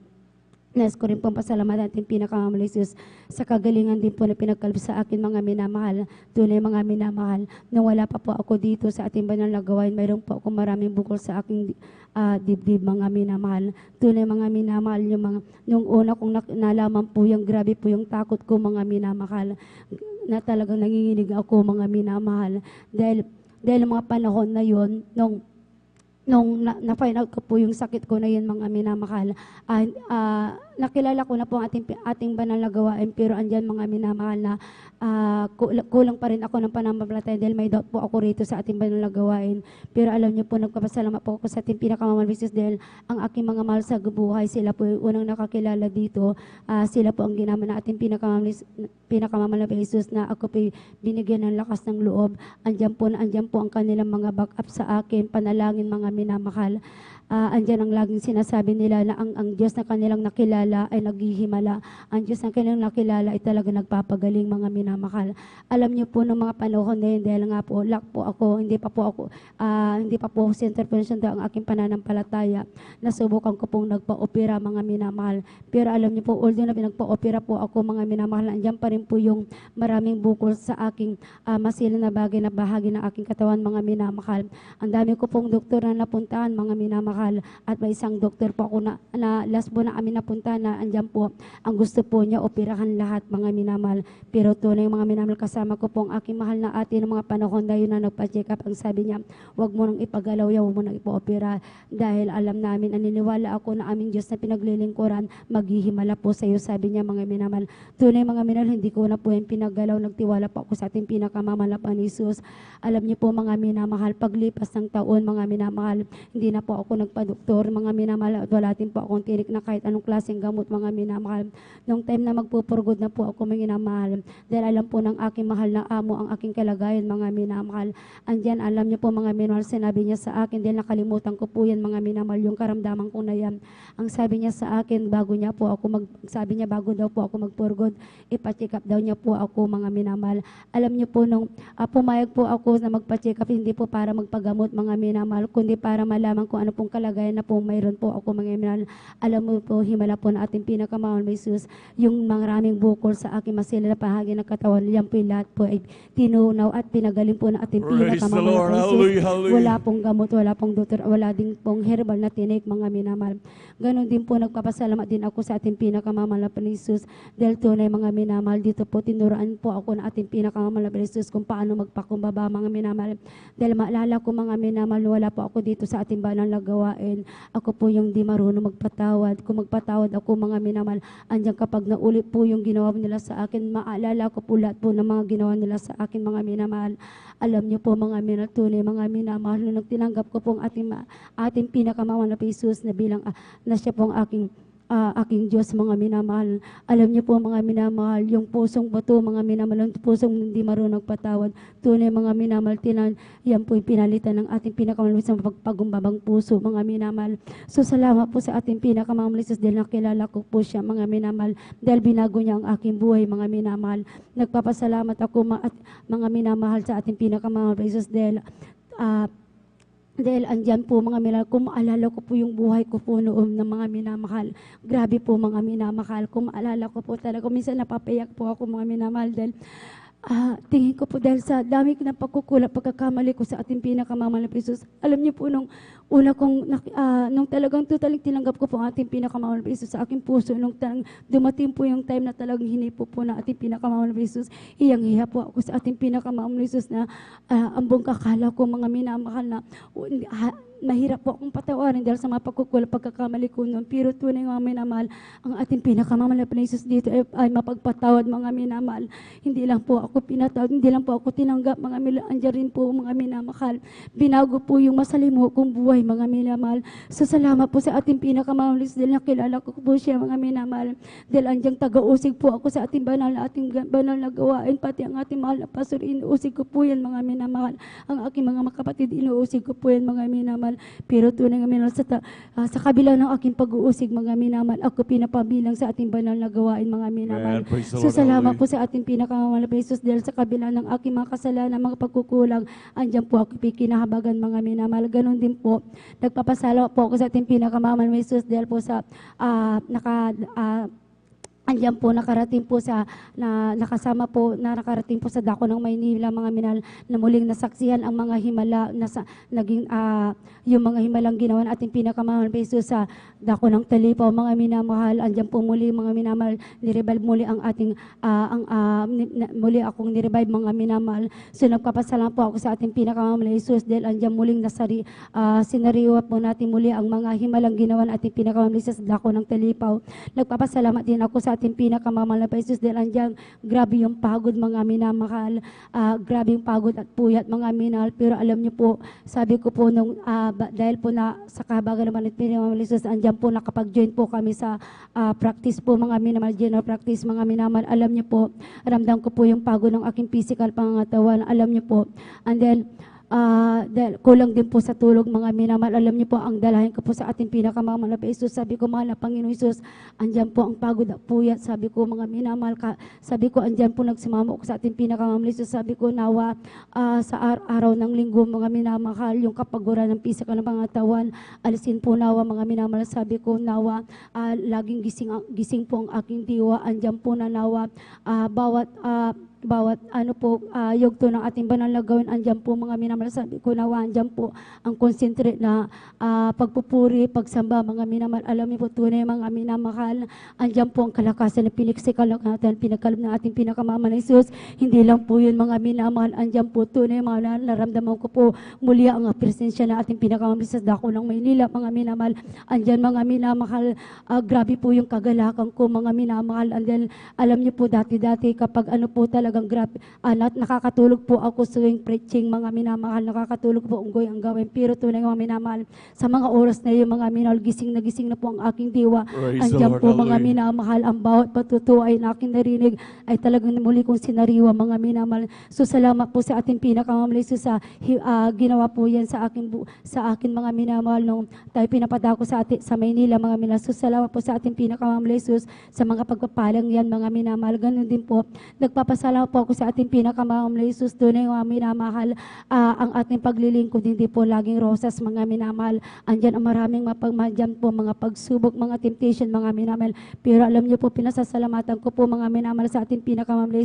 Nais ko rin pong pasalamatan ating pinakamamahal na Jesus sa kagalingan din po na pinagkaloob sa akin mga minamahal. Tunay mga minamahal, nung wala pa po ako dito sa ating banal na gawain, mayroon po ako maraming bukol sa aking dibdib mga minamahal. Tunay mga minamahal, nung una kong nalaman po yung grabe po yung takot ko mga minamahal, na talagang nanginginig ako mga minamahal. Dahil mga panahon na yon, nung na-find out ko po yung sakit ko na yun mga minamahal, nakilala ko na po ang ating banal na gawain, pero andyan mga minamahal na kulang pa rin ako ng pananampalataya dahil may doubt po ako rito sa ating banal na gawain. Pero alam niyo po, nagpapasalamat po ako sa ating pinakamamahal na Jesus dahil ang aking mga mahal sa buhay, sila po yung unang nakakilala dito. Sila po ang ginama na ating pinakamamahal na Jesus na ako po binigyan ng lakas ng loob. Andyan po ang kanilang mga backup sa akin, panalangin mga minamahal. Andyan ang laging sinasabi nila na ang Diyos na kanilang nakilala ay naghihimala. Ang Diyos na kanilang nakilala ay talaga nagpapagaling mga minamahal. Alam niyo po ng mga panahon na yun, dahil nga po, lock po ako, hindi pa po ako center person ang aking pananampalataya. Nasubukan ko pong nagpa-opera mga minamahal. Pero alam niyo po, although na pinagpa-opera po ako mga minamahal, andyan pa rin po yung maraming bukol sa aking masilin na bagay na bahagi ng aking katawan mga minamahal. Ang dami ko pong doktor na napuntahan mga minamahal. At may isang doktor po ako na last po na kami napunta na andyan po, ang gusto po niya operahan lahat mga minamahal. Pero tunay mga minamahal, kasama ko po ang aking mahal na ate ng mga panahon na yun na nagpa-check up. Ang sabi niya, wag mo nang ipagalaw yan, wag mo nang ipa-opera dahil alam namin, naniniwala ako na aming Diyos na pinaglilingkuran, maghihimala po sa iyo, sabi niya mga minamahal. Tunay mga minamahal, hindi ko na po yung pinagalaw, nagtiwala po ako sa ating pinakamamahal na Jesus. Alam niyo po mga minamahal, paglipas ng taon mga minamahal, hindi na po ako nagpa-doktor, mga minamahal, at wala din po akong tinik na kahit anong klaseng gamot, mga minamahal. Nung time na magpupurgod na po ako, mga minamahal, dahil alam po ng aking mahal na amo ang aking kalagayan, mga minamahal. Andyan, alam niyo po, mga minamahal, sinabi niya sa akin, dahil nakalimutan ko po yan, mga minamahal, yung karamdaman ko na yan. Ang sabi niya sa akin, bago daw po ako magpurgod, ipa-check up daw niya po ako, mga minamahal. Alam niyo po, nung pumayag po ako na magpa-check up, hindi po para magpagamot, mga minamahal, kundi para malaman kung ano pong kalagayan na po mayroon po ako, mga minamahal. Alam mo po, himala po na ating pinakamahal na Jesus, yung maraming bukol sa aking masila na bahagi ng katawan, yan po lahat po ay tinunaw at pinagaling po na ating Praise the pinakamahal Lord. na Jesus. Hallelujah, hallelujah. Wala pong gamot, wala pong doktor, wala din pong herbal na tinik, mga minamahal. Ganon din po, nagpapasalamat din ako sa ating pinakamahal na Jesus, dahil tunay, mga minamahal, dito po tinuraan po ako na ating pinakamahal na Jesus kung paano magpakumbaba, mga minamahal. Dahil maalala ko, mga minamahal, wala po ako dito sa ating banal na gawain. Ako po yung di marunong magpatawad. Kung magpatawad ako, mga minamahal, andyan kapag naulit po yung ginawa nila sa akin, maalala ko po lahat po ng mga ginawa nila sa akin, mga minamahal. Alam niyo po, mga minamahal, tunay, mga minamahal, nung tinanggap ko po ang ating pinakamahal na Jesus na bilang na siya po ang aking Diyos, mga minamahal. Alam niyo po, mga minamahal, yung pusong bato, mga minamahal, yung pusong hindi marunong patawad, tunay, mga minamahal, yan po yung pinalitan ng ating pinakamahal sa pagpagumbabang puso, mga minamahal. So salamat po sa ating pinakamahal Jesus dahil nakilala ko po siya, mga minamahal, dahil binago niya ang aking buhay, mga minamahal. Nagpapasalamat ako, mga minamahal, sa ating pinakamahal Jesus dahil andyan po, mga minamahal, kung maalala ko po yung buhay ko po noon ng mga minamahal. Grabe po, mga minamahal, kung maalala ko po talaga, minsan napapayak po ako, mga minamahal, dahil tingin ko po dahil sa dami ng pagkukulang, pagkakamali ko sa ating pinakamahal na Jesus. Alam niyo po, nung una kong, nung talagang totaling tinanggap ko po ang ating pinakamahal na Jesus sa aking puso, nung dumating po yung time na talagang hinipo po na ating pinakamahal na Jesus, hiyang-hiya po ako sa ating pinakamahal na Jesus na ambong kakala ko, mga minamahal, na mahirap po akong patawarin dahil sa mga pagkukulang, pagkakamali ko noon. Pero tunay, mga minamahal, ang ating pinakamahal na Jesus dito ay mapagpatawad, mga minamahal. Hindi lang po ako pinatawad, hindi lang po ako tinanggap, mga minamahal. Andiyan rin po, mga minamahal. Binago po yung masalimuho kong buhay, mga minamahal. So salamat po sa ating pinakamahal na Jesus dahil nakilala ko po siya, mga minamahal. Dahil andyang taga-usig po ako sa ating banal na gawain, pati ang ating mahal na pastor, inuusig ko po yan, mga minamahal. Ang aking mga kapatid, inuusig ko po yan, mga minamahal. Pero tunay, nga minamahal, sa kabila ng aking pag-uusig, mga minamahal, ako pinapabilang sa ating banal na gawain, mga minamahal. Amen. Praise the So Lord. salamat Hallelujah. po sa ating pinakamahal na Jesus dahil sa kabila ng aking mga kasalanan, mga pagkukulang, andyan po ako pikinahabagan, mga minamahal. Ganon din po, nagpapasalamat po ako sa ating pinakamahal na Jesus dahil po sa andyan po nakarating po nakasama po na nakarating po sa dako ng Maynila, mga minahal, na muling nasaksihan ang mga himala naging yung mga himalang ginawa ng ating pinakamahal na Jesus sa dako ng Talipaw, mga minamahal. Andyan po muli, mga minamahal, nirevive muli ang ating muli akong nirevive, mga minamahal. So nagpapasalamat po ako sa ating pinakamahal na Jesus dahil andyan muling sinariwa po natin muli ang mga himalang ginawa ng ating pinakamahal na Jesus sa dako ng Talipaw. Nagpapasalamat din ako sa ating pinakamahal na Jesus dahil andyan grabe yung pagod, mga minamahal, grabe yung pagod at puyat, mga minahal. Pero alam niyo po, sabi ko po nung dahil po na sa kahabagan naman ng pinakamahal na Jesus, andyan po nakapag-join po kami sa practice po, mga minamahal, general practice, mga minamahal. Alam niyo po, ramdam ko po yung pagod ng aking physical pangangatawan, alam niyo po. And then dahil kulang din po sa tulog, mga minamahal. Alam niyo po, ang dalahin ko po sa ating pinakamahal na Jesus. Sabi ko, mahal na Panginoon Jesus, andyan po ang pagod at puyat. Sabi ko, mga minamahal, sabi ko, andyan po nagsimama ko sa ating pinakamahal na Jesus. Sabi ko, nawa sa araw ng linggo, mga minamahal, yung kapaguran ng physical ng pangatawan, alisin po nawa, mga minamahal. Sabi ko, nawa laging gising po ang aking diwa. Andyan po na nawa bawat yugto ng ating banal na gawin, andyan po, mga minamahal. Sabi ko, nawa andyan po ang concentrate na pagpupuri, pagsamba, mga minamahal. Alam niyo po, tunay, mga minamahal, andyan po ang kalakasan na pinagsikal natin, pinagkalab ng ating pinakamahal na Jesus. Hindi lang po yun, mga minamahal, andyan po, tunay, mga naramdaman ko po muli ang presensya na ating pinakamahal sa dako ng Maynila, mga minamahal. Andyan, mga minamahal, grabe po yung kagalakan ko, mga minamahal. And then, alam niyo po, dati kapag po talaga talagang grabe. Nakakatulog po ako tuwing preaching, mga minamahal. Nakakatulog po unggoy ang gawin. Pero tunay mga minamahal, sa mga oras na yun, mga minamahal, gising na po ang aking diwa. Praise the Andiyan Lord. po mga Hallelujah. minamahal, ang bawat patutuwa ay aking narinig ay talagang muli kong sinariwa, mga minamahal. So salamat po sa ating pinakamamali sa ginawa po yan sa akin mga minamahal nung tayo pinapadako sa Maynila, mga minamahal. So salamat po sa ating pinakamamali sa mga pagpapalang yan, mga minamahal. Ganun din po, nagpapasalamat po ako sa ating pinakamamali tunay mga minamahal, ang ating paglilingkod hindi po laging rosas, mga minamahal. Andyan ang maraming mapagmadyan po, mga pagsubok, mga temptation, mga minamahal. Pero alam niyo po, pinasasalamatan ko po, mga minamahal, sa ating pinakamamali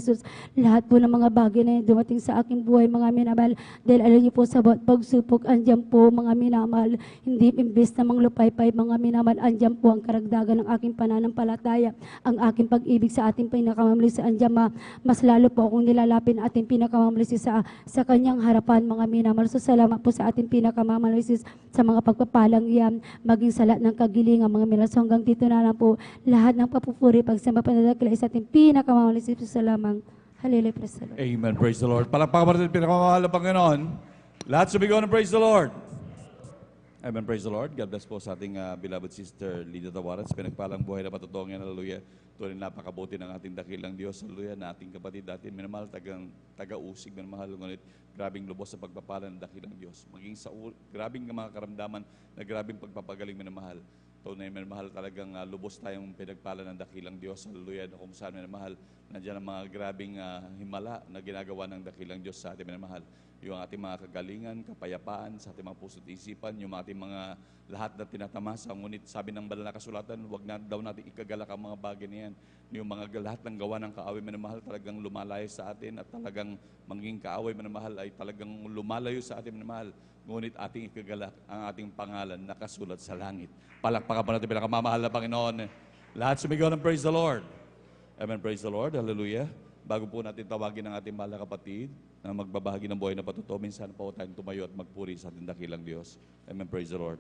lahat po ng mga bagay na dumating sa aking buhay, mga minamahal. Dahil alam niyo po, sa bawat pagsubok, andyan po, mga minamahal, hindi imbes na manglupay-pay, mga minamahal, andyan po ang karagdagan ng aking pananampalataya, ang aking pag-ibig sa ating pinakamamali. Andyan mas lalo po akong nilalapin ating pinakamamali sa kanyang harapan, mga minamahal. So salamat po sa ating pinakamamali sa mga pagpapalang yan, maging sa lahat ng kagilingan, mga minamahal. So hanggang dito na lang po, lahat ng papupuri, pagsamba, panadakila sa ating pinakamamali sa lamang. Hallelujah, praise the Lord. Amen. Praise the Lord. Palakpakan pa natin pinakamamahal na Panginoon. Lahat sumigaw ng praise the Lord. Amen. Praise the Lord. God bless po sa ating beloved sister Lydia Tawaran. Sa pinagpalang buhay na patutuong yan. Hallelujah. Tunay napakabuti ng ating dakilang Diyos. Hallelujah. Na ating kapatid natin. Minamahal, taga-usig, minamahal. Ngunit grabing lubos sa pagpapala ng dakilang Diyos. Maging sa grabing mga karamdaman na grabing pagpapagaling, minamahal. Tunay, minamahal, talagang lubos tayong pinagpala ng dakilang Diyos. Hallelujah. Na kung saan, minamahal, nandiyan ang mga grabing himala na ginagawa ng dakilang Diyos sa ating minamahal. Yung ating mga kagalingan, kapayapaan sa ating mga puso't isipan, yung ating mga lahat na tinatamasa. Ngunit sabi ng banal na kasulatan, huwag na daw natin ikagalak ang mga bagay na yan. Yung mga lahat ng gawa ng kaaway, minamahal, talagang lumalayo sa atin at talagang maging kaaway, minamahal, ay talagang lumalayo sa atin, minamahal. Ngunit ating ikagalak ang ating pangalan nakasulat sa langit. Palakpakan pa natin pinakamamahal na Panginoon. Lahat sumigaw ng praise the Lord. Amen, praise the Lord. Hallelujah. Bago po natin tawagin ang ating mahal na kapatid na magbabahagi ng buhay na patuto, minsan po tayong tumayo at magpuri sa ating dakilang Diyos. Amen, praise the Lord.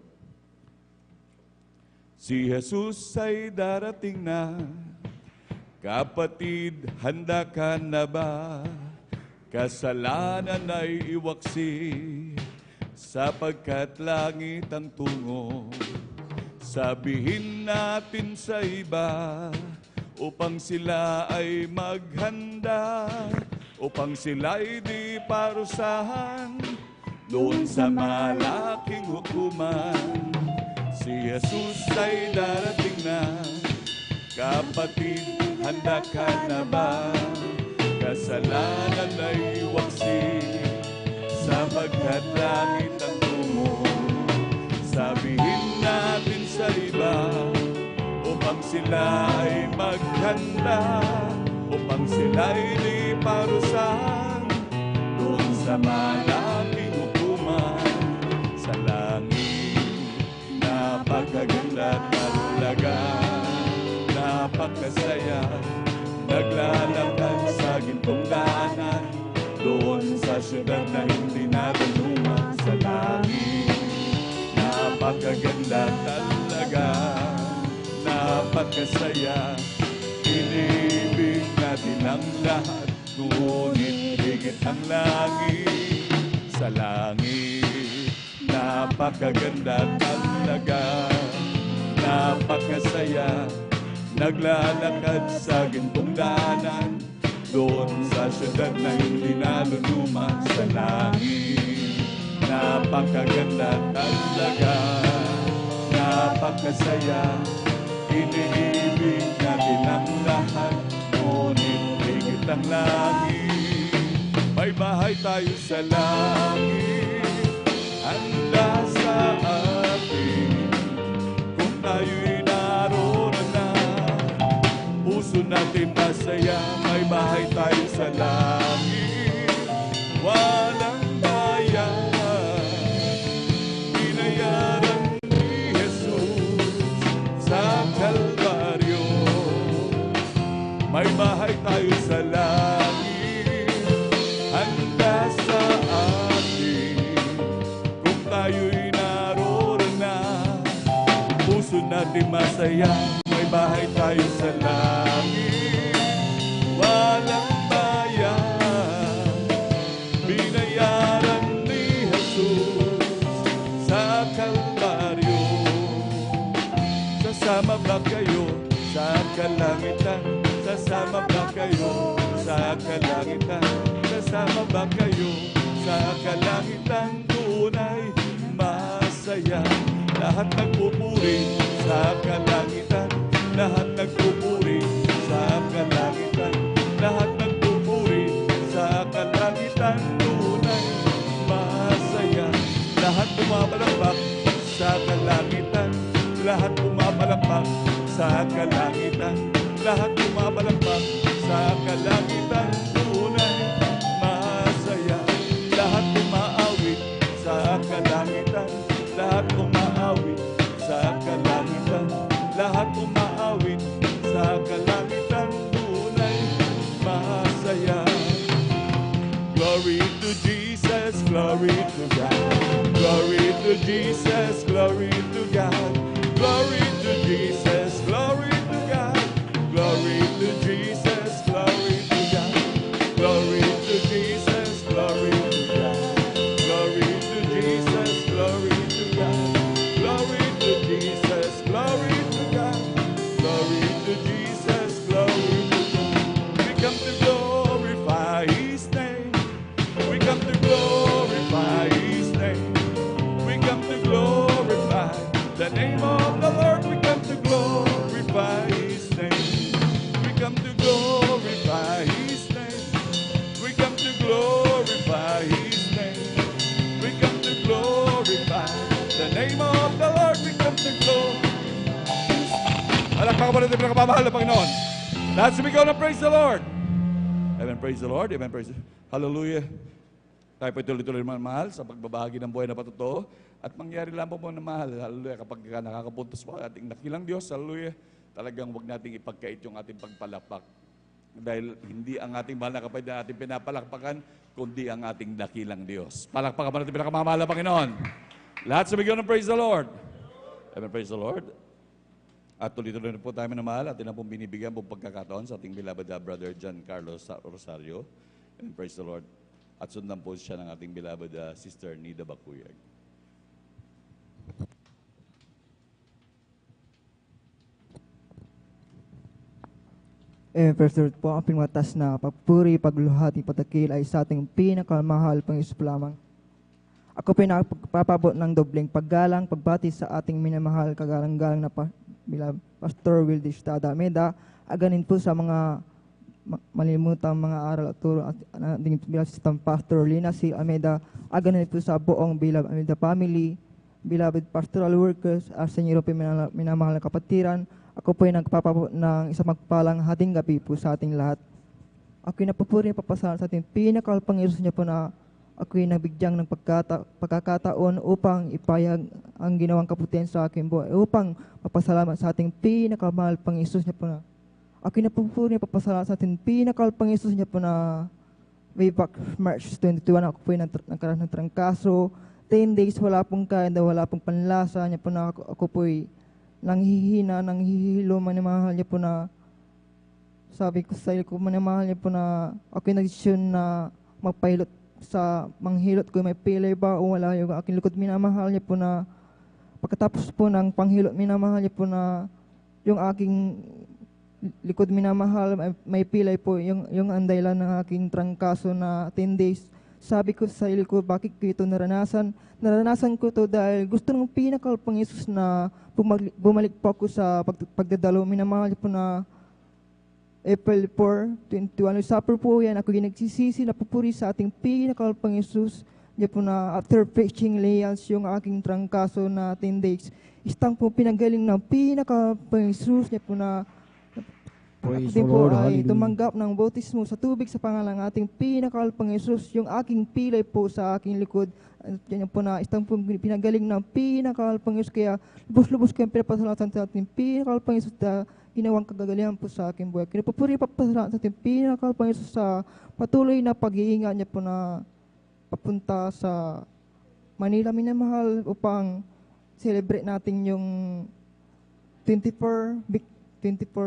Si Jesus ay darating na, kapatid, handa ka na ba? Kasalanan ay iwaksi, sapagkat langit ang tungo. Sabihin natin sa iba, upang sila ay maghanda, upang sila'y di parusahan doon sa malaking hukuman. Si Jesus ay darating na, kapatid, handa ka na ba? Kasalanan ay waksi, sapagkat langit ang tungo. Sabihin natin sa iba, upang sila ay maghanda, upang sila ay di parusahan doon sa malaking hukuman. Sa langit, napakaganda talaga, napakasaya, naglalakad sa gintong daanan, doon sa syudad na hindi natin luma. Sa langit, napakaganda talaga, napakasaya, inibig natin ang lahat, ngunit higit ang langit. Sa langit, napakaganda talaga, napakasaya, naglalakad sa gintong daanan, doon sa syudad na hindi naluluma. Sa langit, napakaganda talaga, napakasaya, iniibig natin ang lahat, ngunit higit ang langit. May bahay tayo sa langit, handa sa atin, kung tayo'y naroon na. Puso natin masaya, may bahay tayo sa langit, walang bayan. Binayaran ni Jesus sa Kalbaryo. May bahay tayo sa langit, handa sa atin, kung tayo'y naroon na. Puso natin masaya, may bahay tayo sa langit, walang bayan. kalangitan. Kasama ba kayo sa kalangitan? Tunay masaya. Lahat nagpupuri sa kalangitan. Lahat nagpupuri sa kalangitan. Lahat nagpupuri sa kalangitan. Tunay masaya. Lahat bumabalagbak sa kalangitan. Lahat bumabalagbak sa kalangitan. Lahat bumabalagbak sa kalangitan. Tunay masaya. Lahat umaawit sa kalangitan. Lahat umaawit sa kalangitan. Lahat umaawit sa kalangitan. Tunay masaya. Glory to Jesus, glory to God. Glory to Jesus, glory to God. Glory to Jesus, glory to God. Glory to Jesus, glory to God. Glory to Jesus, glory to God. Glory to Jesus, glory to God. Glory to Jesus, glory to God. Glory to Jesus, glory to God. We come to glorify His name. We come to glorify His name. We come to glorify the name of the Lord. We come to glorify His name. We come to glorify His name. We come to glorify His name. We come to glorify the name of the Lord. We come to glorify. Alakpakan pa natin pinakamamahal na Panginoon. Lahat sumigaw na praise the Lord. Amen, praise the Lord. Amen, praise the Lord. Hallelujah. Tayo po tuloy-tuloy naman mahal sa pagbabahagi ng buhay na patotoo. At mangyari lang po na mahal, hallelujah, kapag nakakapuntos po ang ating nakilang Diyos, hallelujah, talagang huwag nating ipagkait yung ating pagpalakpak. Dahil hindi ang ating mahal na kapatid na ating pinapalakpakan, kundi ang ating nakilang Diyos. Palakpakan pa natin pinakamamahal na Panginoon. Lahat sumigaw ng praise the Lord. Amen, praise the Lord. At tuloy-tuloy na po tayo minamahal at na pong binibigyan pong pagkakataon sa ating beloved brother John Carlos Rosario. Amen, praise the Lord. At sundan po siya ng ating beloved sister Nida Bakuyag. Pastor po, ang pinwatas na pagpuri, pagluhati, patakil ay sa ating pinakamahal pang Isus lamang. Ako pinapapabot ng dobleng paggalang, pagbati sa ating minamahal, kagalang-galang na Pastor Wildy Estada Almeida, aganin po sa mga malilimutang mga aral at turo at ating bilang Pastor Lina C. Almeida, aganin po sa buong beloved Almeida family, beloved pastoral workers, at sa inyo minamahal na kapatiran. Ako po ay nagpapabot ng isang magpalang hating gabi po sa ating lahat. Ako'y napupuri papasalamat sa ating pinakapanginoon niya po na ako'y nabigyang ng pagkakataon upang ipayag ang ginawang kaputihan sa aking buhay, upang papasalamat sa ating pinakamahal Panginoon niya po na ako'y napupuri papasalamat sa ating pinakamahal Panginoon niya po na way back March 22, ako po ay nagkaroon ng trangkaso. 10 days wala pong kain, wala pong panlasa niya po na ako po ay nanghihina, nanghihilo, manimahal niya po na sabi ko sa ko, manimahal niya po na ako'y nag-desisyon na magpahilot sa manghilot ko, may pilay ba o wala yung aking likod, minamahal niya po na pagkatapos po ng panghilot, minamahal niya po na yung aking likod minamahal, may pilay po yung andaylan ng aking trangkaso na 10 days. Sabi ko sa sarili ko, bakit ko ito naranasan? Naranasan ko to dahil gusto ng pinakal pang Isus na bumalik po ako sa pagdadalo. Minamahal po na April 4, 21. Supper po yan. Ako ginagsisisi na pupuri sa ating pinakal pang Isus. Diyan po na after preaching layals yung aking trangkaso na 10 days. Istang po pinagaling ng pinakal pang Isus. Diyan po na Praise din the po Lord, ay hallelujah. tumanggap ng bautismo sa tubig sa pangalan ng ating pinakal pang Isus, yung aking pilay po sa aking likod. Yan po na istang po pinagaling ng pinakal pang Isus. Kaya lubos-lubos kayong pinapasalatan sa ating pinakal pang Isus na ginawang kagagalihan po sa aking buhay. Kinapupuri papasalatan sa ating pinakal pang Isus sa patuloy na pag-iingat niya po na papunta sa Manila, minamahal, upang celebrate natin yung 24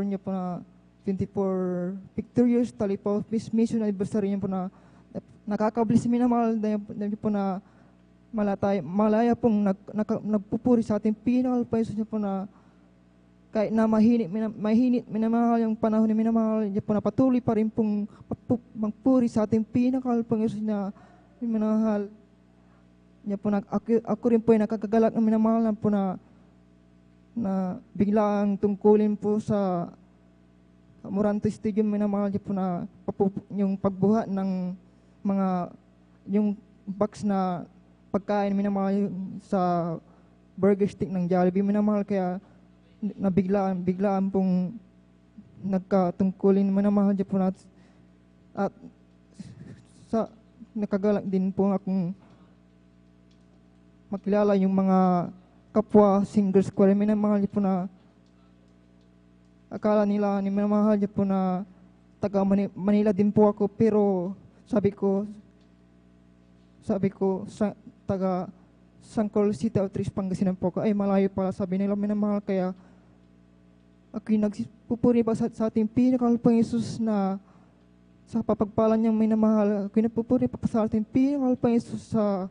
niya po na 24 victorious Talipaw Mission Anniversary niya po na nakakablis minamahal dahil po na malaya pong nagpupuri sa ating pinakal pang Isus niya po na kahit na mahinit minamahal yung panahon ni minamahal niya po na patuloy pa rin pong magpuri sa ating pinakamahal pong Yesus na minamahal niya po na ako rin po ay nakakagalak na minamahal po na biglang tungkulin po sa Moranto Stadium minamahal niya po na yung pagbuhat ng mga yung box na pagkain minamahal sa burger stick ng Jollibee minamahal kaya biglaan pong nagkatungkulin minamahal niya po na at sa nakagalak din po akong makilala yung mga kapwa singers ko rin minamahal niya po na akala nila ni minamahal niya po na taga Manila din po ako pero sabi ko taga Sangkol City Outreach Pangasinan po ako ay malayo pala sabi nila minamahal kaya ako'y nagpupuri pa sa ating pinakamahal pang Yesus na sa papagpalan niyang minamahal ako'y nagpupuri pa sa ating pinakamahal pang Yesus sa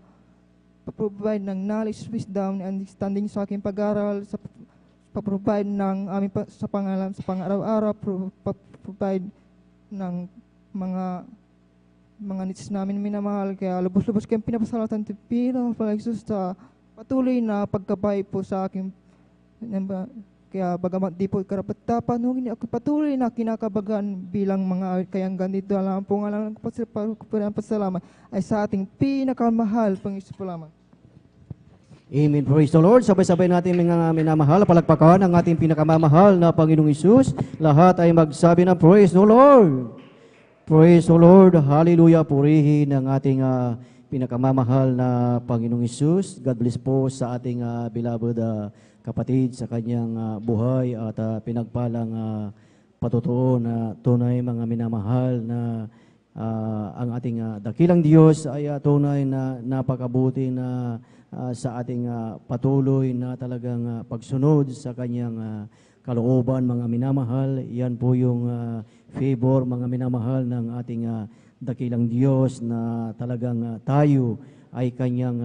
pag-provide ng knowledge, wisdom, and understanding sa aking pag-aral, sa pag-provide ng aming sa pang-araw-araw, pag-provide ng mga needs namin minamahal. Kaya lubos-lubos kayong pinapasalatan ng pinakamahal Jesus sa patuloy na pagkabay po sa aking kaya bagamat di po karapat-dapat, nung ako patuloy na kinakabagan bilang mga kayang ganito alam po nga lang pasalamat ay sa ating pinakamahal pang Isus po lamang. Amen. Praise the Lord. Sabay-sabay natin mga minamahal, palakpakan ang ating pinakamamahal na Panginoong Isus. Lahat ay magsabi ng praise the Lord. Praise the Lord. Hallelujah. Purihin ang ating pinakamamahal na Panginoong Isus. God bless po sa ating beloved kapatid sa kanyang buhay at pinagpalang patutuo na tunay mga minamahal na ang ating dakilang Diyos ay tunay na napakabuti na sa ating patuloy na talagang pagsunod sa kanyang kalooban mga minamahal. Yan po yung favor mga minamahal ng ating dakilang Diyos na talagang tayo ay kanyang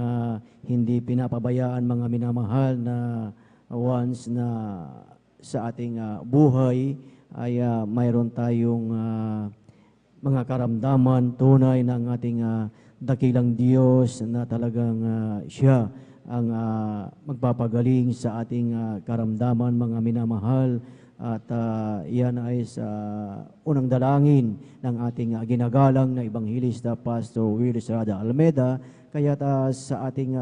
hindi pinapabayaan mga minamahal na once na sa ating buhay ay mayroon tayong mga karamdaman tunay ng ating dakilang Diyos na talagang siya ang magpapagaling sa ating karamdaman mga minamahal at yan ay sa unang dalangin ng ating ginagalang na Ebanghilista Pastor Will Estrada Almeda kaya sa ating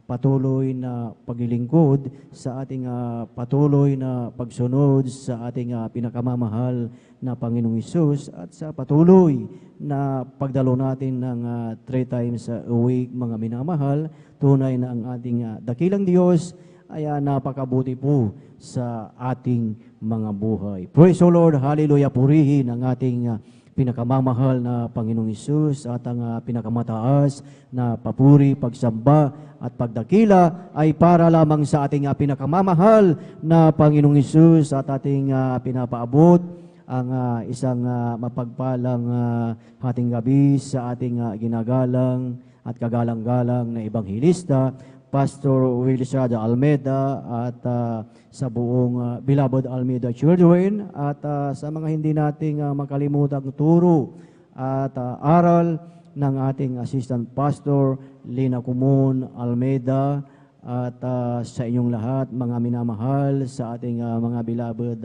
patuloy na paglilingkod, sa ating patuloy na pagsunod sa ating pinakamamahal na Panginoong Hesus at sa patuloy na pagdalo natin ng 3 times a week mga minamahal, tunay na ang ating dakilang Diyos ay napakabuti po sa ating mga buhay. Praise the Lord, hallelujah, purihin ang ating pinakamamahal na Panginoong Hesus at ang pinakamataas na papuri, pagsamba at pagdakila ay para lamang sa ating pinakamamahal na Panginoong Hesus at ating pinapaabot ang isang mapagpalang hating gabi sa ating ginagalang at kagalang-galang na Ebanghilista Pastor Will Estrada Almeda at sa buong beloved Almeda Children at sa mga hindi nating makalimutang turo at aral ng ating Assistant Pastor Lina Kumon Almeda at sa inyong lahat mga minamahal sa ating mga beloved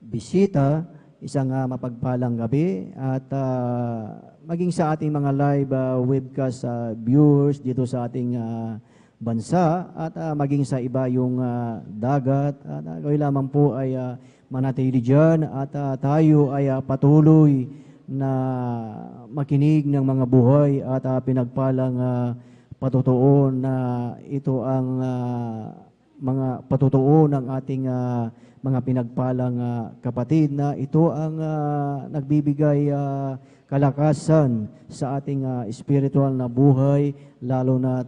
bisita, isang mapagpalang gabi at maging sa ating mga live webcast viewers dito sa ating bansa at maging sa iba yung dagat. Gawin lamang po ay manatili dyan at tayo ay patuloy na makinig ng mga buhay at pinagpalang patutuo na ito ang mga patutuo ng ating mga pinagpalang kapatid na ito ang nagbibigay kalakasan sa ating spiritual na buhay lalo na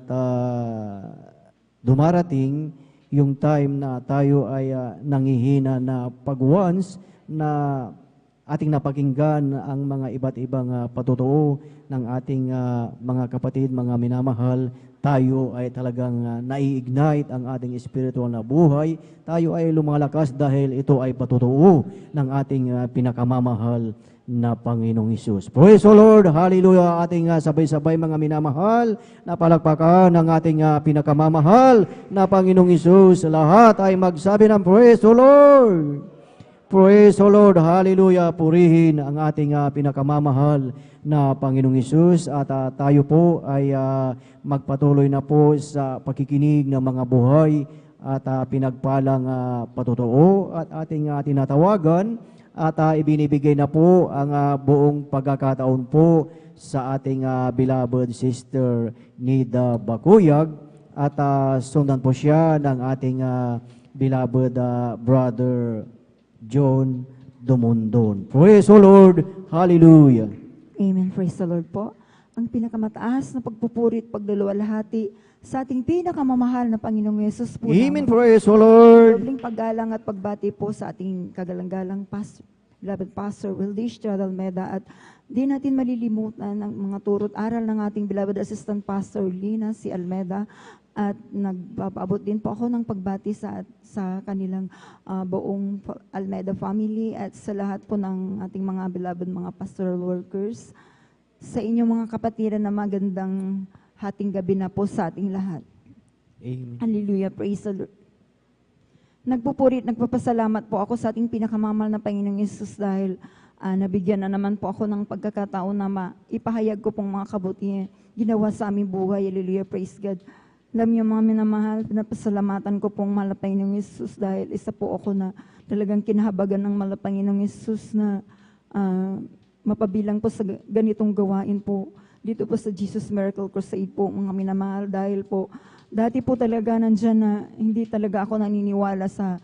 dumarating yung time na tayo ay nangihina na pag once na ating napakinggan ang mga iba't ibang patotoo ng ating mga kapatid, mga minamahal. Tayo ay talagang nai-ignite ang ating spiritual na buhay. Tayo ay lumalakas dahil ito ay patotoo ng ating pinakamamahal na Panginoong Hesus. Praise the Lord! Hallelujah! Ating sabay-sabay mga minamahal na palakpakan ng ating pinakamamahal na Panginoong Hesus. Lahat ay magsabi ng Praise the Lord! Praise the Lord! Hallelujah! Purihin ang ating pinakamamahal na Panginoong Hesus at tayo po ay magpatuloy na po sa pakikinig ng mga buhay at pinagpalang patotoo at ating tinatawagan at ibinibigay na po ang buong pagkakataon po sa ating beloved sister Nida Bakuyag at sundan po siya ng ating beloved brother John Dumondon. Praise the Lord! Hallelujah! Amen. Praise the Lord po. Ang pinakamataas na pagpupuri at pagdalawalhati sa ating pinakamamahal na Panginoong Yesus po. Amen. Praise the Lord! Dobling paggalang at pagbati po sa ating kagalang-galang beloved Pastor Wildish Almeda at di natin malilimutan ang mga turot aral ng ating beloved Assistant Pastor Lina si Almeda at nagpapaabot din po ako ng pagbati sa kanilang buong Almeda family at sa lahat po ng ating mga beloved mga pastoral workers. Sa inyong mga kapatiran na magandang hating gabi na po sa ating lahat. Amen. Hallelujah, praise the Lord. Nagpupuri at nagpapasalamat po ako sa ating pinakamamahal na Panginoong Yesus dahil nabigyan na naman po ako ng pagkakataon na ipahayag ko pong mga kabutihan ginawa sa aming buhay. Hallelujah, praise God. Alam niyo mga minamahal, pinapasalamatan ko pong mahal na Panginoong Yesus dahil isa po ako na talagang kinahabagan ng mahal na Panginoong Yesus na mapabilang po sa ganitong gawain po dito po sa Jesus Miracle Crusade po mga minamahal dahil po dati po talaga nandyan na hindi talaga ako naniniwala sa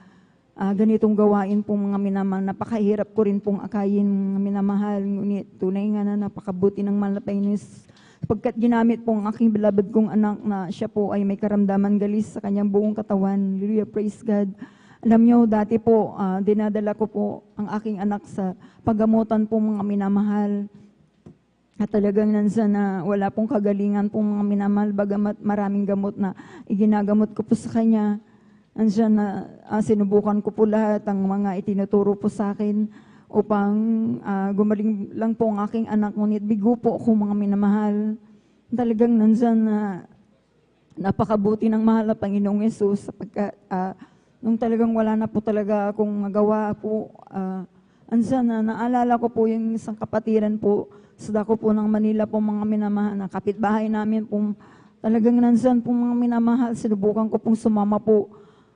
ganitong gawain po mga minamahal. Napakahirap ko rin pong akayin mga minamahal, ngunit tunay nga na napakabuti ng mahal na Panginoong Yesus pagkat ginamit po ang aking beloved kong anak na siya po ay may karamdaman galis sa kanyang buong katawan. Hallelujah, praise God. Alam nyo, dati po, dinadala ko po ang aking anak sa paggamutan po mga minamahal. At talagang nansa na wala pong kagalingan po mga minamahal, bagamat maraming gamot na iginagamot ko po sa kanya. Nansa na sinubukan ko po lahat ang mga itinuturo po sa akin upang gumaling lang po ang aking anak, ngunit bigo po ako mga minamahal. Talagang nansa na napakabuti ng mahal na Panginoong Yesus sapagkat nung talagang wala na po talaga akong magawa po, ansa na naalala ko po yung isang kapatiran po sa dako po ng Manila po mga minamahal na kapitbahay namin po talagang nansan po mga minamahal, sinubukan ko pong sumama po.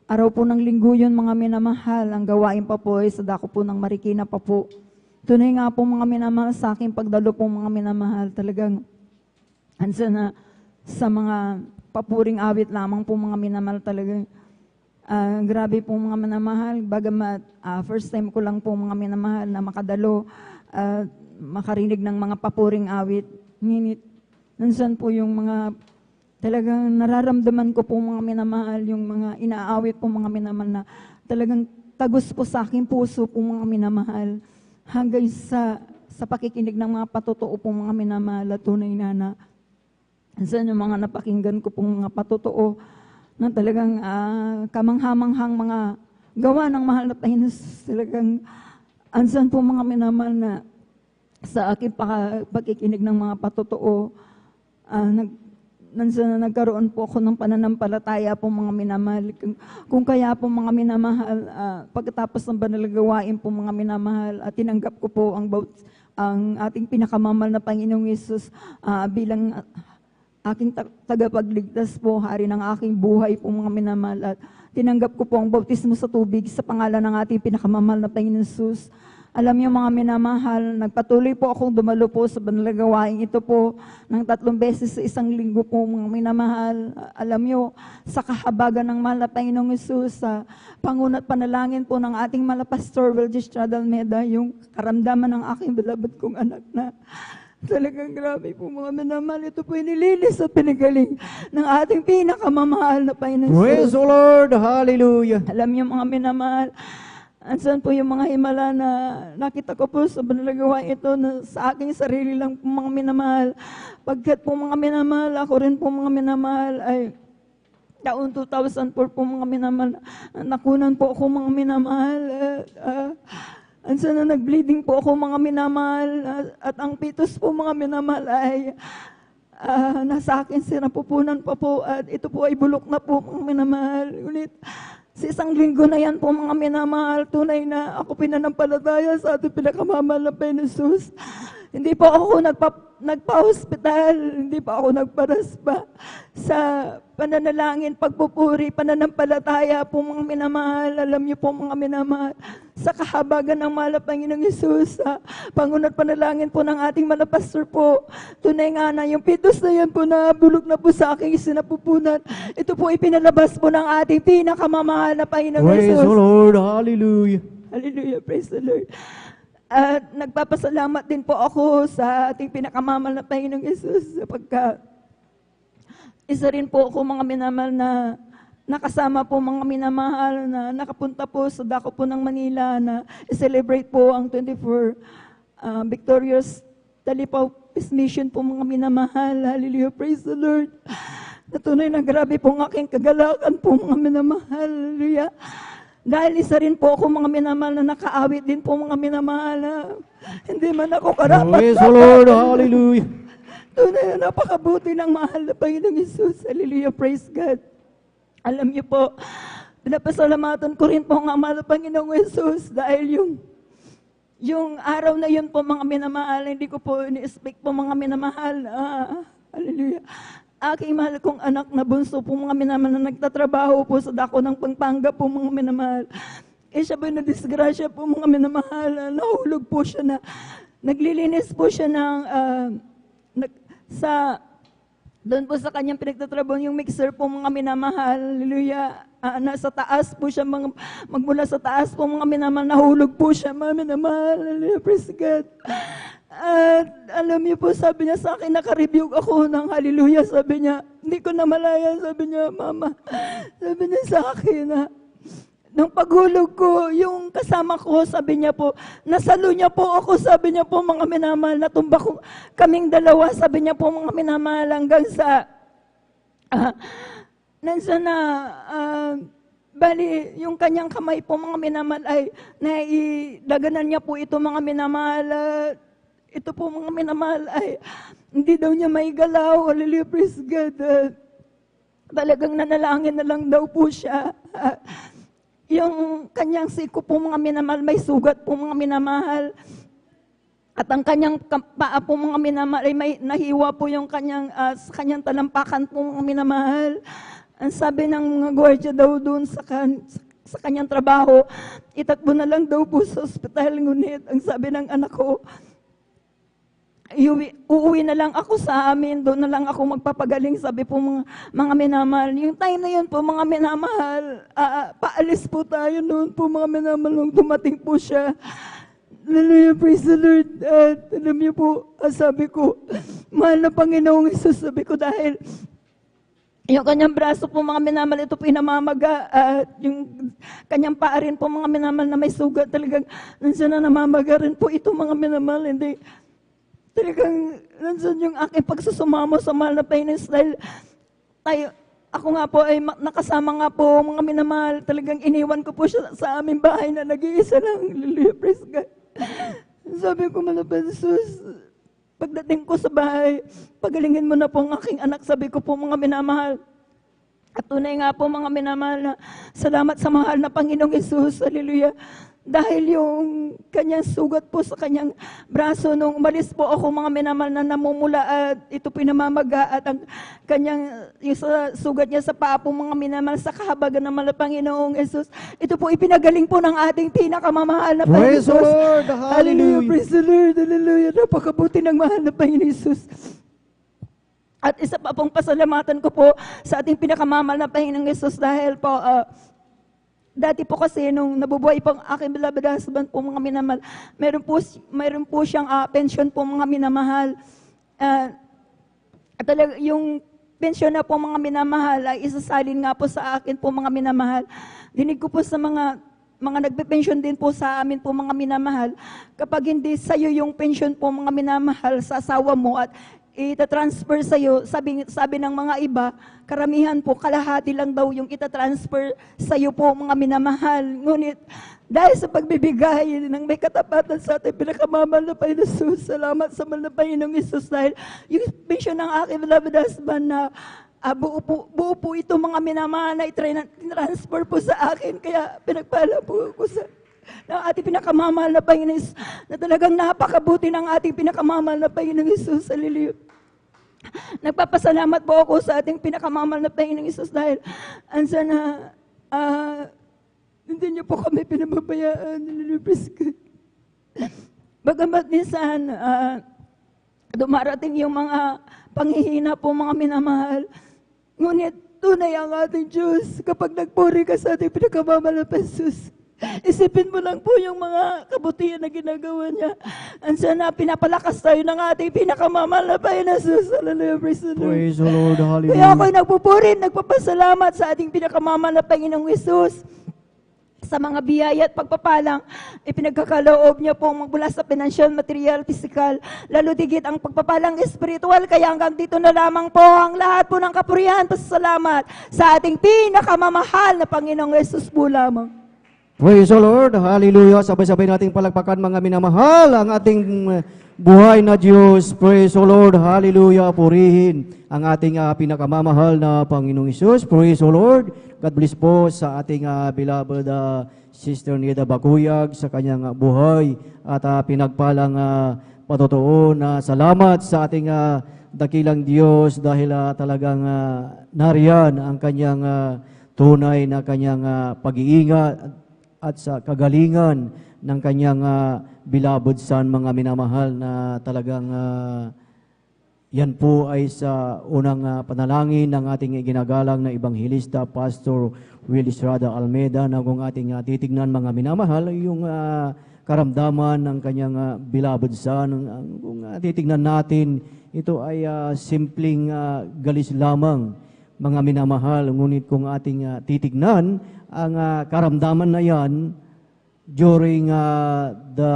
Araw po ng linggo yun mga minamahal, ang gawain pa po ay sa dako po ng Marikina pa po. Tunay nga po mga minamahal sa akin pagdalo po mga minamahal, talagang ansa na sa mga papuring awit lamang po mga minamahal talagang grabe po mga minamahal, bagamat first time ko lang po mga minamahal na makadalo makarinig ng mga papuring awit. Ngunit nansan po yung mga talagang nararamdaman ko po mga minamahal, yung mga inaawit po mga minamahal na talagang tagos po sa aking puso po mga minamahal. Hanggang sa pakikinig ng mga patotoo po mga minamahal at tunay na nansan yung mga napakinggan ko po mga patotoo na talagang kamanghamanghang mga gawa ng mahal na Panginoon. Talagang ansan po mga minamahal na sa aking pakikinig ng mga patotoo, nansan na nagkaroon po ako ng pananampalataya po mga minamahal. Kung kaya po mga minamahal, pagkatapos ng banal na gawain po mga minamahal, at tinanggap ko po ang ating pinakamamahal na Panginoong Yesus bilang aking tagapagligtas po, hari ng aking buhay po mga minamahal. At tinanggap ko po ang bautismo sa tubig sa pangalan ng ating pinakamamahal na Panginoong Yesus. Alam niyo mga minamahal, nagpatuloy po akong dumalo po sa banal na gawain ito po ng 3 beses sa isang linggo po mga minamahal. Alam niyo, sa kahabagan ng mahal na Panginoong Yesus, sa pangunat panalangin po ng ating mahal na Pastor Wildish Almeda, yung karamdaman ng aking beloved kong anak na talagang grabe po mga minamahal. Ito po inilinis at pinigaling ng ating pinakamamahal na Panginoong Yesus. Praise the Lord! Hallelujah! Alam niyo mga minamahal, Ansan po yung mga himala na nakita ko po sa banalagawa ito na sa aking sarili lang po mga minamahal. Pagkat po mga minamahal, ako rin po mga minamahal ay taon 2004 po mga minamahal. Nakunan po ako mga minamahal. Ansan na nag-bleeding po ako mga minamahal. At ang pitos po mga minamahal ay nasa akin sinapupunan pa po. At ito po ay bulok na po mga minamahal. Ulit. Sa isang linggo na yan po mga minamahal, tunay na ako pinanampalataya sa ating pinakamamahal na Panginoon. Hindi po ako nagpa-hospital, hindi pa ako nagparaspa. Sa pananalangin, pagpupuri, pananampalataya po mga minamahal, alam niyo po mga minamahal, sa kahabagan ng mahal na Panginoong Hesus, sa pangunat panalangin po ng ating malapastor po, tunay nga na yung pitos na yan po na bulok na po sa aking sinapupunan, ito po ipinalabas po ng ating pinakamamahal na Panginoong Praise Hesus. the Lord. Hallelujah. Hallelujah, praise the Lord. At nagpapasalamat din po ako sa ating pinakamamahal na Panginoong Hesus sapagkat isa rin po ako mga minamahal na nakasama po mga minamahal na nakapunta po sa dako po ng Manila na celebrate po ang 24 Victorious Talipaw Peace Mission po mga minamahal. Hallelujah, praise the Lord. Natunay na grabe po ang aking kagalakan po mga minamahal. Hallelujah. Dahil isa rin po ako mga minamahal na nakaawit din po mga minamahal na hindi man ako karapat. Praise the Lord. Hallelujah. Tunay na napakabuti ng mahal na Panginoong Hesus. Hallelujah, praise God. Alam niyo po, pinapasalamatan ko rin po ang mahal na Panginoong Hesus dahil yung araw na yun po mga minamahal, hindi ko po ini-expect po mga minamahal. Hallelujah. Aking mahal kong anak na bunso po mga minamahal na nagtatrabaho po sa dako ng Pampanga po mga minamahal. Siya ba na disgrasya po mga minamahal, nahulog po siya na, naglilinis po siya ng, doon po sa kanyang pinagtatrabaho yung mixer po mga minamahal, hallelujah, nasa taas po siya, magmula sa taas po mga minamahal, nahulog po siya mga minamahal, hallelujah, praise God. At alam niyo po, sabi niya sa akin, naka-review ako ng hallelujah, sabi niya, hindi ko na malaya, sabi niya, mama, sabi niya sa akin na, nung paghulog ko, yung kasama ko, sabi niya po, nasalo niya po ako, sabi niya po, mga minamahal, natumba ko kaming dalawa, sabi niya po, mga minamahal, hanggang sa, nandiyan na, bali, yung kanyang kamay po, mga minamahal, ay, naidaganan niya po ito, mga minamahal, ito po, mga minamahal, ay, hindi daw niya may galaw, hallelujah, praise God, talagang nanalangin na lang daw po siya, yung kanyang siko po mga minamahal, may sugat po mga minamahal. At ang kanyang paa po mga minamahal, ay may nahiwa po yung kanyang, sa kanyang talampakan po mga minamahal. Ang sabi ng mga gwardiya daw doon sa kanyang trabaho, itakbo na lang daw po sa ospital. Ngunit ang sabi ng anak ko, uuwi na lang ako sa amin, doon na lang ako magpapagaling, sabi po mga minamahal. Yung time na yun po mga minamahal, paalis po tayo noon po mga minamahal nung dumating po siya. Hallelujah, praise the Lord. At alam niyo po, sabi ko, mahal na Panginoong Hesus, sabi ko dahil yung kanyang braso po mga minamahal, ito po inamamaga, at yung kanyang paa rin po mga minamahal na may sugat, talagang nandiyan na namamaga rin po ito mga minamahal, hindi. Talagang nandiyan yung aking pagsusumamo sa mahal na Panginoon dahil ako nga po ay nakasama nga po mga minamahal. Talagang iniwan ko po siya sa aming bahay na nag-iisa lang. Hallelujah, praise God. Sabi ko, mahal na Jesus, pagdating ko sa bahay, pagalingin mo na po ang aking anak. Sabi ko po mga minamahal. At tunay nga po mga minamahal na salamat sa mahal na Panginoong Hesus. Hallelujah. Dahil yung kanyang sugat po sa kanyang braso, nung umalis po ako mga minamahal na namumula at ito pinamamaga at ang kanyang yung sugat niya sa paa po mga minamahal sa kahabagan ng mahal na Panginoong Hesus. Ito po ipinagaling po ng ating pinakamamahal na Panginoon. Praise the Lord. Hallelujah. Praise the Lord. Hallelujah. Napakabuti ng mahal na Panginoong Hesus. At isa pa pong pasalamatan ko po sa ating pinakamamahal na Panginoong Hesus dahil po dati po kasi nung nabubuhay pang aking beloved husband po mga minamahal, mayroon po siyang pension po mga minamahal. Talaga yung pension na po mga minamahal ay isasalin nga po sa akin po mga minamahal. Dinig ko po sa mga mga nagpe-pension din po sa amin po mga minamahal, kapag hindi sa'yo yung pension po mga minamahal sa asawa mo at itatransfer sa'yo, sabi ng mga iba, karamihan po, kalahati lang daw yung itatransfer sa'yo po mga minamahal. Ngunit dahil sa pagbibigay ng may katapatan sa ating pinakamamahal na Panginoon Jesus, salamat sa mahal na Panginoong Jesus dahil yung pension ng aking beloved husband na buo po ito mga minamahal na i-transfer po sa akin. Kaya pinagpala po ako sa ng ating pinakamamahal na Panginoon na talagang napakabuti ng ating pinakamamahal na Panginoong Jesus. Hallelujah. Nagpapasalamat po ako sa ating pinakamamahal na Panginoong Jesus dahil ansa na hindi niyo po kami pinababayaan. Bagamat minsan dumarating yung mga panghihina po mga minamahal, ngunit tunay ang ating Diyos kapag nagpuri ka sa ating pinakamamahal na Jesus. Isipin mo lang po yung mga kabutihan na ginagawa niya. Ansa na pinapalakas tayo ng ating pinakamamahal na Panginoon Jesus. Hallelujah, praise the Lord. Praise the Lord, hallelujah. Kaya ako'y nagpupuri, nagpapasalamat sa ating pinakamamahal na Panginoong Jesus sa mga biyaya at pagpapalang ipinagkakaloob niya po magmula sa financial, material, physical, lalo digit ang pagpapalang spiritual. Kaya hanggang dito na lamang po ang lahat po ng kapurihan, pasasalamat sa ating pinakamamahal na Panginoong Jesus po lamang. Praise the Lord, hallelujah. Sabay-sabay nating palakpakan mga minamahal ang ating buhay na Diyos. Praise the Lord, hallelujah. Purihin ang ating pinakamamahal na Panginoong Hesus. Praise the Lord. God bless po sa ating beloved Sister Nida Bakuyag sa kanyang buhay at pinagpalang patotoo na salamat sa ating dakilang Diyos dahil talagang nariyan ang kanyang tunay na kanyang pag-iingat at sa kagalingan ng kanyang beloved son, mga minamahal na talagang yan po ay sa unang panalangin ng ating ginagalang na Ebanghelista, Pastor Will Estrada Almeida, na kung ating titignan mga minamahal, yung karamdaman ng kanyang beloved son, kung titignan natin, ito ay simpleng galis lamang, mga minamahal. Ngunit kung ating titignan, ang karamdaman na yan during the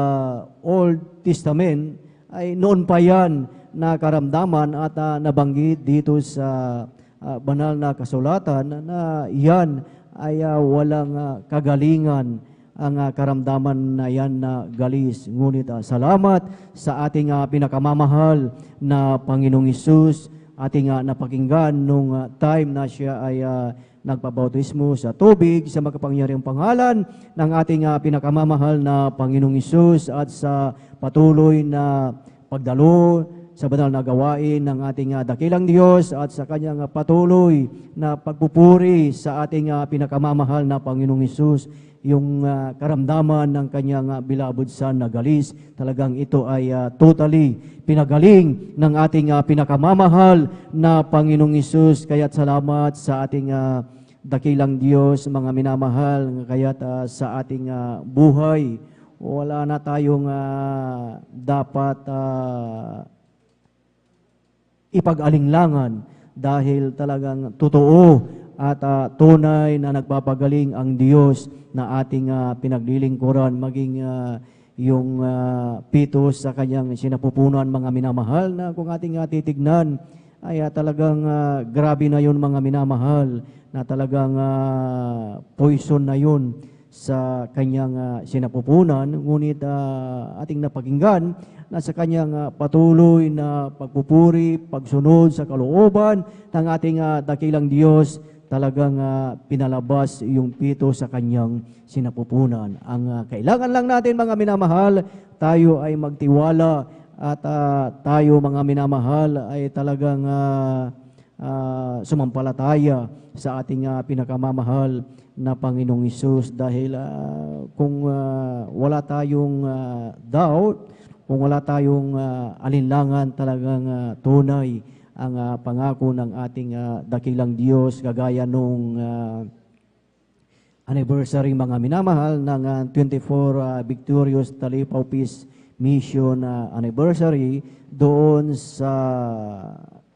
Old Testament, ay noon pa yan na karamdaman at nabanggit dito sa banal na kasulatan na yan ay walang kagalingan ang karamdaman na yan na galis. Ngunit salamat sa ating pinakamamahal na Panginoong Hesus, ating napakinggan nung time na siya ay nagpabautismo sa tubig sa makapangyarihang pangalan ng ating pinakamamahal na Panginoong Hesus at sa patuloy na pagdalo sa banal na gawain ng ating dakilang Diyos at sa kanyang patuloy na pagpupuri sa ating pinakamamahal na Panginoong Hesus, yung karamdaman ng kanyang beloved son na galis, talagang ito ay totally pinagaling ng ating pinakamamahal na Panginoong Hesus. Kaya't salamat sa ating dakilang Diyos, mga minamahal, kaya't sa ating buhay, wala na tayong dapat ipag-alinglangan dahil talagang totoo at tunay na nagpapagaling ang Diyos na ating pinaglilingkuran, maging yung pitos sa kanyang sinapupunan, mga minamahal, na kung ating titignan ay talagang grabe na yun, mga minamahal, na talagang poison na yun sa kanyang sinapupunan. Ngunit ating napakinggan na sa kanyang patuloy na pagpupuri, pagsunod sa kalooban ng ating dakilang Diyos, talagang pinalabas yung pito sa kanyang sinapupunan. Ang kailangan lang natin, mga minamahal, tayo ay magtiwala at tayo, mga minamahal, ay talagang sumampalataya sa ating pinakamamahal na Panginoong Hesus, dahil kung wala tayong doubt, kung wala tayong alinlangan, talagang tunay ang pangako ng ating dakilang Diyos, kagaya nung anniversary, mga minamahal, ng 24 Victorious Talipaw Peace Mission anniversary doon sa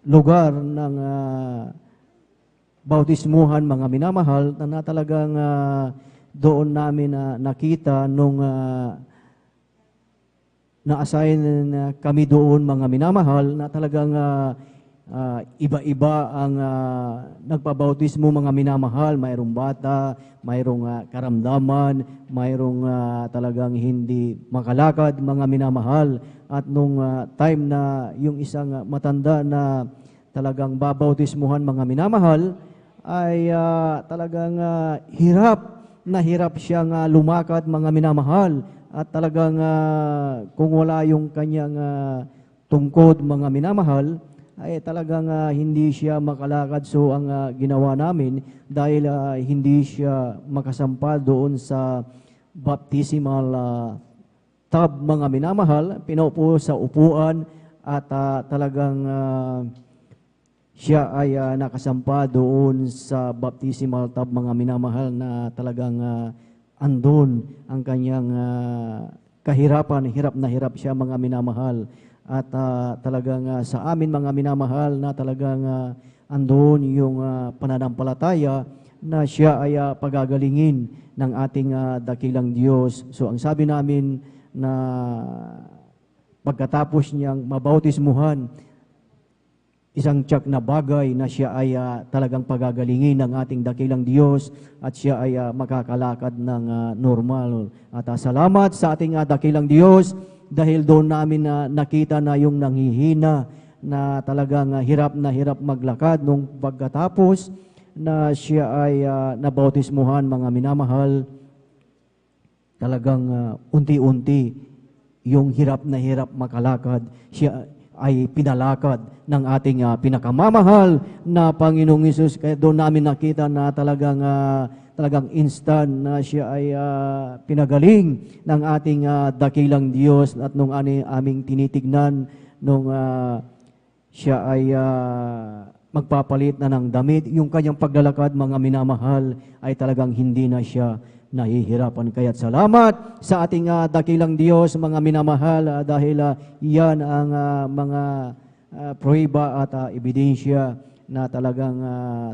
lugar ng bautismuhan, mga minamahal, na talagang doon namin nakita nung na-assign kami doon, mga minamahal, na talagang iba-iba ang nagpabautismo, mga minamahal. Mayroong bata, mayroong karamdaman, mayroong talagang hindi makalakad, mga minamahal. At nung time na yung isang matanda na talagang babautismuhan, mga minamahal, ay talagang hirap siyang lumakad, mga minamahal. At talagang kung wala yung kanyang tungkod, mga minamahal, ay talagang hindi siya makalakad. So ang ginawa namin, dahil hindi siya makasampa doon sa baptismal tub, mga minamahal, pinaupo sa upuan at talagang siya ay nakasampa doon sa baptismal tub, mga minamahal, na talagang andun ang kanyang kahirapan. Hirap siya, mga minamahal. At talagang sa amin, mga minamahal, na talagang andun yung pananampalataya na siya ay pagagalingin ng ating dakilang Diyos. So ang sabi namin, na pagkatapos niyang mabautismuhan, isang tiyak na bagay na siya ay talagang pagagalingin ng ating dakilang Diyos at siya ay makakalakad ng normal. At salamat sa ating dakilang Diyos dahil doon namin nakita na yung nanghihina na talagang hirap na hirap maglakad nung pagkatapos na siya ay nabautismuhan, mga minamahal. Talagang unti-unti yung hirap na hirap makalakad, siya ay pinalakad ng ating pinakamamahal na Panginoong Hesus. Kaya doon namin nakita na talagang instant na siya ay pinagaling ng ating dakilang Diyos. At nung aming tinitignan, nung siya ay magpapalit na ng damit, yung kanyang paglalakad, mga minamahal, ay talagang hindi na siya nahihirapan. Kaya't salamat sa ating dakilang Diyos, mga minamahal, dahil yan ang mga prueba at ebidensya na talagang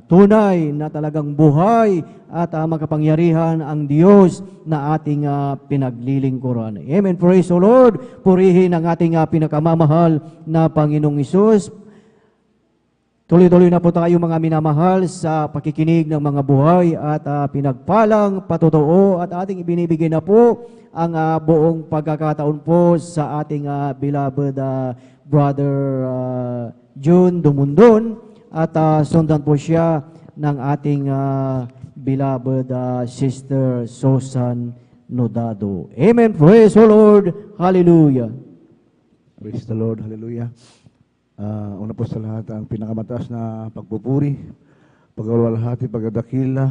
tunay, na talagang buhay at makapangyarihan ang Diyos na ating pinaglilingkuran. Amen. Praise the Lord. Purihin ang ating pinakamamahal na Panginoong Hesus. Tuloy-tuloy na po tayo, mga minamahal, sa pakikinig ng mga buhay at pinagpalang patotoo, at ating ibinibigay na po ang buong pagkakataon po sa ating beloved Brother June Dumundon, at sundan po siya ng ating beloved Sister Susan Nodado. Amen. Praise the Lord. Hallelujah. Praise the Lord. Hallelujah. Una po sa lahat, ang pinakamataas na pagpupuri, pagwalwalhati, pagdadakila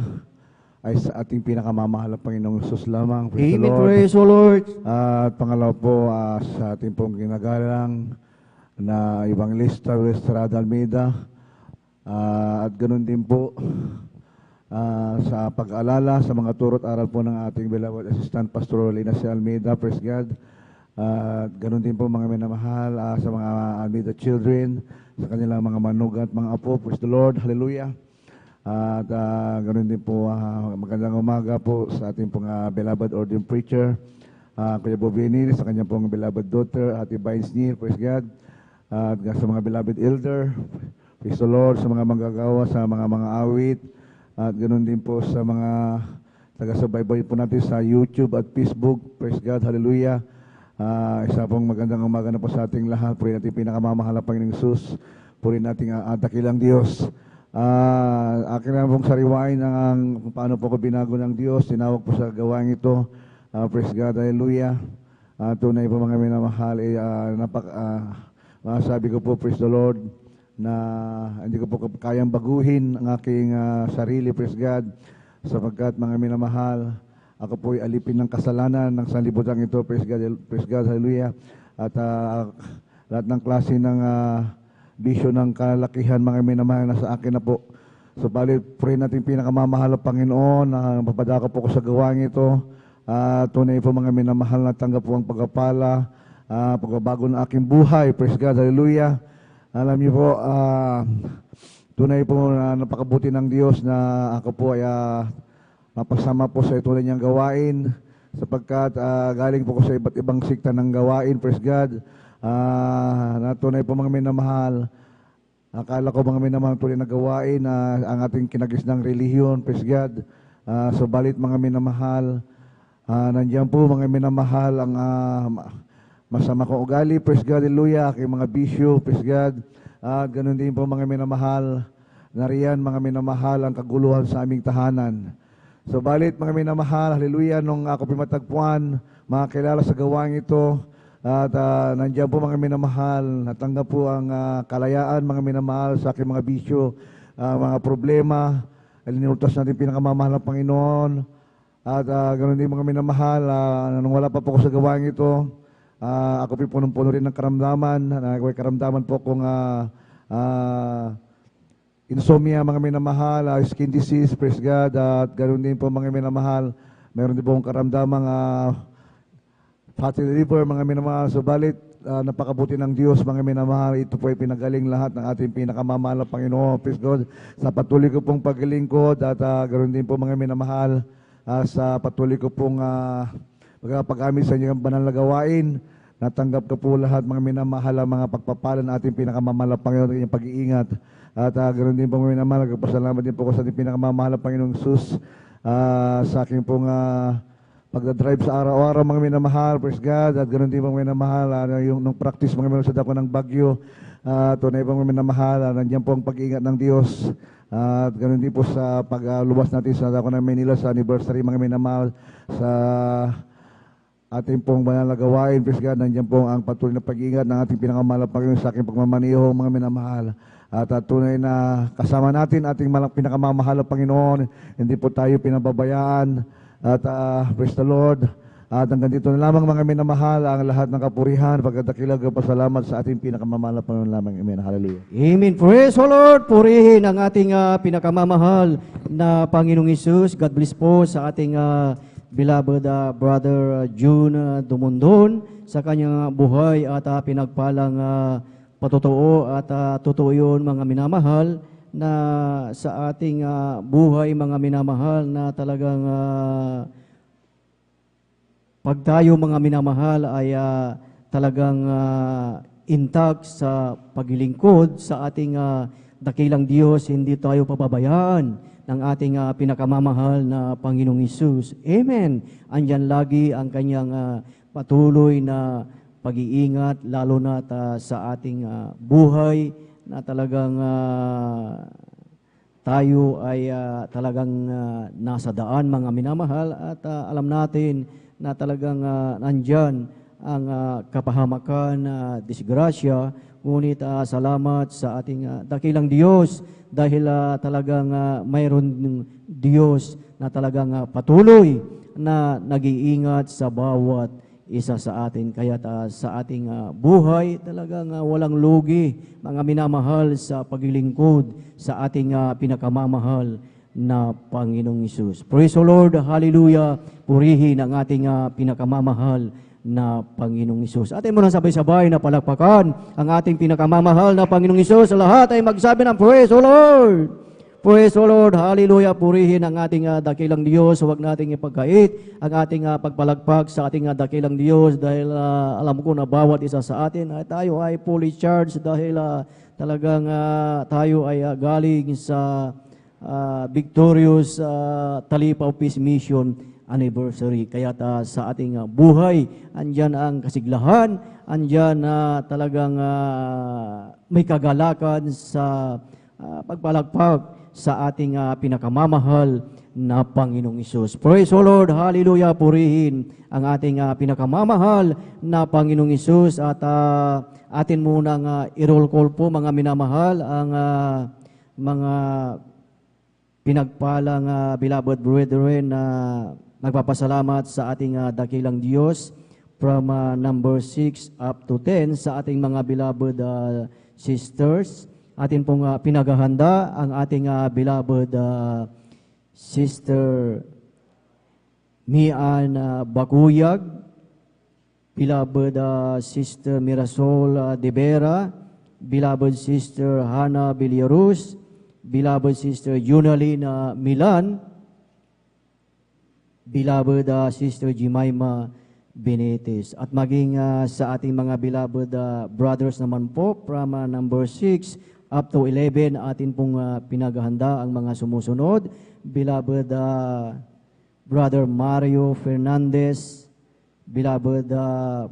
ay sa ating pinakamamahal na Panginoong Hesus lamang. Praise Amen. the Lord. Praise the Lord. At pangalawa po, sa ating pong ginagalang na Evangelista Estrada Almeida, at ganun din po sa pag-alala sa mga turot aral po ng ating beloved Assistant Pastor Lina C. Almeida. Praise God. Ganun din po, mga minamahal, sa mga Almeida children, sa kanilang mga manugat, mga apo. Praise the Lord. Hallelujah. At ganun din po, magandang umaga po sa ating pong beloved ordained preacher, Kuya Bobini, sa kanyang pong beloved daughter, Ate Vines Neal. Praise God. At sa mga beloved elder, praise the Lord, sa mga manggagawa, sa mga awit, at ganun din po sa mga taga-subaybay po natin sa YouTube at Facebook. Praise God. Hallelujah. Isa pong magandang umaga na po sa ating lahat. Purihin natin pinakamamahal na Panginoong Hesus. Purihin natin dakilang Diyos. Akin na pong sariwain ng paano po ko binago ng Diyos. Tinawag po sa gawain ito. Praise God. Hallelujah. Tunay po, mga minamahal. Sabi ko po, praise the Lord, na hindi ko po kayang baguhin ang aking sarili. Praise God. Sapagkat, mga minamahal, ako po ay alipin ng kasalanan ng sanlibutan ito. Praise God, hallelujah. At lahat ng klase ng bisyo ng kalakihan, mga minamahal, na sa akin na po. Subalit, pray natin pinakamamahal na Panginoon, na mapadako po ko sa gawain ito. Tunay po, mga minamahal, na tanggap po ang pagpapala, pagbabago ng aking buhay. Praise God, hallelujah. Alam niyo po, tunay po na napakabuti ng Diyos na ako po ay mapasama po sa ituloy niyang gawain sapagkat galing po ko sa iba't ibang sikta ng gawain, praise God. Natunay po mga minamahal, akala ko mga minamahal tuloy na gawain ang ating kinagisnang relihiyon, praise God. Subalit mga minamahal, nandiyan po mga minamahal ang masama kong ugali, praise God, hallelujah, aking mga bisyo, praise God. At ganun din po mga minamahal, nariyan mga minamahal ang kaguluhan sa aming tahanan. Subalit mga minamahal, hallelujah, nung ako pimatagpuan, makakilala sa gawain ito, at nandiyan po mga minamahal, natanggap po ang kalayaan mga minamahal sa aking mga bisyo, mga problema, linultas natin pinakamamahal ng Panginoon. At ganoon din mga minamahal, nung wala pa po ako sa gawain ito, ako po punong-puno rin ng karamdaman. May karamdaman po kung insomnia mga minamahal, skin disease, praise God. At ganoon din po mga minamahal, meron din po akong karamdamang fatty liver mga minamahal. Subalit, napakabuti ng Diyos mga minamahal. Ito po ay pinagaling lahat ng ating pinakamamahal na Panginoon, praise God. Sa patuloy ko pong paglilingkod at ganoon din po mga minamahal, sa patuloy ko pong pag-amin sa inyong banal na gawain, natanggap ko po lahat mga minamahal ang mga pagpapala ng ating pinakamamahal na Panginoon, inyong pag-iingat. At ganoon din po mga minamahal, nagpasalamat din po ko sa ating pinakamamahal na Panginoong Jesus sa aking pong pagdadrive sa araw-araw mga minamahal, praise God. At ganoon din po mga minamahal, yung nung practice mga minamahal sa dako ng Bagyo, tunay po mga minamahal, nandiyan po ang pag-iingat ng Diyos. At ganoon din po sa pagluwas natin sa dako ng Manila sa anniversary mga minamahal, sa ating pong banal na gawain, praise God, nandiyan po ang patuloy na pag-iingat ng ating pinakamamahal na Panginoon sa aking pagmamaniho, mga minamahal. At tunay na kasama natin ating pinakamamahal na Panginoon, hindi po tayo pinababayaan. At praise the Lord. At hanggang dito na lamang mga minamahal, ang lahat ng kapurihan, pagkadakilag, pasalamat sa ating pinakamamahal na Panginoon lamang. Amen. Hallelujah. Amen. Praise the Lord. Purihin ang ating pinakamamahal na Panginoong Hesus. God bless po sa ating beloved brother June Dumondon sa kanyang buhay at pinagpalang patotoo at totoo yun mga minamahal na sa ating buhay mga minamahal na talagang pag tayo mga minamahal ay talagang intact sa paglilingkod sa ating dakilang Diyos, hindi tayo pababayaan ng ating pinakamamahal na Panginoong Hesus. Amen. Andyan lagi ang kanyang patuloy na pag-iingat, lalo na sa ating buhay na talagang tayo ay talagang nasa daan mga minamahal at alam natin na talagang nandyan ang kapahamakan, disgrasya, ngunit salamat sa ating dakilang Diyos dahil talagang mayroon Diyos na talagang patuloy na nag-iingat sa bawat isa sa atin. Kaya sa ating buhay talagang walang lugi mga minamahal sa paglilingkod sa ating pinakamamahal na Panginoong Hesus. Praise the Lord, hallelujah, purihin ang ating pinakamamahal na Panginoong Hesus. Atin mo na sabay-sabay na palakpakan ang ating pinakamamahal na Panginoong Hesus. Lahat ay magsabi ng praise the Lord. Praise the Lord, hallelujah, purihin ang ating dakilang Diyos. Huwag nating ipagkait ang ating pagpalagpak sa ating dakilang Diyos dahil alam ko na bawat isa sa atin ay tayo ay fully charged dahil talagang tayo ay galing sa victorious Talipaw Peace Mission anniversary. Kaya sa ating buhay, andyan ang kasiglahan, andyan talagang may kagalakan sa pagpalagpag sa ating pinakamamahal na Panginoong Hesus. Praise the Lord, hallelujah, purihin ang ating pinakamamahal na Panginoong Hesus at atin munang i-roll call po mga minamahal ang mga pinagpalang beloved brethren na nagpapasalamat sa ating dakilang Diyos from number 6 up to 10 sa ating mga beloved sisters. Atin pong pinaghahanda ang ating beloved Sister Mian Bakuyag, beloved Sister Mirasol De Vera, beloved Sister Hannah Villaruz, beloved Sister Junalyn Milan, beloved Sister Jemima Benitez. At maging sa ating mga beloved brothers naman po from number 6 up to 11, atin pong pinaghahanda ang mga sumusunod. Beloved Brother Mario Fernandez, beloved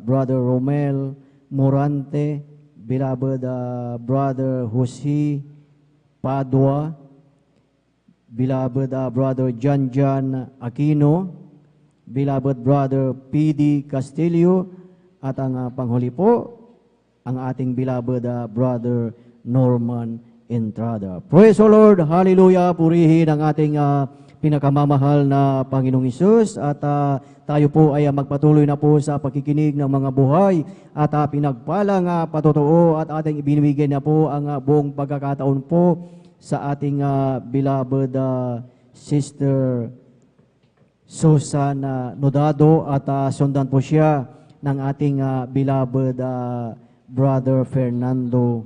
Brother Romel Morante, beloved Brother Jose Padua, beloved Brother John Aquino, beloved Brother P.D. Castillo, at ang panghuli po, ang ating beloved Brother Norman Entrada. Praise the Lord, hallelujah, purihin ang ating pinakamamahal na Panginoong Hesus, at tayo po ay magpatuloy na po sa pakikinig ng mga buhay at pinagpalang patotoo at ating ibinibigay na po ang buong pagkakataon po sa ating beloved Sister Susan Nodado, at sundan po siya ng ating beloved Brother Fernando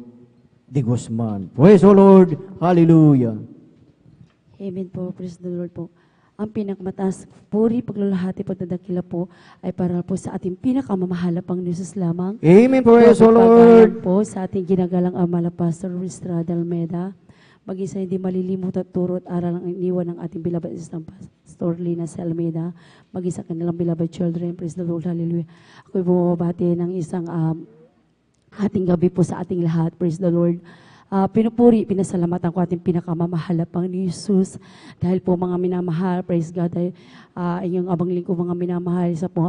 de Guzman. Praise the Lord, hallelujah. Amen po, praise the Lord po. Ang pinakamataas puri, paglalahati, pagdadakila po ay para po sa ating pinakamamahal na Panginoon Jesus lamang. Amen, praise the Lord. Po sa ating ginagalang ama na Pastor Ristrada Almeda, maging sa hindi malilimot at turo at aral ang iniwan ng ating beloved Assistant Pastor Lina C. Almeda, maging sa kanilang beloved children, praise the Lord, hallelujah. Ako'y bumabati ng isang ating gabi po sa ating lahat, praise the Lord. Pinupuri, pinasalamatan ko ating pinakamamahal na Panginoon Jesus dahil po mga minamahal, praise God, dahil inyong abang lingkod mga minamahal, isa po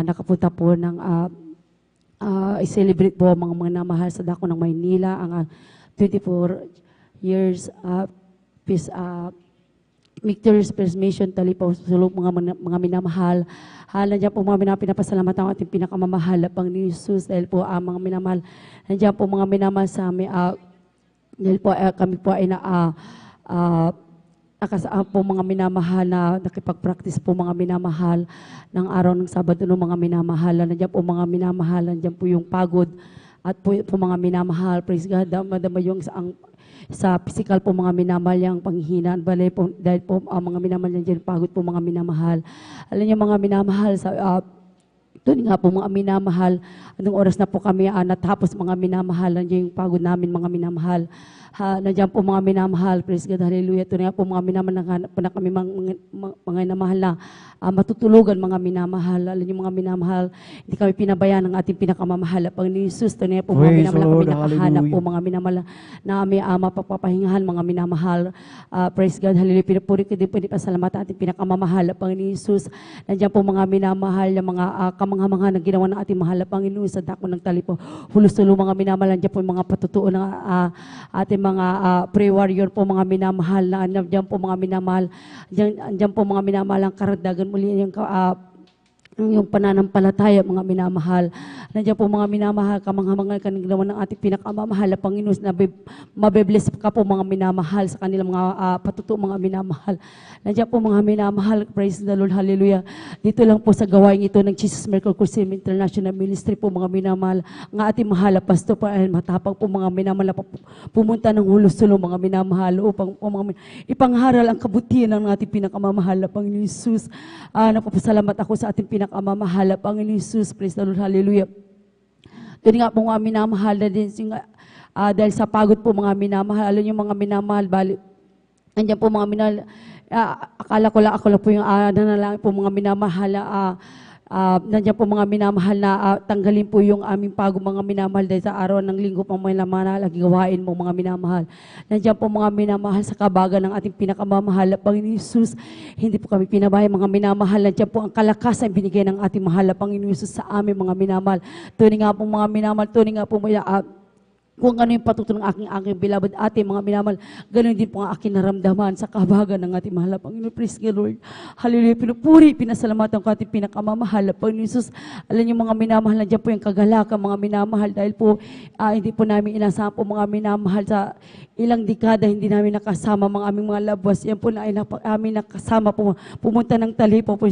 nakapunta po ng i-celebrate po mga minamahal sa dako ng Maynila, ang 24 years peace Victor's First Mission Talipaw sulong mga minamahal. Nandiyan po mga pinapasalamatan ang ating pinakamamahal na Panginoon Jesus dahil po mga minamahal. Nandiyan po mga minamahal sa amin. Dahil po kami po ay nakasaan po mga minamahal na nakipag-practice po mga minamahal ng araw ng Sabado ng mga minamahal. Nandiyan po mga minamahal. Nandiyan po yung pagod at po mga minamahal. Praise God. Madama yung sa physical po mga minamahal yung panghihinaan. Balay po, dahil po mga minamahal dyan, pagod po mga minamahal. Alam niyo mga minamahal, doon nga po mga minamahal, anong oras na po kami natapos mga minamahal, nandiyan yung pagod namin mga minamahal. Nandiyan po mga minamahal, praise God, hallelujah. Ito nga po mga minamahal, naghanap po na kami mga minamahal na matutulugan mga minamahal. Alam niyo mga minamahal, hindi kami pinabayaan ng ating pinakamamahal. Panginoon Jesus, ito nga po mga minamahal na kami nakahanap po mga minamahal na aming mapagpapahingahan mga minamahal. Praise God, hallelujah. Pinapuri ko din po di pasalamatan ating pinakamamahal. Panginoon Jesus, nandiyan po mga minamahal na mga kamangha-mangha na ginawa ng ating mahal na Panginoon sa dako ng talipo. Hulusulo mga minamahal, nandiyan po yung mga patutuo ng ating mga prayer warrior po mga minamahal na nandiyan po mga minamahal. Nandiyan po mga minamahal ang karagdagan muli yung pananampalataya mga minamahal. Nandiyan po mga minamahal, kamangha-mangha kanang ginawa ng ating pinakamamahal na Panginoon na mabibless ka po mga minamahal sa kanilang mga patutuo mga minamahal. Nandiyan po mga minamahal, praise the Lord, hallelujah. Dito lang po sa gawain ito ng Jesus Miracle Crusade International Ministry po mga minamahal. Ang ating mahal na pastor po ay matapang po mga minamahal na pumunta ng hulos-sulo mga minamahal upang ipangharal ang kabutihan ng ating pinakamamahal na Panginoon Jesus. Napapasalamat ako sa ating pinakamamahal na Panginoon Jesus, praise the Lord, hallelujah. Doon nga po mga minamahal na din, dahil sa pagod po mga minamahal, alam niyo mga minamahal, nandiyan po mga minamahal, akala ko lang po yung nanalangin po mga minamahal, nandiyan po mga minamahal na tanggalin po yung aming pagod mga minamahal dahil sa araw ng linggo pang mga lamanal, gawain mo mga minamahal. Nandiyan po mga minamahal sa kabagan ng ating pinakamamahal na Panginoon Jesus. Hindi po kami pinabayaan mga minamahal. Nandiyan po ang kalakasan binigay ng ating mahal na Panginoon Jesus sa aming mga minamahal. Tuning nga po mga minamahal, tuning nga po kung ano yung patuto ng aking beloved ating mga minamahal, ganoon din po ang aking naramdaman sa kabagan ng ating mahal na Panginoon. Praise the Lord. Hallelujah. Pinupuri, pinasalamatan ko ating pinakamamahal na Panginoon Jesus. Alam niyo mga minamahal, nandiyan po yung kagalakan mga minamahal dahil po hindi po namin inasahan po mga minamahal sa ilang dekada hindi namin nakasama mga aming mga labwas. Yan po na ay amin nakasama po, pumunta ng Talipaw po,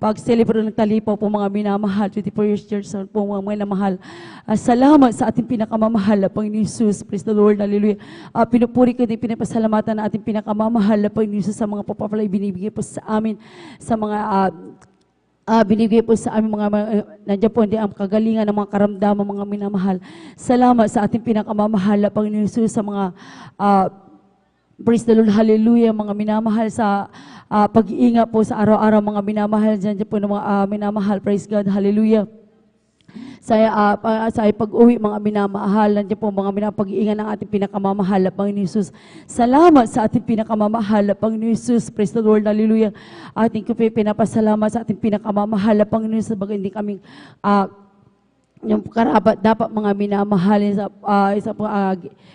pag-celebrate ng Talipaw po mga minamahal, 24 years church po mga minamahal. Salamat sa ating pinakamamahal na Panginoon Jesus. Praise the Lord, hallelujah. Pinupuri ko din, pinapasalamatan na ating pinakamamahal na Panginoon Jesus sa mga papapalay binibigay po sa amin, sa mga binigay po sa aming mga, nandiyan po hindi ang kagalingan ng mga karamdaman, mga minamahal. Salamat sa ating pinakamamahal na Panginoon Jesus sa mga, praise the Lord, hallelujah, mga minamahal sa pag-iingat po sa araw-araw, mga minamahal, dyan po ng mga minamahal, praise God, hallelujah. Sa pag-uwi, mga minamahal, nandiyan po mga pag-iingat ng ating pinakamamahal na Panginoon Jesus. Salamat sa ating pinakamamahal na Panginoon Jesus. Praise the Lord, hallelujah. Ating pinapasalamat sa ating pinakamamahal na Panginoon Jesus. Baga hindi kaming yung karapat dapat mga minamahal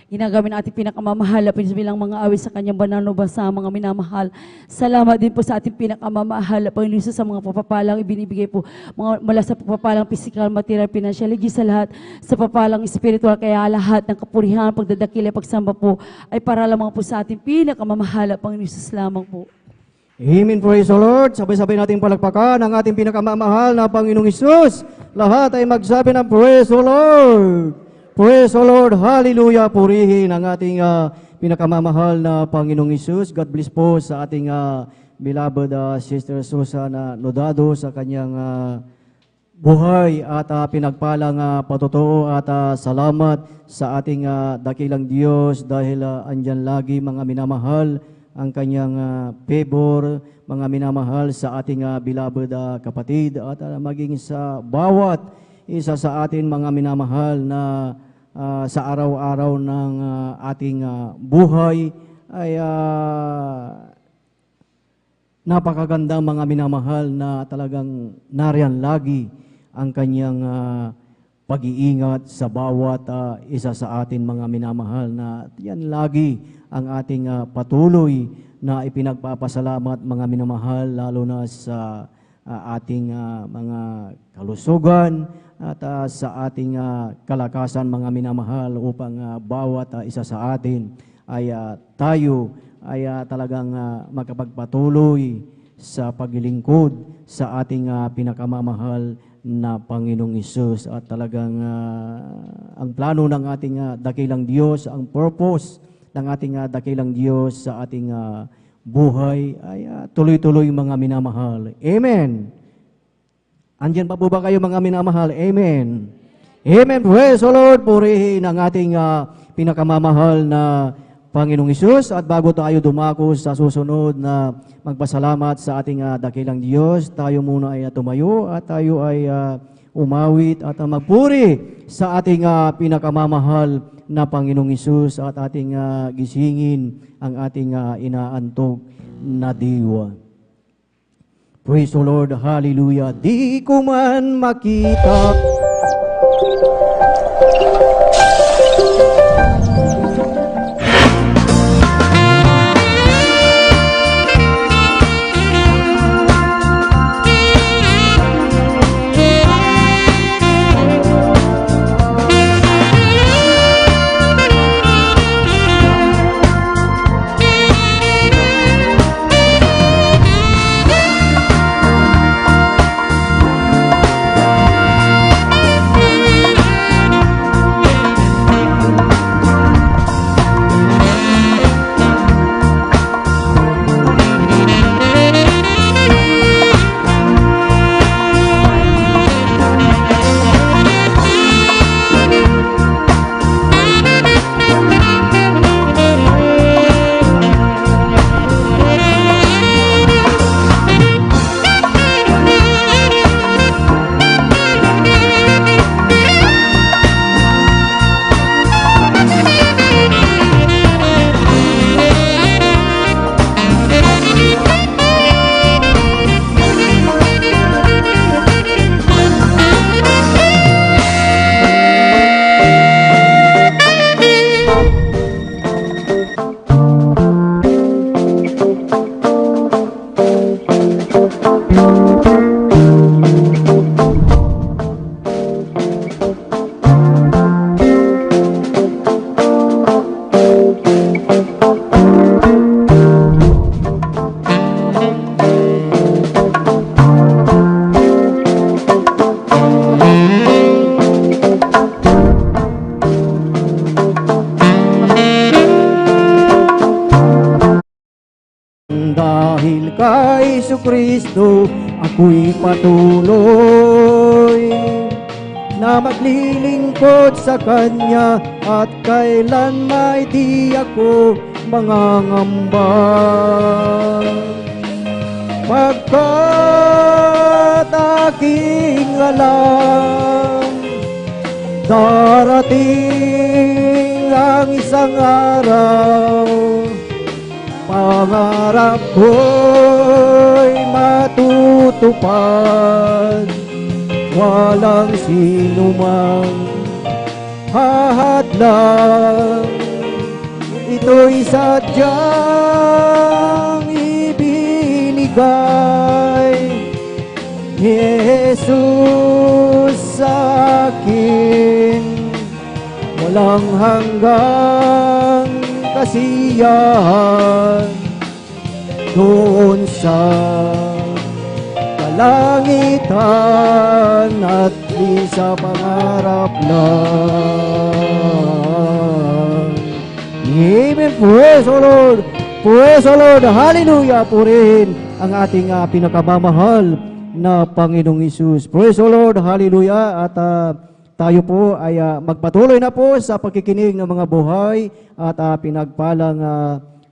ginagamit natin pinakamamahal na bilang mga awit sa kanyang banal na basa, mga minamahal. Salamat din po sa ating pinakamamahal na Panginoon sa mga papapalang ibinibigay po mula sa papapalang physical, material, financial, higit sa lahat sa papalang spiritual, kaya lahat ng kapurihan, pagdadakila, pagsamba po ay para lamang po sa ating pinakamamahal na Panginoon lamang po. Amen. Praise the Lord. Sabay-sabay nating palakpakan ang ating pinakamamahal na Panginoong Hesus. Lahat ay magsabi ng Praise the Lord. Praise the Lord. Hallelujah. Purihin ang ating pinakamamahal na Panginoong Hesus. God bless po sa ating beloved Sister Susana Nodado sa kanyang buhay at pinagpalang patotoo at salamat sa ating dakilang Diyos dahil andyan lagi mga minamahal ang kanyang favor, mga minamahal sa ating beloved kapatid at maging sa bawat isa sa atin mga minamahal na sa araw-araw ng ating buhay ay napakagandang mga minamahal na talagang nariyan lagi ang kanyang pag-iingat sa bawat isa sa atin mga minamahal na yan lagi ang ating patuloy na ipinagpapasalamat mga minamahal lalo na sa ating mga kalusugan at sa ating kalakasan mga minamahal upang bawat isa sa atin ay tayo ay talagang makapagpatuloy sa paglilingkod sa ating pinakamamahal na Panginoong Hesus at talagang ang plano ng ating dakilang Diyos, ang purpose ng ating dakilang Diyos sa ating buhay ay tuloy-tuloy mga minamahal. Amen. Andyan pa po ba kayo mga minamahal? Amen. Amen. Praise the Lord. Purihin ang ating pinakamamahal na Panginoong Hesus. At bago tayo dumako sa susunod na magpasalamat sa ating dakilang Diyos, tayo muna ay tumayo at tayo ay umawit at magpuri sa ating pinakamamahal na Panginoong Hesus at ating gisingin ang ating inaantog na diwa. Praise the Lord, hallelujah. Di ko man makita kay Jesucristo ako'y patuloy na maglilingkod sa Kanya at kailan may di ako mangangamba. Pagkat aking alam, darating ang isang araw, pangarap ko'y matutupad. Walang sino mang hahadlang, ito'y sadyang ibinigay ni Jesus sa akin. Walang hanggang kasiyahan doon sa kalangitan at di sa pangarap lang. Amen. Praise the Lord. Praise the Lord. Hallelujah. Purihin ang ating pinakamamahal na Panginoong Hesus. Praise the Lord. Hallelujah. At tayo po ay magpatuloy na po sa pagkikinig ng mga buhay at pinagpalang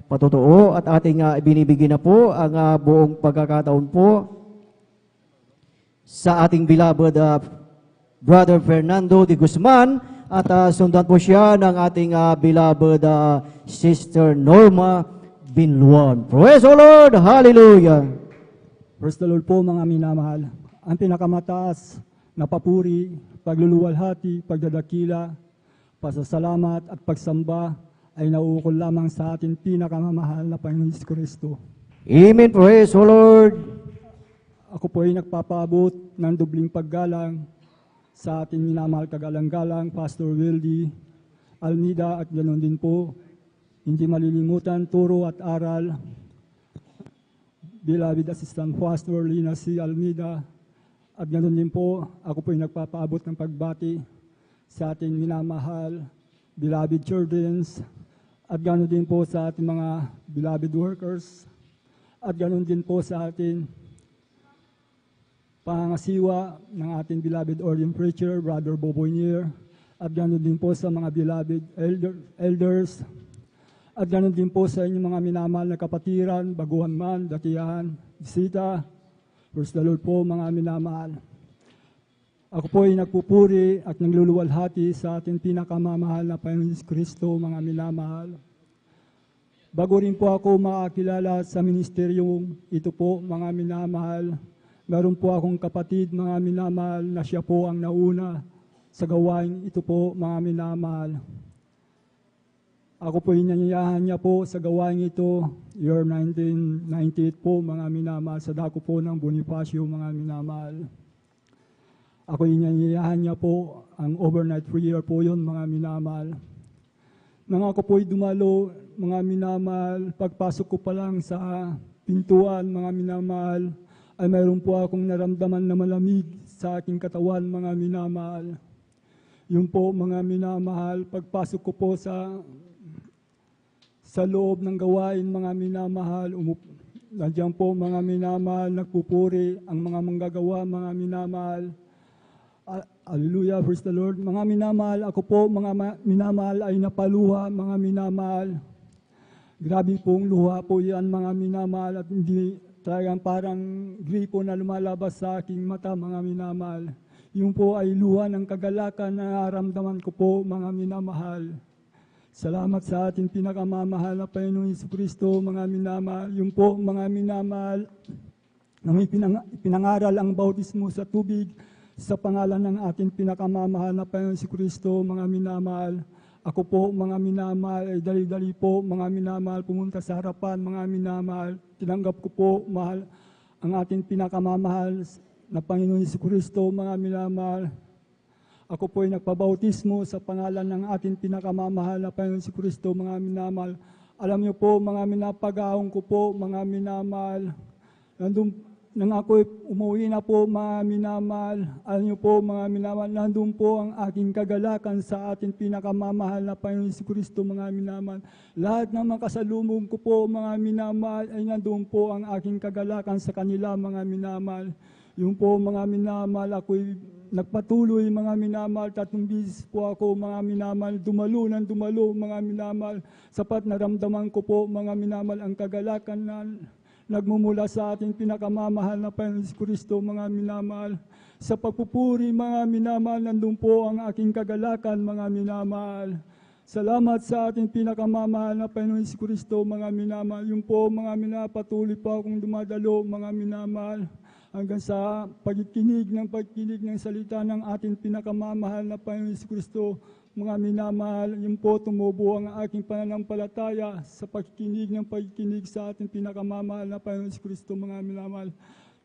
patotoo at ating ibinibigay na po ang buong pagkakataon po sa ating beloved Brother Fernando de Guzman at sundan po siya ng ating beloved Sister Norma Binluan. Praise the Lord! Hallelujah! Praise the Lord po mga minamahal. Ang pinakamataas na papuri, pagluluwalhati, pagdadakila, pasasalamat at pagsamba ay nauukol lamang sa ating pinakamamahal na Panginoon Kristo. Amen. Praise the Lord! Ako po ay nagpapaabot ng dubling paggalang sa ating minamahal kagalang-galang, Pastor Wildy Almeida, at ganoon din po, hindi malilimutan, turo at aral, beloved Assistant Pastor Lina C. Almeida, at ganoon din po, ako po ay nagpapaabot ng pagbati sa ating minamahal, beloved childrens, at ganoon din po sa ating mga beloved workers, at ganoon din po sa ating pangasiwa ng ating beloved ordained preacher, Brother Boboy Nier, at ganoon din po sa mga beloved elders, at ganoon din po sa inyong mga minamahal na kapatiran, baguhan man, dakihan, bisita. Praise the Lord po mga minamahal. Ako po ay nagpupuri at nagluluwalhati sa ating pinakamamahal na Panginoon Kristo, mga minamahal. Bago rin po ako makakilala sa ministeryong ito po, mga minamahal, meron po akong kapatid, mga minamahal, na siya po ang nauna sa gawain ito po, mga minamahal. Ako po inanyayahan niya po sa gawain ito, year 1998 po, mga minamahal, sa dako po ng Bonifacio, mga minamahal. Ako inanyayahan niya po, ang overnight prayer po yun, mga minamahal. Nang ako po'y dumalo, mga minamahal, pagpasok ko pa lang sa pintuan, mga minamahal, ay mayroon po akong naramdaman na malamig sa aking katawan, mga minamahal. Yung po, mga minamahal, pagpasok ko po sa loob ng gawain, mga minamahal, nandiyan po, mga minamahal, nagpupuri ang mga manggagawa, mga minamahal. Hallelujah, praise the Lord. Mga minamahal, ako po, mga minamahal, ay napaluha, mga minamahal. Grabe pong luha po yan, mga minamahal, at hindi talagang parang gripo na lumalabas sa aking mata, mga minamahal. Yung po ay luha ng kagalakan na nararamdaman ko po, mga minamahal. Salamat sa ating pinakamamahal na Panginoon Jesucristo, mga minamahal. Yung po, mga minamahal, na may pinangaral ang bautismo sa tubig sa pangalan ng ating pinakamamahal na Panginoon Jesucristo, mga minamahal. Ako po, mga minamahal, ay dali-dali po, mga minamahal, pumunta sa harapan, mga minamahal. Tinanggap ko po, mahal, ang ating pinakamamahal na Panginoon Jesucristo, mga minamahal. Ako po ay nagpabautismo sa pangalan ng ating pinakamamahal na Panginoon Jesucristo, mga minamahal. Alam niyo po, mga minapag-aong ko po, mga minamahal, nandun nang ako umuwi na po mga minamahal, alam niyo po mga minamahal, nandun po ang aking kagalakan sa ating pinakamamahal na Panginoon Kristo mga minamahal. Lahat ng mga kasalubong ko po mga minamahal ay nandun po ang aking kagalakan sa kanila mga minamahal. Yung po mga minamahal, ako'y nagpatuloy mga minamahal, 3 beses po ako mga minamahal, dumalo mga minamahal, sapat naramdaman ko po mga minamahal ang kagalakan na nagmumula sa ating pinakamamahal na Panginoon Kristo mga minamahal. Sa pagpupuri mga minamahal, nandun po ang aking kagalakan mga minamahal. Salamat sa ating pinakamamahal na Panginoon Kristo mga minamahal. Yung po mga minamahal, patuloy po akong dumadalo mga minamahal hanggang sa pagkikinig ng salita ng ating pinakamamahal na Panginoon Kristo. Mga minamahal, yun po tumubo ang aking pananampalataya sa pagkikinig sa ating pinakamamahal na Panginoon Kristo mga minamahal.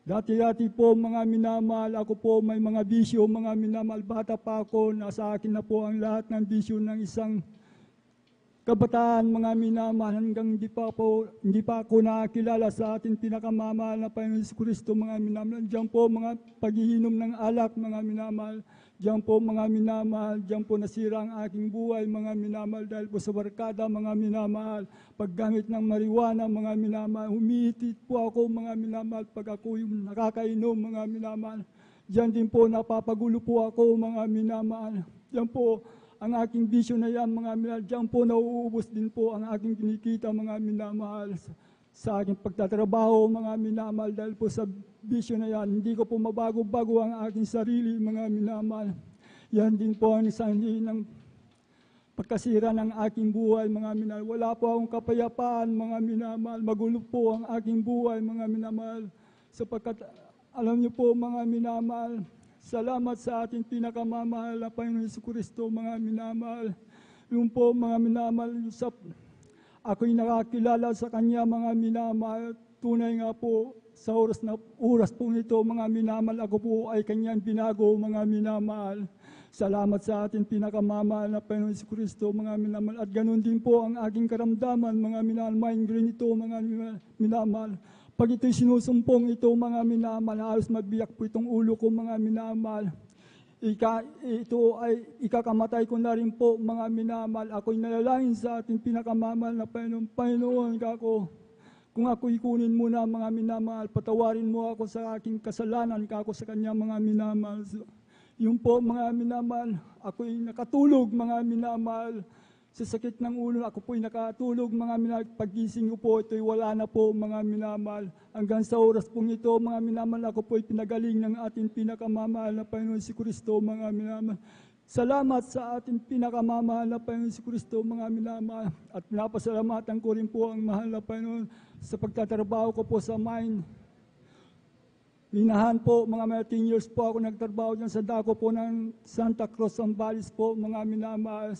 Dati-dati po mga minamahal, ako po may mga bisyo mga minamahal. Bata pa ako, nasa akin na po ang lahat ng bisyo ng isang kabataan mga minamahal hanggang hindi pa ako nakakilala sa ating pinakamamahal na Panginoon Kristo mga minamahal. Diyan po mga paghihinom ng alak mga minamahal. Diyan po mga minamahal, diyan po nasira ang aking buhay mga minamahal dahil po sa barkada mga minamahal. Paggamit ng marijuana mga minamahal, humihitit po ako mga minamahal pag ako yung nakakainom mga minamahal. Diyan din po napapagulo po ako mga minamahal. Diyan po ang aking bisyo na yan mga minamahal. Diyan po nauubos din po ang aking kinikita mga minamahal sa aking pagtatrabaho mga minamahal dahil po sa bisyo na yan, hindi ko po mabago-bago ang aking sarili mga minamahal. Yan din po ang sanhi ng pagkasira ng aking buhay mga minamahal. Wala po akong kapayapaan mga minamahal. Magulo po ang aking buhay mga minamahal. Sapagkat alam niyo po mga minamahal, salamat sa ating pinakamamahal na Panginoon Kristo mga minamahal. Yung po mga minamahal, ako'y nakakilala sa Kanya mga minamahal. Tunay nga po sa oras po nito mga minamahal, ako po ay Kanyang binago mga minamahal. Salamat sa ating pinakamamahal na Panginoon Kristo mga minamahal. At ganun din po ang aking karamdaman mga minamahal. Migraine ito mga minamahal. Pag ito'y sinusumpong ito mga minamahal, halos mabiyak po itong ulo ko mga minamahal. Ito ay ikakamatay ko na rin po mga minamahal. Ako'y nalalangin sa ating pinakamamahal na Panginoon kako. Kung ako'y kunin mo na mga minamahal, patawarin mo ako sa aking kasalanan kako sa Kanya mga minamahal. Yung po mga minamahal, ako'y nakatulog mga minamahal. Sa sakit ng ulo, ako po'y nakatulog mga minamahal. Paggising ko po, ito'y wala na po mga minamahal. Hanggang sa oras pong ito mga minamahal, ako po'y pinagaling ng ating pinakamamahal na Panginoon si Kristo mga minamahal. Salamat sa ating pinakamamahal na Panginoon si Kristo mga minamahal. At pinapasalamatan ko rin po ang mahal na Panginoon sa pagtatrabaho ko po sa mine. Minahan po, mga 10 years po ako nagtrabaho dyan sa dako po ng Santa Cruz, Zambales po mga minamahal.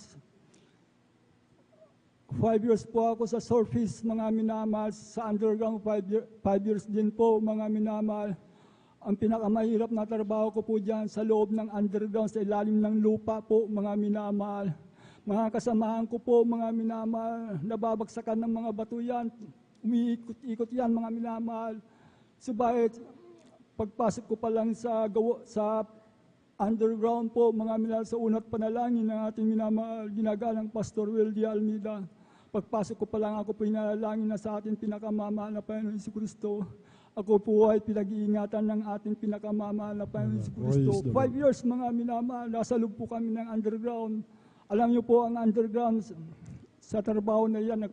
5 years po ako sa surface mga minamahal, sa underground 5 years din po mga minamahal. Ang pinakamahirap na trabaho ko po dyan sa loob ng underground, sa ilalim ng lupa po mga minamahal. Mga kasamahan ko po mga minamahal, nababagsakan ng mga bato yan, umiikot-ikot yan mga minamahal. Subalit, pagpasok ko pa lang sa underground po mga minamahal, sa unat panalangin ng ating minamahal, ginagalang Pastor Wildy Almeida. Pagpasok ko pa lang, ako po inalangin na sa ating pinakamamahal na Panginoon si Kristo. Ako po ay pinag-iingatan ng ating pinakamamahal na Panginoon si Kristo. 5 years mga minamahal, nasa loob po kami ng underground. Alam niyo po ang underground, sa trabaho na yan,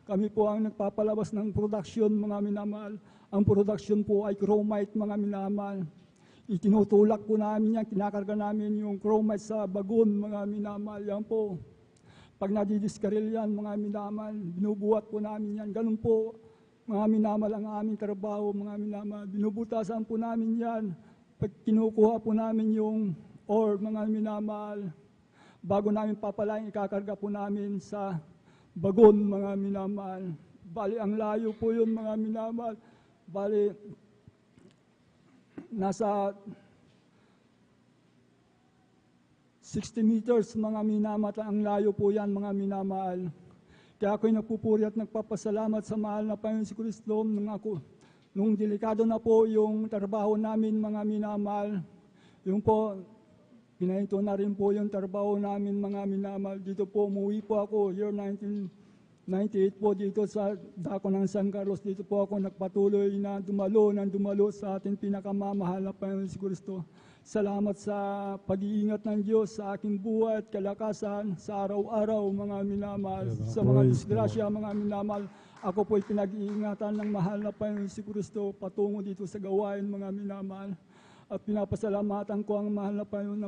kami po ang nagpapalabas ng production mga minamahal. Ang production po ay chromite mga minamahal. Itinutulak po namin yan, kinakarga namin yung chromite sa bagon mga minamahal. Yan po. Pag nadidiskaril yan, mga minamahal, binubuhat po namin yan. Ganun po, mga minamahal, ang aming trabaho, mga minamahal. Binubutasan po namin yan. Pag kinukuha po namin yung ore, mga minamahal, bago namin papalain, ikakarga po namin sa bagon, mga minamahal. Bali, ang layo po yun, mga minamahal. Bali, nasa 60 meters mga minamahal, ang layo po yan mga minamahal. Kaya ako'y nagpupuri at nagpapasalamat sa mahal na Panginoon si Kristo nung ako nung delikado na po yung trabaho namin mga minamahal, yung po, pinahinto na rin po yung trabaho namin mga minamahal. Dito po, umuwi po ako, year 1998 po dito sa dako ng San Carlos. Dito po ako nagpatuloy na dumalo sa ating pinakamamahal na Panginoon Kristo. Salamat sa pag-iingat ng Diyos sa aking buhay at kalakasan sa araw-araw mga minamahal. Sa mga disgrasya mga minamahal, ako po'y pinag-iingatan ng mahal na Panginoon Kristo patungo dito sa gawain mga minamahal. At pinapasalamatan ko ang mahal na Panginoon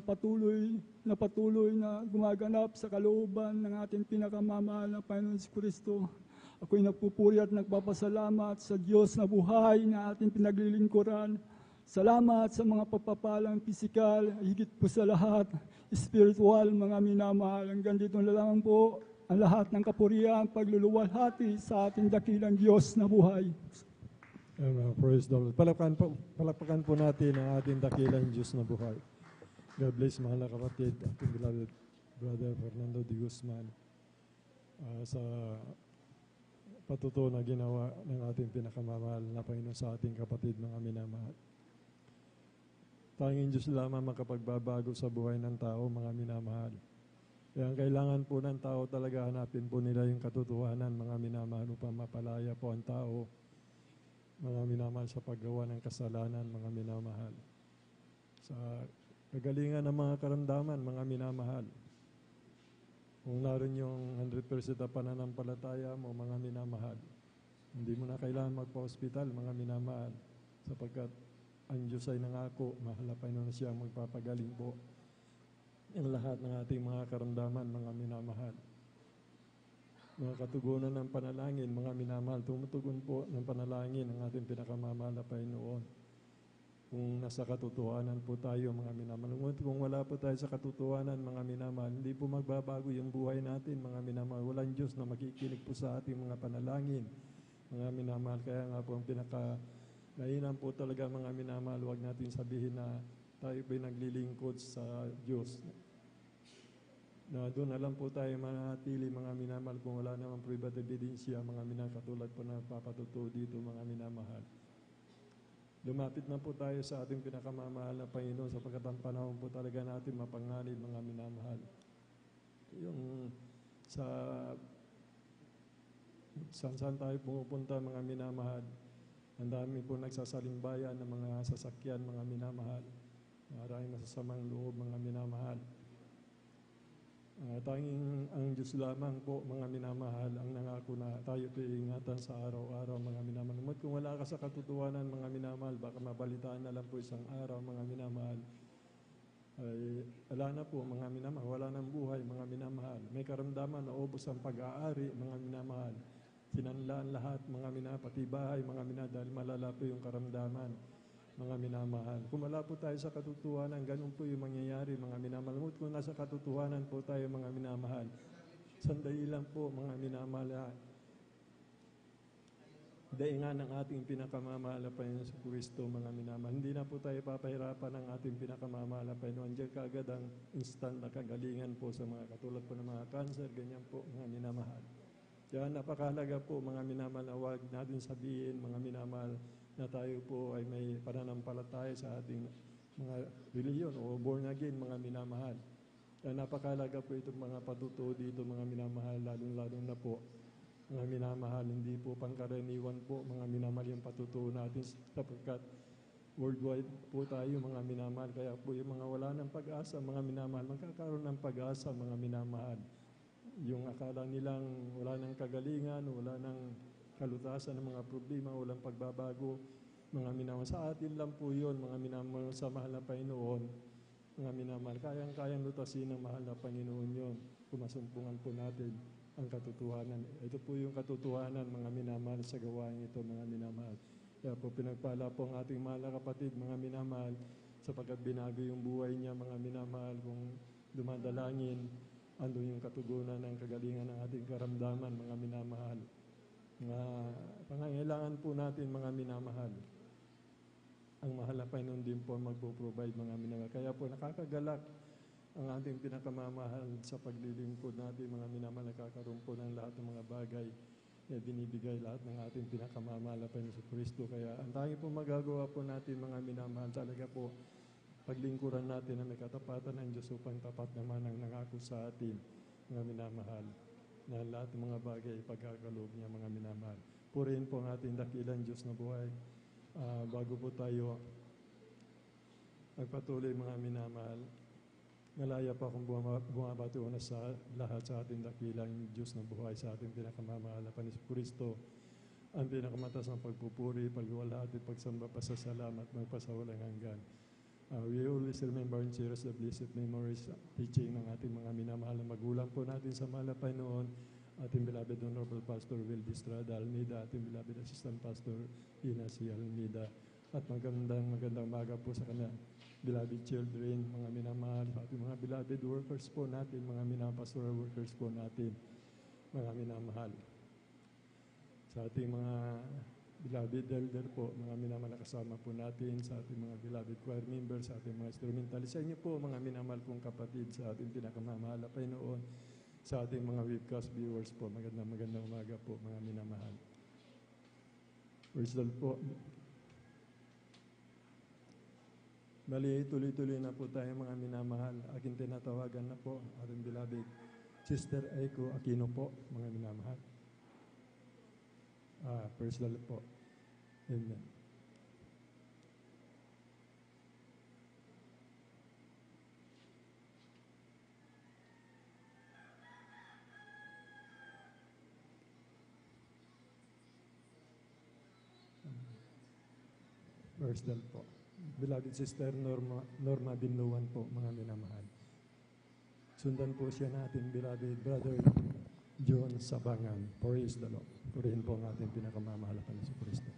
na patuloy na gumaganap sa kalooban ng ating pinakamamahal na Panginoon Kristo. Ako'y nagpupuri at nagpapasalamat sa Diyos na buhay na ating pinaglilingkuran. Salamat sa mga pagpapalang pisikal, higit po sa lahat, spiritual, mga minamahal. Hanggang dito na lang po ang lahat ng kapurihan, pagluluwalhati sa ating dakilang Diyos na buhay. Praise the Lord. Palakpakan po natin ang ating dakilang Diyos na buhay. God bless, mahal na kapatid, ating beloved Brother Fernando de Guzman, sa patuto na ginawa ng ating pinakamamahal na Panginoon sa ating kapatid, mga minamahal. Tanging Diyos lamang makapagbabago sa buhay ng tao, mga minamahal. Kaya ang kailangan po ng tao talaga, hanapin po nila yung katotohanan, mga minamahal, upang mapalaya po ang tao, mga minamahal, sa paggawa ng kasalanan, mga minamahal. Sa kagalingan ng mga karamdaman, mga minamahal. Kung naroon yung 100% na pananampalataya mo, mga minamahal, hindi mo na kailangan magpa-hospital, mga minamahal, sapagkat ang Diyos ay nangako, mahal na Panginoon siya magpapagaling po ang lahat ng ating mga karamdaman, mga minamahal. Mga katugunan ng panalangin, mga minamahal, tumutugon po ng panalangin ng ating pinakamamahal na Panginoon. Kung nasa katotohanan po tayo, mga minamahal. Kung wala po tayo sa katotohanan, mga minamahal, hindi po magbabago yung buhay natin, mga minamahal. Walang Diyos na makikinig po sa ating mga panalangin, mga minamahal. Kaya nga po ang pinaka-mainam po talaga, mga minamahal, huwag natin sabihin na tayo po'y naglilingkod sa Diyos. Na doon na lang po tayo manatili, mga minamahal, kung wala namang probat ebidensya, mga minamahal, katulad po na papatuto dito, mga minamahal. Lumapit na po tayo sa ating pinakamamahal na Panginoon, sapagkat ang panahon po talaga natin mapanganib, mga minamahal. Yung saan tayo pumupunta, mga minamahal, ang dami po nagsasalimbayan ng mga sasakyan, mga minamahal. Maraming masasamang loob, mga minamahal. Tanging ang Diyos lamang po, mga minamahal, ang nangako na tayo iingatan sa araw-araw, mga minamahal. Kung wala ka sa katotohanan, mga minamahal, baka mabalitaan na lang po isang araw, mga minamahal. Ay, wala na po, mga minamahal. Wala nang buhay, mga minamahal. May karamdaman na ubos ang pag-aari, mga minamahal. Sinanlaan lahat, mga minamahal, pati bahay, mga minamahal, dahil malala po yung karamdaman, mga minamahal. Kung wala po tayo sa katotohanan, ganun po yung mangyayari, mga minamahal. Kung nasa katotohanan po tayo, mga minamahal, sandali lang po, mga minamahal, daingan ng ating pinakamamahal na Panginoon sa Kristo, mga minamahal. Hindi na po tayo papahirapan ng ating pinakamamahal na Panginoon. Diyan kaagad ang instant na kagalingan po sa mga katulad po ng mga cancer, ganyan po, mga minamahal. Kaya napakahalaga po, mga minamahal, na huwag natin sabihin, mga minamahal, na tayo po ay may pananampalataya sa ating mga reliyon o born again, mga minamahal. Kaya napakahalaga po itong mga patuto dito, mga minamahal, lalo na po, mga minamahal, hindi po pangkaraniwan po, mga minamahal, yung patuto natin, sapagkat worldwide po tayo, mga minamahal. Kaya po yung mga wala ng pag-asa, mga minamahal, magkakaroon ng pag-asa, mga minamahal. Yung akala nilang wala ng kagalingan, wala ng kalutasan ng mga problema, walang pagbabago, mga minamahal. Sa atin lang po yun, mga minamahal, sa mahal na Panginoon, mga minamahal. Kayang lutasin ng mahal na Panginoon yun. Kumasumpungan po natin ang katotohanan. Ito po yung katotohanan, mga minamahal, sa gawain ito, mga minamahal. Kaya po pinagpala po ang ating mahal na kapatid, mga minamahal, sapagkat binago yung buhay niya, mga minamahal, kung dumadalangin, andun yung katugunan ng kagalingan ng ating karamdaman, mga minamahal. Pangangailangan po natin, mga minamahal. Ang mahal na Panginoon din po magpo-provide, mga minamahal. Kaya po nakakagalak ang ating pinakamamahal sa paglilingkod natin, mga minamahal. Nakakaroon po ng lahat ng mga bagay binibigay lahat ng ating pinakamamahal na Panginoon Kristo. Kaya ang tanging po magagawa po natin mga minamahal talaga po, paglingkuran natin na may katapatan ng Diyos upang tapat naman ang nangako sa atin, mga minamahal, na lahat ng mga bagay ipagkakaloob niya, mga minamahal. Purihin po ang ating dakilang Diyos na buhay. Bago po tayo magpatuloy, mga minamahal, malaya pa akong bumabati una sa lahat sa ating dakilang Diyos na buhay, sa ating pinakamamahal na Panginoon Kristo, ang pinakamatas ng pagpupuri, pagwalhati, pagsamba, pasasalamat, magpasawalang hanggan. We always remember and cherish the blessed memories, teaching ng ating mga minamahal na magulang po natin sa mahal na Panginoon, ating beloved Honorable Pastor Will Distrada Almeida, ating beloved Assistant Pastor Ina C. Almeida, at magandang umaga po sa kanya, beloved children, mga minamahal, sa ating mga beloved workers po natin, mga pastoral workers po natin, mga minamahal. Sa ating mga beloved elder po, mga minamahal na kasama po natin, sa ating mga beloved choir members, sa ating mga instrumentalist, sa inyo po, mga minamahal kong kapatid, sa ating pinakamamahal na Panginoon, sa ating mga webcast viewers po, magandang umaga po, mga minamahal. Praise the Lord po. Bali, tuloy-tuloy na po tayo, mga minamahal. Aking tinatawagan na po ating beloved Sister Aiko Aquino po, mga minamahal. Praise the Lord po. Amen. Praise the Lord po. Beloved Sister Norma Binluan po, mga minamahal. Sundan po siya natin, beloved Brother John Sabangan. Praise the Lord. Purihin po ang ating pinakamamahal na Panginoon Kristo.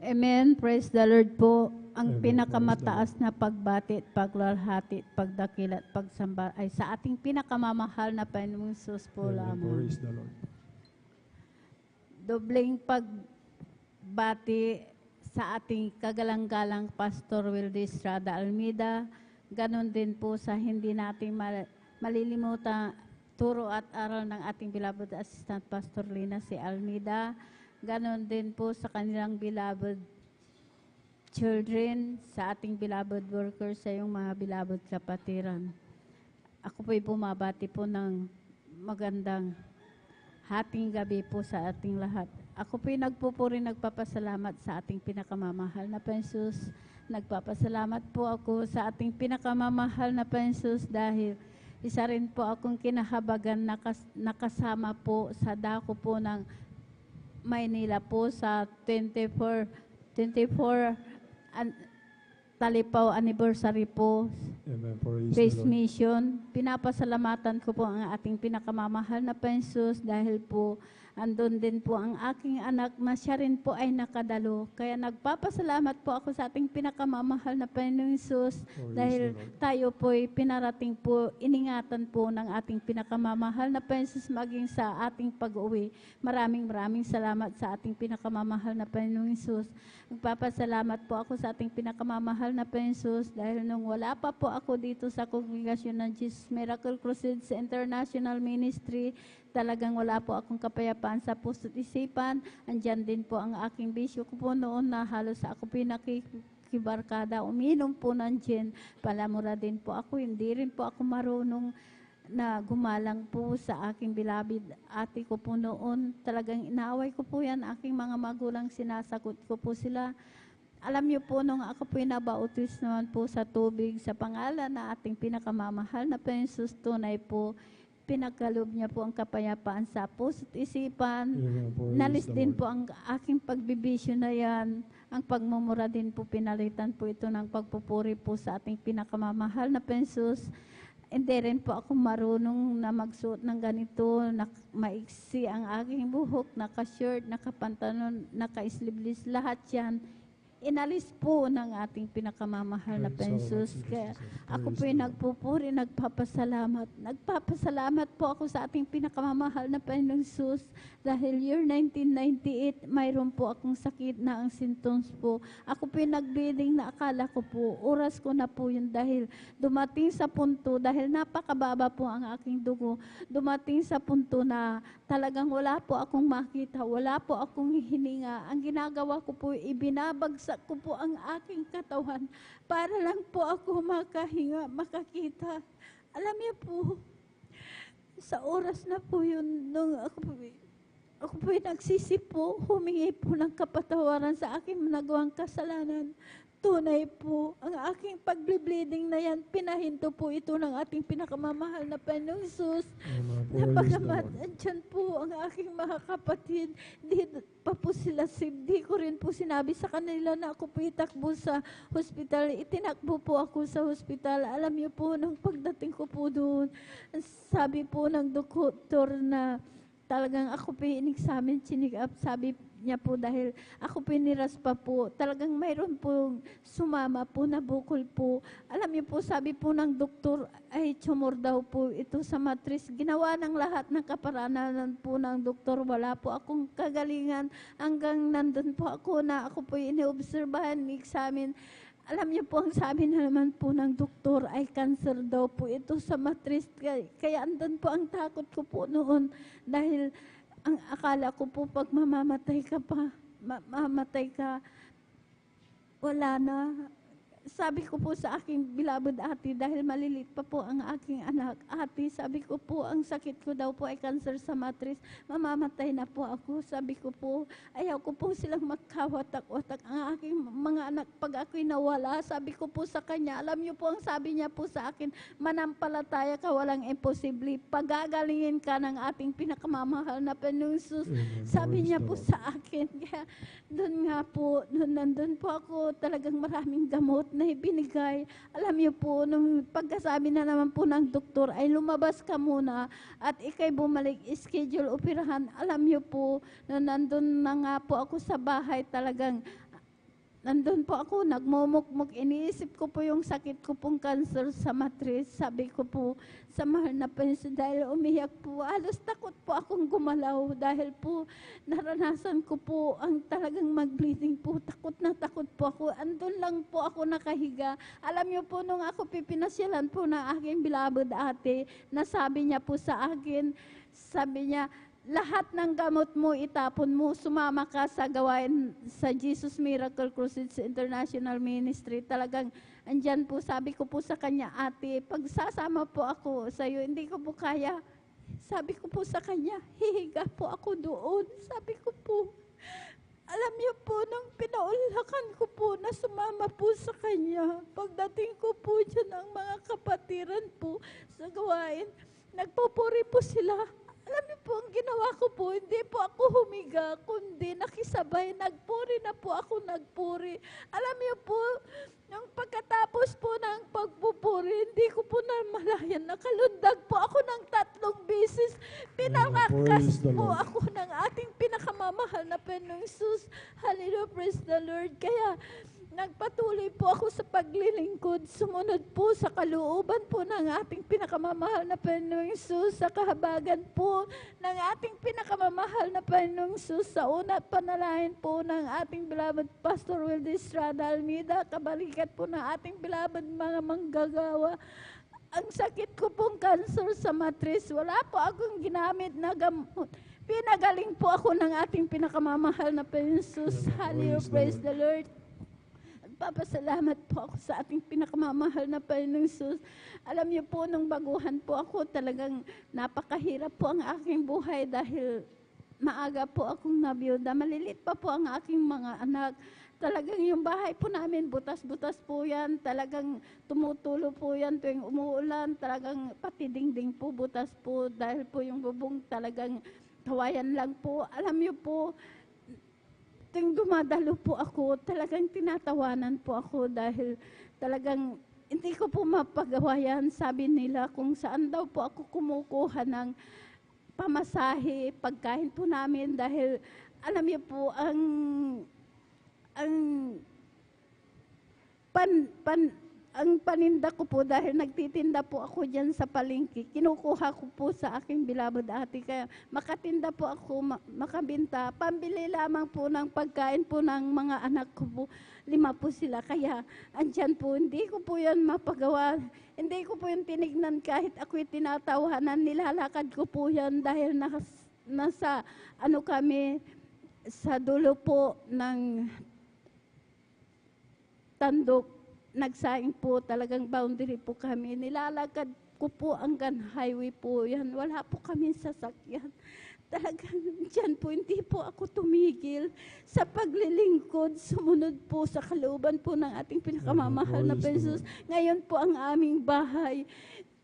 Amen. Praise the Lord po. Ang Amen. pinakamataas na pagbati, paglalhati, pagdakila at pagsamba ay sa ating pinakamamahal na Panginoong Sus po Amen. lamang. Praise the Lord. Dobleng pagbati sa ating kagalang-galang Pastor Wildy Estrada Almeida. Ganon din po sa hindi natin malilimutan turo at aral ng ating beloved Assistant Pastor Lina C. Almeida. Ganon din po sa kanilang beloved children, sa ating beloved workers, sa iyong mga beloved kapatiran. Ako po'y bumabati po ng magandang hating gabi po sa ating lahat. Ako po'y nagpupuri, nagpapasalamat sa ating pinakamamahal na Panginoon. Nagpapasalamat po ako sa ating pinakamamahal na Panginoon dahil isa rin po akong kinahabagan nakasama po sa dako po ng Maynila po sa 24 Talipaw anniversary po. Amen. Praise Grace the Lord. Mission. Pinapasalamatan ko po ang ating pinakamamahal na Panginoon dahil po andun din po ang aking anak na siya rin po ay nakadalo. Kaya nagpapasalamat po ako sa ating pinakamamahal na Panginoong Sus dahil tayo po ay pinarating po, iningatan po ng ating pinakamamahal na Panginoon maging sa ating pag-uwi. Maraming salamat sa ating pinakamamahal na Panginoong Sus. Nagpapasalamat po ako sa ating pinakamamahal na Panginoon dahil nung wala pa po ako dito sa kongregasyon ng Jesus Miracle Crusades International Ministry, talagang wala po akong kapayapaan sa puso't isipan. Andyan din po ang aking bisyo ko po noon na halos ako pinakibarkada. Uminom po ng gin. Palamura din po ako. Hindi rin po ako marunong na gumalang po sa aking beloved ate ko po noon. Talagang inaaway ko po yan. Aking mga magulang, sinasagot ko po sila. Alam niyo po, nung ako po nabautis naman po sa tubig sa pangalan na ating pinakamamahal na Panginoon, tunay po, pinagkaloob niya po ang kapayapaan sa puso't isipan. Nalis din po ang aking pagbibisyo na yan. Ang pagmumura din po, pinalitan po ito ng pagpupuri po sa ating pinakamamahal na Panginoon. Hindi rin po ako marunong na magsuot ng ganito, maiksi ang aking buhok, naka-shirt, naka-pantalon, naka-sleeveless, lahat yan. inalis po ng ating pinakamamahal na Pensus. Kaya ako po yung nagpupuri, nagpapasalamat. Nagpapasalamat po ako sa ating pinakamamahal na Pensus dahil year 1998, mayroon po akong sakit na ang symptoms po. Ako po yung nag-bleeding na akala ko po, oras ko na po yun dahil dumating sa punto, dahil napakababa po ang aking dugo, dumating sa punto na talagang wala po akong makita, wala po akong hininga. Ang ginagawa ko po, ibinabagsak ko po ang aking katawan para lang po ako makahinga, makakita. Alam niyo po, sa oras na po yun, nung ako po nagsisi po, humingi po ng kapatawaran sa aking nagawang kasalanan. Tunay po, ang aking pag-bleeding na yan, pinahinto po ito ng ating pinakamamahal na Panginoong Hesus. Napagamat, andyan po ang aking mga kapatid. Di pa po sila di ko rin po sinabi sa kanila na ako po itakbo sa hospital. Itinakbo po ako sa hospital. Alam niyo po, nung pagdating ko po doon, sabi po ng doktor na talagang ako po in-examine, chinig up, sabi niya po dahil ako piniras pa po, talagang mayroon po sumama po na bukol po. Alam niyo po, sabi po ng doktor, ay tumor daw po ito sa matris. Ginawa ng lahat ng kaparanan po ng doktor, wala po akong kagalingan hanggang nandun po ako na ako po iniobserbahan, ni-examine. Alam niyo po, ang sabi na naman po ng doktor ay cancer daw po ito sa matris. Kaya andun po ang takot ko po noon dahil ang akala ko po pag mamamatay ka pa, mamamatay ka, wala na. Sabi ko po sa aking beloved ate, dahil malilit pa po ang aking anak, ate, sabi ko po, ang sakit ko daw po ay cancer sa matris, mamamatay na po ako. Sabi ko po, ayaw ko po silang magkawatak-watak ang aking mga anak. Pag ako'y nawala, sabi ko po sa kanya, alam niyo po ang sabi niya po sa akin, manampalataya ka, walang imposible. Pagagalingin ka ng ating pinakamamahal na Panginoong Hesus. Sabi niya po sa akin. Kaya doon nga po, nandun po ako, talagang maraming gamot na ibinigay. Alam niyo po, nung pagkasabi na naman po ng doktor ay lumabas ka muna at ikay bumalik, schedule operahan. Alam niyo po, na nandun na nga po ako sa bahay, talagang nandun po ako, nagmumukmuk, iniisip ko po yung sakit ko pong cancer sa matris. Sabi ko po sa mahal na Pensus, dahil umiyak po, halos takot po akong gumalaw dahil po naranasan ko po ang talagang mag-bleeding po. Takot na takot po ako. Andun lang po ako nakahiga. Alam niyo po, nung ako pipinasyalan po ng aking beloved ate, nasabi niya po sa akin, sabi niya, lahat ng gamot mo itapon mo, sumama ka sa gawain sa Jesus Miracle Crusades International Ministry. Talagang andyan po, sabi ko po sa kanya, ate, pag sasama po ako sa iyo, hindi ko po kaya. Sabi ko po sa kanya, hihiga po ako doon. Sabi ko po, alam niyo po, nung pinaulakan ko po na sumama po sa kanya, pagdating ko po dyan ang mga kapatiran po sa gawain, nagpupuri po sila. Alam niyo po, ang ginawa ko po, hindi po ako humiga, kundi nakisabay, nagpuri na po ako, nagpuri. Alam niyo po, nung pagkatapos po ng pagpupuri, hindi ko po namalayan, nakalundag po ako ng 3 beses. Pinakakas po ako ng ating pinakamamahal na Panginoong Hesus. Hallelujah, praise the Lord. Kaya, nagpatuloy po ako sa paglilingkod, sumunod po sa kalooban po ng ating pinakamamahal na Panginoong Hesus, sa kahabagan po ng ating pinakamamahal na Panginoong Hesus, sa una't panalangin po ng ating beloved Pastor Wilde Estrada Almeida, kabalikat po ng ating beloved mga manggagawa. Ang sakit ko pong cancer sa matris, wala po akong ginamit na gamot. Pinagaling po ako ng ating pinakamamahal na Panginoong Hesus. Hallelujah, praise the Lord. Papasalamat po ako sa ating pinakamamahal na Panginoong Hesus. Alam niyo po, nung baguhan po ako, talagang napakahirap po ang aking buhay dahil maaga po akong nabiyuda. Malilit pa po ang aking mga anak. Talagang yung bahay po namin, butas-butas po yan. Talagang tumutulo po yan tuwing umuulan. Talagang pati dingding po, butas po. Dahil po yung bubong talagang tawayan lang po. Alam niyo po, tuwing dumadalo po ako, talagang tinatawanan po ako dahil talagang hindi ko po mapagawa yan. Sabi nila kung saan daw po ako kumukuha ng pamasahe, pagkain po namin dahil alam niyo po, ang ang paninda ko po dahil nagtitinda po ako dyan sa palengke, kinukuha ko po sa aking bilabod ate. Kaya makatinda po ako, makabinta, pambili lamang po ng pagkain po ng mga anak ko po. 5 po sila. Kaya andyan po, hindi ko po yan mapagawa. Hindi ko po yung tinignan kahit ako'y tinatawanan. Nilalakad ko po yan dahil nasa kami sa dulo po ng Tandok. Nagsaing po, talagang boundary po kami. Nilalakad ko po hanggang highway po yan. Wala po kami sasakyan. Talagang dyan po, hindi po ako tumigil sa paglilingkod. Sumunod po sa kalooban po ng ating pinakamamahal na Jesus. Ngayon po ang aming bahay,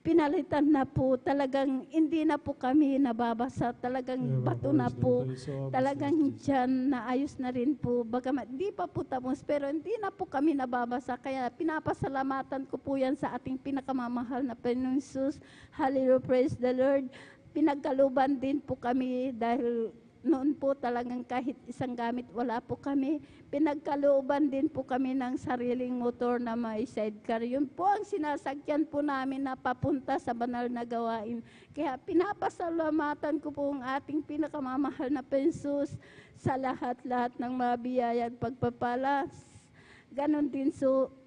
pinalitan na po, talagang hindi na po kami nababasa, talagang bato na po, talagang dyan naayos na rin po, bagamat di pa po tapos, pero hindi na po kami nababasa, kaya pinapasalamatan ko po yan sa ating pinakamamahal na Panginoong Jesus. Hallelujah, praise the Lord. Pinagkaluban din po kami dahil noon po talagang kahit isang gamit wala po kami. Pinagkalooban din po kami ng sariling motor na may sidecar. Yun po ang sinasakyan po namin na papunta sa banal na gawain. Kaya pinapasalamatan ko po ang ating pinakamamahal na Jesus sa lahat-lahat ng mga biyaya at pagpapala. Ganon din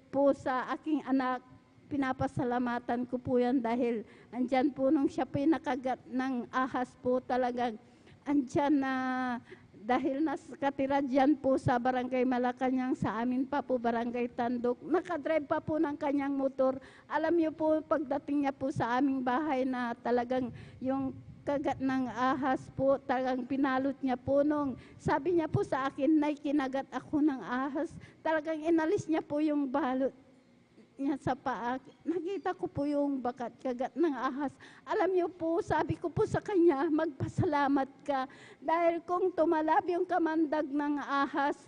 po sa aking anak. Pinapasalamatan ko po yan dahil andyan po nung siya pinakagat ng ahas po talagang andyan na dahil nakatira dyan po sa Barangay Malacanang, sa amin pa po Barangay Tandok, nakadrive pa po ng kanyang motor. Alam niyo po pagdating niya po sa aming bahay na talagang yung kagat ng ahas po, talagang pinalot niya po nung sabi niya po sa akin, Nay, kinagat ako ng ahas. Talagang inalis niya po yung balot niya sa paa. Nakita ko po yung kagat ng ahas. Alam niyo po, sabi ko po sa kanya, magpasalamat ka. Dahil kung tumalab yung kamandag ng ahas,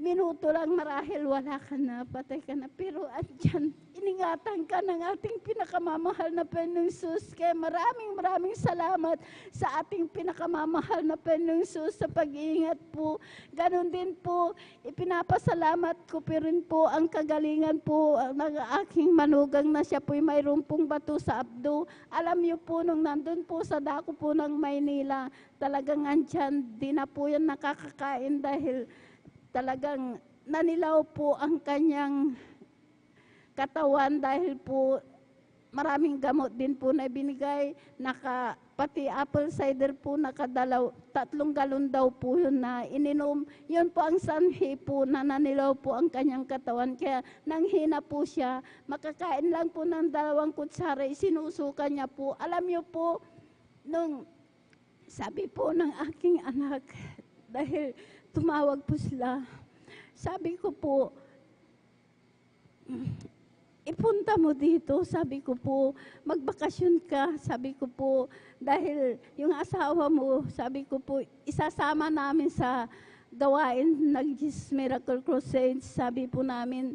minuto lang marahil wala ka na, patay ka na. Pero andyan, iningatan ka ng ating pinakamamahal na Panginoong Jesus. Kaya maraming salamat sa ating pinakamamahal na Panginoong Jesus sa pag-iingat po. Ganon din po, ipinapasalamat ko rin po ang kagalingan po ng aking manugang na siya po'y mayroong pong bato sa abdo. Alam niyo po, nung nandun po sa dako po ng Maynila, talagang andyan, di na po yan nakakakain dahil talagang nanilaw po ang kanyang katawan dahil po maraming gamot din po na binigay. Pati apple cider po 3 galon daw po yun na ininom. Yun po ang sanhi po na nanilaw po ang kanyang katawan. Kaya nanghina po siya. Makakain lang po ng 2 kutsara, isinusuka niya po. Alam niyo po, nung sabi po ng aking anak, dahil tumawag po sila. Sabi ko po, ipunta mo dito. Sabi ko po, magbakasyon ka. Sabi ko po, dahil yung asawa mo, sabi ko po, isasama namin sa gawain ng Jesus Miracle Crusade. Sabi po namin,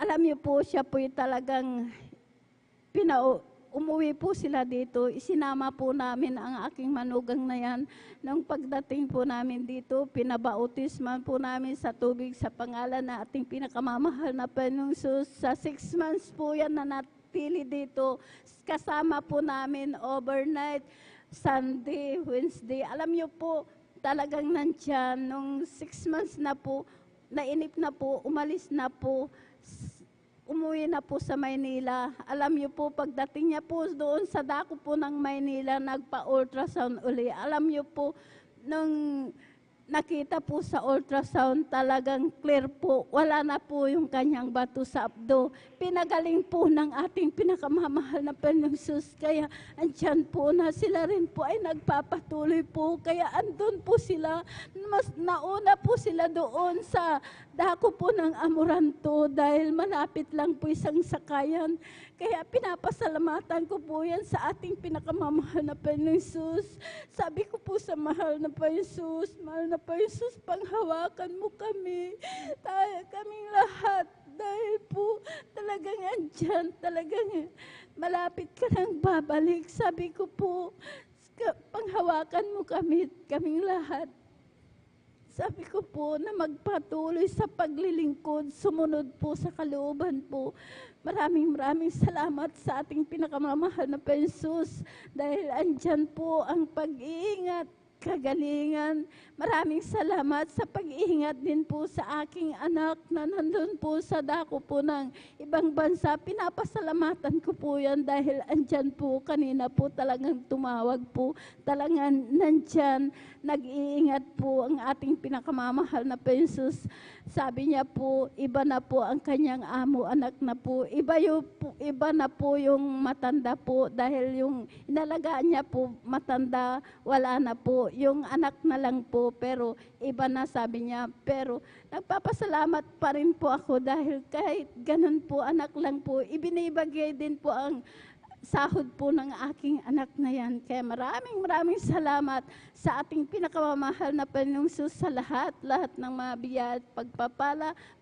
alam niyo po, siya po talagang umuwi po sila dito, isinama po namin ang aking manugang na yan. Nung pagdating po namin dito, pinabautisman po namin sa tubig sa pangalan na ating pinakamamahal na Panginoong Jesus. Sa 6 months po yan na natili dito. Kasama po namin overnight, Sunday, Wednesday. Alam niyo po, talagang nandyan. Nung 6 months na po, nainip na po, umalis na po, umuwi na po sa Maynila. Alam niyo po, pagdating niya po doon sa dako po ng Maynila, nagpa-ultrasound uli. Alam niyo po, nung nakita po sa ultrasound, talagang clear po. Wala na po yung kanyang bato sa abdo. Pinagaling po ng ating pinakamamahal na Panginoong Jesus. Kaya andyan po na sila rin po ay nagpapatuloy po. Kaya andun po sila. Mas nauna po sila doon sa dako po ng Amoranto dahil malapit lang po isang sakayan. Kaya pinapasalamatan ko po yan sa ating pinakamamahal na Panginoong Jesus. Sabi ko po sa mahal na Panginoong Jesus, mahal na Panginoong Jesus, panghawakan mo kami, kaming lahat. Dahil po talagang andyan, talagang malapit ka nang babalik. Sabi ko po, panghawakan mo kami, kaming lahat. Sabi ko po na magpatuloy sa paglilingkod, sumunod po sa kalooban po. Maraming salamat sa ating pinakamamahal na Jesus dahil andyan po ang pag-iingat, kagalingan. Maraming salamat sa pag-iingat din po sa aking anak na nandun po sa dako po ng ibang bansa. Pinapasalamatan ko po yan dahil andyan po kanina po talagang tumawag po. Talagang nandyan, nag-iingat po ang ating pinakamamahal na Jesus. Sabi niya po, iba na po ang kanyang amo, anak na po. Iba na po yung matanda po dahil yung inalagaan niya po matanda, wala na po. Yung anak na lang po, pero iba na sabi niya. Pero nagpapasalamat pa rin po ako dahil kahit ganun po, anak lang po, ibinibigay din po ang sahod po ng aking anak na yan. Kaya maraming salamat sa ating pinakamamahal na Panginoong Jesus sa lahat ng mga biyaya at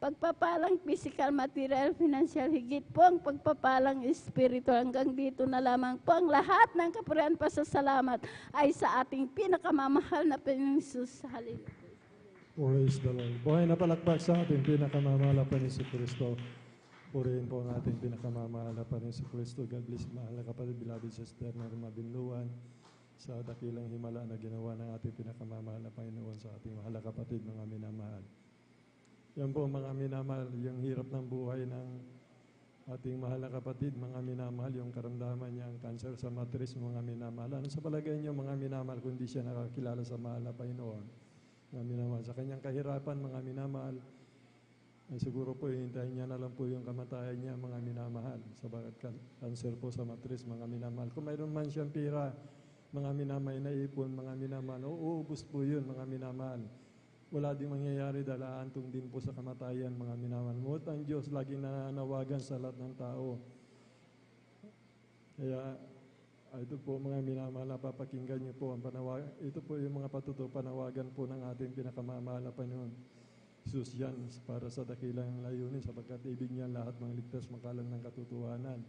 pagpapalang physical, material, financial, higit po ang pagpapalang spiritual. Hanggang dito na lamang po ang lahat ng kapurihan pasasalamat ay sa ating pinakamamahal na Panginoong Jesus. Hallelujah. Praise the Lord. Buhay na palakpak sa ating pinakamamahal na Panginoon si Kristo. Purihin po ang ating pinakamamahal na Panginoon si Kristo. God bless, mahal na kapatid, beloved sister na mabinluan sa dakilang himala na ginawa ng ating pinakamamahal na Panginoon sa ating mahal na kapatid, mga minamahal. Yan po mga minamahal, yung hirap ng buhay ng ating mahal na kapatid, mga minamahal, yung karamdaman niya, ang cancer sa matris, mga minamahal. Ano sa palagay niyo, mga minamahal, kung di siya nakakilala sa mahal na Panginoon? Mga minamahal, sa kanyang kahirapan, mga minamahal, ay siguro po hintayin niya na lang po yung kamatayan niya, mga minamahal, sabagat cancer po sa matris, mga minamahal. Kung mayroon man siyang pira, mga minamahal na ipon, mga minamahal, uubos po yun, mga minamahal. Wala ding mangyayari dahil aantong din po sa kamatayan, mga minamahal. Ngunit ang Diyos laging nananawagan sa lahat ng tao. Kaya ito po mga minamahal, napapakinggan niyo po ang panawagan. Ito po yung mga panawagan po ng ating pinakamamahal na Panginoon Jesus yan para sa dakilang layunin sapagkat ibig niya lahat mga ligtas makalang ng katotohanan.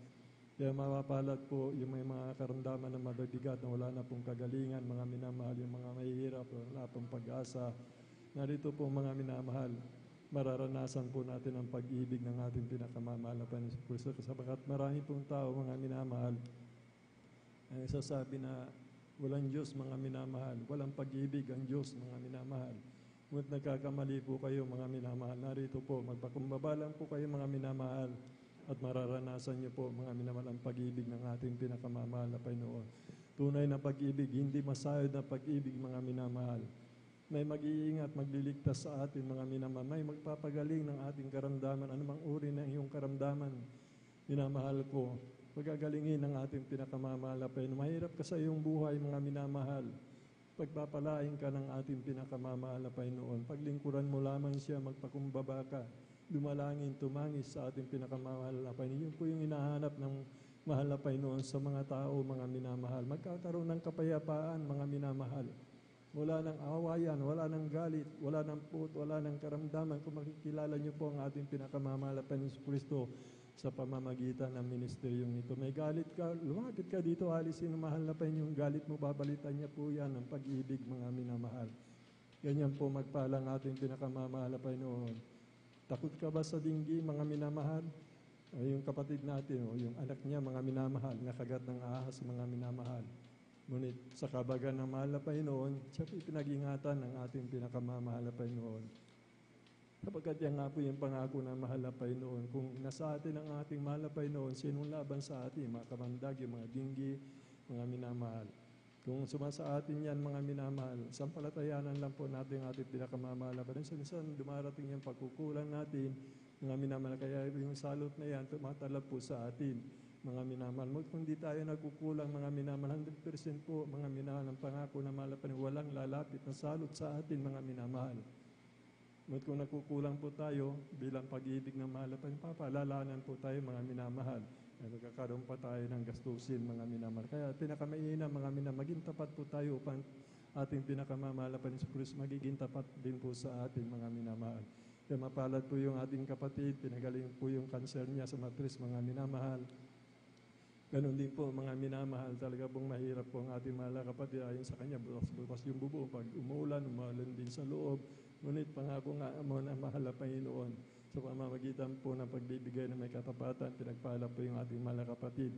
Kaya mapapalad po yung may mga karamdaman na mabibigat na wala na pong kagalingan, mga minamahal, yung mga mahihirap, wala pong pag-asa. Narito po mga minamahal, mararanasan po natin ang pag-ibig ng ating pinakamamahal na Panginoon Kristo. Sapagkat marami pong tao, mga minamahal, ay sasabi na walang Diyos, mga minamahal, walang pag-ibig ang Diyos, mga minamahal. Ngunit nagkakamali po kayo, mga minamahal. Narito po, magpakumbaba lang po kayo, mga minamahal, at mararanasan niyo po, mga minamahal, ang pag-ibig ng ating pinakamamahal na Panginoon. Tunay na pag-ibig, hindi masayod na pag-ibig, mga minamahal. May mag-iingat, magliligtas sa atin, mga minamahal. May magpapagaling ng ating karamdaman, anumang uri na iyong karamdaman, minamahal ko. Pagagalingin ng ating pinakamamahal na Panginoon. Mahirap ka sa iyong buhay, mga minamahal. Pagpapalain ka ng ating pinakamamahal na Panginoon. Paglingkuran mo lamang siya, magpakumbaba ka. Dumalangin, tumangis sa ating pinakamamahal na Panginoon. Yun po yung hinahanap ng mahal na Panginoon sa mga tao, mga minamahal. Magkakaroon ng kapayapaan, mga minamahal. Wala ng awayan, wala ng galit, wala ng put, wala ng karamdaman. Kung makikilala niyo po ang ating pinakamamahal na Panginoon Kristo sa pamamagitan ng ministeryong ito. May galit ka, lumapit ka dito, alisin ang mahal na Panginoon, yung galit mo, babalitan niya po yan ng pag-ibig, mga minamahal. Ganyan po magpalang ating pinakamamahal na Panginoon. Takot ka ba sa dinggi, mga minamahal? O yung kapatid natin, o yung anak niya, mga minamahal, nakagat ng ahas, mga minamahal. Ngunit sa kabagan ng mahal na Panginoon, siya po pinag-ingatan ng ating pinakamamahal na Panginoon. Kapagkat yan nga po yung pangako ng mahal na Panginoon. Kung nasa atin ang ating mahal na Panginoon, sinong laban sa atin? Mga kamandag, yung mga dinggi, mga minamahal. Kung sumasa atin yan, mga minamahal, sampalatayanan lang po natin ang ating pinakamamahal na Panginoon. Minsan dumarating yung pagkukulang natin, mga minamahal. Kaya yung salot na yan, tumatalab po sa atin, mga minamahal. Kung di tayo nagkukulang, mga minamahal, 100% po, mga minamahal, ang pangako ng mahal na Panginoon, walang lalapit na salot sa atin, mga minamahal. Ngunit kung nagkukulang po tayo bilang pag-ibig ng mahal na Panginoon, papalalanan po tayo, mga minamahal. Ay magkakaroon pa tayo ng gastusin, mga minamahal. Kaya pinakamainam, mga minamahal, maging tapat po tayo upang ating pinakamamahal na Panginoon Kristo magiging tapat din po sa ating mga minamahal. Kaya mapalad po yung ating kapatid, pinagaling po yung kanser niya sa matris, mga minamahal. Ganon din po mga minamahal, talaga pong mahirap po ang ating mahal na kapatid. Ayon sa kanya, bukas yung bubong pag umuulan din sa loob. Ngunit pangako nga mo na mahal na Panginoon sa pamamagitan po ng pagbibigay na may katapatan, pinagpala po yung ating mahal na kapatid.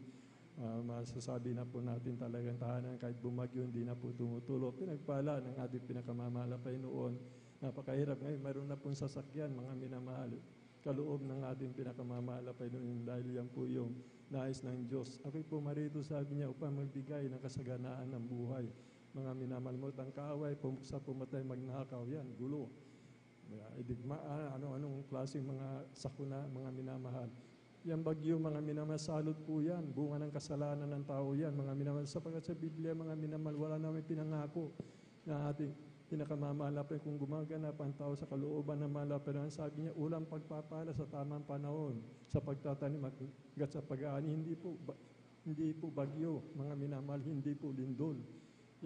Masasabi na po natin talagang tahanan kahit bumagyo, hindi na po tumutulo. Pinagpala ng ating pinakamamahal na Panginoon. Napakahirap ngayon, mayroon na pong sasakyan mga minamahal. Kaloob ng ating pinakamamahal na Panginoon dahil yan po yung nais ng Diyos. Ako'y pumarito, sabi niya, upang magbigay ng kasaganaan ng buhay. Mga minamalmot ang kaaway, sa pumatay magnakaw, yan, gulo. Idigmaan, ano-anong klaseng mga sakuna, mga minamahal. Yan bagyo, mga minamahal, salot po yan. Bunga ng kasalanan ng tao yan, mga minamahal. Sapagkat sa Biblia, mga minamahal, wala namin pinangako na ating pinakamamahal kung gumaganap ang tao sa kalooban ng malapiran. Sabi niya, ulang pagpapala sa tamang panahon sa pagtatanim at sa pag-aani. Hindi po bagyo, mga minamahal, hindi po lindol.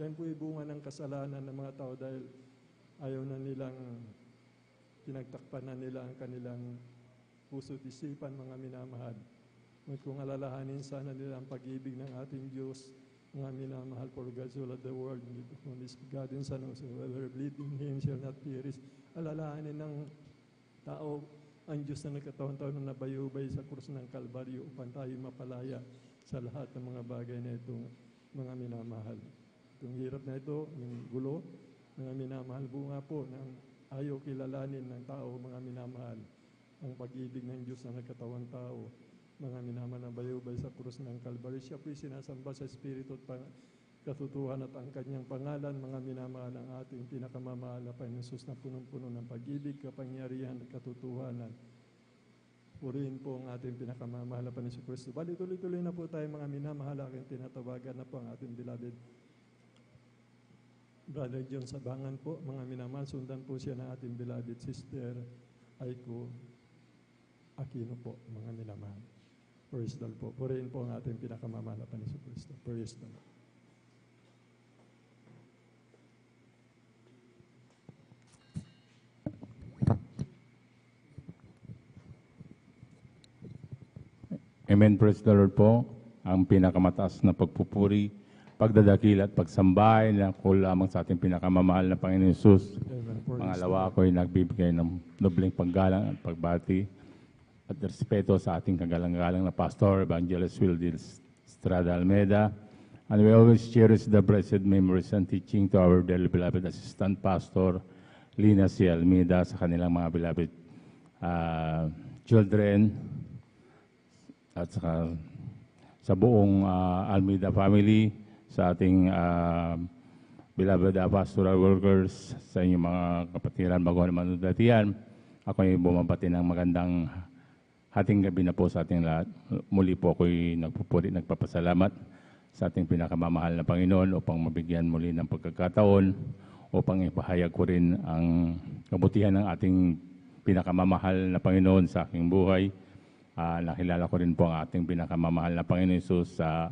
Yan po bunga ng kasalanan ng mga tao dahil ayaw na nilang pinagtakpan na nila ang kanilang puso't isipan, mga minamahal. Kung alalahanin sana nila ang pag-ibig ng ating Diyos, mga minamahal, for God so loved the world, only God in Son, whosoever believed in Him shall not perish. Alalahanin ng tao ang Diyos na nagkataon-taon na nabayubay sa krus ng Kalbaryo upang tayo mapalaya sa lahat ng mga bagay na ito, mga minamahal. Itong hirap na ito, yung gulo, mga minamahal, bunga po ng ayaw kilalanin ng tao, mga minamahal, ang pag-ibig ng Diyos na nagkatawang tao, mga minamahal na bayubay sa krus ng Kalbaryo. Siya po'y sinasamba sa Espiritu at katutuhan at ang kanyang pangalan, mga minamahal, ang ating pinakamamahal na Panginoon Jesus na punong-puno ng pag-ibig, kapangyarihan at katotohanan. Purihin po ang ating pinakamamahal na Panginoon Kristo. Bali, tuloy-tuloy na po tayo, mga minamahal, aking tinatawagan na po ang ating beloved Brother John Sabangan po, mga minamahal, sundan po siya ng ating beloved sister Aiko Aquino po, mga minamahal. Praise the Lord po. Purihin po ang ating pinakamamahal na Panginoon Kristo. Praise the Lord. Amen. Praise the Lord po. Ang pinakamataas na pagpupuri, pagdadakil at pagsambay na ko lamang sa ating pinakamamahal na Panginoon Jesus. Pangalawa, ako'y nagbibigay ng dobleng paggalang at pagbati at respeto sa ating kagalang-galang na Pastor, Evangelist Wildy Estrada Almeida. And we always cherish the blessed memories and teaching to our dearly beloved Assistant Pastor, Lina C. Almeida, sa kanilang mga beloved children, at saka sa buong Almeida family, sa ating beloved pastoral workers, sa inyong mga kapatiran, bago naman datiyan. Ako ay bumabati ng magandang hating gabi na po sa ating lahat. Muli po ako'y nagpupuri, nagpapasalamat sa ating pinakamamahal na Panginoon upang mabigyan muli ng pagkakataon upang ipahayag ko rin ang kabutihan ng ating pinakamamahal na Panginoon sa aking buhay. Nakilala ko rin po ang ating pinakamamahal na Panginoon Jesus sa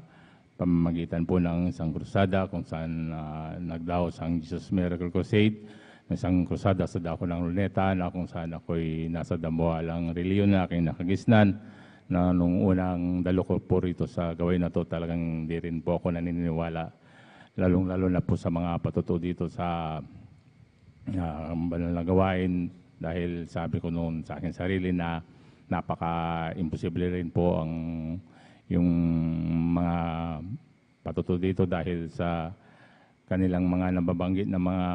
pamamagitan po ng isang krusada kung saan nagdaos ang Jesus Miracle Crusade, isang krusada sa dako ng Luneta na kung saan ako'y nasa dambuhalang reliyon na aking nakagisnan na nung unang dalo ko po rito sa gawain na to talagang di rin po ako naniniwala, lalong-lalo na po sa mga patuto dito sa banal na gawain dahil sabi ko noon sa aking sarili na napaka-imposible rin po yung mga patuto dito dahil sa kanilang mga nababanggit na mga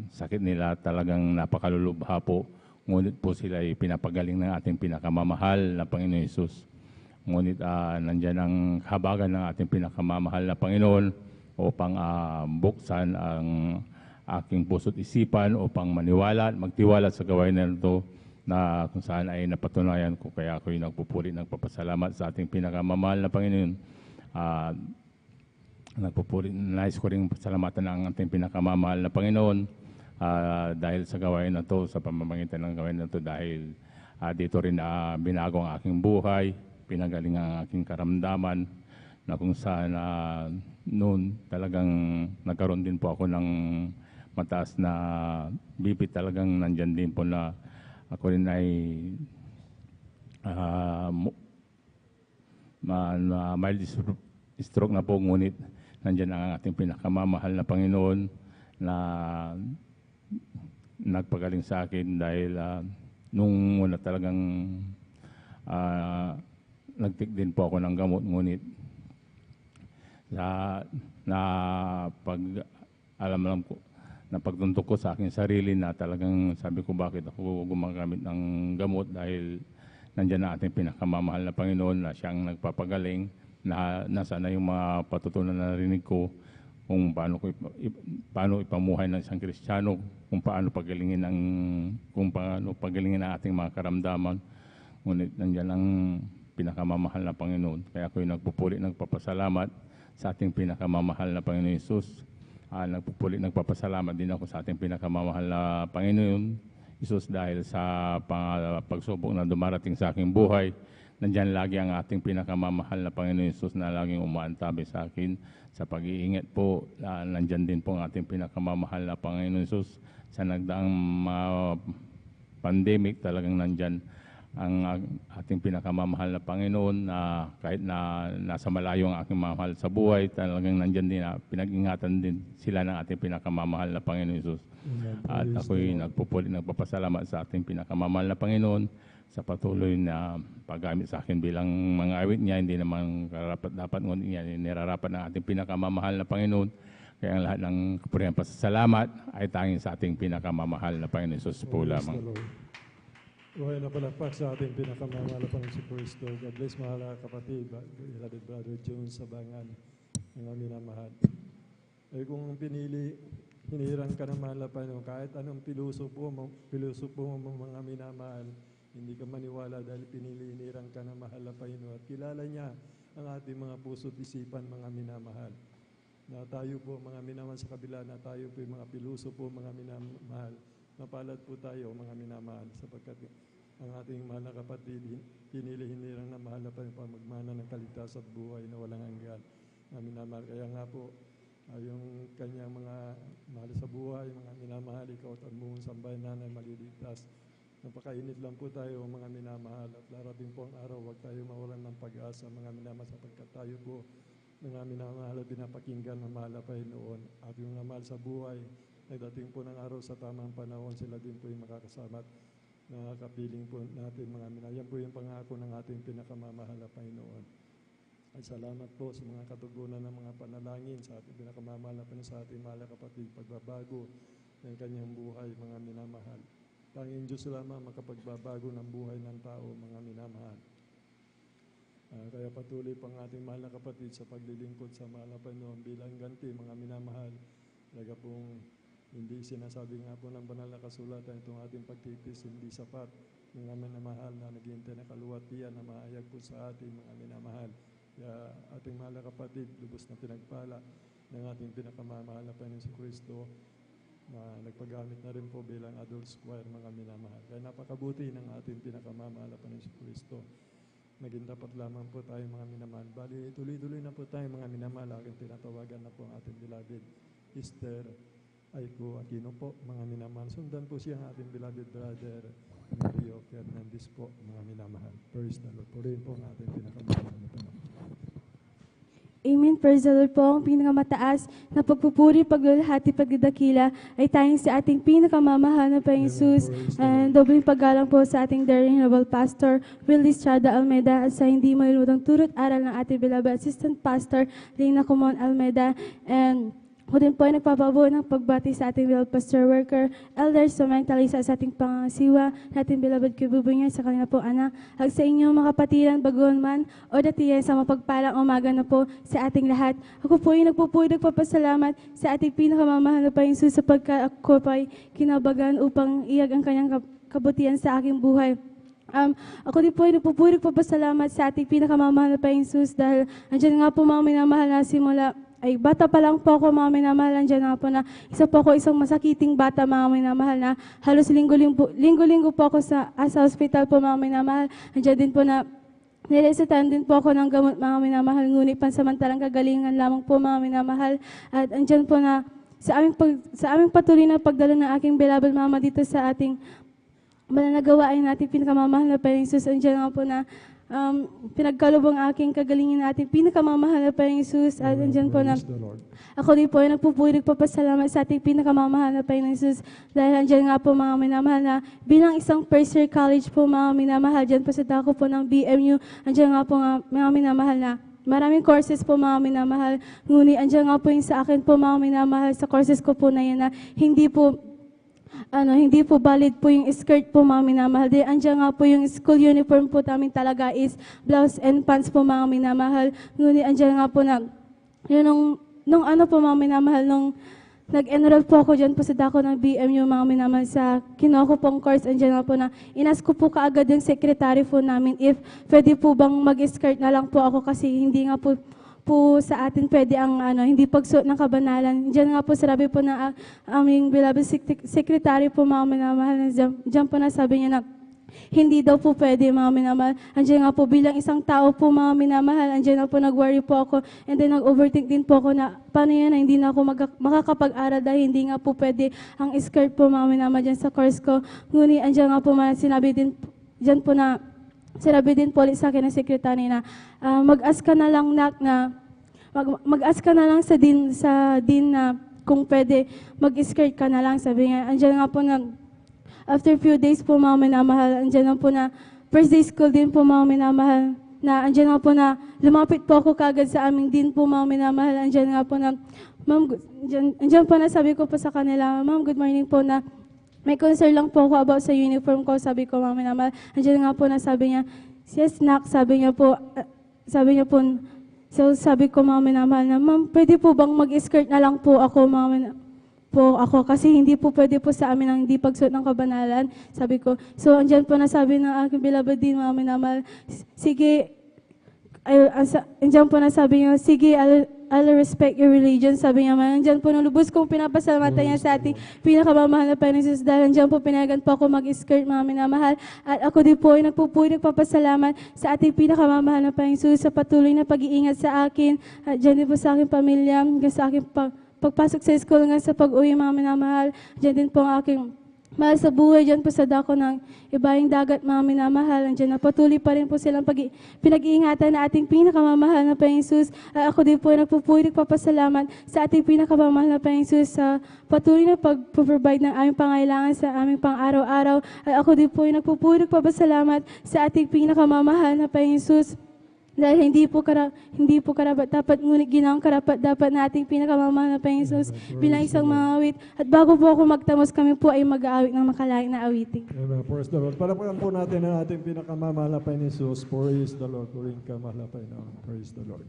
sakit nila talagang napakalulubha po. Ngunit po sila ay pinapagaling ng ating pinakamamahal na Panginoon Jesus. Ngunit nandyan ang habagan ng ating pinakamamahal na Panginoon upang buksan ang aking puso't isipan upang maniwala at magtiwala sa gawain na ito na kung saan ay napatunayan ko. Kaya ako'y nagpupuri, nagpapasalamat sa ating pinakamamahal na Panginoon. Nagpupuri, nais ko rin pasalamatan ang ating pinakamamahal na Panginoon dahil sa gawain na ito, sa pamamagitan ng gawain na ito, dahil dito rin binago ang aking buhay, pinagaling ang aking karamdaman, na kung saan noon talagang nagkaroon din po ako ng mataas na BP, talagang nandyan din po na ako rin ay mild stroke na po, ngunit nandyan ang ating pinakamamahal na Panginoon na nagpagaling sa akin dahil nung una talagang nagtik din po ako ng gamot, ngunit alam ko, na pagtuntok ko sa aking sarili na talagang sabi ko bakit ako gumagamit ng gamot dahil nandyan na ating pinakamamahal na Panginoon na siyang nagpapagaling, na nasa na yung mga patutunan na narinig ko kung paano ipamuhay ng isang Kristiyano, kung paano pagalingin ang ating mga karamdaman. Ngunit nandyan ang pinakamamahal na Panginoon. Kaya ako'y nagpupuri, nagpapasalamat sa ating pinakamamahal na Panginoon Hesus. Nagpupuli, nagpapasalamat din ako sa ating pinakamamahal na Panginoon Hesus dahil sa pagsubok na dumarating sa aking buhay. Nandyan lagi ang ating pinakamamahal na Panginoon Hesus na laging umaantabi sa akin sa pag-iingat po. Nandyan din po ang ating pinakamamahal na Panginoon Hesus sa nagdaang pandemic. Talagang nandyan ang ating pinakamamahal na Panginoon na kahit na nasa malayo ang aking mahal sa buhay, talagang nandyan din, pinag-ingatan din sila ng ating pinakamamahal na Panginoon Hesus. At ako'y nagpupuli, nagpapasalamat sa ating pinakamamahal na Panginoon sa patuloy na paggamit sa akin bilang mga awit niya. Hindi naman dapat ngunit niya nirarapat ng ating pinakamamahal na Panginoon. Kaya ang lahat ng kapurihan pasasalamat ay tanging sa ating pinakamamahal na Panginoon Hesus po lamang. Buhay na palakpak sa ating pinakamamahal na Panginoon si Kristo. God bless, mahal na kapatid, beloved brother Jones Sabangan, ng aming minamahal. Ay kung hinirang ka ng mahal na Panginoon, kahit anong pilosopo mo mga minamahal, hindi ka maniwala dahil hinirang ka ng mahal na Panginoon. At kilala niya ang ating mga puso't isipan, mga minamahal. Na tayo po, mga minamahal sa kabila, na tayo po yung mga pilosopo, mga minamahal. Mapalad po tayo, mga minamahal, sapagkat ang ating mahal na kapatid, hinirang na mahal na Panginoon, magmana ng kaligtasan at buhay na walang hanggan. Mga minamahal, kaya nga po, yung kanyang mga mahal sa buhay, mga minamahal, ikaw at ang buong sambayan na maliligtas. Napakainit lang po tayo, mga minamahal, at larating po ang araw, huwag tayo mawalan ng pag-asa, mga minamahal, sapagkat tayo po, mga minamahal, pinapakinggan ng mahal na Panginoon. At yung mahal sa buhay, nagdating po ng araw sa tamang panahon, sila din po yung makakasama at nakakapiling po natin, mga minamahal. Yan po yung pangako ng ating pinakamamahal na Panginoon. At salamat po sa mga katugunan ng mga panalangin sa ating pinakamamahal na Panginoon, sa ating mahal na kapatid, pagbabago ng kanyang buhay, mga minamahal. Tanging Diyos lamang makapagbabago ng buhay ng tao, mga minamahal. Kaya patuloy pang ating mahal na kapatid sa paglilingkod sa mahal na Panginoon bilang ganti, mga minamahal. Talaga pong hindi sinasabi nga po ng banal na kasulatan itong ating pagtitis, hindi sapat, mga minamahal, na naghihintay na kaluwatian na maayag po sa ating mga minamahal. Kaya ating mahal na kapatid, lubos na pinagpala ng ating pinakamamahal na Panginoon si Kristo, na nagpagamit na rin po bilang adult choir, mga minamahal. Kaya napakabuti ng ating pinakamamahal na Panginoon si Kristo. Maging dapat lamang po tayo, mga minamahal. Bali, tuloy-tuloy na po tayo, mga minamahal. Aking tinatawagan na po ang ating beloved Esther Aiko Aquino po, mga minamahal. Sundan po siya ang ating beloved brother Mario Fernandez po, mga minamahal. Praise the Lord. Purihin po ang ating pinakamamahal na Panginoon. Amen. Praise the Lord po. Ang pinakamataas na pagpupuri, paglalahati, pagdadakila ay tayong sa ating pinakamamahal na Panginoon Jesus. And dobling paggalang po sa ating daring noble pastor, Willie Estrada Almeida, at sa hindi malulutang turut aral ng ating beloved assistant pastor, Lina Comon Almeida. And ako din po ay nagpapabuo ng pagbati sa ating beloved pastor worker, elders, sumentalisya sa ating pangasiwa, sa ating beloved kibubunya, sa kanila po anak, at sa inyong mga kapatiran, baguhan man, o datiyan sa mapagpalang umaga na po sa ating lahat. Ako po ay nagpapasalamat sa ating pinakamamahal na Panginoon Jesus, sapagkat ako po ay kinabagan upang iyag ang kanyang kabutihan sa aking buhay. Ako din po ay nagpapasalamat sa ating pinakamamahal na Panginoon Jesus, dahil andyan nga po mga minamahal na simula ay bata pa lang po ako, mga minamahal, andyan nga po na isa po ako isang masakiting bata, mga minamahal, na halos linggo-linggo po ako sa hospital po, mga minamahal. Andyan din po na niresetahan din po ako ng gamot, mga minamahal, ngunit pansamantalang kagalingan lamang po, mga minamahal. At andyan po na sa aming patuloy na pagdala ng aking beloved mama dito sa ating mananagawain natin pinakamamahal na Panginoon Jesus, andyan nga po na pinagkaloob ang aking kagalingin na ating pinakamamahal na Panginoong Hesus. At andyan po na ako din po ay nagpupuri nagpapasalamat sa ating pinakamamahal na Panginoong Hesus. Dahil andyan nga po mga minamahal na bilang isang first year college po mga minamahal, dyan po sa dako po ng BMU, andyan nga po mga minamahal na maraming courses po mga minamahal. Ngunit andyan nga po yung sa akin po mga minamahal sa courses ko po na yan na hindi po valid po yung skirt po mga minamahal. Dahil andyan nga po yung school uniform po namin talaga is blouse and pants po mga minamahal. Ngunit andyan nga po na yun nung ano po mga minamahal, nung nag-enroll po ako dyan po sa dako ng BMU mga minamahal sa kinuha ko pong course, andyan nga po na inas ko po kaagad yung secretary po namin if pwede po bang mag-skirt na lang po ako kasi hindi nga po sa atin pwede ang hindi pagsuot ng kabanalan. Diyan nga po sarabi po na aming beloved secretary po mga minamahal, diyan po na sabi niya na hindi daw po pwede mga minamahal. Andiyan nga po bilang isang tao po mga minamahal, andiyan na po nag-worry po ako and then nag-overthink din po ako na paano yan na hindi na ako makakapag-aral dahil hindi nga po pwede ang skirt po mga minamahal dyan sa course ko. Ngunit andiyan nga po sinabi din dyan po na sinabi din po ulit sa akin ng secretary na mag-ask ka na lang mag-ask ka na lang sa din na kung pwede mag-skirt ka na lang. Sabi nga, andyan nga po na after few days po mga minamahal, andyan nga po na first day school din po mga minamahal, na andyan nga po na lumapit po ako kagad sa aming din po mga minamahal. Andyan nga po na, ma'am, andyan po na sabi ko po sa kanila, ma'am, good morning po na may concern lang po ako about sa uniform ko, sabi ko mga minamahal. Andiyan nga po na sabi niya, yes, nak, sabi niya po, so sabi ko mga minamahal na, ma'am, pwede po bang mag-skirt na lang po ako, kasi hindi po pwede po sa amin ang hindi pagsuot ng kabanalan, sabi ko. So andyan po na sabi ng aking beloved din mga minamahal, sige, andyan po na sabi niya, sige, I'll respect your religion. Sabi niya, andyan po nung lubos kong pinapasalamatan niya sa ating pinakamamahal na Panginoon Jesus. Dahil andyan po pinayagan po ako mag-skirt mga minamahal. At ako din po ay nagpapasalamat sa ating pinakamamahal na Panginoon Jesus sa patuloy na pag-iingat sa akin. At dyan din po sa aking pamilya, hanggang sa aking pagpasok sa school, hanggang sa pag-uwi mga minamahal. Dyan din po ang aking mahal sa buhay, dyan po sa dako ng ibayang dagat mga minamahal. Dyan na patuloy pa rin po silang pinag-iingatan na ating pinakamamahal na Panginoon Jesus. Ako din po ay nagpapasalamat sa ating pinakamamahal na Panginoon Jesus sa patuloy na pag-provide ng aming pangailangan sa aming pang-araw-araw. Ako din po ay nagpapasalamat sa ating pinakamamahal na Panginoon Jesus. Dahil hindi po karapat dapat, ngunit ginawang karapat dapat na ating pinakamamahal na Panginoon Jesus bilang isang mangawit. At bago po ako magtamos, kami po ay mag-aawit ng makalaing na awiting. Amen. Praise the Lord. Palakpakan po natin ang ating pinakamamahal na Panginoon Jesus. Praise the Lord. Puring ka, mahal na Panginoon. Praise the Lord.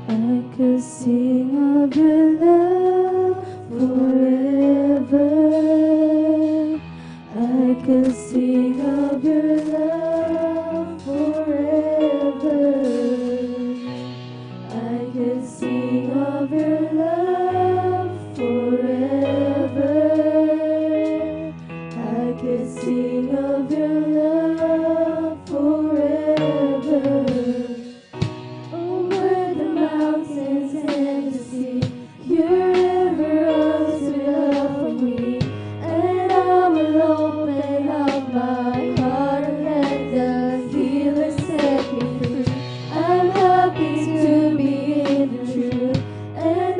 I could sing of your love forever. I could sing of your love forever. I could sing of your love forever. I could sing of your love forever. Over the mountains and the sea, your river runs with love for me. And I will open up my heart and let the healer set me free. I'm happy to be in the truth, and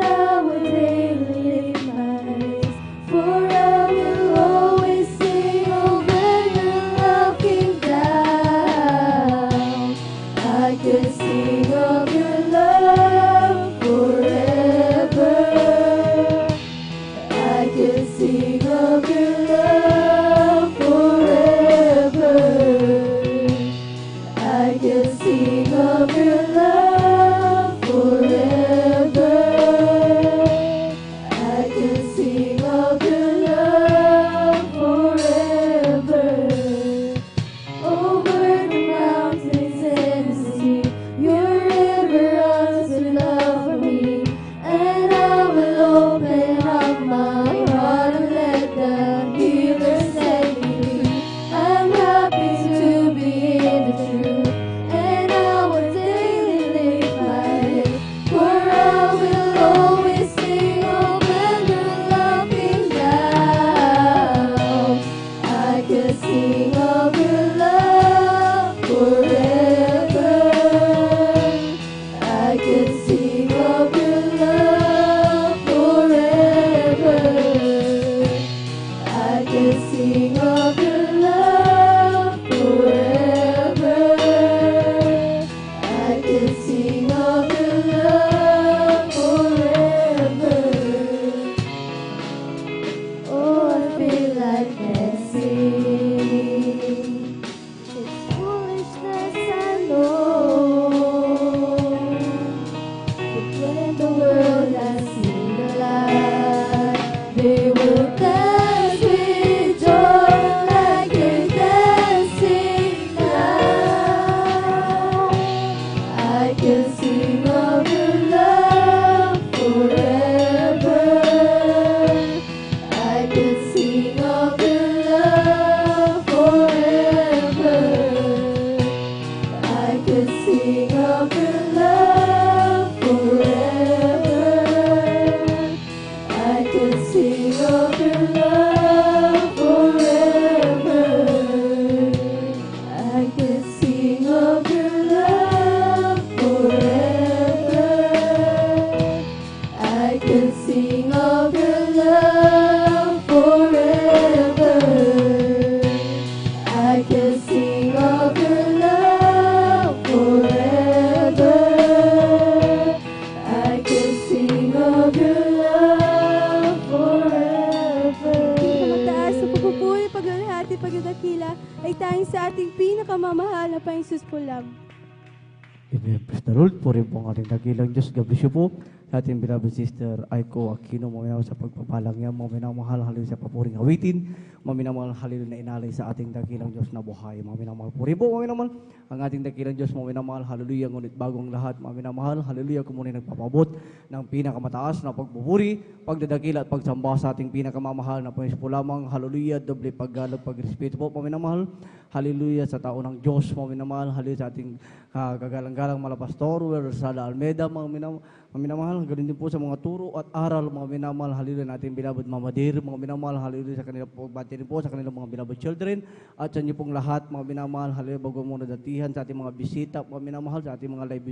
can sing of your love forever. I can sing of your love forever. I can sing of your love forever. Pinakamataas sa pagpupuri, paglalahati, pagdadakila ay tanging sa ating pinakamamahal na Panginoong Hesus po lang. Amen. Praise the Lord. Puri po ang ating dakilang Diyos. God bless you po. Sa ating beloved sister Aiko Aquino, maminamahal sa pagpapalang niya, maminamahal halil sa papuring awitin, maminamahal halil na inalay sa ating dakilang Diyos na buhay. Maminamahal puri po, maminamahal ang ating dakilang Diyos, maminamahal haleluya, ngunit bagong lahat, maminamahal haleluya, kung muna nagpapabot ng pinakamataas na pagpupuri, pagdadakila at pagsamba sa ating pinakamamahal na Panginoon po lamang, haleluya, doble paggalag, pagrespeto po, maminamahal, haleluya sa tao ng Diyos, maminamahal haleluya sa ating kagalang-galang malapastor, Rosada Almeida, maminamahal, ganun din po sa mga turo at aral, mga minamahal, haleluya natin beloved Mama Dear, mga minamahal, haleluya sa kanilang pagbati rin po sa kanilang mga beloved children, at sa inyo pong lahat, mga minamahal, haleluya, bago muna datihan sa ating mga bisita, mga minamahal, sa ating mga live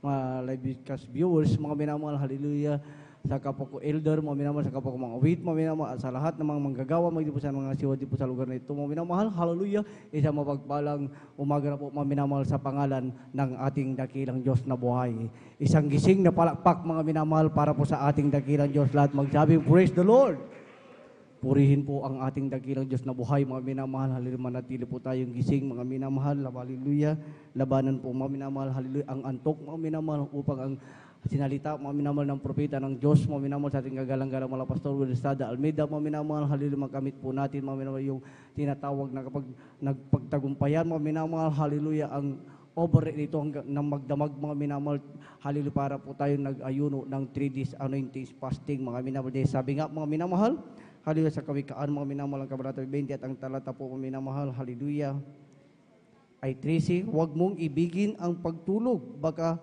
broadcast viewers, mga minamahal, haleluya, sa kapwa ko elder, mga minamahal, sa kapwa ko mga awit, mga minamahal, sa lahat ng mga manggagawa, mga po sa mga siwa di po sa lugar na ito, mga minamahal, haleluya, isang mapagpalang umaga na po, mga minamahal, sa pangalan ng ating dakilang Diyos na buhay. Isang gising na palakpak, mga minamahal, para po sa ating dakilang Diyos, lahat magsabing, praise the Lord! Purihin po ang ating dakilang Diyos na buhay, mga minamahal, haleluya, manatili po tayong gising, mga minamahal, haleluya, labanan po, mga minamahal, haleluya, ang antok, mga minamahal, upang ang sinalita, mga minamahal ng propeta ng Diyos, mga minamahal sa ating kagalang-galang mga Pastor Rosada Almeida, mga minamahal, haleluya, magamit po natin, mga minamahal, yung tinatawag na kapag nagpagtagumpayan, mga minamahal, haleluya, ang overrate nito hanggang nang magdamag, mga minamahal, haleluya, para po tayo nag-ayuno ng 3 days anointing fasting, mga minamahal. Sabi nga, mga minamahal, haleluya, sa Kawikaan, mga minamahal, ang Kabanata 20 at ang talata po, mga minamahal, haleluya, ay 13, huwag mong ibigin ang pagtulog, baka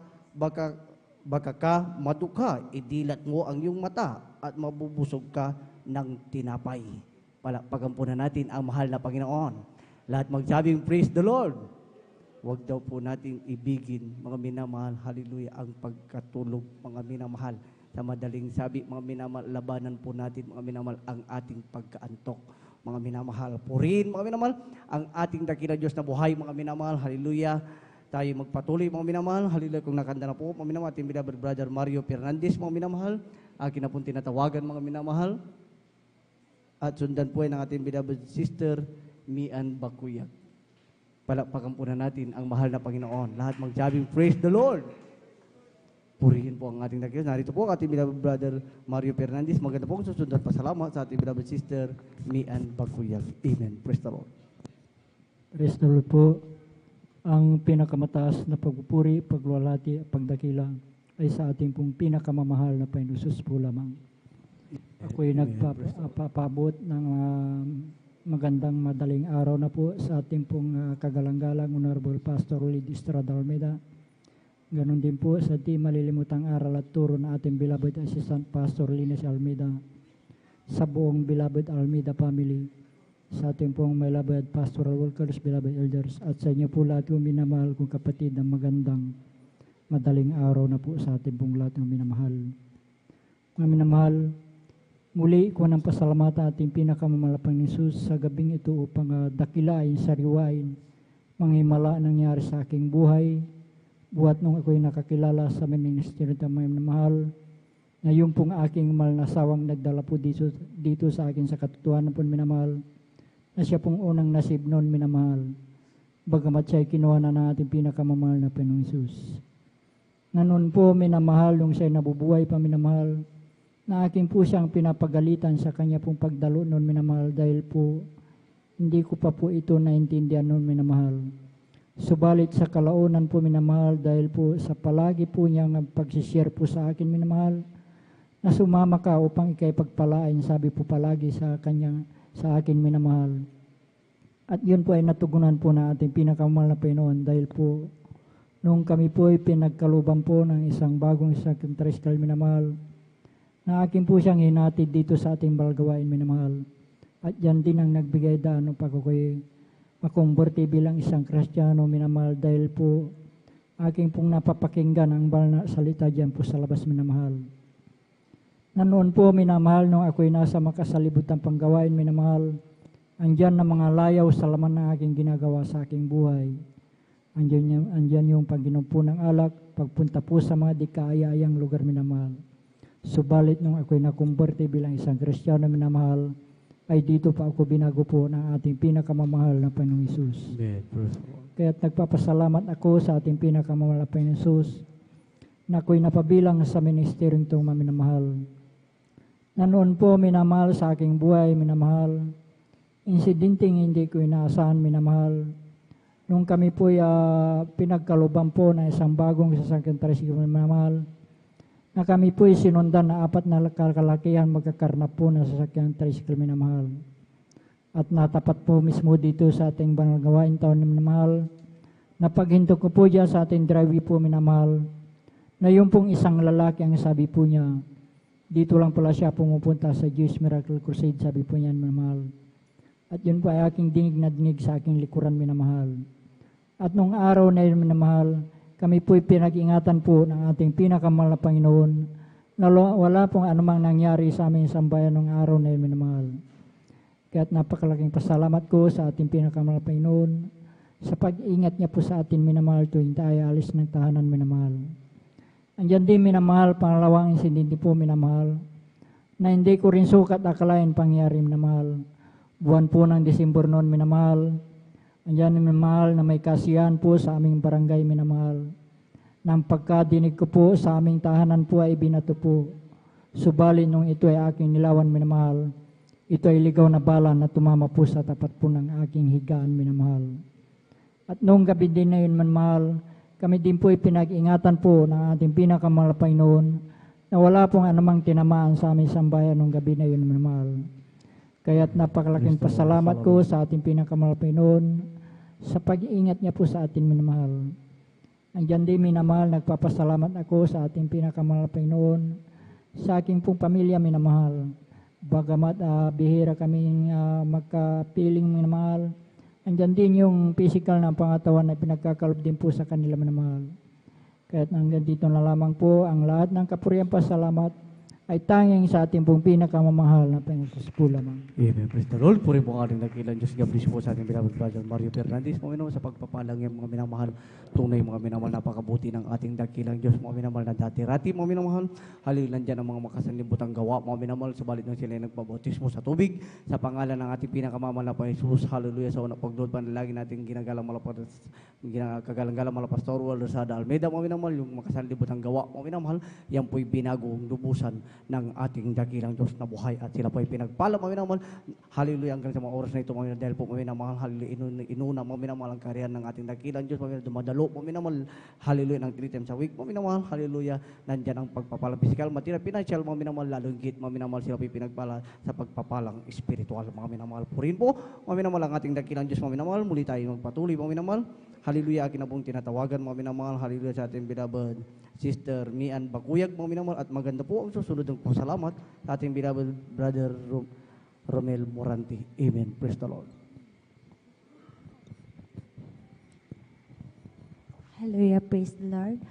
ka maduka, idilat mo ang iyong mata at mabubusog ka ng tinapay. Palakpakan po na natin ang mahal na Panginoon. Lahat magsabing, praise the Lord. Huwag daw po natin ibigin, mga minamahal, haleluya, ang pagkatulog, mga minamahal. Sa madaling sabi, mga minamahal, labanan po natin, mga minamahal, ang ating pagkaantok. Mga minamahal, purin, mga minamahal, ang ating dakilang Diyos na buhay, mga minamahal, haleluya. Tayo magpatuloy, mga minamahal, haleluya, kung nakanda na po, mga minamahal, ating beloved brother Mario Fernandez, mga minamahal, akin na pong tinatawagan, mga minamahal, at sundan po ay ng ating beloved sister, Mian Bakuyag. Palakpakan po na natin ang mahal na Panginoon. Lahat magsabing, praise the Lord! Purihin po ang ating dakilang. Narito po ang ating beloved brother Mario Fernandez. Maganda po kung susundan pasalamat sa ating beloved sister, Mian Bakuyag. Amen. Praise the Lord. Praise the Lord po. Ang pinakamataas na pagpupuri, pagluwalhati at pagdakila ay sa ating pong pinakamamahal na Panginoon Hesus po lamang. Ako'y nagpapabot ng magandang madaling araw na po sa ating pong kagalang-galang Honorable Pastor Lid Estrada Almeida. Ganon din po sa di malilimutang aral at turo na ating beloved Assistant Pastor Linus Almeida, sa buong beloved Almeida family, sa ating pong my beloved pastoral workers, beloved elders, at sa inyo po lahat yung minamahal kong kapatid ng magandang madaling araw na po sa ating pong lahat ng minamahal. Mga minamahal, muli ko ng pasalamatan ating pinakamamalaking Jesus sa gabing ito upang dakilain, sariwain, mga himala nangyari sa aking buhay, buhat nung ako'y nakakilala sa ministry ng mga minamahal, na yung pong aking mahal na sawang nagdala po dito sa akin sa katotohanan po minamahal, na siya pong unang nasib noon minamahal, bagamat siya'y kinuha na ng ating pinakamamahal na Panginoong Hesus. Na noon po minamahal, nung siya'y nabubuhay pa minamahal, na akin po siyang pinapagalitan sa kanya pong pagdalo noon minamahal, dahil po hindi ko pa po ito naintindihan noon minamahal. Subalit sa kalaunan po minamahal, dahil po sa palagi po niyang pagsishare po sa akin minamahal, na sumama ka upang ikay pagpalain, sabi po palagi sa akin minamahal. At yun po ay natugunan po na ating pinakamahal na Panginoon, dahil po nung kami po ay pinagkaluban po ng isang bagong tricycle minamahal, na akin po siyang hinatid dito sa ating balgawain minamahal. At yan din ang nagbigay daan upang ako'y makumberte bilang isang Kristiyano minamahal, dahil po aking pong napapakinggan ang banal na salita dyan po sa labas minamahal. Na noon po, minamahal, nung ako'y nasa makasalibutan panggawain, minamahal, andyan na mga layaw sa laman ng aking ginagawa sa aking buhay. Andyan yung pag-inom ng alak, pagpunta po sa mga di kaaya-ayang lugar, minamahal. Subalit nung ako'y nakumberte bilang isang Kristiyano, minamahal, ay dito pa ako binago po ng ating pinakamamahal na Panginoong Hesus. Kaya't nagpapasalamat ako sa ating pinakamamahal na Panginoong Hesus na ako'y napabilang sa ministeryong itong minamahal. Na noon po, minamahal, sa aking buhay, minamahal, insidenteng hindi ko inaasahan, minamahal, nung kami po pinagkaluban po ng isang bagong sasakyan tricycle, minamahal, na kami po sinundan na 4 na kalakihan magkakarnap po na sasakyan tricycle, minamahal. At natapat po mismo dito sa ating banal gawain taon, minamahal, na paghinto ko po dyan sa ating driveway po, minamahal, na yung pong isang lalaki ang sabi po niya, dito lang pala siya pumupunta sa Jewish Miracle Crusade, sabi po niyan, minamahal. At yun po ay aking dinig na dinig sa aking likuran, minamahal. At nung araw na yun, minamahal, kami po'y pinag-ingatan po ng ating pinakamahal na Panginoon na wala pong anumang nangyari sa aming sambayan nung araw na yun, minamahal. Kaya't napakalaking pasalamat ko sa ating pinakamahal na Panginoon sa pag-ingat niya po sa atin, minamahal, tuwing tayo alis ng tahanan, minamahal. Andyan din, minamahal, pangalawang insidente po, minamahal, na hindi ko rin sukat akalain pangyari, minamahal. Buwan po ng Disyembre noon, minamahal. Andyan, minamahal, na may kasiyahan po sa aming barangay, minamahal. Nang pagkadinig ko po sa aming tahanan po ay binato po. Subalit nung ito ay aking nilawan, minamahal, ito ay ligaw na bala na tumama po sa tapat po ng aking higaan, minamahal. At noong gabi din na yun, minamahal, kami din po pinag-ingatan po ng ating pinakamahal na Panginoon na wala pong anumang tinamaan sa aming sambayan nung gabi na yun, minamahal. Kaya't napakalaking pasalamat ko sa ating pinakamahal na Panginoon sa pag-iingat niya po sa atin, minamahal. Andyan din, minamahal, nagpapasalamat ako sa ating pinakamahal na Panginoon sa aking pong pamilya, minamahal. Bagamat bihira kaming magkapiling, minamahal, andyan din yung physical na pangatawan na pinagkakalob din po sa kanila, minamahal. Kaya't hanggang dito na lamang po ang lahat ng kapurihan pasalamat ay tanging sa ating pong pinakamamahal na Panginoon po lamang. Amen. Praise the Lord. Puri po ang ating dakilan Diyos. God bless po sa ating beloved brother Mario Fernandez. Panginoon, sa pagpapalang yung mga minamahal, tunay mga minamahal, napakabuti ng ating dakilang Diyos. Mga minamahal na dati-rati, mga minamahal, halil nandyan ang mga makasanlimbutang gawa. Mga minamahal, subalit nung sila nagpabautismo sa tubig, sa pangalan ng ating pinakamamahal na Panginoon Jesus. Hallelujah. Sa unang pagdood, panalagi natin ginagalang kagalang-galang Pastor Rosada Almeida. Mga minamahal, yung makasanlimbutang gawa. Mga minamahal, yan po'y binagong lubusan ng ating dakilang Diyos na buhay at sila po ay pinagpala, mga minamahal. Hallelujah, hanggang sa mga oras na ito, mga minamahal, dahil po mga minamahal, hallelujah, inuna, mga minamahal, ang kariyan ng ating dakilang Diyos, mga minamahal, dumadalo, mga minamahal, hallelujah, ng 3 times a week, mga minamahal, hallelujah, nandyan ang pagpapala physical, material, financial, mga minamahal, lalong higit, mga minamahal, sila po ay pinagpala sa pagpapalang spiritual, mga minamahal. Purin po, mga minamahal, ang ating dakilang Diyos, mga minamahal, muli tayo magpatuloy, mga minamahal. Hallelujah, akin na pong tinatawagan, mga minamahal. Hallelujah sa ating beloved Sister Mian Bakuyag, mga minamahal. At maganda po ang susunod ng pasalamat sa ating beloved Brother Romel Moranti. Amen. Praise the Lord. Hallelujah, praise the Lord.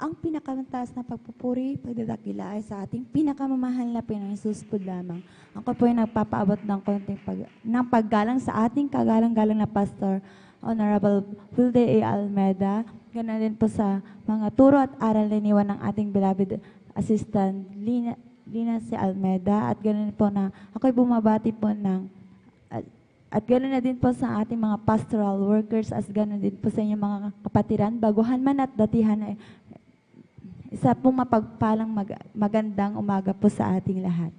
Ang pinakamataas na pagpupuri, pagdadakila ay sa ating pinakamamahal na Panginoong Hesus po lamang. Ako po ay nagpapaabot ng konting paggalang sa ating kagalang-galang na Pastor Honorable Wilde A. Almeida. Ganoon din po sa mga turo at aral na iniwan ng ating beloved assistant Lina C. Almeida. At ganoon po na ako'y bumabati po ng at ganoon na din po sa ating mga pastoral workers, as ganoon din po sa inyong mga kapatiran, baguhan man at datihan, ay isa pong mapagpalang magandang umaga po sa ating lahat.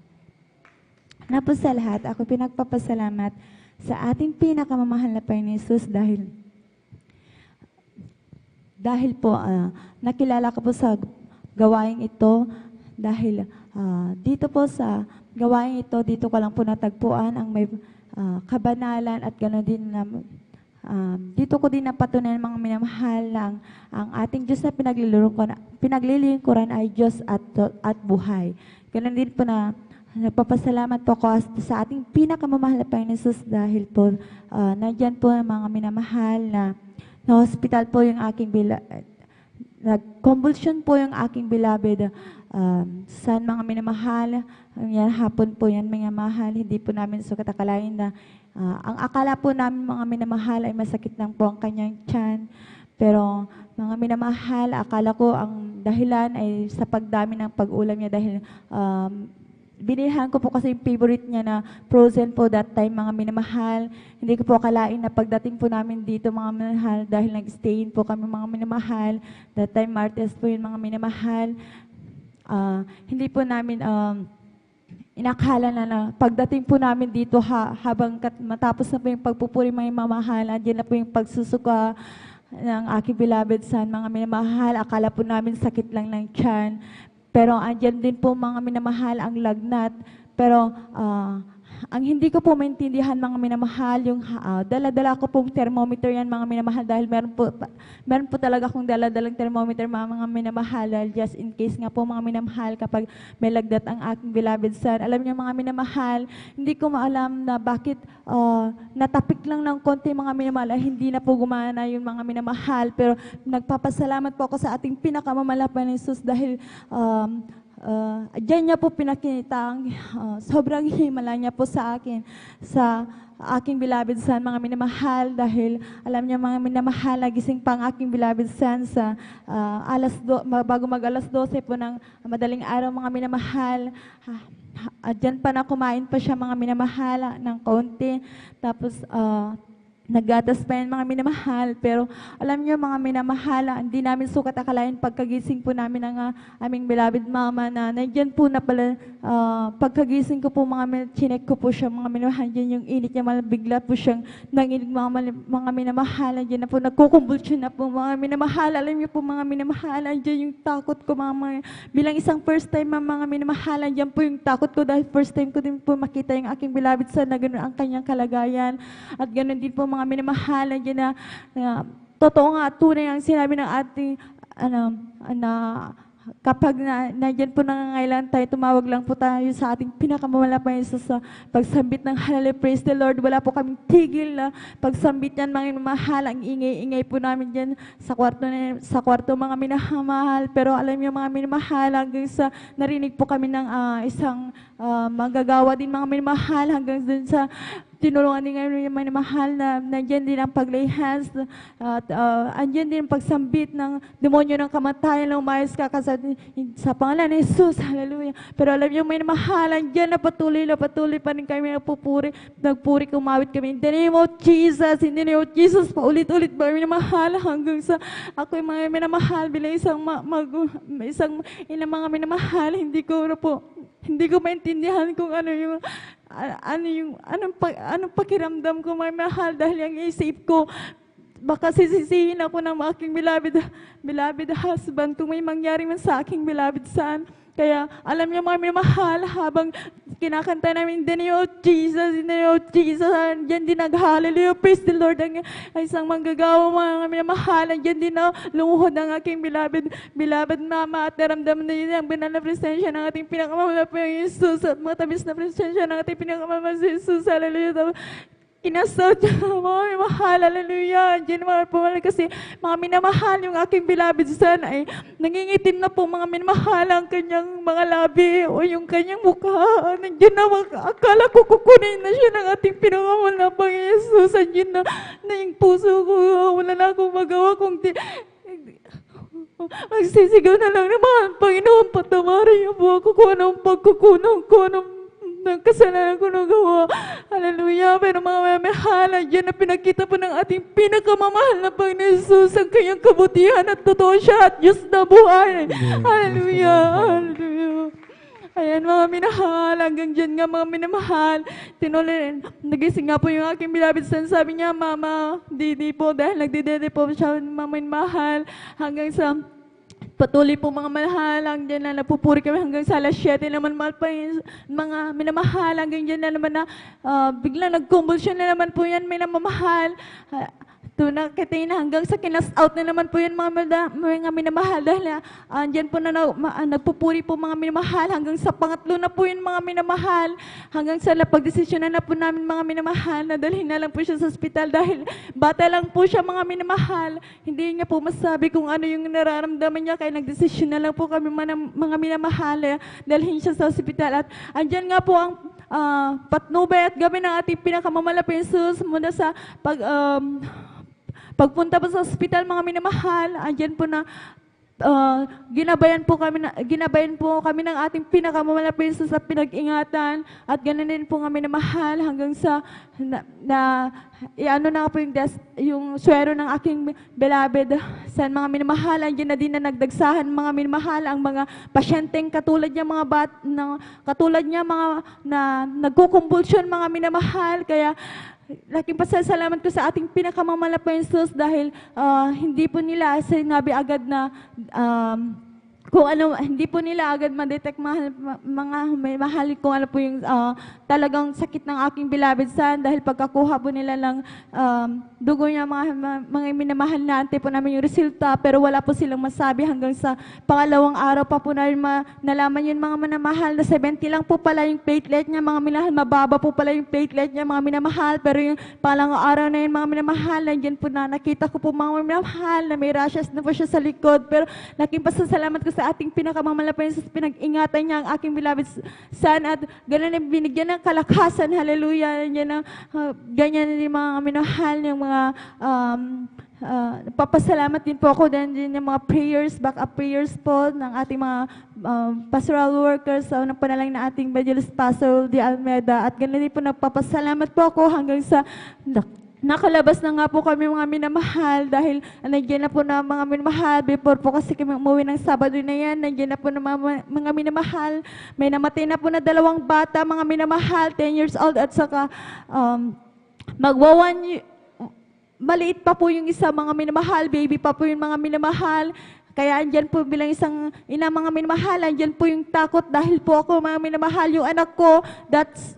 Na po sa lahat, ako pinagpapasalamat sa ating pinakamamahal na Panginoon Hesus dahil po nakilala ko po sa gawaing ito, dahil dito po sa gawaing ito, dito ko lang po natagpuan ang may kabanalan at gano'n din na dito ko din napatunayan, mga minamahal, lang ang ating Diyos na pinaglilingkuran ay Diyos at buhay. Gano'n din po na nagpapasalamat po ako sa ating pinakamamahal na Panginoon Hesus dahil po nandyan po mga minamahal na hospital po yung aking nag-convulsion po yung aking beloved Saan mga minamahal, yan, hapon po yan mga mahal, hindi po namin sukat akalain na ang akala po namin mga minamahal ay masakit lang po ang kanyang tiyan. Pero mga minamahal, akala ko ang dahilan ay sa pagdami ng pag-ulam niya dahil binilhan ko po kasi yung favorite niya na frozen po that time mga minamahal. Hindi ko po akalain na pagdating po namin dito mga minamahal dahil nag-stayin po kami mga minamahal. That time Martes po yun mga minamahal. Hindi po namin inakala na pagdating po namin dito habang matapos na po yung pagpupuri mga minamahal, andyan na po yung pagsusuka ng aking beloved son, mga minamahal. Akala po namin sakit lang ng tiyan. Pero andyan din po mga minamahal ang lagnat. Pero ang hindi ko po maintindihan mga minamahal, yung dala-dala ko pong thermometer yan mga minamahal dahil meron po talaga akong dala-dalang thermometer mga minamahal dahil just in case nga po mga minamahal kapag may lagnat ang aking beloved son. Alam niyo mga minamahal, hindi ko maalam na bakit natapik lang ng konti mga minamahal ay hindi na po gumana yung mga minamahal. Pero nagpapasalamat po ako sa ating pinakamamalapan ni Jesus dahil diyan niya po pinakita sobrang himala niya po sa akin, sa aking beloved son, mga minamahal, dahil alam niya mga minamahal, nagising pa ang aking beloved son sa bago mag alas 12 po ng madaling araw mga minamahal. Diyan pa na kumain pa siya mga minamahal ng kaunti, tapos naggatas pa yan mga minamahal. Pero alam niyo mga minamahal, hindi namin sukat akalain pagkagising po namin ng aming beloved mama na nandyan po na pala, pagkagising ko po chinek ko po siya mga minamahal, dyan yung init niya, bigla po siyang nanginig mga minamahal, dyan na po nagkukumbulsyon na po mga minamahal. Alam niyo po mga minamahal, dyan yung takot ko bilang isang first time mga minamahal, dyan po yung takot ko dahil first time ko din po makita yung aking beloved son na gano'n ang kanyang kalagayan. At gano'n din po mga minamahal, dyan na totoo nga, tunay ang sinabi ng ating kapag nandyan po nangangailan tayo, tumawag lang po tayo sa ating pinakamamalapan sa pagsambit ng Hallelujah, praise the Lord. Wala po kaming tigil na pagsambit yan mga minamahal. Ang ingay-ingay po namin dyan sa kwarto mga minamahal. Pero alam niyo mga minamahal, hanggang sa narinig po kami ng isang manggagawa din mga minamahal, hanggang dun sa tinulungan din ngayon yung minamahal na nandyan din ang paglay hands at andyan din ang pagsambit ng demonyo ng kamatayan na umayos ka sa pangalan ni Jesus. Hallelujah. Pero alam niyo minamahal, andyan na patuloy pa rin kami nagpuri, kumawit kami. In the name of Jesus, in the name of Jesus, paulit-ulit ba minamahal hanggang sa ako yung mga minamahal bilang isang mga minamahal, hindi ko maintindihan kung anong pakiramdam ko mga mahal dahil ang isip ko baka sisisihin ako ng aking beloved husband kung may mangyari man sa aking beloved son. Kaya alam niyo mga minamahal, habang kinakanta namin in the name of Jesus, in the name of Jesus, diyan din nag-hallelujah, praise the Lord, ang isang manggagawa mga minamahal, diyan din na lumuhod ang aking beloved mama at naramdaman na yun ang banal na presensya ng ating pinakamamalapan Jesus at matabis na presensya ng ating pinakamamalapan Jesus. Hallelujah. Inasaut niya mga minamahal, hallelujah. Diyan mga pumalag kasi mga minamahal, yung aking beloved son ay nangingitim na po mga minamahal ang kanyang mga labi o yung kanyang mukha. Nandiyan na akala ko kukunin na siya ng ating pinakamamalapan Jesus. Nandiyan na yung puso ko, wala na akong magawa kung magsisigaw na lang naman, Panginoon, patawarin niyo po ako kung anong pagkukunan ko, ng kasalanan ko nagawa. Hallelujah. Pero mga mamahala, dyan na pinakita po ng ating pinakamamahal na Panginoon Jesus ang kanyang kabutihan at totoo siya at Diyos na buhay. Hallelujah. Hallelujah. Ayan mga minahal, hanggang dyan nga mga minamahal. Nagising nga po yung aking beloved son. Sabi niya, Mama, di po, dahil nagdidede po siya mga minamahal. Hanggang sa patuloy po mga mahal, hanggang na napupuri kami hanggang sa alas 7 naman mahal pa yung mga minamahal, hanggang dyan na naman na biglang nag-convulsion na naman po yan, minamahal. Tunay na hanggang sa kinas out na naman po yun mga minamahal dahil andyan po na nagpupuri po mga minamahal hanggang sa pangatlo na po yun mga minamahal hanggang sa napagdesisyonan na po namin mga minamahal na dalhin na lang po siya sa ospital dahil bata lang po siya mga minamahal. Hindi niya po masabi kung ano yung nararamdaman niya kaya nagdesisyon na lang po kami mga minamahal dalhin siya sa ospital at andyan nga po ang patnubay at gabi ng ating pinakamamalapit Jesus mula sa pagpunta po sa ospital mga minamahal, andyan po na ginabayan po kami ng ating pinakamamalapit sa pinag-ingatan at ganun din po kami minamahal hanggang sa iano na po yung swero ng aking beloved sa mga minamahal, andyan na din na nagdagsahan mga minamahal ang mga pasyenteng katulad niya mga na nagkukumbulsyon mga minamahal kaya laking pasasalamat ko sa ating pinakamamalapit Jesus dahil hindi po nila sinabi agad na kung ano, hindi po nila agad ma-detect mahal kung ano po yung talagang sakit ng aking beloved son dahil pagkakuha po nila ng dugo niya mga minamahal na ante po namin yung resulta pero wala po silang masabi hanggang sa pangalawang araw pa po namin nalaman yun mga minamahal na 70 lang po pala yung platelet niya mga minamahal, mababa po pala yung platelet niya mga minamahal pero yung pangalawang araw na yun mga minamahal, nandiyan po na nakita ko po mga minamahal na may rashes na po siya sa likod pero laking pasasalamat ko sa ating pinakamamalapit sa pinag-ingatan niya ang aking beloved son at gano'n na binigyan ng kalakasan, hallelujah, ganyan din mga minahal yung mga papasalamat din po ako din yung mga prayers, backup prayers po ng ating mga pastoral workers sa unang panalangin na ating evangelist Pastor de Almeida at gano'n din po nagpapasalamat po ako hanggang sa nakalabas na nga po kami mga minamahal dahil nandiyan na po na mga minamahal before po kasi kami umuwi ng Sabado na yan, nandiyan na po na mga minamahal. May namatay na po na 2 bata, mga minamahal, 10 years old at saka maliit pa po yung isa mga minamahal, baby pa po yung mga minamahal. Kaya andyan po bilang isang ina mga minamahal, andyan po yung takot dahil po ako mga minamahal, yung anak ko, that's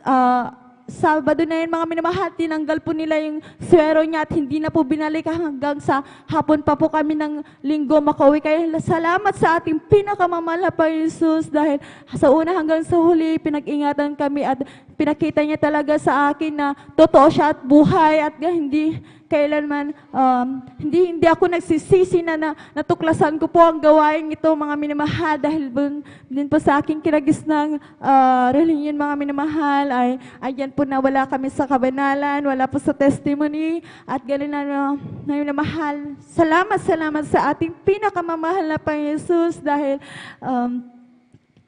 Sabado na yun mga minamahal, tinanggal po nila yung swero niya at hindi na po binalik hanggang sa hapon pa po kami ng linggo makauwi. Kaya salamat sa ating pinakamamahal pa Jesus dahil sa una hanggang sa huli pinag-ingatan kami at pinakita niya talaga sa akin na totoo siya at buhay at hindi kailanman, hindi ako nagsisisi na natuklasan ko po ang gawain ito mga minamahal dahil din po sa aking kinagis ng religion mga minamahal ay ayan po na wala kami sa kabanalan, wala po sa testimony at gano'n na minamahal. Salamat sa ating pinakamamahal na Panginoon dahil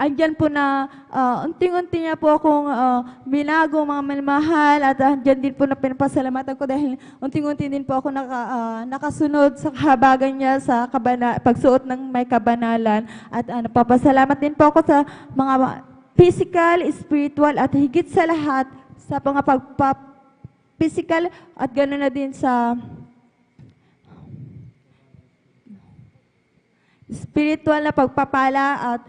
andyan po na unti-unti niya po akong binago mga minamahal at andyan din po na pinapasalamatan ko dahil unti-unti din po ako nakasunod sa kahabagan niya sa pagsuot ng may kabanalan at napapasalamat din po ako sa mga physical, spiritual at higit sa lahat sa mga physical at gano'n na din sa spiritual na pagpapala at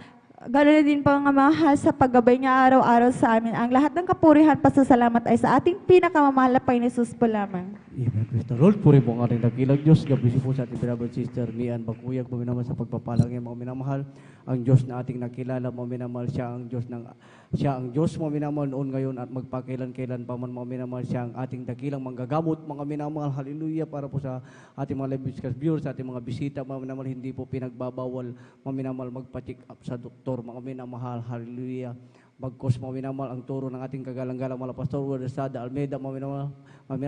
gano'n din po ang mahal sa paggabay niya araw-araw sa amin. Ang lahat ng kapurihan, pasasalamat ay sa ating pinakamamahal na Panginoon Jesus po lamang. Amen. Praise the Lord. Puri po ang ating dakilang Diyos. Gablisi po sa ating beloved sister Lian Bakuyag. Maminamahal sa pagpapalang niya, mga minamahal. Ang Diyos na ating nakilala, mga minamahal. Siya ang Diyos, mga minamahal noon ngayon at magpakailan-kailan pa man, mga minamahal. Siya ang ating dakilang manggagamot, mga minamahal. Hallelujah. Para po sa ating mga live viewers, sa ating mga bisita, mga minamahal. Hindi po pinagbabawal, mga minamahal, magpa-check up sa doktor, mga minamahal. Hallelujah. Bagkos mga minamahal ang turo ng ating kagalang-galang mga Pastor Sada Almeida, mga minamahal,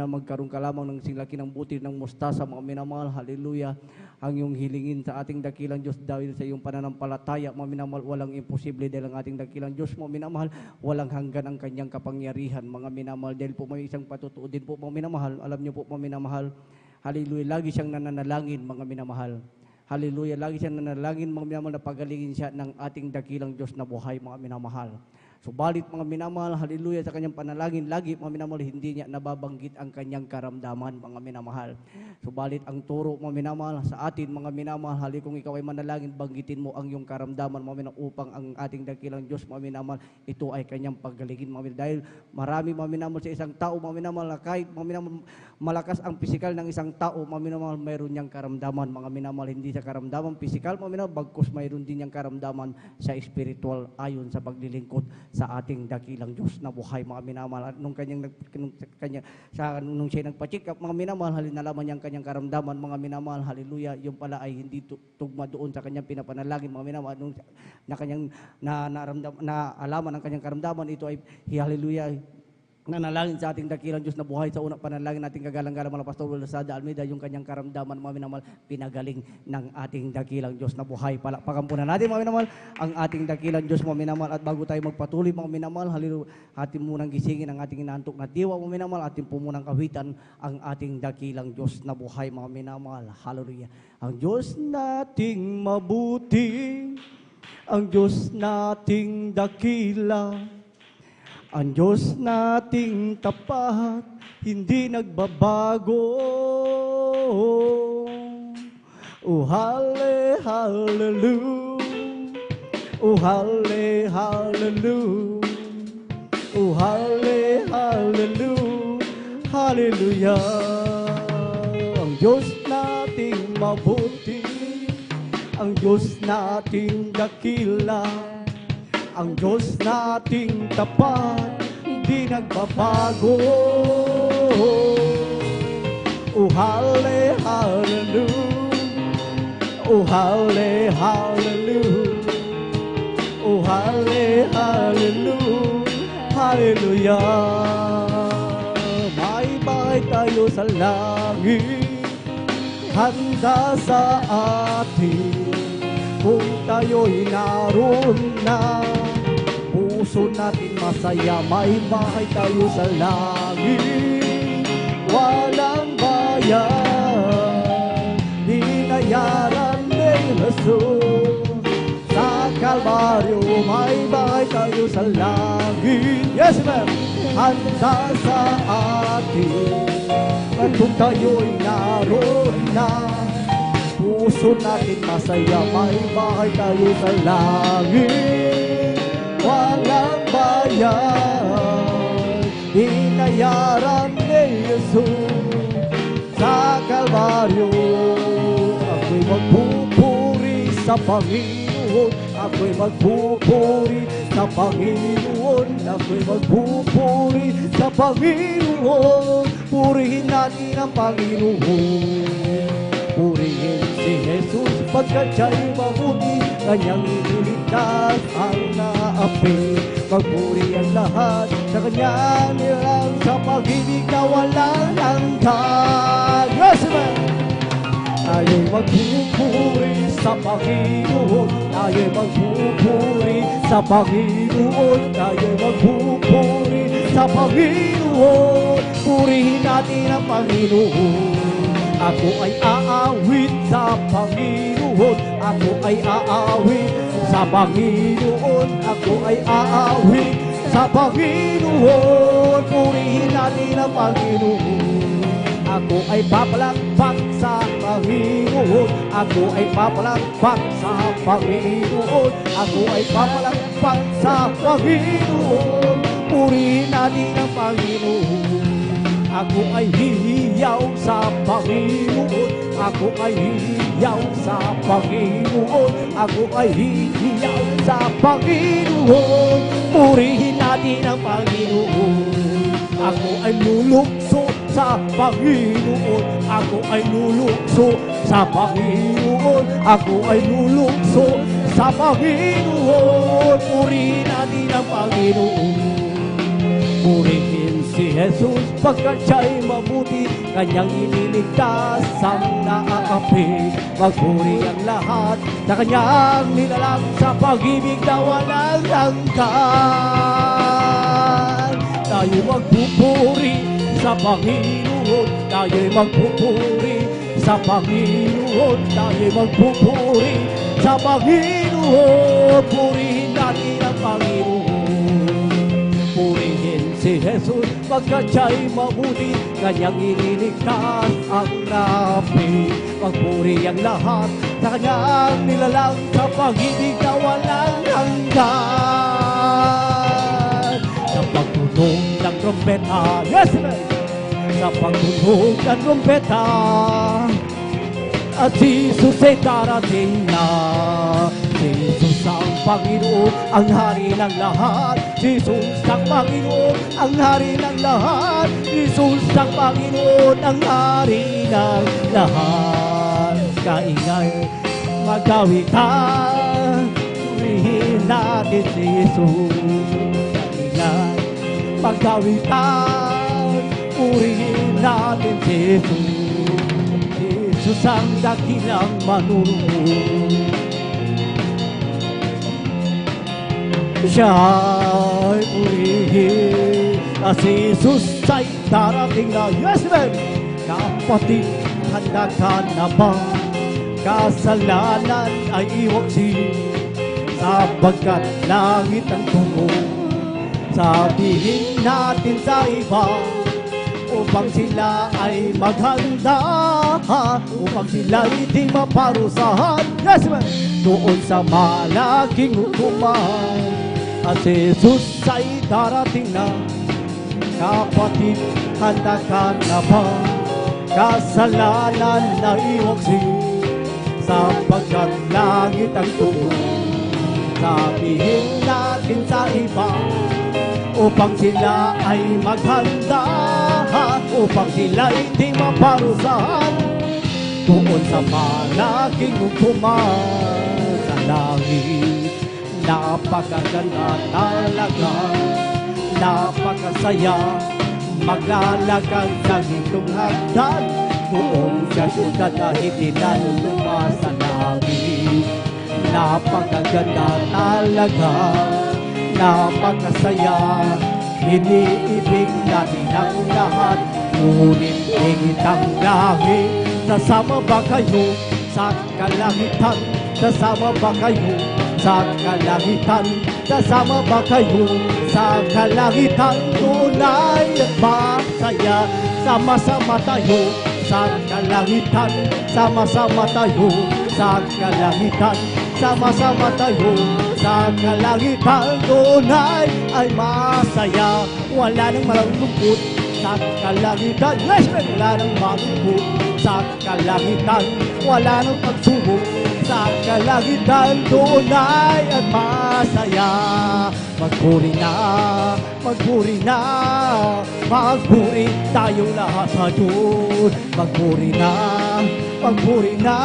magkaroon ka lamang ng singlaki ng butil ng mustasa, mga minamahal, hallelujah, ang iyong hilingin sa ating dakilang Diyos dahil sa iyong pananampalataya, mga minamahal, walang imposible dahil ang ating dakilang Diyos, mga minamahal, walang hanggan ang kanyang kapangyarihan, mga minamahal, dahil po may isang patutuo din po, mga minamahal, alam niyo po, mga minamahal, hallelujah, lagi siyang nananalangin, mga minamahal. Hallelujah. Lagi siyang nanalangin, mga minamahal, na pagalingin siya ng ating dakilang Diyos na buhay, mga minamahal. Subalit mga minamahal, haleluya, sa kanyang panalangin, lagi mga minamahal, hindi niya nababanggit ang kanyang karamdaman, mga minamahal. Subalit ang turo, mga minamahal, sa atin, mga minamahal, hali kung ikaw ay manalangin, banggitin mo ang iyong karamdaman, mga minamahal, upang ang ating dakilang Diyos, mga minamahal, ito ay kanyang paggaligin, mga minamahal. Dahil marami, mga minamahal, sa isang tao, mga minamahal, kahit mga minamahal, malakas ang pisikal ng isang tao, mga minamahal, mayroon niyang karamdaman, mga minamahal, hindi sa karamdaman pisikal, mga minamahal, bagkus mayroon din niyang karamdaman sa spiritual, ayon sa paglilingkod sa ating dakilang Diyos na buhay, mga minamahal. At nung nung siya nagpa-check up, mga minamahal, nalaman niya ang kanyang karamdaman, mga minamahal, haleluya, yung pala ay hindi tugma doon sa kanyang pinapanalangin, mga minamahal, nung na kanyang naalaman ang kanyang karamdaman, ito ay haleluya, nanalangin sa ating dakilang Diyos na buhay sa unang panalangin nating kagalang-galang mga Pastor Lasada Almeida, yung kanyang karamdaman, mga minamahal, pinagaling ng ating dakilang Diyos na buhay. Palakpakan po na natin, mga minamahal, ang ating dakilang Diyos, mga minamahal. At bago tayo magpatuloy, mga minamahal, haleluya, ating munang gisingin ang ating inaantok na diwa, mga minamahal, ating po munang kawitan ang ating dakilang Diyos na buhay, mga minamahal. Haleluya. Ang Diyos nating mabuti, ang Diyos nating dakila, ang Diyos nating tapat, hindi nagbabago. Oh, hallelujah. Oh, hallelujah. Oh, hallelujah. Hallelujah. Ang Diyos nating mabuti, ang Diyos nating dakila, ang Diyos nating tapat, hindi nagbabago. Oh, hallelujah. Oh, hallelujah. Oh, hallelujah. Hallelujah. May bahay tayo sa langit, handa sa atin. Kung tayo'y naroon na, puso natin masaya, may bahay tayo sa langit, walang bayan, binayaran ni Jesus. Sa Kalbaryo, may bahay tayo sa langit, yes ma'am, handa sa atin. Kung tayo'y naroon na, puso natin masaya, may bahay tayo sa langit, walang bayan, binayaran ni Jesus. Sa Kalbaryo, ako'y magpupuri sa Panginoon, ako'y magpupuri sa Panginoon, ako'y magpupuri sa Panginoon. Purihin natin ang Panginoon, purihin si Jesus, pagkat siya'y mabuti, kanyang iniligtas ang naapi. Magpuri ang lahat sa kanyang nilang, sa pag-ibig na walang hanggan. Yes, man! Tayo'y magpupuri sa Panginoon, tayo'y magpupuri sa Panginoon, tayo'y magpupuri sa Panginoon. Purihin natin ang Panginoon. Ako ay aawit sa Panginoon, ako ay aawit sa Panginoon, ako ay aawit sa Panginoon. Purihin natin ang Panginoon. Ako ay papalakpak sa Panginoon, ako ay papalakpak sa Panginoon, ako ay papalakpak sa Panginoon. Purihin natin ang Panginoon. Ako ay hihiyaw sa Panginoon, ako ay hihiyaw sa Panginoon, ako ay hihiyaw sa Panginoon. Purihin natin ang Panginoon. Ako ay lulukso sa Panginoon, ako ay lulukso sa Panginoon, ako ay lulukso sa Panginoon. Purihin natin ang Panginoon. Purihin si Jesus, pagkat siya'y mabuti, kanyang iniligtas ang naaapi. Magpuri ang lahat sa kanyang nilalang, sa pag-ibig na walang hanggan. Tayo'y magpupuri sa Panginoon, tayo'y magpupuri sa Panginoon, tayo'y magpupuri sa Panginoon. Purihin natin ang Panginoon. Jesus, pagkat siya'y mabuti, kanyang iniligtas ang napi. Magpuri ang lahat sa kanyang nilalang, sa pag-ibig na walang hanggan. Sa pagtunog ng trompeta, yes, sa pagtunog ng trompeta, at si Jesus ay darating na. Si Jesus ang Panginoon, ang hari ng lahat. Si Jesus ang Panginoon, ang hari ng lahat. Si Jesus ang Panginoon, ang hari ng lahat. Kaingay, magawitan, purihin natin si Jesus. Kaingay, magawitan, purihin natin si Jesus. Jesus ang dakilang manunod. Siya'y purihin, si Jesus ay darating na. Yes, man! Kapatid, handa ka na ba? Kasalanan ay iwaksi, sapagkat langit ang tungo. Sabihin natin sa iba, upang sila ay maghanda, upang sila hindi maparusahan. Yes, man! Doon sa malaking hukuman, at si Jesus ay darating na. Kapatid, handa ka na ba? Kasalanan na iwaksi, sapagkat langit ang tungo. Sabihin natin sa iba, upang sila ay maghanda, upang sila hindi maparusahan. Doon sa malaking hukuman sa langit, napakaganda talaga, napakasaya, maglalakad sa gintong hagdan. Doon sa syudad na hindi naluluma sa langit, napakaganda talaga, napakasaya, iniibig natin ang lahat. Ngunit higit ang langit, sasama ba kayo sa kalangitan? Sasama ba kayo sa kalangitan? Sasama ba kayo sa kalangitan? Tunay at masaya, sama-sama tayo sa kalangitan. Sama-sama tayo sa kalangitan. Sama-sama tayo sa kalangitan. Tunay ay masaya, wala nang malungkot sa kalangitan. Yes, wala nang malungkot sa kalangitan. Wala nang pagsubok sa kalangitan. Tunay at masaya. Magpuri na, magpuri na, magpuri tayong lahat sa Diyos. Magpuri na, magpuri na,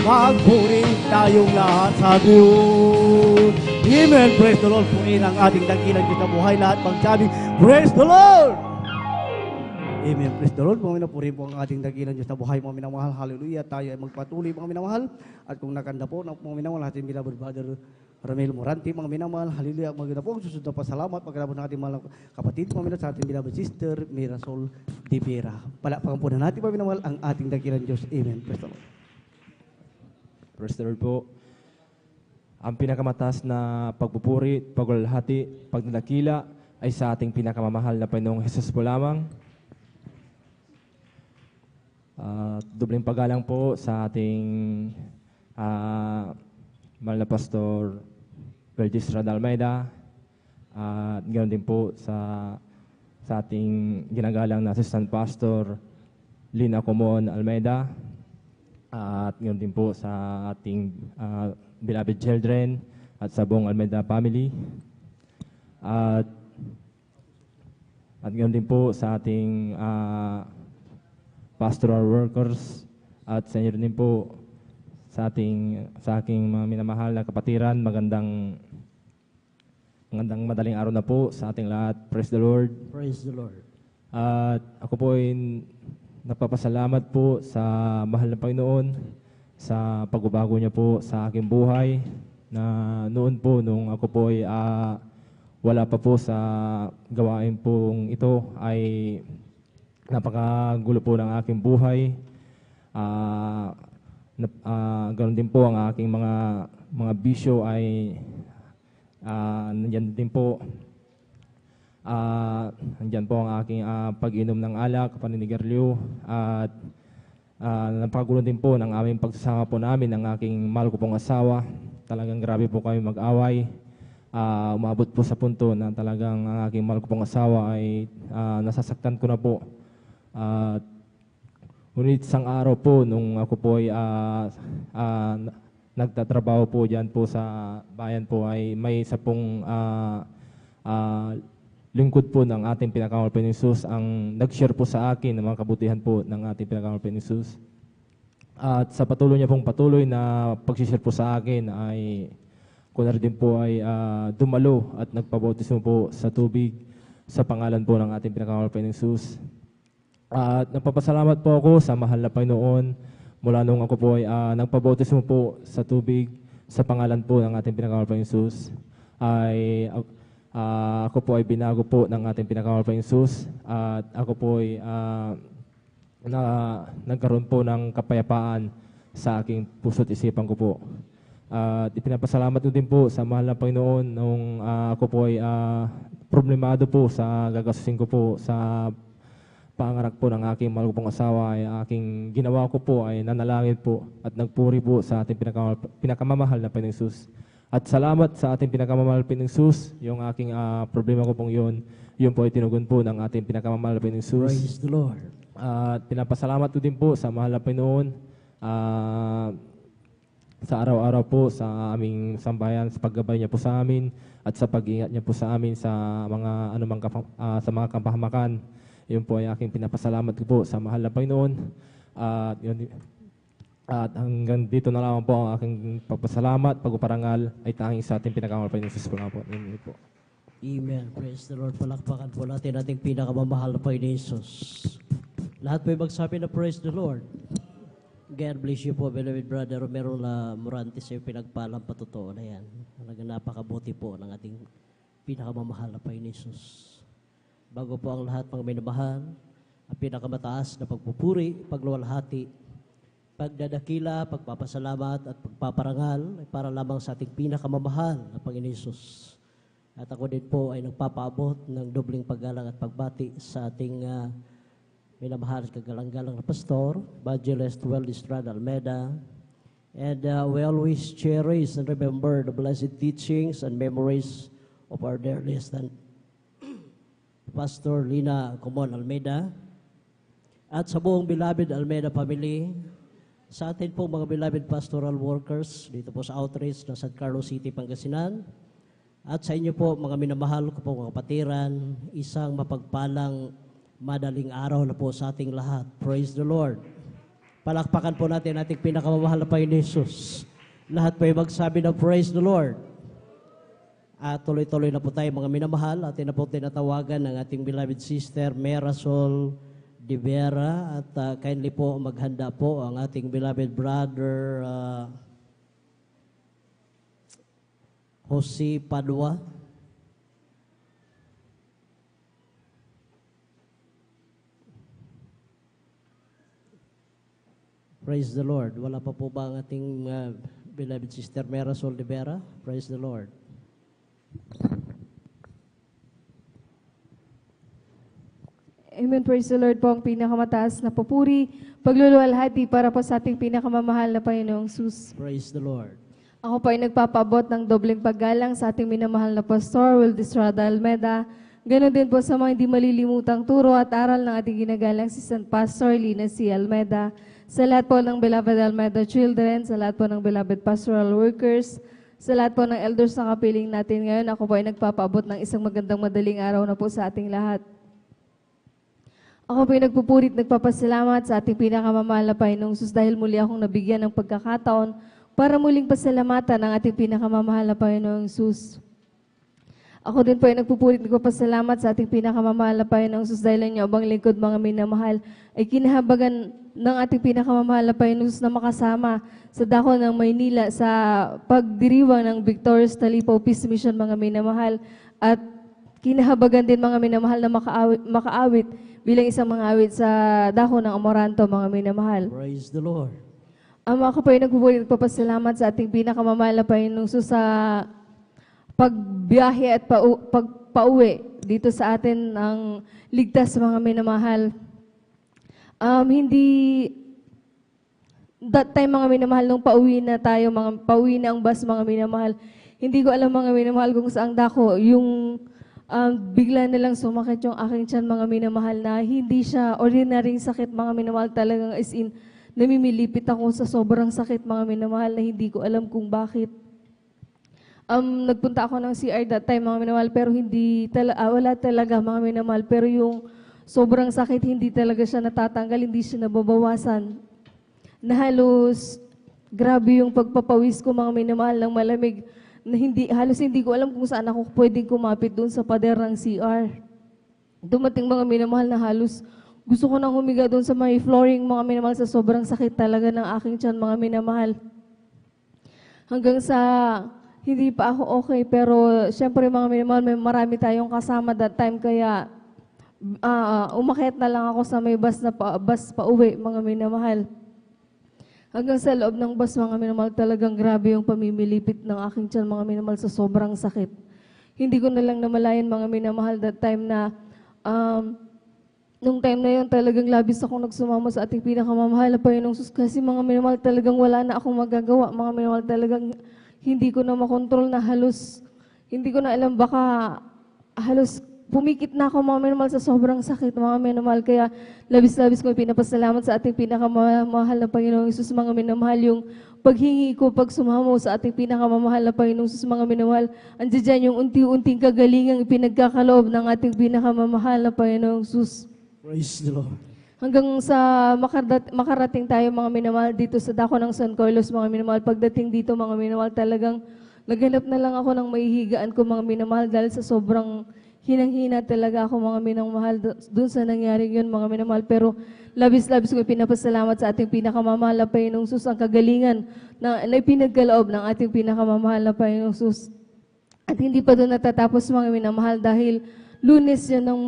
magpuri tayong lahat sa Diyos. Amen. Praise the Lord. Purihin ang ating dakilang Diyos na buhay. Lahat magsabi, praise the Lord! Amen. Praise the Lord. Mga minapuri po ang ating dakilang Diyos na buhay, mga minamahal. Hallelujah. Tayo ay magpatuloy, mga minamahal. At kung nakanda po, mga minamahal, ating beloved brother Ramel Morante, mga minamahal. Hallelujah. Mga po, susunod na pasalamat. Pagkatapos ng ating mga kapatid, mga minamahal, sa ating beloved sister, Mirasol de Vera. Palakpakan po na natin, mga minamahal, ang ating dakilang Diyos. Amen. Praise the Lord. Praise the Lord po. Ang pinakamataas na pagpupuri, paglalahati, pagdadakila ay sa ating pinakamamahal na Panginoong Hesus po lamang. Dobleng paggalang po sa ating mahal na Pastor Vergis Rada Almeida, at ganoon din po sa ating ginagalang na Assistant Pastor Lina Comon Almeida, at ganoon din po sa ating beloved children at sa buong Almeida family, at ganoon din po sa ating pastoral workers, at sa inyo din po sa aking mga minamahal na kapatiran. Magandang madaling araw na po sa ating lahat. Praise the Lord. Praise the Lord. At ako po ay nagpapasalamat po sa mahal na Panginoon sa pagbabago niya po sa aking buhay, na noon po nung ako po ay wala pa po sa gawain pong ito, ay napakagulo po ng aking buhay. Ganoon din po ang aking mga bisyo ay nandiyan din po. Andyan po ang aking pag-inom ng alak, paninigarilyo, at napakagulo din po ng aming pagsasama po namin ng aking mahal ko pong asawa. Talagang grabe po kami mag-away. Umabot po sa punto na talagang ang aking mahal ko pong asawa ay nasasaktan ko na po. Ngunit isang araw po nung ako po ay nagtatrabaho po dyan po sa bayan po ay may isa pong lingkod po ng ating pinakamahal po ni Jesus ang nag-share po sa akin ng mga kabutihan po ng ating pinakamahal po ni Jesus. At sa patuloy niya pong patuloy na pag-share po sa akin ay kunar din po ay dumalo at nagpabautismo po sa tubig sa pangalan po ng ating pinakamahal po ni Jesus. At nagpapasalamat po ako sa mahal na Panginoon mula nung ako po ay nagpabautismo po sa tubig sa pangalan po ng ating pinakamahal po ni Jesus ay ako po ay binago po ng ating pinakamahal po ni Jesus at ako po ay nagkaroon po ng kapayapaan sa aking puso't isipan ko po. At ipinapasalamat ko din po sa mahal na Panginoon nung ako po ay problemado po sa gagastusin ko po sa pangarak po ng aking mahal ko pong asawa ay aking ginawa ko po ay nanalangin po at nagpuri po sa ating pinakamamahal na Panginoong Jesus. At salamat sa ating pinakamamahal na Panginoong Jesus, yung aking problema ko pong yun po ay tinugon po ng ating pinakamamahal na Panginoong Jesus. Praise the Lord. At pinapasalamat ko din po sa mahal na Panginoon sa araw-araw po sa aming sambayan, sa paggabay niya po sa amin at sa pag-ingat niya po sa amin sa mga sa mga kapahamakan. Yun po ay aking pinapasalamat ko po sa mahal na Panginoon. At hanggang dito na lang po ang aking pagpasalamat, pagpaparangal ay tanging sa ating pinakamahal Panginoon Jesus po nga po. Amen po. Amen. Praise the Lord. Palakpakan po natin ating pinakamamahal na Panginoon Jesus. Lahat po ay magsabi na praise the Lord. God bless you po, beloved brother Romero Morantes, yung pinagpalang patotoo na yan. Talagang napakabuti po ng ating pinakamamahal na Panginoon Jesus. Bago po ang lahat mga minamahal, ang pinakamataas na pagpupuri, pagluwalhati, pagdadakila, pagpapasalamat at pagpaparangal ay para lamang sa ating pinakamamahal na Panginoon Jesus. At ako din po ay nagpapaabot ng dobling paggalang at pagbati sa ating minamahal at kagalang-galang na pastor, Evangelist Welly Estrada Almeida. And we always cherish and remember the blessed teachings and memories of our dear listener, Pastor Lina Comon Almeida, at sa buong beloved Almeida family, sa atin po mga beloved pastoral workers dito po sa outreach ng San Carlos City, Pangasinan, at sa inyo po mga minamahal ko po mga kapatiran, isang mapagpalang madaling araw na po sa ating lahat. Praise the Lord. Palakpakan po natin ating pinakamamahal na Panginoon Jesus. Lahat po ay magsabi ng praise the Lord. At tuloy-tuloy na po tayo mga minamahal. Atin na po tinatawagan ng ating beloved sister Merasol de Vera. At kindly po maghanda po ang ating beloved brother Jose Padua. Praise the Lord. Wala pa po ba ang ating beloved sister Merasol de Vera? Praise the Lord. Amen. Praise the Lord po ang pinakamataas na papuri, pagluluwalhati para po sa ating pinakamamahal na Panginoong Jesus. Praise the Lord. Ako po ay nagpapabot ng dobleng paggalang sa ating minamahal na Pastor Welly Estrada Almeida. Ganon din po sa mga hindi malilimutang turo at aral ng ating ginagalang si St. Pastor Lina C. Almeida. Sa lahat po ng beloved Almeida children, sa lahat po ng beloved pastoral workers, sa lahat po ng elders na kapiling natin ngayon, ako po ay nagpapaabot ng isang magandang madaling araw na po sa ating lahat. Ako po ay nagpupurit, nagpapasalamat sa ating pinakamamahal na Panginoong Jesus dahil muli akong nabigyan ng pagkakataon para muling pasalamatan ang ating pinakamamahal na Panginoong Jesus. Ako din po ay nagpupurit, nagpapasalamat sa ating pinakamamahal na Panginoong Jesus dahil ang inyong lingkod mga minamahal ay kinahabagan ng ating pinakamamahal na Panginoong Jesus na makasama sa dako ng Maynila sa pagdiriwang ng Victorious Talipaw Peace Mission mga minamahal at kinahabagan din mga minamahal na makaawit bilang isang mga awit sa dako ng Amoranto mga minamahal. Praise the Lord. Ako po ay nagpupulit, nagpapasalamat sa ating pinakamamahal na Panginoong Jesus sa pagbiyahe at pauwi dito sa atin ang ligtas mga minamahal. Hindi that time mga minamahal nung pauwi na tayo, pauwi na ang bus mga minamahal. Hindi ko alam mga minamahal kung saan dako yung bigla na lang sumakit yung aking tiyan mga minamahal na hindi siya ordinary sakit mga minamahal, talagang as in namimilipit ako sa sobrang sakit mga minamahal na hindi ko alam kung bakit. Nagpunta ako ng CR that time mga minamahal pero wala talaga mga minamahal, pero yung sobrang sakit hindi talaga siya natatanggal, hindi siya nababawasan. Na halos grabe yung pagpapawis ko mga minamahal ng malamig na halos hindi ko alam kung saan ako pwedeng kumapit doon sa pader ng CR. Dumating mga minamahal na halos gusto ko nang humiga doon sa may flooring mga minamahal sa sobrang sakit talaga ng aking tiyan mga minamahal. Hanggang sa hindi pa ako okay, pero syempre mga minamahal may marami tayong kasama that time kaya umakyat na lang ako sa may bus pa uwi mga minamahal. Hanggang sa loob ng bus mga minamahal, talagang grabe yung pamimilipit ng aking tiyan mga minamahal sa sobrang sakit. Hindi ko na lang namalayan mga minamahal that time na nung time na yun talagang labis akong nagsumama sa ating pinakamamahal na Panginoong Sus, kasi mga minamahal talagang wala na akong magagawa. Mga minamahal talagang hindi ko na makontrol na halos, hindi ko na alam baka halos pumikit na ako mga minamahal sa sobrang sakit mga minamahal. Kaya labis-labis ko pinapasalamat sa ating pinakamamahal na Panginoong Isus mga minamahal. Yung paghingi ko pag sumamo sa ating pinakamamahal na Panginoong Isus mga minamahal, andiyan dyan yung unti-unting kagalingang ipinagkakaloob ng ating pinakamamahal na Panginoong Isus. Praise the Lord. Hanggang sa makarating tayo mga minamahal dito sa dako ng San Carlos mga minamahal. Pagdating dito mga minamahal, talagang naghanap na lang ako ng maihigaan ko mga minamahal dahil sa sobrang hinang-hina talaga ako mga minamahal doon sa nangyari yun mga minamahal. Pero labis-labis ko pinapasalamat sa ating pinakamamahal na Panginoong Sus ang kagalingan na ipinagkaloob ng ating pinakamamahal na Panginoong Sus. At hindi pa doon natatapos mga minamahal dahil Lunes yan ng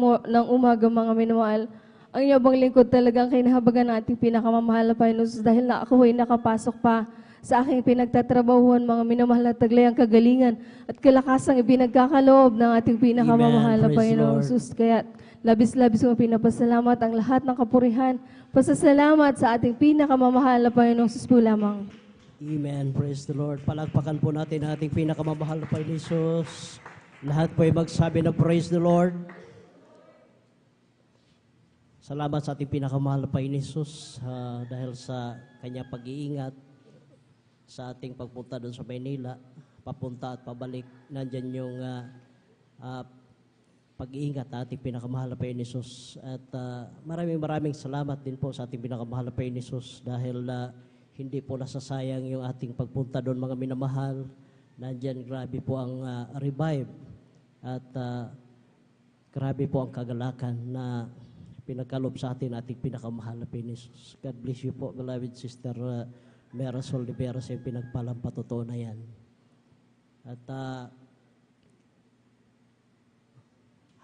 umaga mga minamahal. Ang yabang lingkod talagang kinahabagan ng ating pinakamamahal na Panginoong Sus dahil ako ay nakapasok pa sa aking pinagtatrabahuan mga minamahal na taglay ang kagalingan at kalakasang ipinagkakaloob ng ating pinakamamahal na Panginoong Sus. Kaya labis-labis ko pinapasalamat ang lahat ng kapurihan, pasasalamat sa ating pinakamamahal na Panginoong Sus po lamang. Amen. Praise the Lord. Palagpakan po natin ang ating pinakamamahal na Panginoong Jesus. Lahat po ay magsabi na praise the Lord. Salamat sa ating pinakamamahal na Panginoong Jesus dahil sa kanya pag-iingat sa ating pagpunta doon sa Maynila, papunta at pabalik. Nandyan yung pag-iingat na ating pinakamahal na Panginoon Jesus. At maraming salamat din po sa ating pinakamahal na Panginoon Jesus dahil hindi po nasasayang yung ating pagpunta doon mga minamahal. Nandyan grabe po ang revive at grabe po ang kagalakan na pinagkalob sa atin ating pinakamahal na Panginoon Jesus. God bless you po, beloved sister Merasol de Veras, yung pinagpalang patotoo na yan. At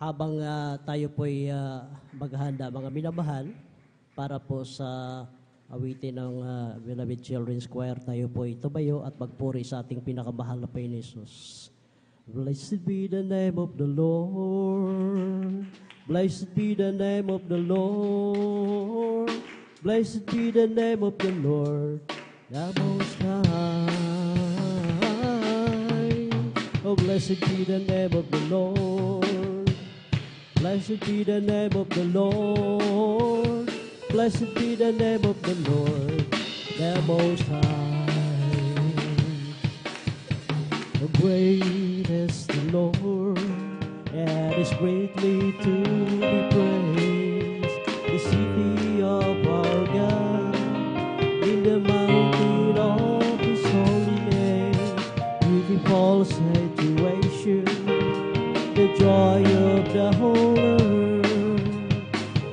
habang tayo po'y maghahanda mga minamahal para po sa awitin ng Beloved Children's Choir, tayo po'y tumayo at magpuri sa ating pinakamahal na Panginoon Jesus. Blessed be the name of the Lord. Blessed be the name of the Lord. Blessed be the name of the Lord, the Most High. Oh, blessed be the name of the Lord. Blessed be the name of the Lord. Blessed be the name of the Lord, the Most High. The great is the Lord, and is greatly to be praised. The city of our God, in the mountain of His holy name, beautiful situation, the joy of the whole earth.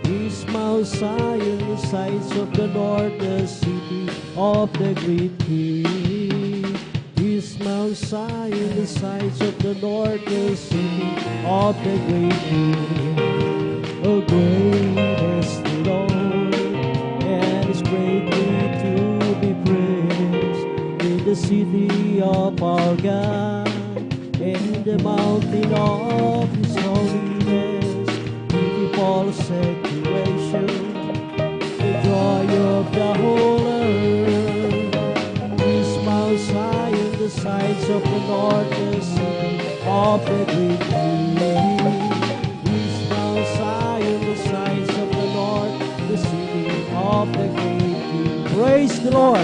Is Mount Zion, the sights of the Lord, the city of the great King. Is Mount Zion, the sights of the Lord, the city of the great King. Oh, great is the Lord, and is greatly to be praised in the city of our God, in the mountain of His of the great King. Peace Mount Zion, the signs of the Lord, the city of the great King. Praise the Lord!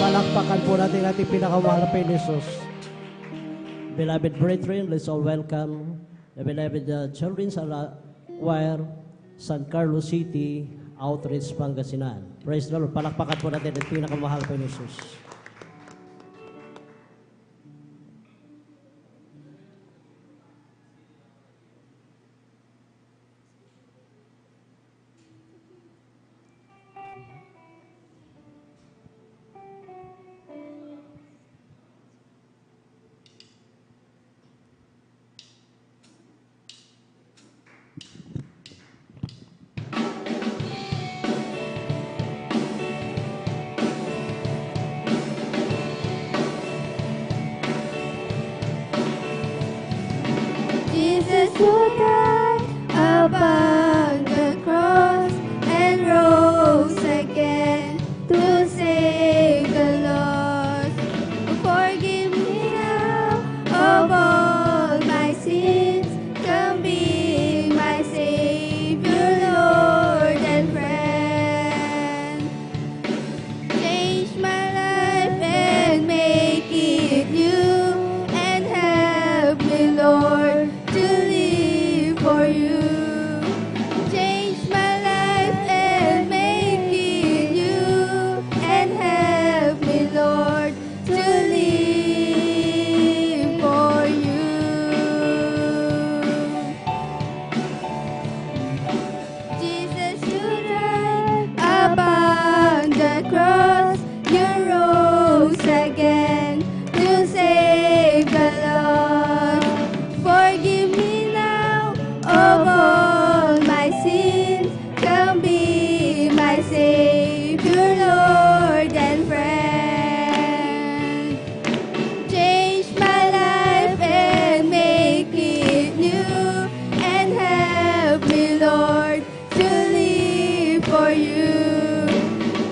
Palakpakan po natin ating pinakamahal na Jesus. Beloved brethren, let's all welcome the beloved children sa choir, San Carlos City, Outreach, Pangasinan. Praise the Lord. Palakpakan po natin ang pinakamahal pa ni Jesus. Jesus who died upon the cross and rose again to save the lost. Forgive me now of all my sins. Come be my Savior, Lord and friend. Change my life and make it new, and help me, Lord, to live for you. Change my life and make it new, and help me, Lord, to live for you. Jesus, you died upon the cross, you rose again to save the lost. Forgive me now of all my sins. Come be my Savior, Lord and friend. Change my life and make it new, and help me, Lord, to live for you.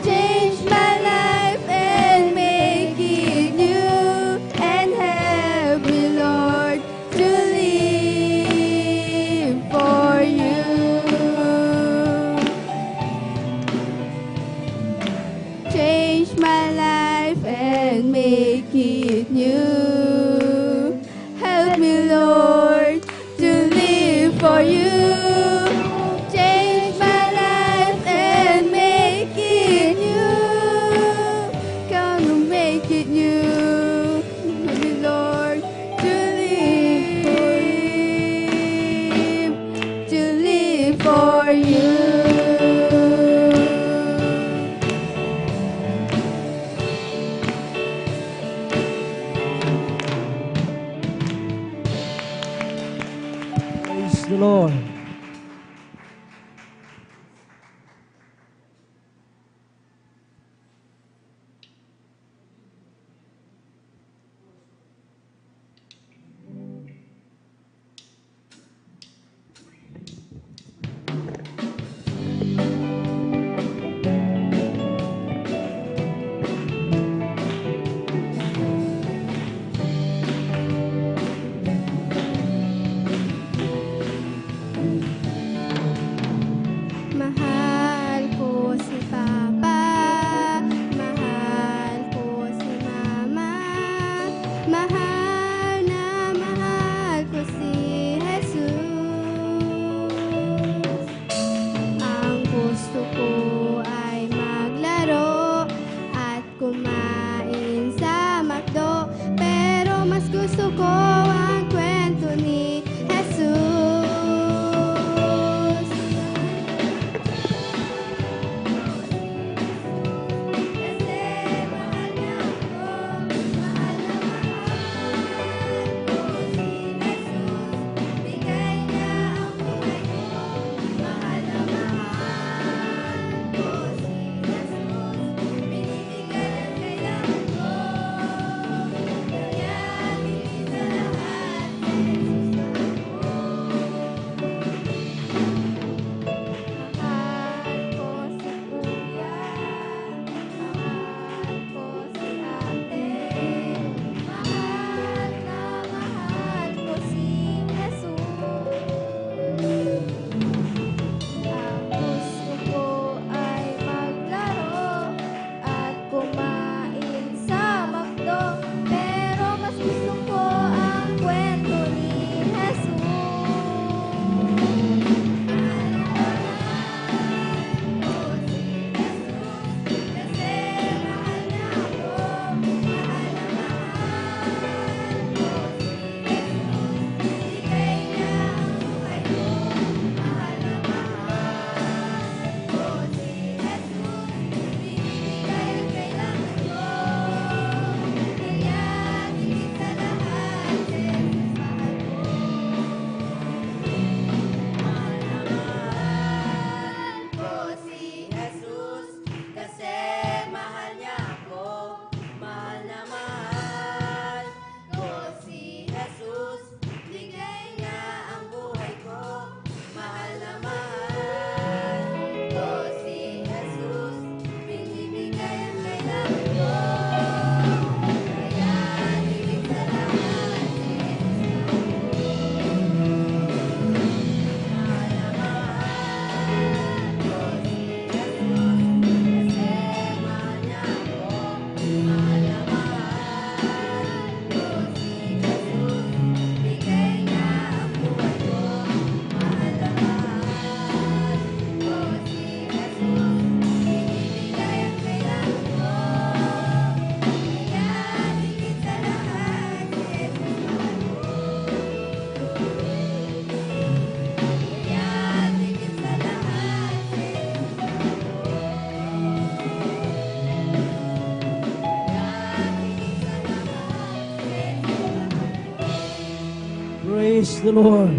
Change my life and make it new, and help me, Lord, to live for you. Change my life and make it new. Help me, Lord, to live for you. Change my life and make it new. Gonna make it new. Help me, Lord, to live for you. Praise the Lord. Praise the Lord.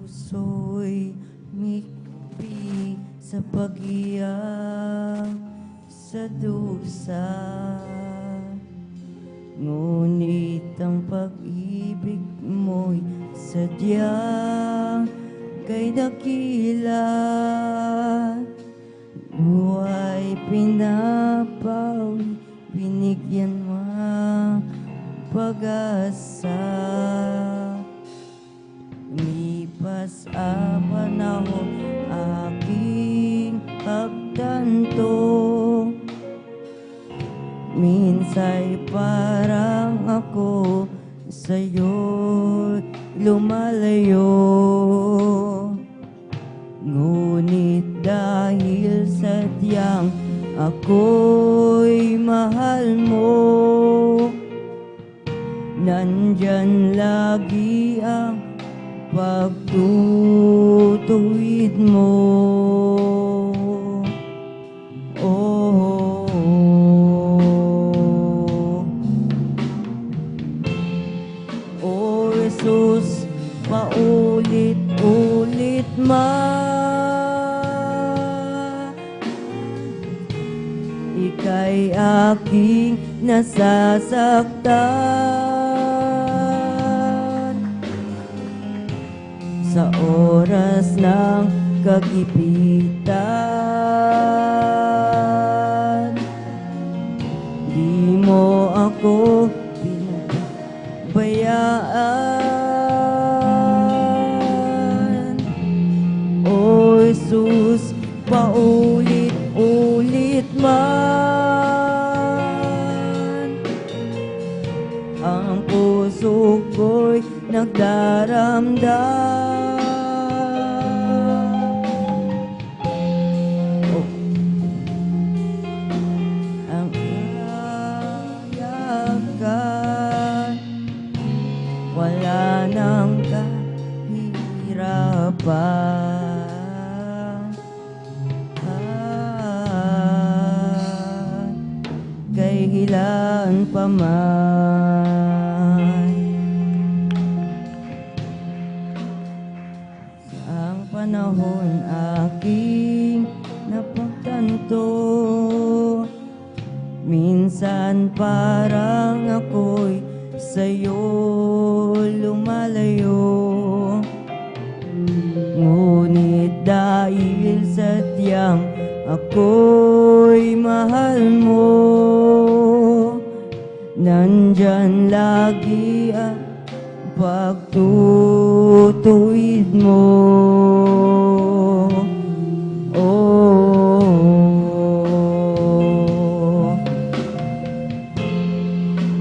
Puso'y mikpi sa pag-iyak sa dusa, ngunit ang pag-ibig mo'y sadyang kay dakila. Buhay pinapawi, binigyan mo ang pag-asa. Lipas ang panahon, aking pagtanto, minsa'y parang ako sa'yo lumalayo. Ngunit dahil sadyang ako'y mahal mo, nandyan lagi ang pagtutuwid mo. Oh, oh Jesus, paulit-ulit ika'y aking nasasaktan sa oras ng kagipitan. Di mo ako pinabayaan. O Jesus, paulit-ulit ang puso ko'y nagdaramdam. Ang ayakan, wala nang kahirapan. Kay ilan pa man ang panahon aking napagtanto, minsan parang ako'y sa'yo lumalayo. Ngunit dahil sadyang ako'y mahal mo, nandyan lagi ang pagtutuwid mo.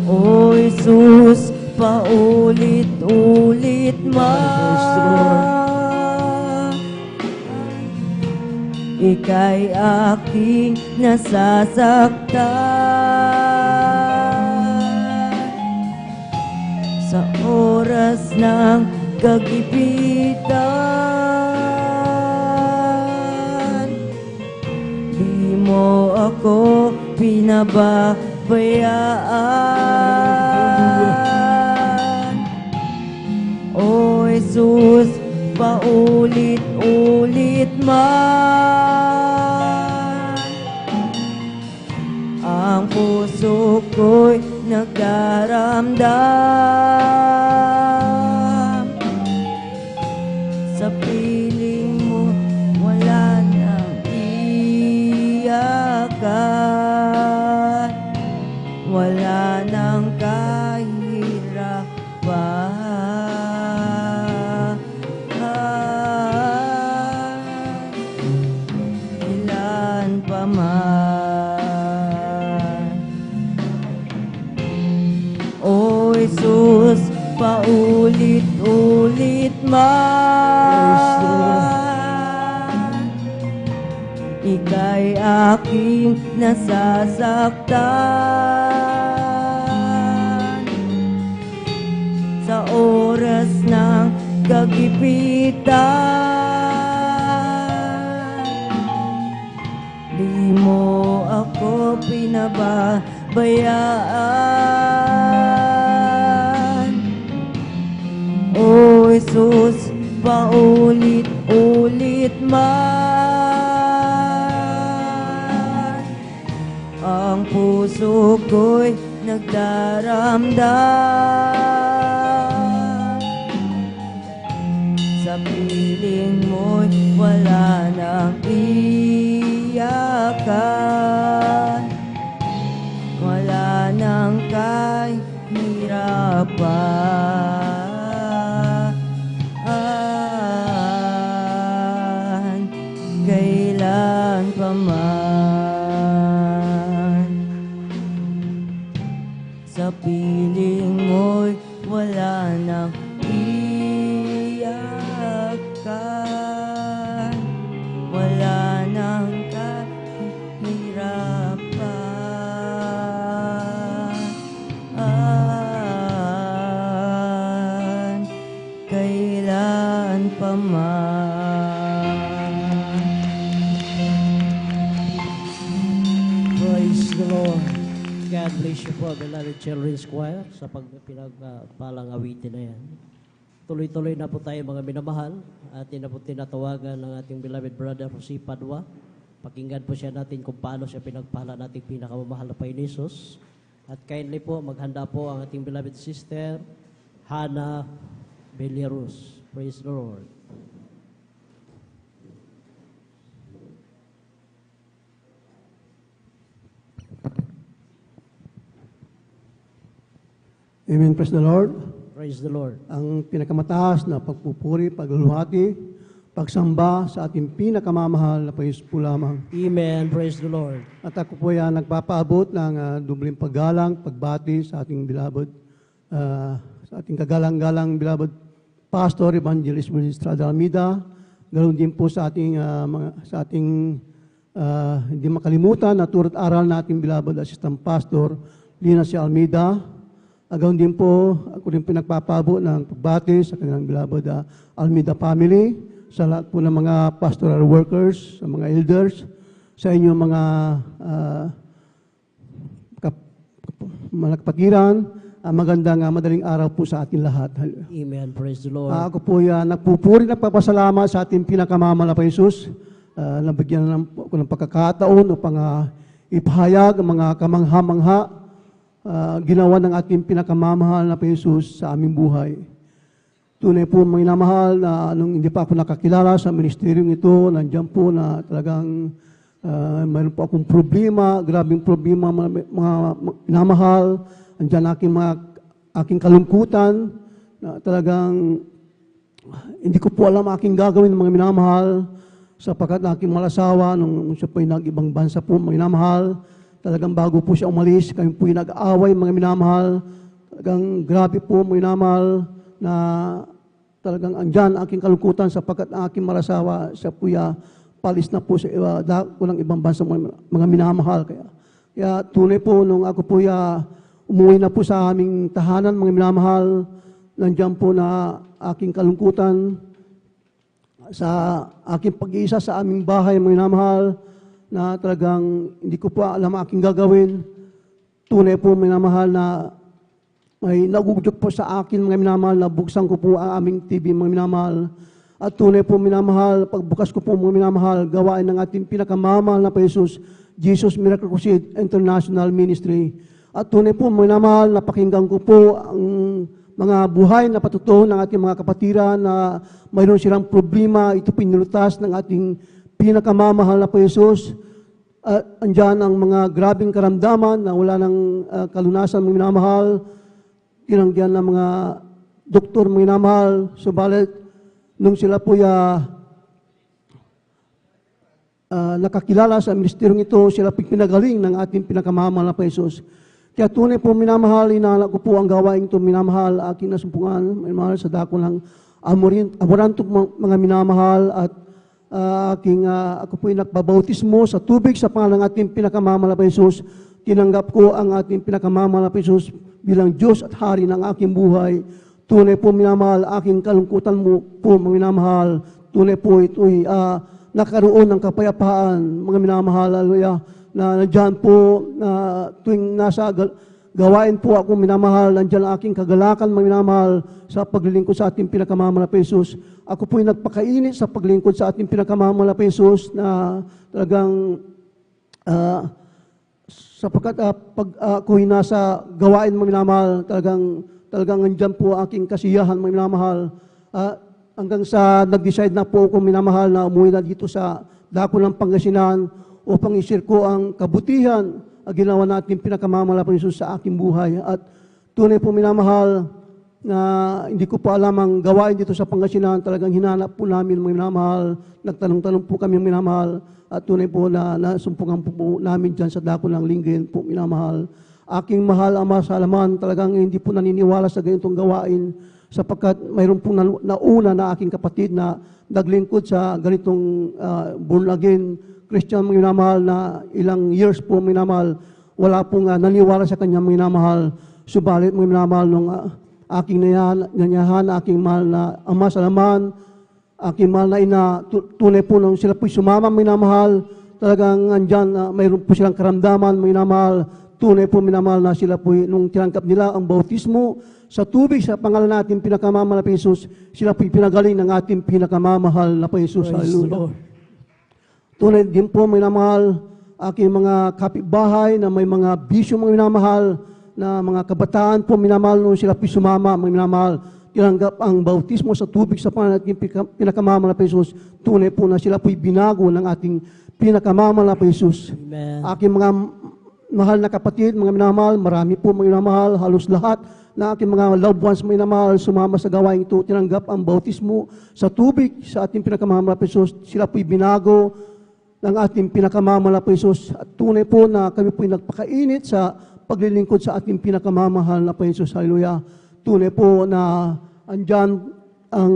Oh, Jesus, paulit-ulit ika'y aking nasasaktan sa oras ng kagipitan. Di mo ako pinababayaan. O Jesus, paulit-ulit ang puso ko'y nagdaramdam. Sa piling mo wala nang iyakan, wala nang kahirapan, ilan pa man. O Jesus, paulit-ulit man, ika'y aking nasasaktan. Sa oras ng kagipitan, di mo ako pinababayaan. O Jesus, paulit-ulit man, ang puso ko'y nagdaramdam. Sa piling mo'y wala nang iyakan, wala nang kahirapan, kailan pa man. Sa piling mo'y wala nang iyakan, wala nang kahirapan, kailan pa man. Praise the Lord. God bless you po, beloved Children's Choir, sa pinagpalang awitin na yan. Tuloy-tuloy na po tayo mga minamahal, at na po tinatawagan ng ating beloved brother si Padua. Pakinggan po siya natin kung paano siya pinagpala nating pinakamamahal na Panginoon Jesus. At kindly po, maghanda po ang ating beloved sister, Hannah Bellerus. Praise the Lord. Amen. Praise the Lord. Praise the Lord. Ang pinakamataas na pagpupuri, pagluluhati, pagsamba sa ating pinakamamahal na Panginoon po lamang. Amen. Praise the Lord. At ako po yan nagpapaabot ng dubling paggalang, pagbati sa ating beloved, sa ating kagalang-galang beloved Pastor Evangelist Willie Estrada Almeida. Ganoon din po sa ating hindi makalimutan na turut aral na ating beloved Assistant Pastor Lina C. Almeida. Agaw din po, ako rin pinagpapabo ng pagbati sa kanilang beloved Almeida family, sa lahat po ng mga pastoral workers, sa mga elders, sa inyong mga malakpatiran, magandang madaling araw po sa ating lahat. Amen. Praise the Lord. Ako po yan, nagpupuri at papasalamat sa ating pinakamamahal na Jesus. Nabigyan ako ng pagkakataon upang ipahayag ang mga kamangha-mangha ginawa ng ating pinakamamahal na Jesus sa aming buhay. Tunay po mga minamahal na nung hindi pa ako nakakilala sa ministeryong ito, nandiyan po na talagang mayroon po akong problema, grabing problema, mga minamahal. Nandiyan aking kalungkutan na talagang hindi ko po alam aking gagawin ng mga minamahal sapagkat aking malasawa nung siya po ay nag-ibang bansa po, mga minamahal. Talagang bago po siya umalis, kami po yung nag-aaway, mga minamahal. Talagang grabe po, mga minamahal, na talagang andyan aking kalungkutan sapagkat aking marasawa, siya po palis na po sa ng ibang bansa, mga minamahal. Kaya tunay po, nung ako po umuwi na po sa aming tahanan, mga minamahal, nandyan po na aking kalungkutan sa aking pag-iisa sa aming bahay, mga minamahal, na talagang hindi ko po alam aking gagawin. Tunay po minamahal na may nagugyok po sa akin mga minamahal na buksan ko po ang aming TV mga minamahal. At tunay po minamahal, pagbukas ko po mga minamahal, gawain ng ating pinakamamahal na Jesus, Jesus Miracle Crusade International Ministry. At tunay po minamahal, napakinggan ko po ang mga buhay na patutuo ng ating mga kapatiran na mayroon silang problema, ito pinulutas ng ating pinakamamahal na po Jesus. andyan ang mga grabing karamdaman na wala ng kalunasan, mga minamahal, tinanggihan ng mga doktor, mga minamahal, subalit nung sila po nakakilala sa ministeryong ito, sila pinagaling ng ating pinakamamahal na Panginoon. Kaya tunay po minamahal, inaalak ko po ang gawain ito, minamahal, aking nasumpungan, minamahal sa dako ng amoranto mga minamahal, at ako po nagpabautismo sa tubig sa pangalan ng ating pinakamamahal na Panginoon. Tinanggap ko ang ating pinakamamahal na Panginoon bilang Diyos at Hari ng aking buhay. Tunay po minamahal, aking kalungkutan mo po mga minamahal. Tunay po ito'y nakaroon ng kapayapaan, mga minamahal, haleluya, na nandiyan po, tuwing nasa gawain po ako minamahal, nandiyan ang aking kagalakan, mga minamahal, sa paglilingkod sa ating pinakamamahal na Panginoon. Ako po'y nagpakainit sa paglingkod sa ating pinakamamahal na Panginoon na talagang sapagkat pag ako'y nasa gawain, mga minamahal, talagang nandiyan po ang aking kasiyahan, mga minamahal. Hanggang sa nag-decide na po ako minamahal na umuwi na dito sa dako ng Pangasinan upang isir ko ang kabutihan ang ginawa natin pinakamamahal na Panginoon sa aking buhay. At tunay po minamahal na hindi ko po alam ang gawain dito sa Pangasinan, talagang hinanap po namin mga minamahal, nagtanong-tanong po kami minamahal, at tunay po na nasumpungan po namin dyan sa dako ng Lingayen po minamahal. Aking mahal Ama sa alaman, talagang hindi po naniniwala sa ganitong gawain, sapagkat mayroon pong nauna na aking kapatid na naglingkod sa ganitong born again Christian, mga minamahal, na ilang years po mga minamahal, wala pong naniwala sa kanya mga minamahal. Subalit mga minamahal, nung aking nanyahan, aking mahal na Ama sa laman, aking mahal na ina, tunay po nung sila po sumama mga minamahal, talagang andyan, mayroon po silang karamdaman mga minamahal. Tunay po minamahal na sila po, nung tinangkap nila ang bautismo sa tubig sa pangalan natin pinakamamahal na Panginoon, sila po pinagaling ng ating pinakamamahal na Panginoon. Hallelujah. Tunay din po minamahal, aking mga kapitbahay na may mga bisyo mga minamahal, na mga kabataan po minamahal, nung sila po sumama mga minamahal, tinanggap ang bautismo sa tubig sa pangalan natin pinakamamahal na Panginoon. Tunay po na sila po binago ng ating pinakamamahal na Panginoon. Aking mga mahal na kapatid, mga minamahal, marami po mga minamahal, halos lahat na aking mga loved ones mga minamahal, sumama sa gawain ito, tinanggap ang bautismo sa tubig sa ating pinakamamahal na Panginoon. Sila po'y binago ng ating pinakamamahal na Panginoon. At tunay po na kami po'y nagpakainit sa paglilingkod sa ating pinakamamahal na Panginoon. Hallelujah. Tunay po na andyan ang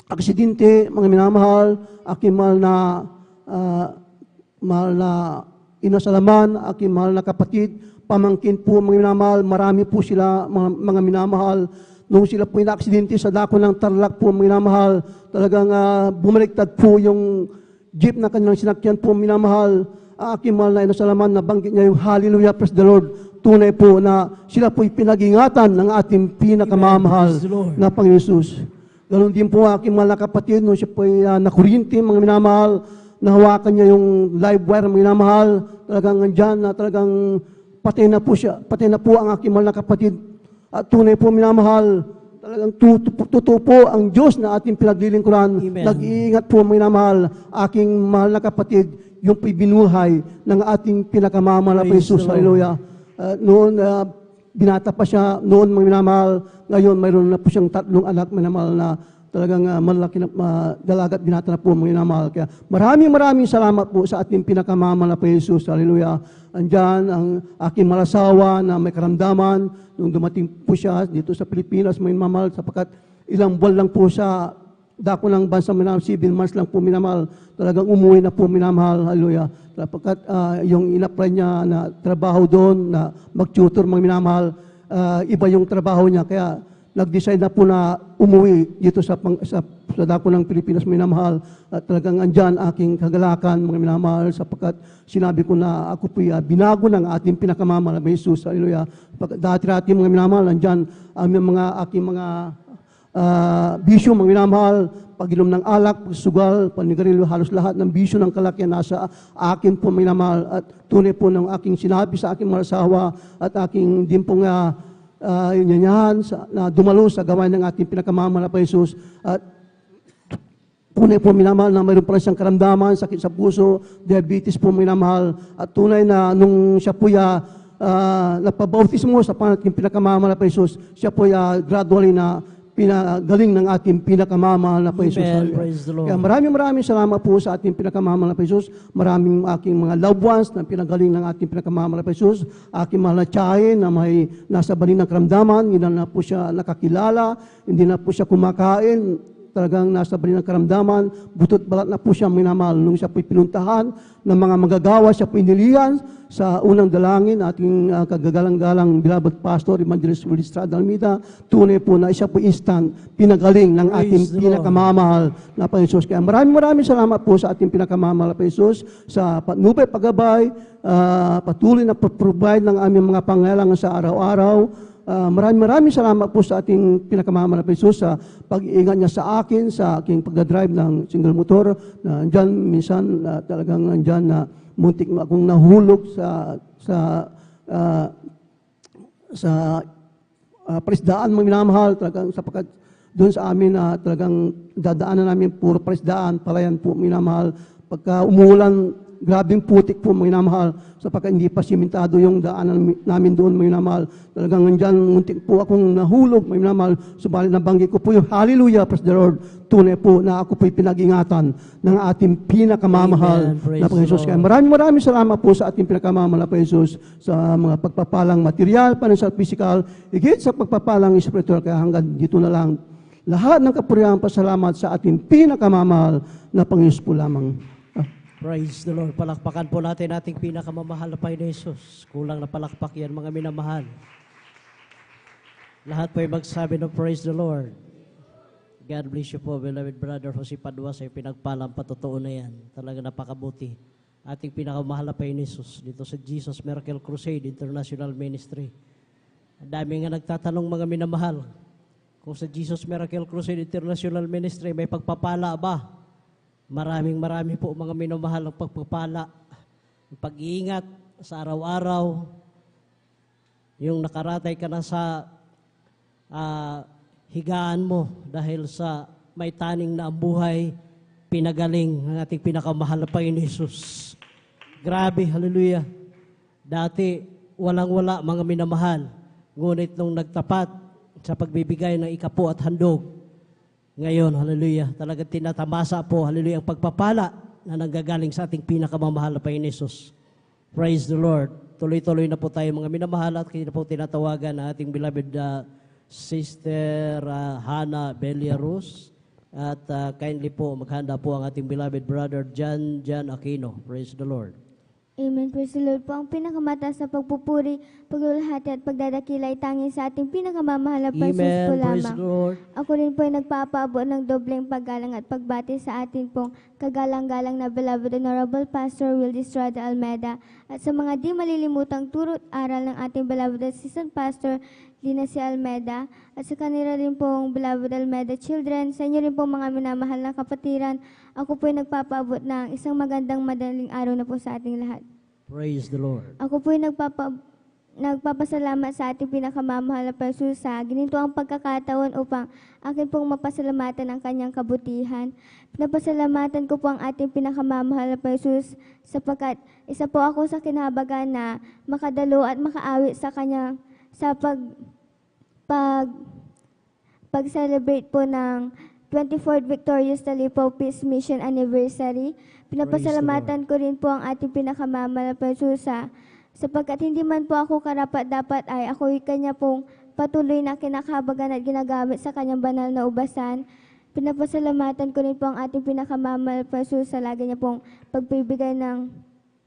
aksidente, mga minamahal, aking mahal na inasalaman, aking mahal na kapatid, pamangkin po mga minamahal, marami po sila mga minamahal. Nung sila po na-aksidente sa dako ng Tarlac po mga minamahal, talagang bumaliktad po yung jeep na kanilang sinakyan po minamahal. Aking mahal na inasalaman, nabanggit niya yung Hallelujah, praise the Lord. Tunay po na sila po'y pinag-ingatan ng ating pinakamamahal na Panginoon Jesus. Ganon din po aking mahal na kapatid, nung siya po'y nakurinti mga minamahal, nahawakan niya yung live wire mga minamahal, talagang andyan na talagang patay na po siya, patay na po ang aking mahal na kapatid. At tunay po minamahal, talagang totoo po ang Diyos na ating pinaglilingkuran. Nag-iingat po minamahal, aking mahal na kapatid, yung binuhay ng ating pinakamamahal na Jesus. Hallelujah. Noon, binata pa siya, noon mga minamahal, ngayon mayroon na po siyang 3 anak minamahal na talagang malaki na dalagat binata na po mga minamahal. Kaya maraming salamat po sa ating pinakamamahal na Jesus. Hallelujah. Andyan ang aking malasawa na may karamdaman nung dumating po siya dito sa Pilipinas, mga minamahal, sapagkat ilang buwan lang po sa dako ng bansa minamahal, 7 months lang po minamahal, talagang umuwi na po minamahal. Hallelujah. Sapagkat yung in-apply niya na trabaho doon, na mag-tutor mga minamahal, iba yung trabaho niya. Kaya nag-decide na po na umuwi dito sa dako ng Pilipinas, minamahal. At talagang andyan aking kagalakan, mga minamahal, sapagkat sinabi ko na ako po binago ng ating pinakamamahal na Jesus. Hallelujah. Dati-dati mga minamahal, andyan aking mga bisyo, mga minamahal, pag-inom ng alak, pagsugal, panigarilyo, halos lahat ng bisyo ng kalakyan nasa akin po minamahal. At tunay po ng aking sinabi sa aking malasawa at aking din pong inyanyahan na dumalo sa gawain ng ating pinakamamahal na Jesus. At Tunay po minamahal na mayroon pala siyang karamdaman, sakit sa puso, diabetes po minamahal. At tunay na nung siya po napabautismo sa ating pinakamamahal na Jesus, siya po gradually na pinagaling ng ating pinakamamahal na Jesus. Amen. Praise the Lord. Kaya maraming salamat po sa ating pinakamamahal na Jesus. Maraming aking mga loved ones na pinagaling ng ating pinakamamahal na Jesus. Aking mahal na tiyahin na may nasa baling ng karamdaman, hindi na po siya nakakilala, hindi na po siya kumakain, talagang nasa baling ng karamdaman, butot balat na po siya minamahal. Nung siya po'y pinuntahan ng mga magagawa, siya po'y inilihan sa unang dalangin, ating kagagalang-galang beloved pastor, Evangelist Willie Estrada Almeida, tunay po na siya po'y instant pinagaling ng ating pinakamamahal na Panginoon. Kaya maraming salamat po sa ating pinakamamahal na Panginoon sa patnubay, paggabay, patuloy na provide ng aming mga pangailangan sa araw-araw. Maraming salamat po sa ating pinakamamahal na Jesus sa pag-iingat niya sa akin, sa aking pagdadrive ng single motor. Diyan minsan talagang nandyan na muntik akong nahulog sa presdaan minamahal, talagang sapagkat doon sa amin na talagang dadaanan namin puro presdaan, palayan po minamahal. Pagka umulan, grabing putik po minamahal sapagkat hindi pa simentado yung daanan namin doon minamahal. Talagang nandyan, muntik po akong nahulog minamahal. Subalit nabanggit ko po yung hallelujah, praise the Lord. Tunay po na ako po'y pinag-ingatan ng ating pinakamamahal na Panginoon. Kaya maraming salamat po sa ating pinakamamahal na Panginoon sa mga pagpapalang material, financial, physical, higit sa pagpapalang spiritual. Kaya hanggang dito na lang lahat ng kapurihan pasalamat sa ating pinakamamahal na Panginoon po lamang. Praise the Lord. Palakpakan po natin ating pinakamamahal na Panginoon Jesus. Kulang na palakpak yan, mga minamahal. Lahat po ay magsabi ng praise the Lord. God bless you po, beloved brother Jose Padua, sa pinagpalang patotoo na yan. Talaga napakabuti. Ating pinakamahal na Panginoon Jesus dito sa Jesus Miracle Crusade International Ministry. Ang dami nga nagtatanong, mga minamahal, kung sa Jesus Miracle Crusade International Ministry may pagpapala ba? Maraming po mga minamahal ang pagpapala, ang pag-iingat sa araw-araw, yung nakaratay ka na sa higaan mo dahil sa may taning na ang buhay, pinagaling ng ating pinakamahal na Panginoon Jesus. Grabe, hallelujah. Dati, walang-wala mga minamahal, ngunit nung nagtapat sa pagbibigay ng ikapu at handog, ngayon, hallelujah, talagang tinatamasa po, hallelujah, ang pagpapala na nanggagaling sa ating pinakamamahal na Panginoon Jesus. Praise the Lord. Tuloy-tuloy na po tayo mga minamahal at kaya po tinatawagan na ating beloved Sister Hannah Beliarus. At kindly po, maghanda po ang ating beloved brother John Aquino. Praise the Lord. Amen. Praise the Lord po. Ang pinakamataas na pagpupuri, paglulahati at pagdadakila ay tanging sa ating pinakamamahal na Panginoon po lamang. Praise the Lord. Ako rin po ay nagpapaabot ng dobleng paggalang at pagbati sa atin pong kagalang-galang na beloved Honorable Pastor Will Estrada Almeida at sa mga di malilimutang turo't aral ng ating beloved Assistant Pastor Lina C. Almeida at sa kanila rin pong beloved Almeida children, sa inyo rin pong mga minamahal na kapatiran, ako po ay nagpapaabot ng isang magandang madaling araw na po sa ating lahat. Praise the Lord. Ako po ay nagpapasalamat sa ating pinakamamahal na Panginoon sa ginintuang pagkakataon upang akin pong mapasalamatan ang kanyang kabutihan. Pinapasalamatan ko po ang ating pinakamamahal na Panginoon sapagkat isa po ako sa kinahabagan na makadalo at makaawit sa kanyang sa pag-celebrate po ng 24th Victorious Talipaw Peace Mission Anniversary. Pinapasalamatan ko rin po ang ating pinakamamahal na Panginoon sapagkat hindi man po ako karapat-dapat ay ako'y kanya pong patuloy na kinakahabagan at ginagamit sa kanyang banal na ubasan. Pinapasalamatan ko rin po ang ating pinakamamahal na Panginoon sa lagi niya pong pagbibigay ng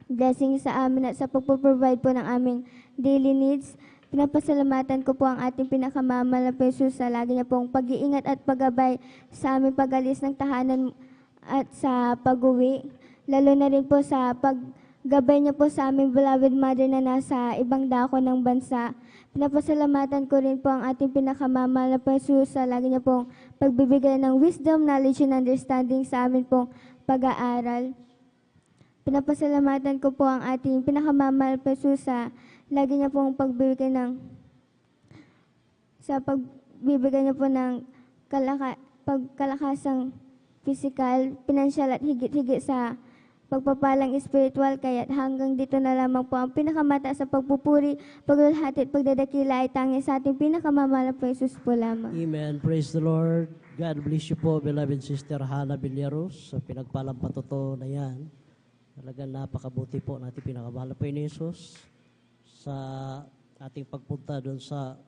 blessing sa amin at sa pagpaprovide po ng aming daily needs. Pinapasalamatan ko po ang ating pinakamamahal na Panginoon sa lagi niya pong pag-iingat at paggabay sa aming pag-alis ng tahanan at sa pag-uwi. Lalo na rin po sa paggabay niya po sa aming beloved mother na nasa ibang dako ng bansa. Pinapasalamatan ko rin po ang ating pinakamamahal na Panginoon sa lagi niya pong pagbibigay ng wisdom, knowledge, and understanding sa amin pong pag-aaral. Pinapasalamatan ko po ang ating pinakamamahal na Panginoon sa lagi niya pong pagbibigay niya po ng kalakasang physical, financial at higit-higit sa pagpapalang spiritual, kaya't hanggang dito na lamang po ang pinakamata sa pagpupuri, paglulhati at pagdadakila ay tangi sa ating pinakamamahal na Jesus po lamang. Amen. Praise the Lord. God bless you po, beloved Sister Hannah Villeros, sa pinagpalang patuto na yan. Talagang napakabuti po natin pinakamahal na Jesus sa ating pagpunta doon sa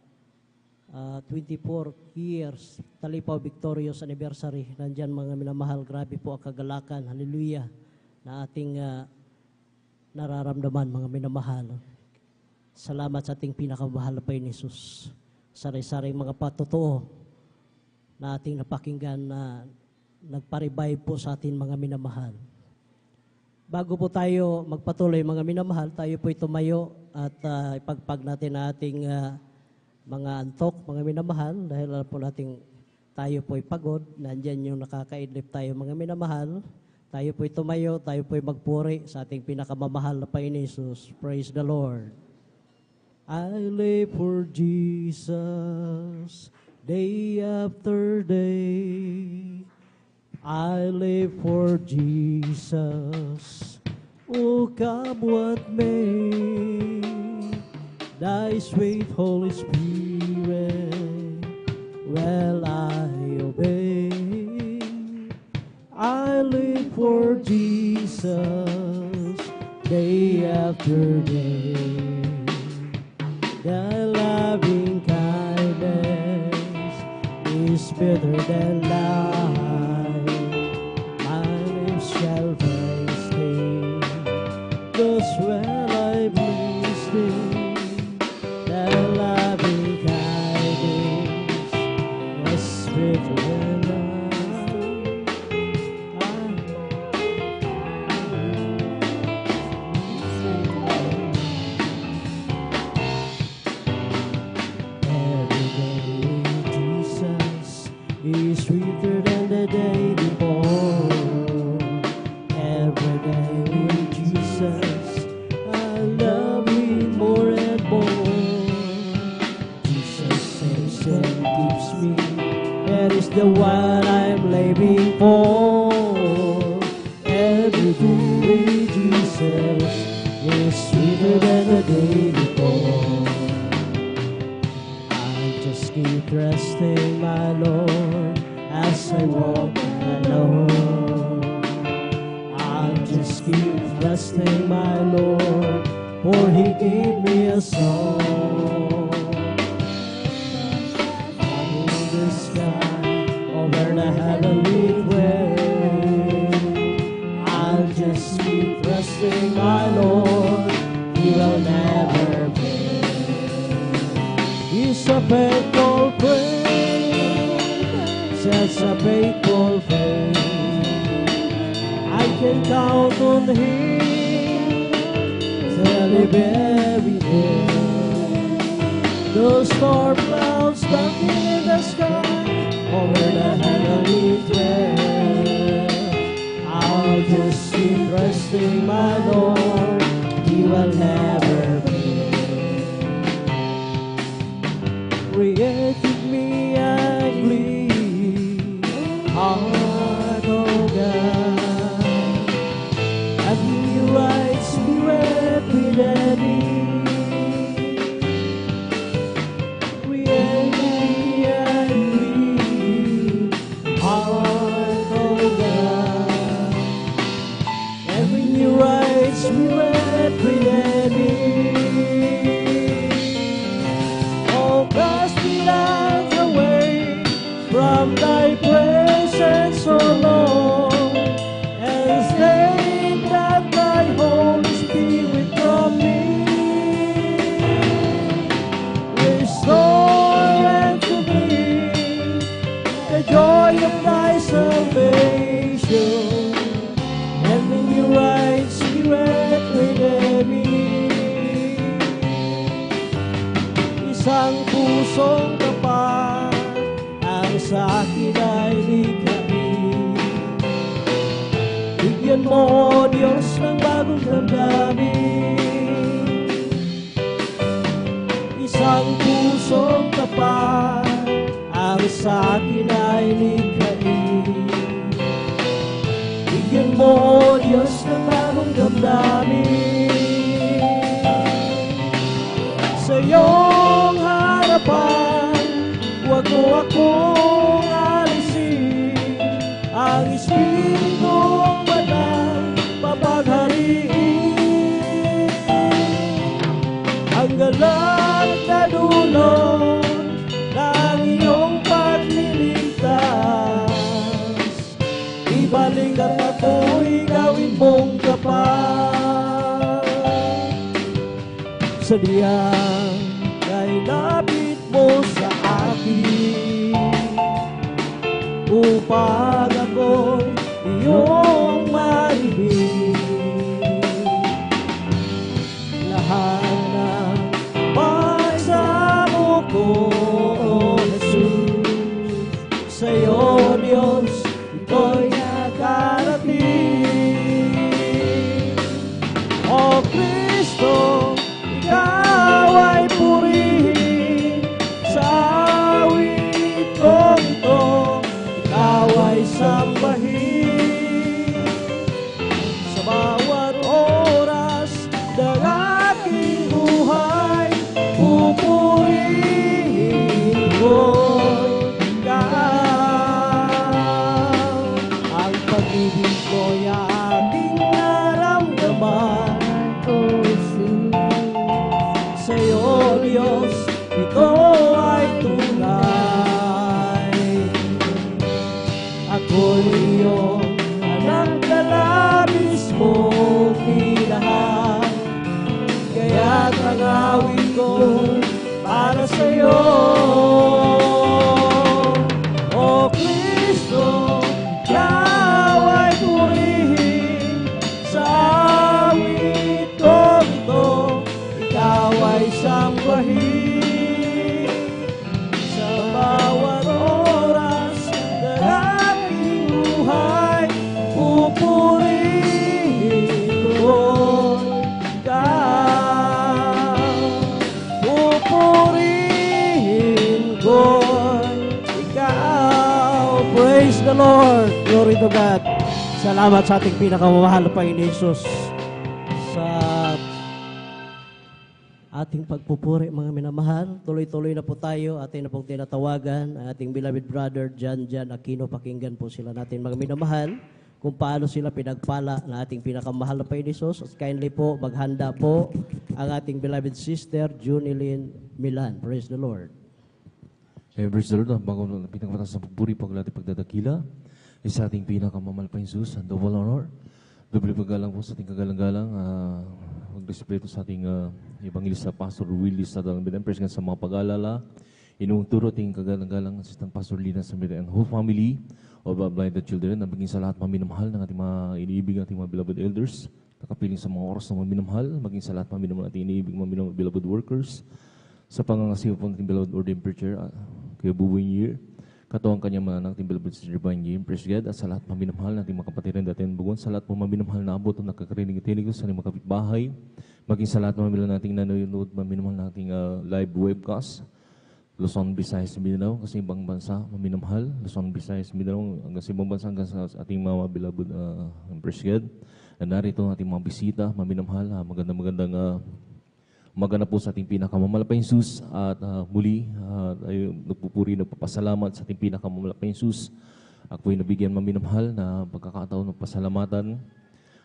24 years Talipaw Victorious Anniversary. Nandyan mga minamahal, grabe po ang kagalakan. Hallelujah. Na ating nararamdaman mga minamahal. Salamat sa ating pinakamahal na Panginoon Jesus. Sari-saring mga patotoo na ating napakinggan na nagpa-revive po sa ating mga minamahal. Bago po tayo magpatuloy mga minamahal, tayo po tumayo at ipagpag natin na ating mga antok, mga minamahal, dahil alam po natin tayo po pagod, nandyan yung nakakaidlip tayo mga minamahal. Tayo po'y tumayo, tayo po'y magpuri sa ating pinakamamahal na Panginoon Jesus. Praise the Lord. I live for Jesus day after day. I live for Jesus. Oh, come what may. Thy sweet Holy Spirit, well I obey. I live for Jesus day after day. The loving kindness is better than life. My lips shall praise thee, thus will I please thee. The loving kindness is better than life. Is sweeter than the day before. Every day with Jesus, I love Him more and more. Jesus saves and keeps me, that is the one I'm living for. Every day with Jesus is sweeter than the day before. I just keep trusting my Lord as I walk alone. I'll just keep trusting my Lord, for He gave me a song. In the sky, over the heavenly way, I'll just keep trusting my Lord, He will never fail. He's a faithful friend, such a faithful friend. I can count on Him till every day. Those storm clouds darkening in the sky, over the heavenly thread, I'll just keep trusting my Lord, He will never fail. Created me a clean heart, oh God, and He right spirit within me. Created me a clean heart, oh God, and renew right spirit within me. Cast me not away from Thy presence, O Lord, and stay not Thy Holy Spirit from me. Restore unto me the joy of Thy salvation, and renew right spirit within me. Isang pusong tapat ang sa akin ay likhain. Bigyan mo, Diyos, ng bagong damdamin. Isang pusong tapat ang sa akin ay likhain. mo, O Diyos ng bagong damdamin. Sa iyong harapan, huwag mo akong alisin. Ang Espiritong Banal papaghariin. Ang galak na dulot ng iyong pagliligtas, ibalik at ako'y gawin mong kapal. Sadyang kay lapit mo sa akin, upang ako iyong maribig. Lahat ng pagsamo ko, O Jesus, sa iyo, Diyos, ito'y nakarating. O Kristo, ikaw ay purihin sa awit kong ito. Ikaw ay sambahin sa bawat oras ng aking buhay. Pupurihin ko ikaw. Ang pag-ibig ko'y aking naramdaman, O Jesus. Sa iyo, Diyos, ito ay tunay. Ako'y iyong anak na labis mong minahal. Kaya't ang awit ko para sa iyo. O Kristo, ikaw ay purihin sa awit ko ito. Ikaw ay sambahin sa bawat oras ng aking buhay. Pupurihin ko ikaw. Pupurihin ko ikaw. Praise the Lord. Glory to God. Salamat sa ating pinakamamahal na Panginoon Jesus sa ating pagpupuri, mga minamahal. Tuloy-tuloy na po tayo. Ating na pong tinatawagan ang ating beloved brother Jan Aquino. Pakinggan po sila natin, mga minamahal, kung paano sila pinagpala na ating pinakamahal na Panginoon Jesus. At kindly po, maghanda po ang ating beloved sister Junilyn Milan. Praise the Lord. Praise the Lord. Ang bago na pinagpatas sa pagpuri, paglati, pagdadakila, isa ating pinakamamahal pa Jesus, ang double honor. Doble paggalang po sa ating kagalang-galang. Mag-respeto sa ating Evangelista Pastor Willie Stadalang Empress sa mga pag-alala. Inuuturo ating kagalang-galang Assistant Pastor Lina Samira and whole family of blinded children. Nabiging sa lahat mga minamahal ng ating mga iniibig, ating mga beloved elders. Nakapiling sa mga oras ng mga minamahal. Maging sa lahat mga minamahal ating iniibig, mga beloved workers. Sa pangangasiwa po ng ating beloved ordained preacher, Kuya Buboy Year. Katuwang kanyang mga ating beloved Sister Divine Game, praise God, at sa lahat mga minamahal nating mga kapatiran dating bugon, sa lahat mga minamahal na abot at nakakarinig-tinig sa ating mga kapitbahay, maging sa lahat mga minamahal nating nanonood, mga minamahal nating live webcast, Luzon, Visayas, Mindanao, kasi ibang bansa, mga minamahal, Luzon, Visayas, Mindanao, hanggang sa ibang bansa, hanggang sa ating mga beloved praise God. And narito ang ating mga bisita, mga minamahal, magandang magana po sa ating pinakamamalapay Jesus at muli tayo nagpupuri, nagpapasalamat sa ating pinakamamalapay Jesus. Ako ay nabigyan maminamahal na pagkakataon ng pasalamatan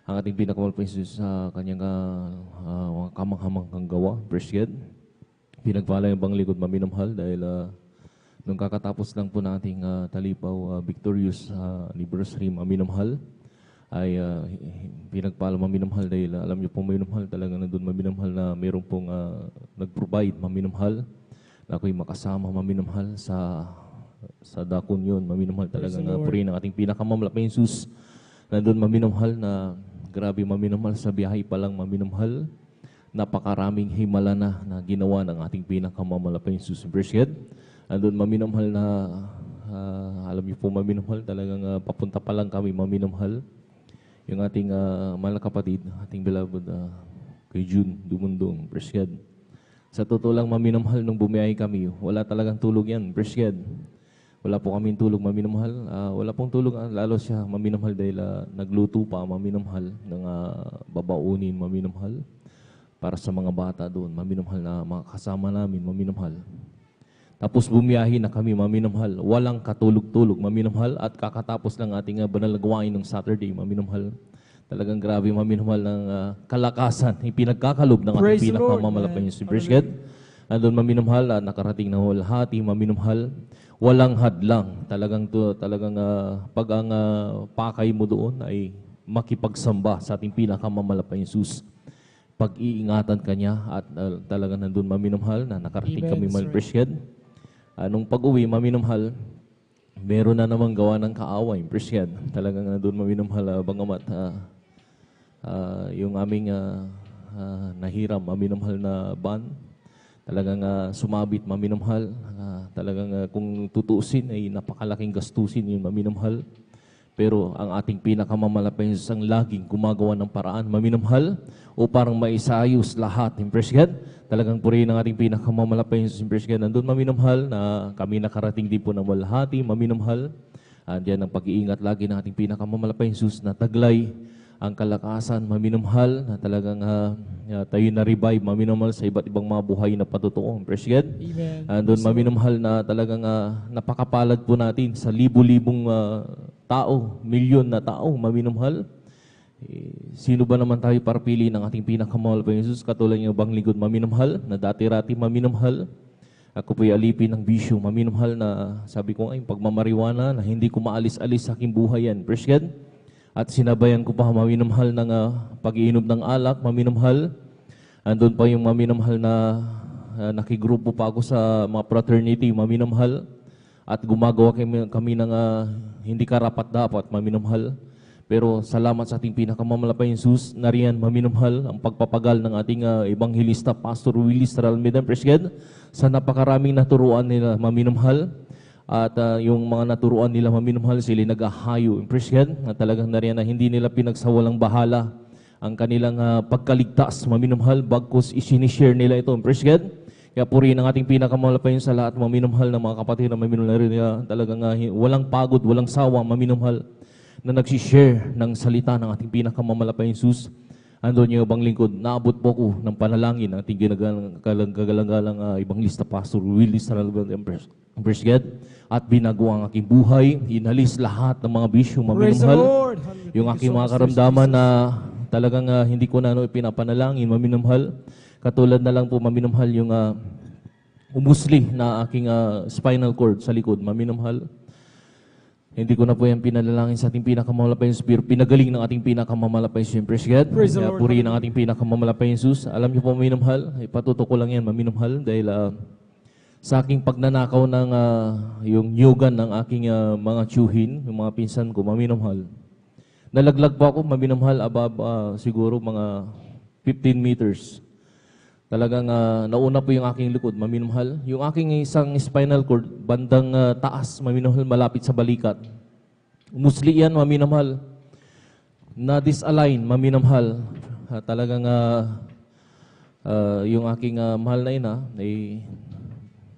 ang ating pinakamamalapay Jesus sa kanyang kamanghamanghang gawa. Praise God. Pinagpala yung bangligod maminamahal dahil nung kakatapos lang po ng ating talipaw victorious anniversary maminamahal ay pinagpala maminamahal dahil alam niyo po maminamahal talaga nandun maminamahal na mayroon pong nag-provide maminamahal na ako'y makasama maminamahal sa dakon yun. Maminamahal talaga nga puri ng ating pinakamamalapay Jesus. Nandun maminamahal na grabe maminamahal sa biyahe pa lang maminamahal. Napakaraming himala na ginawa ng ating pinakamamalapay Jesus. Praise God. Nandun maminamahal na alam niyo po maminamahal talagang papunta pa lang kami maminamahal. Yung ating mahal na kapatid, ating beloved kay June Dumundong, praise God. Sa totoo lang maminamahal nung bumiyahe kami, wala talagang tulog yan, praise God. Wala po kaming tulog, maminamahal. Wala pong tulog, lalo siya maminamahal dahil nagluto pa, maminamahal, ng babaunin, maminamahal. Para sa mga bata doon, maminamahal na mga kasama namin, maminamahal. Tapos bumiyahin na kami, maminamahal. Walang katulog-tulog, maminamahal. At kakatapos lang ating banal na gawain ng Saturday, maminamahal. Talagang grabe, maminamahal ng kalakasan, ipinagkakalob ng ating pinakamamalapay si Praise God. Andun maminamahal, nakarating na walhati, maminamahal. Walang hadlang. Talagang pag ang pakay mo doon ay makipagsamba sa ating pinakamamalapay Jesus. Pag-iingatan kanya at talagang nandun maminamahal na nakarating kami malpreshed. Nung pag-uwi, maminamahal, meron na namang gawa ng kaaway, preshed. Talagang nandun maminamahal, bangamat yung aming nahiram, maminamahal na ban. Talagang sumabit, maminamahal. Talagang kung tutuusin ay napakalaking gastusin yung maminamahal. Pero ang ating pinakamamalapay ang laging gumagawa ng paraan, maminamahal, o parang maisayos lahat. Impress God. Talagang purihin ang ating pinakamamalapay sa Impress God. Nandun, maminamahal, na kami nakarating din po ng walhati, maminamahal. Diyan ang pag-iingat lagi ng ating pinakamamalapay Jesus na taglay ang kalakasan, maminamahal, na talagang tayo na-revive, maminamahal sa iba't ibang mga buhay na patutuo. Praise God. Doon maminamahal na talagang napakapalad po natin sa libu-libong tao, milyon na tao, maminamahal. Sino ba naman tayo para pili ng ating pinakamahal pa Jesus? Katulad ng ibang lingkod, maminamahal, na dati-rati maminamahal. Ako po'y alipin ng bisyo, maminamahal, na sabi ko ay pagmamariwana na hindi ko maalis-alis sa aking buhay yan. Praise God. At sinabayan ko pa, maminamahal, ng pag-iinom ng alak, maminamahal. Andun pa yung maminamahal na nakigrupo pa ako sa mga fraternity, maminamahal. At gumagawa kami ng hindi karapat-dapat, maminamahal. Pero salamat sa ating pinakamamalapay Jesus, nariyan, maminamahal, ang pagpapagal ng ating ebanghilista, Pastor Willis Ralmedan, praise God, sa napakaraming naturuan nila, maminamahal. At yung mga naturuan nila, maminamahal, sila nag-ahayo. Praise God, na talagang nariyan na hindi nila pinagsawalang bahala ang kanilang pagkaligtas, maminamahal, bagkus isinishare nila ito. Praise God. Kaya purihin ang ating pinakamamalapay sa lahat, maminamahal, na mga kapatid na maminamahal nila, talagang walang pagod, walang sawa, maminamahal, na nagsishare ng salita ng ating pinakamamalapay Jesus. Andun yung ibang lingkod, naabot po ko ng panalangin ng ating kagalang-galang ibang lista, Pastor Willis Ralmedan, praise God. At binago ang aking buhay, inalis lahat ng mga bisyo, maminamahal. Yung aking mga karamdaman na talagang hindi ko na pinapanalangin, maminamahal. Katulad na lang po, maminamahal, yung umusli na aking spinal cord sa likod, maminamahal. Hindi ko na po yan pinalangin sa ating pinakamamalapay na Spirit. Pinagaling ng ating pinakamamalapay na praise God. Kaya purihin ang ating pinakamamalapay na Jesus. Alam niyo po, maminamahal, ipatuto ko lang yan, maminamahal, dahil sa aking pagnanakaw ng yung nyugan ng aking mga tiyuhin, yung mga pinsan ko, maminamahal. Nalaglag po ako, maminamahal, above siguro mga 15 meters. Talagang nauna po yung aking likod, maminamahal. Yung aking isang spinal cord, bandang taas, maminamahal, malapit sa balikat. Umusli yan, maminamahal. Na-disalign, maminamahal. Talagang yung aking mahal na ina ay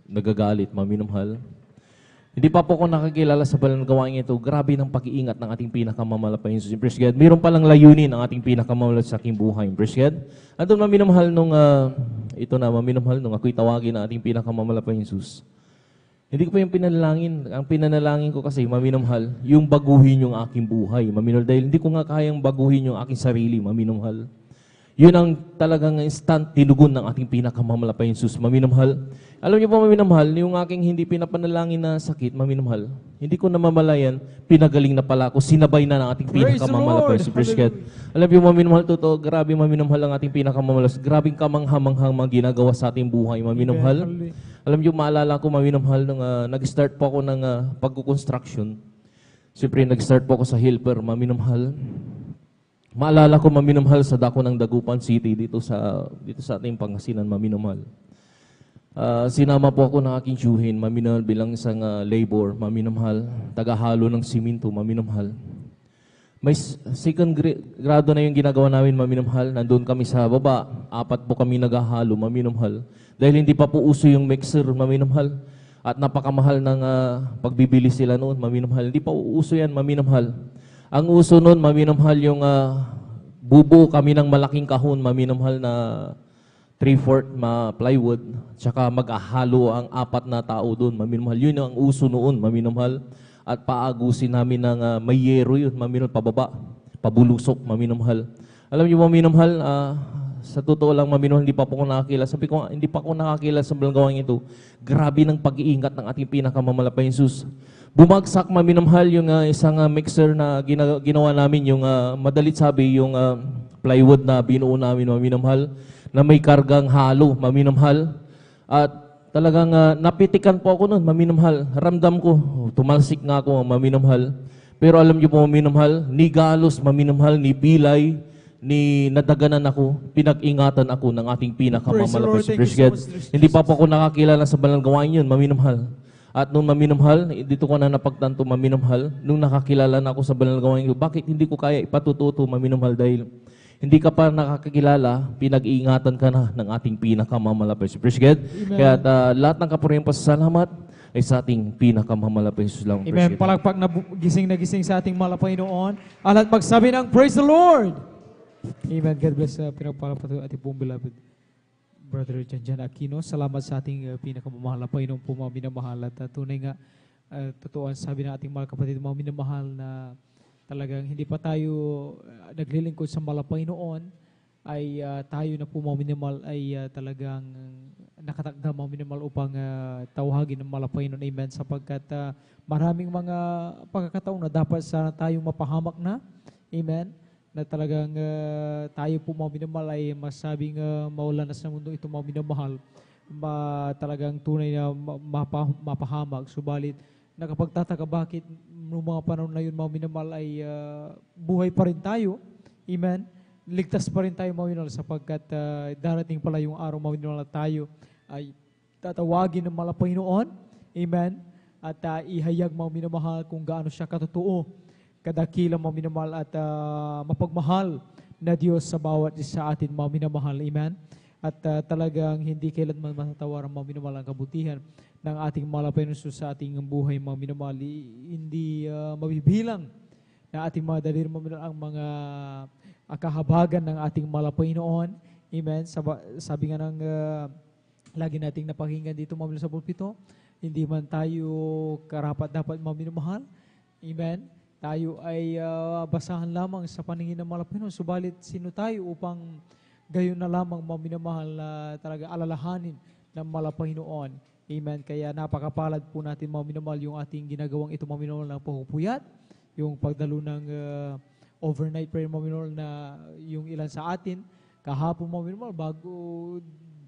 nagagalit, maminamahal. Hindi pa po ako nakakilala sa banal na gawain ito. Grabe ng pag-iingat ng ating pinakamamalapay na Jesus. Praise God. Mayroon palang layunin ang ating pinakamamalapay sa aking buhay. Praise God. Andun, maminamahal, nung maminamahal, nung ako'y tawagin ng ating pinakamamalapay na Jesus. Hindi ko pa yung pinanalangin. Ang pinanalangin ko kasi, maminamahal, yung baguhin yung aking buhay. Maminamahal, dahil hindi ko nga kayang baguhin yung aking sarili, maminamahal. Yun ang talagang instant tinugon ng ating pinakamamalapay na Jesus, maminamahal. Alam niyo po, maminamahal, yung aking hindi pinapanalangin na sakit, maminamahal, hindi ko namamalayan, pinagaling na pala ako, sinabay na ng ating pinakamamalapay sa praise God. Alam niyo, maminamahal, totoo, grabe maminamahal ang ating pinakamamalapay. Grabing kamanghamanghang mga ginagawa sa ating buhay, maminamahal. Alam niyo, maalala ko, maminamahal, nung nag-start po ako ng pagkukonstruction. Siyempre, nag-start po ako sa helper, maminamahal. Maalala ko, maminamahal, sa dako ng Dagupan City, dito sa ating Pangasinan, maminamahal. Sinama po ako ng aking tiyuhin, maminamahal, bilang isang labor, maminamahal, tagahalo ng siminto, maminamahal. May second grado na yung ginagawa namin, maminamahal. Nandun kami sa baba, 4 po kami naghahalo, maminamahal. Dahil hindi pa po uso yung mixer, maminamahal. At napakamahal ng pagbibili sila noon, maminamahal. Hindi pa uuso yan, maminamahal. Ang uso noon, maminamahal yung bubuo kami ng malaking kahon, maminamahal na 3/4 plywood, tsaka mag-ahalo ang 4 na tao doon, maminamahal. Yun ang uso noon, maminamahal. At paagusin namin ng may yero yun, maminamahal, pababa, pabulusok, maminamahal. Alam niyo, maminamahal, sa totoo lang, maminamahal, hindi pa po ako nakakila. Sabi ko, hindi pa ako nakakila sa balangawang ito. Grabe ng pag-iingat ng ating pinakamamalapay Jesus. Bumagsak, maminamahal, yung isang mixer na ginawa namin, yung madalit sabi, yung plywood na binuo namin, maminamahal, na may kargang halo, maminamahal. At talagang napitikan po ako nun, maminamahal. Ramdam ko, tumalsik nga ako, maminamahal. Pero alam niyo po, maminamahal, ni galos, maminamahal, ni bilay, ni nadaganan ako, pinag-ingatan ako ng ating pinakamamalapay sa Praise God. Hindi pa po ako nakakilala sa banal gawain yun, maminamahal. At nung maminamahal, dito ko na napagtanto, maminamahal, nung nakakilala na ako sa banal gawain yun, bakit hindi ko kaya ipatututo, maminamahal, dahil hindi ka pa nakakakilala, pinag-iingatan ka na ng ating pinakamamalapay sa Praise God. Kaya lahat ng kapuriang pasasalamat ay sa ating pinakamamalapay sa lang. Amen. Palakpak na gising sa ating malapay noon. At magsabi ng Praise the Lord! Amen. God bless pinagpapatuloy ating pong beloved Brother Janjan Aquino. Salamat sa ating pinakamamahal na Panginoon po, mga minamahal. At tunay nga, totoo ang sabi ng ating mga kapatid, mga minamahal, na talagang hindi pa tayo naglilingkod sa malapay noon, ay tayo na po, mga minamahal, ay talagang nakatakda, mga minamahal, upang tawagin ng malapay noon. Amen. Sapagkat maraming mga pagkakataon na dapat sana tayong mapahamak na. Amen. Na talagang tayo po, mga minamahal, ay masabing mawala na sa mundo ito, mga minamahal, talagang tunay na mapahamak. Subalit, nakapagtataka bakit noong mga panahon na yun, mga minamahal, ay buhay pa rin tayo. Amen. Ligtas pa rin tayo, mga minamahal, sapagkat darating pala yung araw, mga minamahal, na tayo ay tatawagin ng malapay noon. Amen. At ihayag, mga minamahal, kung gaano siya katotoo, kadakila, mga minamahal, at mapagmahal na Diyos sa bawat isa sa atin, mga minamahal. Amen. At talagang hindi kailanman matatawaran, mga minamahal, ang kabutihan ng ating malapay na Jesus sa ating buhay, mga minamahal. Hindi mabibilang na ating mga daliri, mga minamahal, ang mga kahabagan ng ating malapay noon. Amen. Sabi nga ng lagi nating napakinggan dito, mga minamahal, sa pulpito, hindi man tayo karapat-dapat, mga minamahal. Amen. Tayo ay basahan lamang sa paningin ng malapay noon. Subalit, sino tayo upang gayon na lamang, mga minamahal, na talaga alalahanin ng malapay noon. Amen. Kaya napakapalad po natin, mga minamahal, yung ating ginagawang ito, mga minamahal, ng pagpupuyat, yung pagdalo ng overnight prayer, mga minamahal, na yung ilan sa atin, kahapon, mga minamahal, bago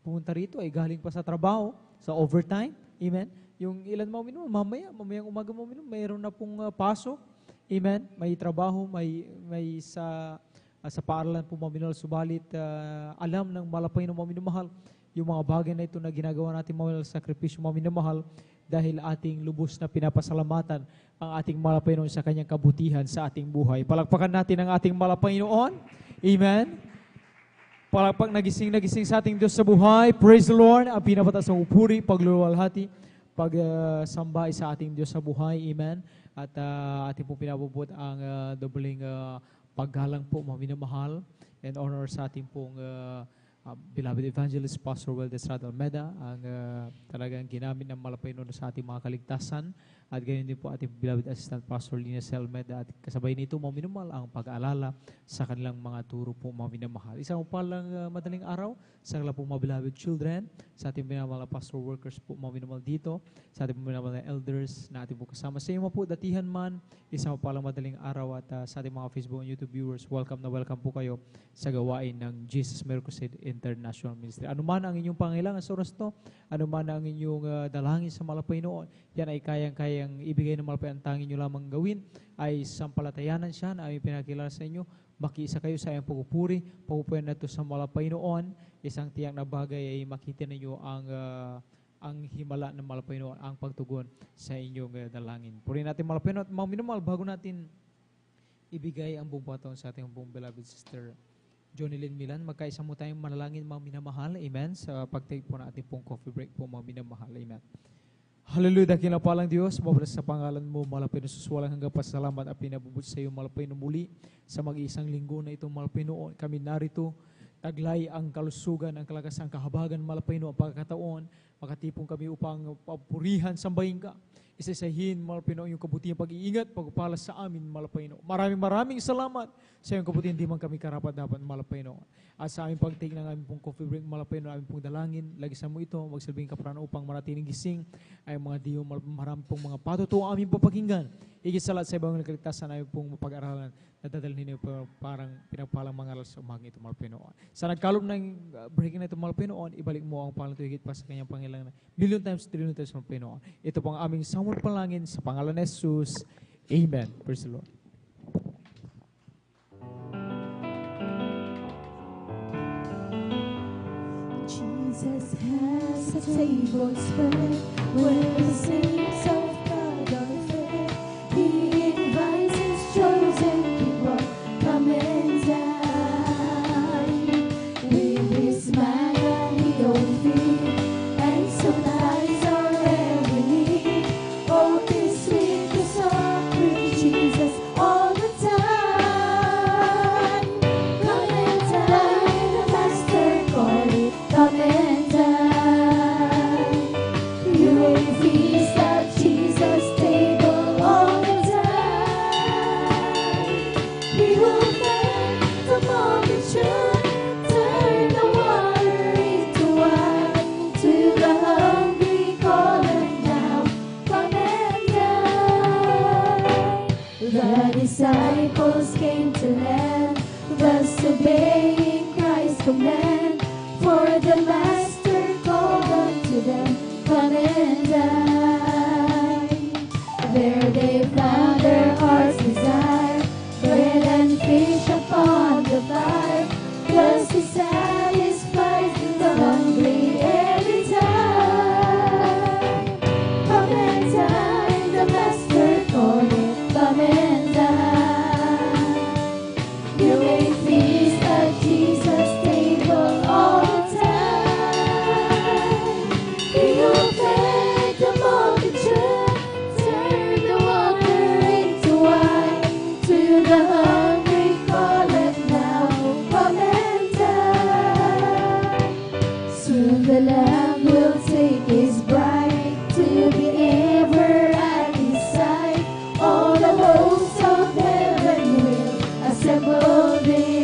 pumunta rito, ay galing pa sa trabaho, sa overtime. Amen. Yung ilan, mga minamahal, mamayang umaga, mga minamahal, mayroon na pong pasok. Amen. May trabaho, may sa paaralan po, mga minamahal. Subalit, alam ng malapay ng mga minamahal, yung mga bagay na ito na ginagawa natin, mga minamahal, sakripisyo, mga minamahal, dahil ating lubos na pinapasalamatan ang ating malapay noon sa kanyang kabutihan sa ating buhay. Palakpakan natin ang ating malapay noon. Amen. Palakpak nagising sa ating Diyos sa buhay. Praise the Lord. Ang pinapataas ng upuri, pagluluwalhati, pagsamba sa ating Diyos sa buhay. Amen. At ating po pinabubot ang dobleng paggalang po, mga minamahal, and honor sa ating pong beloved evangelist, Pastor Weldes Radalmeda, ang talagang ginamit ng malapay noon sa ating mga kaligtasan. At ganyan din po ating beloved assistant, Pastor Lina Selmeda, at kasabay nito, mga minamahal, ang pag-aalala sa kanilang mga turo po, mga minamahal. Isang palang madaling araw sa kanilang po mga beloved children, sa ating minamahal na pastor workers po, mga minamahal dito, sa ating minamahal na elders na ating po kasama. Sa iyo po, datihan man, isang palang madaling araw, at sa ating mga Facebook and YouTube viewers, welcome po kayo sa gawain ng Jesus Miracle Crusade International Ministry. Ano man ang inyong pangailangan sa oras to, ano man ang inyong dalangin sa malapay noon, yan ay kayang ibigay ng malapay. Ang tanging nyo lamang gawin ay sampalatayanan siya na aming pinakilala sa inyo. Makiisa kayo sa iyong pagpupuri na ito sa malapay noon. Isang tiyak na bagay ay makita ninyo ang himala ng malapay noon, ang pagtugon sa inyong dalangin. Purihin natin malapay noon. Mga minamahal, bago natin ibigay ang buong pataon sa ating buong beloved sister Johnny Lynn Milan, magkaisa mo tayong manalangin, mga minamahal. Amen. Sa pag-take po na ating pong coffee break po, mga minamahal. Amen. Hallelujah, dakinapalang Diyos, mabulas sa pangalan mo, malapay na suswalang hanggang pasalamat at pinabubut sa iyo, malapay na muli sa mag-iisang linggo na itong malapay noon. Kami narito, taglay ang kalusugan, ang kalakasan, kahabagan, malapay noon, pagkakataon, makatipong kami upang papurihan, sambahin ka. Isa-isahin, malapay noon, yung kabutihan, pag-iingat, pagpalas sa amin, malapay noon. Maraming salamat sa iyong kabutihan, di man kami karapat-dapat, malapay noon. At sa aming pag-take ng aming pong coffee break, malapay noon, aming pong dalangin, lagisan mo ito, magsilbing kaprano upang maratiling gising, ay mga diyo, marami pong mga patuto ang aming papakinggan. Higit sa lahat sa ibang nagkaligtasan ay pong mapag-aralan na dadalhin niyo parang pinagpalang mga aral sa umagang ito malapinoon. Sa nagkalog ng breaking na ito malapinoon, ibalik mo ang pangalan ito higit pa sa kanyang Panginoon na million times, trillion times malapinoon. Ito pong aming samot panalangin sa pangalan ni Jesus. Amen. Praise the Lord. Jesus has a table spread where the saints of God are fed. He invites his chosen people, come and dine. With his manna he'll feed and supplies our every need. Oh, this week is up with Jesus all the time. Come and dine, the Master called it. Come and dine. You will feast at Jesus' table all the time. He will make the multitude turn the water into wine. To the hungry call them now. Come and dine. The disciples came to land, thus obeying Christ's command. For the Master called unto them, come and dine. There they found their heart's desire, bread and fish upon the fire. Thus he satisfies the hungry every time. Come and dine, the Master called it, come and dine. You may feast at Jesus' table all the time. He will feed the multitude, turn the water into wine. To the hungry call it now, come and dine. Soon the Lamb will take his bride to be ever at his side. All the hosts of heaven will assemble there.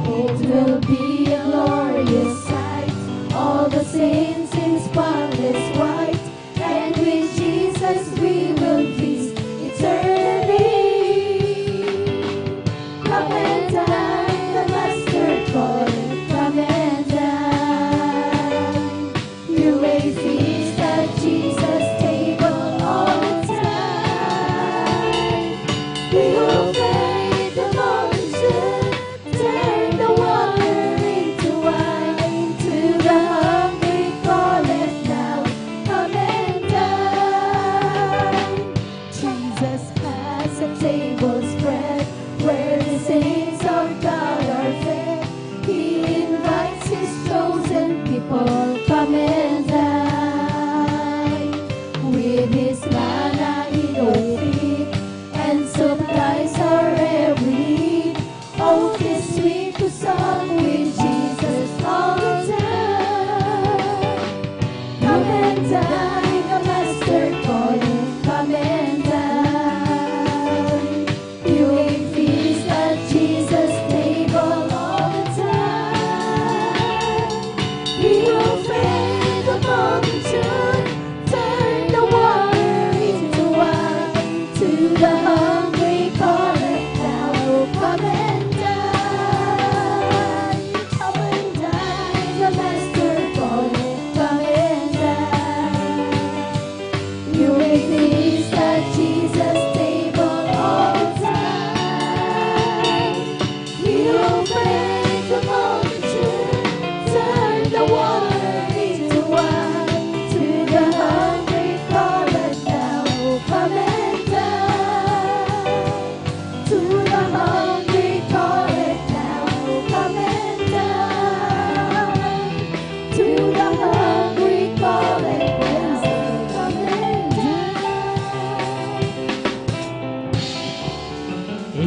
It will be a glorious sight, all the saints in spotless white, and with Jesus we will feast eternally. Come and dine, the Master called, come and dine.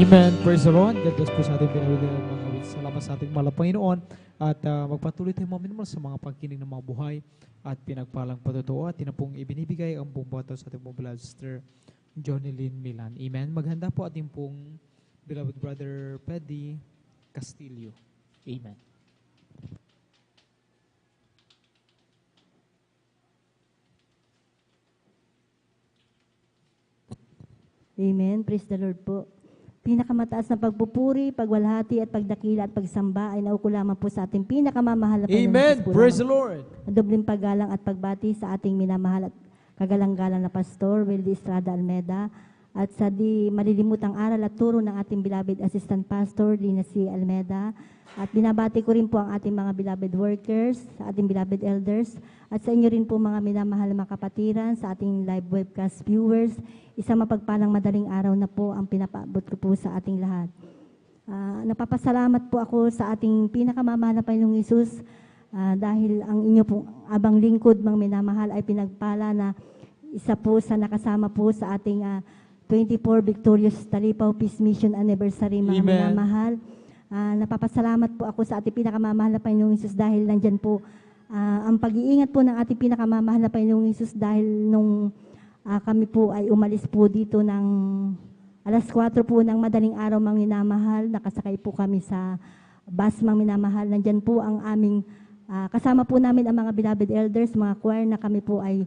Amen. Praise the Lord. God bless po sa ating pinawagalan mga kawit. Salamat sa ating mahal na Panginoon. At magpatuloy tayo mga minamahal sa mga pagkinig ng mga buhay at pinagpalang patotoo at tinapong ibinibigay ang buong bato sa ating pong beloved sister Johnny Lynn Milan. Amen. Maghanda po ating pong beloved brother Peddy Castillo. Amen. Amen. Praise the Lord po. Pinakamataas na pagpupuri, pagwalhati at pagdakila at pagsamba ay nauko lamang po sa ating pinakamamahal na Panginoon. Amen. Diyos po Praise lamang. the Lord. Dobling paggalang at pagbati sa ating minamahal at kagalang-galang na Pastor Wildy Estrada Almeda at sa di malilimutang aral at turo ng ating beloved Assistant Pastor Lina C. Almeda. At binabati ko rin po ang ating mga beloved workers, sa ating beloved elders, at sa inyo rin po mga minamahal na mga kapatiran, sa ating live webcast viewers. Isang mapagpalang madaling araw na po ang pinapaabot ko po sa ating lahat. Napapasalamat po ako sa ating pinakamamahal na Panginoong Hesus dahil ang inyo pong abang lingkod mga minamahal ay pinagpala na isa po sa nakasama po sa ating 24 Victorious Talipaw Peace Mission Anniversary mga Amen. minamahal. Napapasalamat po ako sa ating pinakamamahal na Panginoong Hesus dahil nandyan po ang pag-iingat po ng ating pinakamamahal na Panginoong Hesus dahil nung kami po ay umalis po dito ng alas 4 po ng madaling araw mga minamahal. Nakasakay po kami sa bus mga minamahal. Nandyan po ang aming kasama po namin ang mga beloved elders, mga choir na kami po ay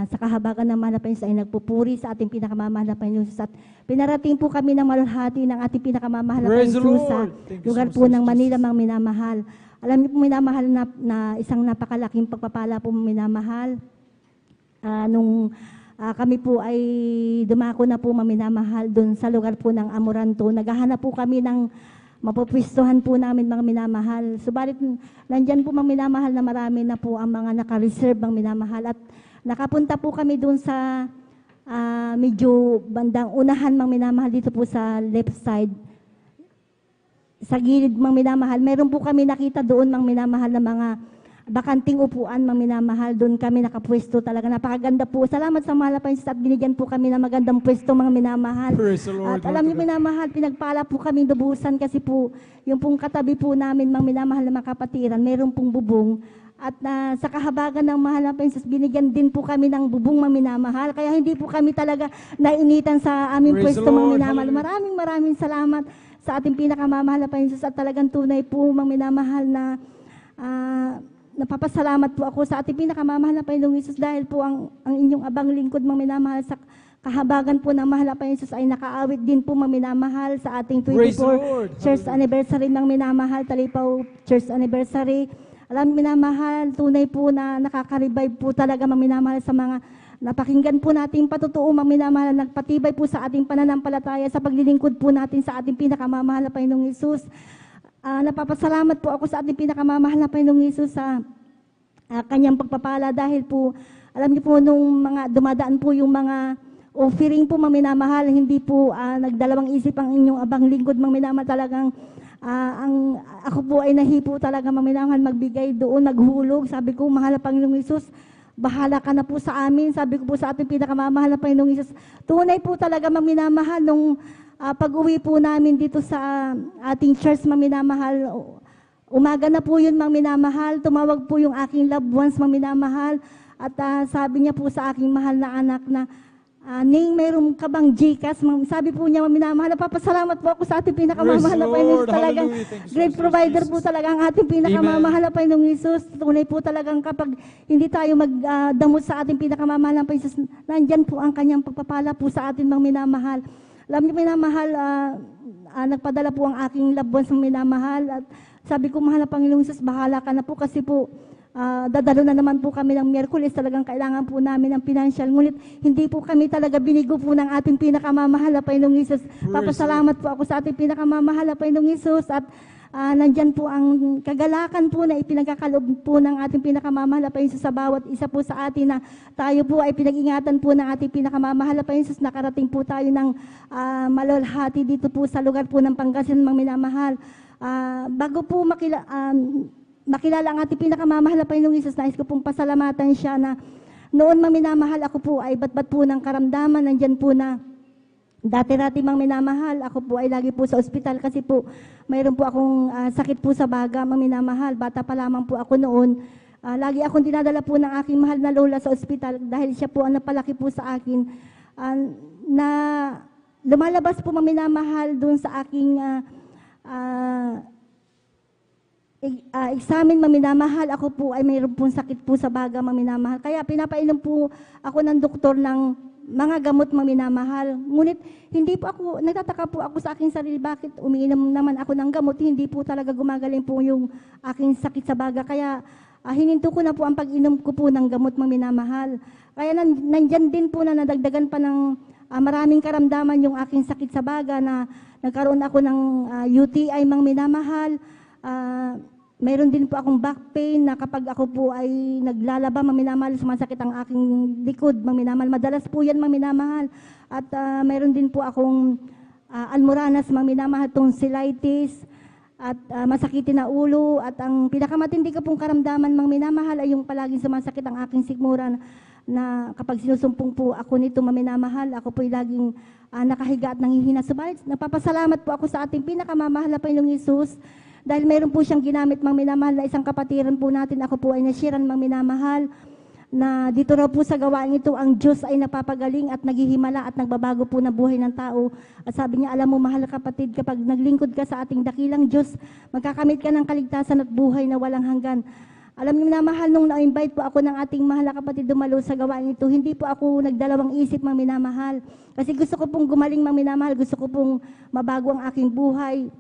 sa kahabagan ng mahal na Panginoon ay nagpupuri sa ating pinakamamahal na Panginoon at pinarating po kami ng malulhati ng ating pinakamamahal na Panginoon sa lugar po ng Manila mga minamahal. Alam niyo po minamahal na isang napakalaking pagpapala po mga minamahal. Nung kami po ay dumako na po maminamahal doon sa lugar po ng Amoranto. Naghahanap po kami ng mapupwistuhan po namin mga minamahal. Subalit nandyan po mga minamahal na marami na po ang mga naka-reserve mga minamahal. At nakapunta po kami doon sa medyo bandang unahan mga minamahal dito po sa left side. Sa gilid mga minamahal. Meron po kami nakita doon mga minamahal na mga bakanting upuan, mga minamahal, doon kami nakapwesto talaga. Napakaganda po. Salamat sa mahal na Panginoon at binigyan po kami ng magandang pwesto, mga minamahal. At alam niyo, minamahal, pinagpala po kami dubusan kasi po, yung pong katabi po namin, mga minamahal na mga kapatiran, meron pong bubong. At sa kahabagan ng mahal na Panginoon, binigyan din po kami ng bubong, mga minamahal. Kaya hindi po kami talaga nainitan sa aming pwesto, mga minamahal. Maraming salamat sa ating pinakamamahal na Panginoon at talagang tunay po, mga minamahal na napapasalamat po ako sa ating pinakamamahal na Panginoong Hesus dahil po ang inyong abang lingkod mga minamahal sa kahabagan po ng mahal na Panginoong Hesus ay nakaawit din po mga minamahal sa ating 24 Church Anniversary ng minamahal, Talipaw Church Anniversary. Alam minamahal, tunay po na nakaka-revive po talaga mga minamahal sa mga napakinggan po natin patotoo mga minamahal, nagpatibay po sa ating pananampalataya sa paglilingkod po natin sa ating pinakamamahal na Panginoong Hesus. Napapasalamat po ako sa ating pinakamamahal na Panginoong Hesus sa kanyang pagpapala dahil po, alam niyo po, nung mga dumadaan po yung mga offering po, mga minamahal, hindi po nagdalawang isip ang inyong abang lingkod, mga minamahal, talagang ako po ay nahipo talaga, mga minamahal, magbigay doon, naghulog. Sabi ko, mahal na Panginoong Hesus, bahala ka na po sa amin. Sabi ko po sa ating pinakamamahal na Panginoong Hesus, tunay po talaga, mga minamahal, nung pag-uwi po namin dito sa ating church, mga minamahal, umaga na po yun, mga minamahal, tumawag po yung aking loved ones, mga minamahal, at sabi niya po sa aking mahal na anak na, Ning, mayroon ka bang GCash? Sabi po niya, mga minamahal, napapasalamat po ako sa ating pinakamamahal na Panginoon. Talagang great provider po talaga ang ating pinakamamahal na Panginoong Hesus. Tunay po talagang kapag hindi tayo magdamot sa ating pinakamamahal na Panginoon, nandyan po ang kanyang pagpapala po sa ating mga minamahal. Alam niyo, minamahal, nagpadala po ang aking loved ones ng minamahal. At sabi ko, mahal na Panginoong Hesus, bahala ka na po kasi po, dadalo na naman po kami ng Miyerkules. Talagang kailangan po namin ng financial. Ngunit hindi po kami talaga binigo po ng ating pinakamamahal na Panginoong Hesus. Papasalamat po ako sa ating pinakamamahal na Panginoong Hesus. At nandyan po ang kagalakan po na ipinagkakaloob po ng ating pinakamamahal na Panginoon sa bawat isa po sa atin na tayo po ay pinag-ingatan po ng ating pinakamamahal na Panginoon. Nakarating po tayo ng malulhati dito po sa lugar po ng Pangasinan, mga minamahal. Bago po makilala ang ating pinakamamahal na Panginoong Hesus, nais ko pong pasalamatan siya na noon, mga minamahal, ako po ay batbat po ng karamdaman. Nandyan po na Dati-dati mang minamahal, ako po ay lagi po sa ospital kasi po mayroon po akong sakit po sa baga, mang minamahal. Bata pa lamang po ako noon. Lagi akong dinadala po ng aking mahal na lola sa ospital dahil siya po ang napalaki po sa akin. Na lumalabas po mang minamahal doon sa aking examen, maminamahal, ako po ay mayroon pong sakit po sa baga, maminamahal. Kaya pinapainom po ako ng doktor ng mga gamot, maminamahal. Ngunit hindi po ako, nagtataka po ako sa aking sarili, bakit umiinom naman ako ng gamot, hindi po talaga gumagaling po yung aking sakit sa baga. Kaya hininto ko na po ang pag-inom ko po ng gamot, maminamahal. Kaya nandyan din po na nadagdagan pa ng maraming karamdaman yung aking sakit sa baga na nagkaroon ako ng UTI, maminamahal. Mayroon din po akong back pain na kapag ako po ay naglalaba, maminamahal, sumasakit ang aking likod, maminamahal. Madalas po yan, maminamahal. At mayroon din po akong almoranas, maminamahal, tonsillitis, at masakitin na ulo. At ang pinakamatindi ko pong karamdaman, maminamahal, ay yung palaging sumasakit ang aking sikmura na kapag sinusumpong po ako nito, maminamahal, ako po ay laging nakahiga at nanghihina. Subalit, napapasalamat po ako sa ating pinakamamahal na Panginoong Hesus. Dahil mayroon po siyang ginamit, mang minamahal, na isang kapatiran po natin. Ako po ay nashiran, mang minamahal, na dito raw po sa gawain ito, ang Diyos ay napapagaling at naghihimala at nagbabago po na buhay ng tao. At sabi niya, alam mo, mahal kapatid, kapag naglingkod ka sa ating dakilang Diyos, magkakamit ka ng kaligtasan at buhay na walang hanggan. Alam niyo na mahal, nung na-invite po ako ng ating mahal na kapatid dumalo sa gawain ito, hindi po ako nagdalawang isip, mang minamahal. Kasi gusto ko pong gumaling, mang minamahal, gusto ko pong mabago ang aking buhay,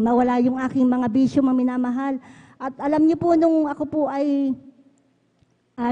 mawala yung aking mga bisyo, maminamahal. At alam niyo po, nung ako po ay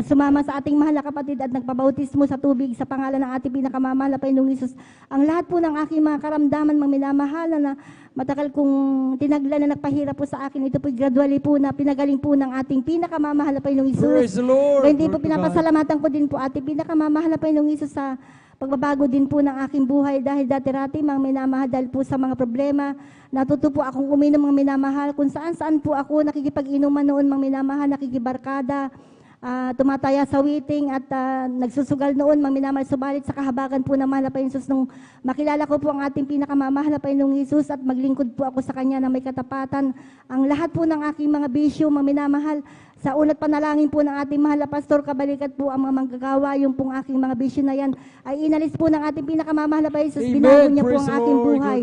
sumama sa ating mahal na kapatid at nagpabautismo sa tubig sa pangalan ng ating pinakamamahal na Panginoong Hesus, ang lahat po ng aking mga karamdaman, maminamahal, na matagal kong tinaglan na nagpahirap po sa akin, ito po gradually po na pinagaling po ng ating pinakamamahal na Panginoong Hesus. Praise the Lord! Kaya hindi po pinapasalamatan ko din po ating pinakamamahal na Panginoong Hesus sa pagbabago din po ng aking buhay dahil dati-rati mang minamahal dahil po sa mga problema. Natuto po akong uminom ng minamahal kung saan-saan po ako nakikipag-inuman noon mang minamahal, nakikibarkada, tumataya sa waiting at nagsusugal noon mang minamahal. Subalit sa kahabagan po ng mahal na Panginoong Hesus, nung makilala ko po ang ating pinakamamahal na Panginoong Hesus at maglingkod po ako sa Kanya na may katapatan, ang lahat po ng aking mga bisyo, mang minamahal, sa ulat panalangin po ng ating mahal na pastor, kabalikat po ang mga manggagawa, yung pong aking mga bisyo na yan, ay inalis po ng ating pinakamamahal na Panginoong Hesus, binago niya po ang aking buhay.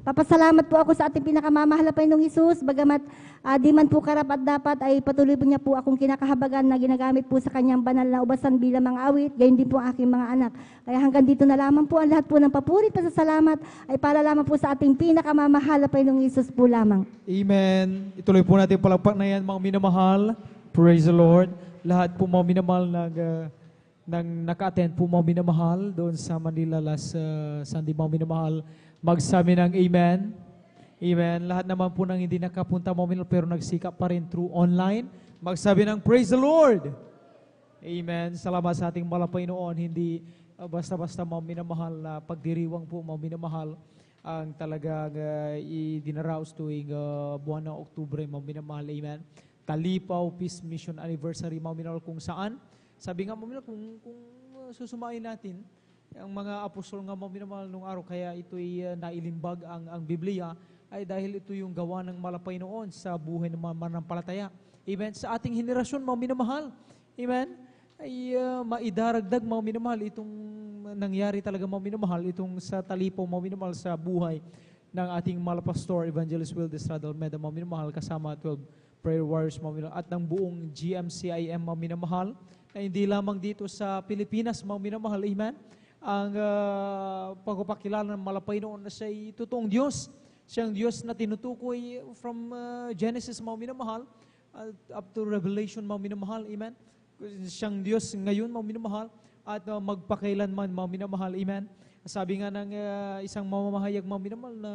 Papasalamat po ako sa ating pinakamamahal na Panginoong Hesus, bagamat di man po karapat dapat, ay patuloy po niya po akong kinakahabagan na ginagamit po sa kanyang banal na ubasan bilang mga awit, gayon din po ang aking mga anak. Kaya hanggang dito na lamang po, ang lahat po ng papuri, pasasalamat, ay para lamang po sa ating pinakamamahal na Panginoong Hesus po lamang. Amen. Ituloy po natin palagpak na yan, mga minamahal. Praise the Lord. Lahat po mga minamahal naka-attend po mga minamahal doon sa Manila last Sunday, mga minamahal, magsabi ng Amen. Amen. Lahat naman po nang hindi nakapunta mga minamahal pero nagsikap pa rin through online, magsabi ng Praise the Lord. Amen. Salamat sa ating mahal na Panginoon. Hindi basta-basta mga minamahal na pagdiriwang po mga minamahal ang talagang idinaraos tuwing buwan ng Oktubre, mga minamahal. Amen. Talipaw Peace Mission Anniversary, mga minamahal, kung saan, sabi nga mga minamahal, kung susumain natin, ang mga apostol nga mga minamahal nung araw, kaya ito'y nailimbag ang Biblia, ay dahil ito yung gawa ng malapay noon sa buhay ng mga manampalataya. Amen. Sa ating henerasyon, mga minamahal, amen, ay maidaragdag, mga minamahal, itong nangyari talaga, mga minamahal, itong sa Talipaw, mga minamahal, sa buhay ng ating malapastor, Evangelist Will Estrada Almeda, mga minamahal, kasama 12 prayer warriors, mga minamahal, at ng buong GMCIM, mga minamahal, na hindi lamang dito sa Pilipinas, mga minamahal, amen, ang pagpapakilala ng malapay noon na siya'y totoong Diyos. Siyang Diyos na tinutukoy from Genesis, mga minamahal, up to Revelation, mga minamahal, amen. Siyang Diyos ngayon, mga minamahal, at magpakailanman, mga minamahal, amen. Sabi nga ng isang mamamahayag, mga minamahal, na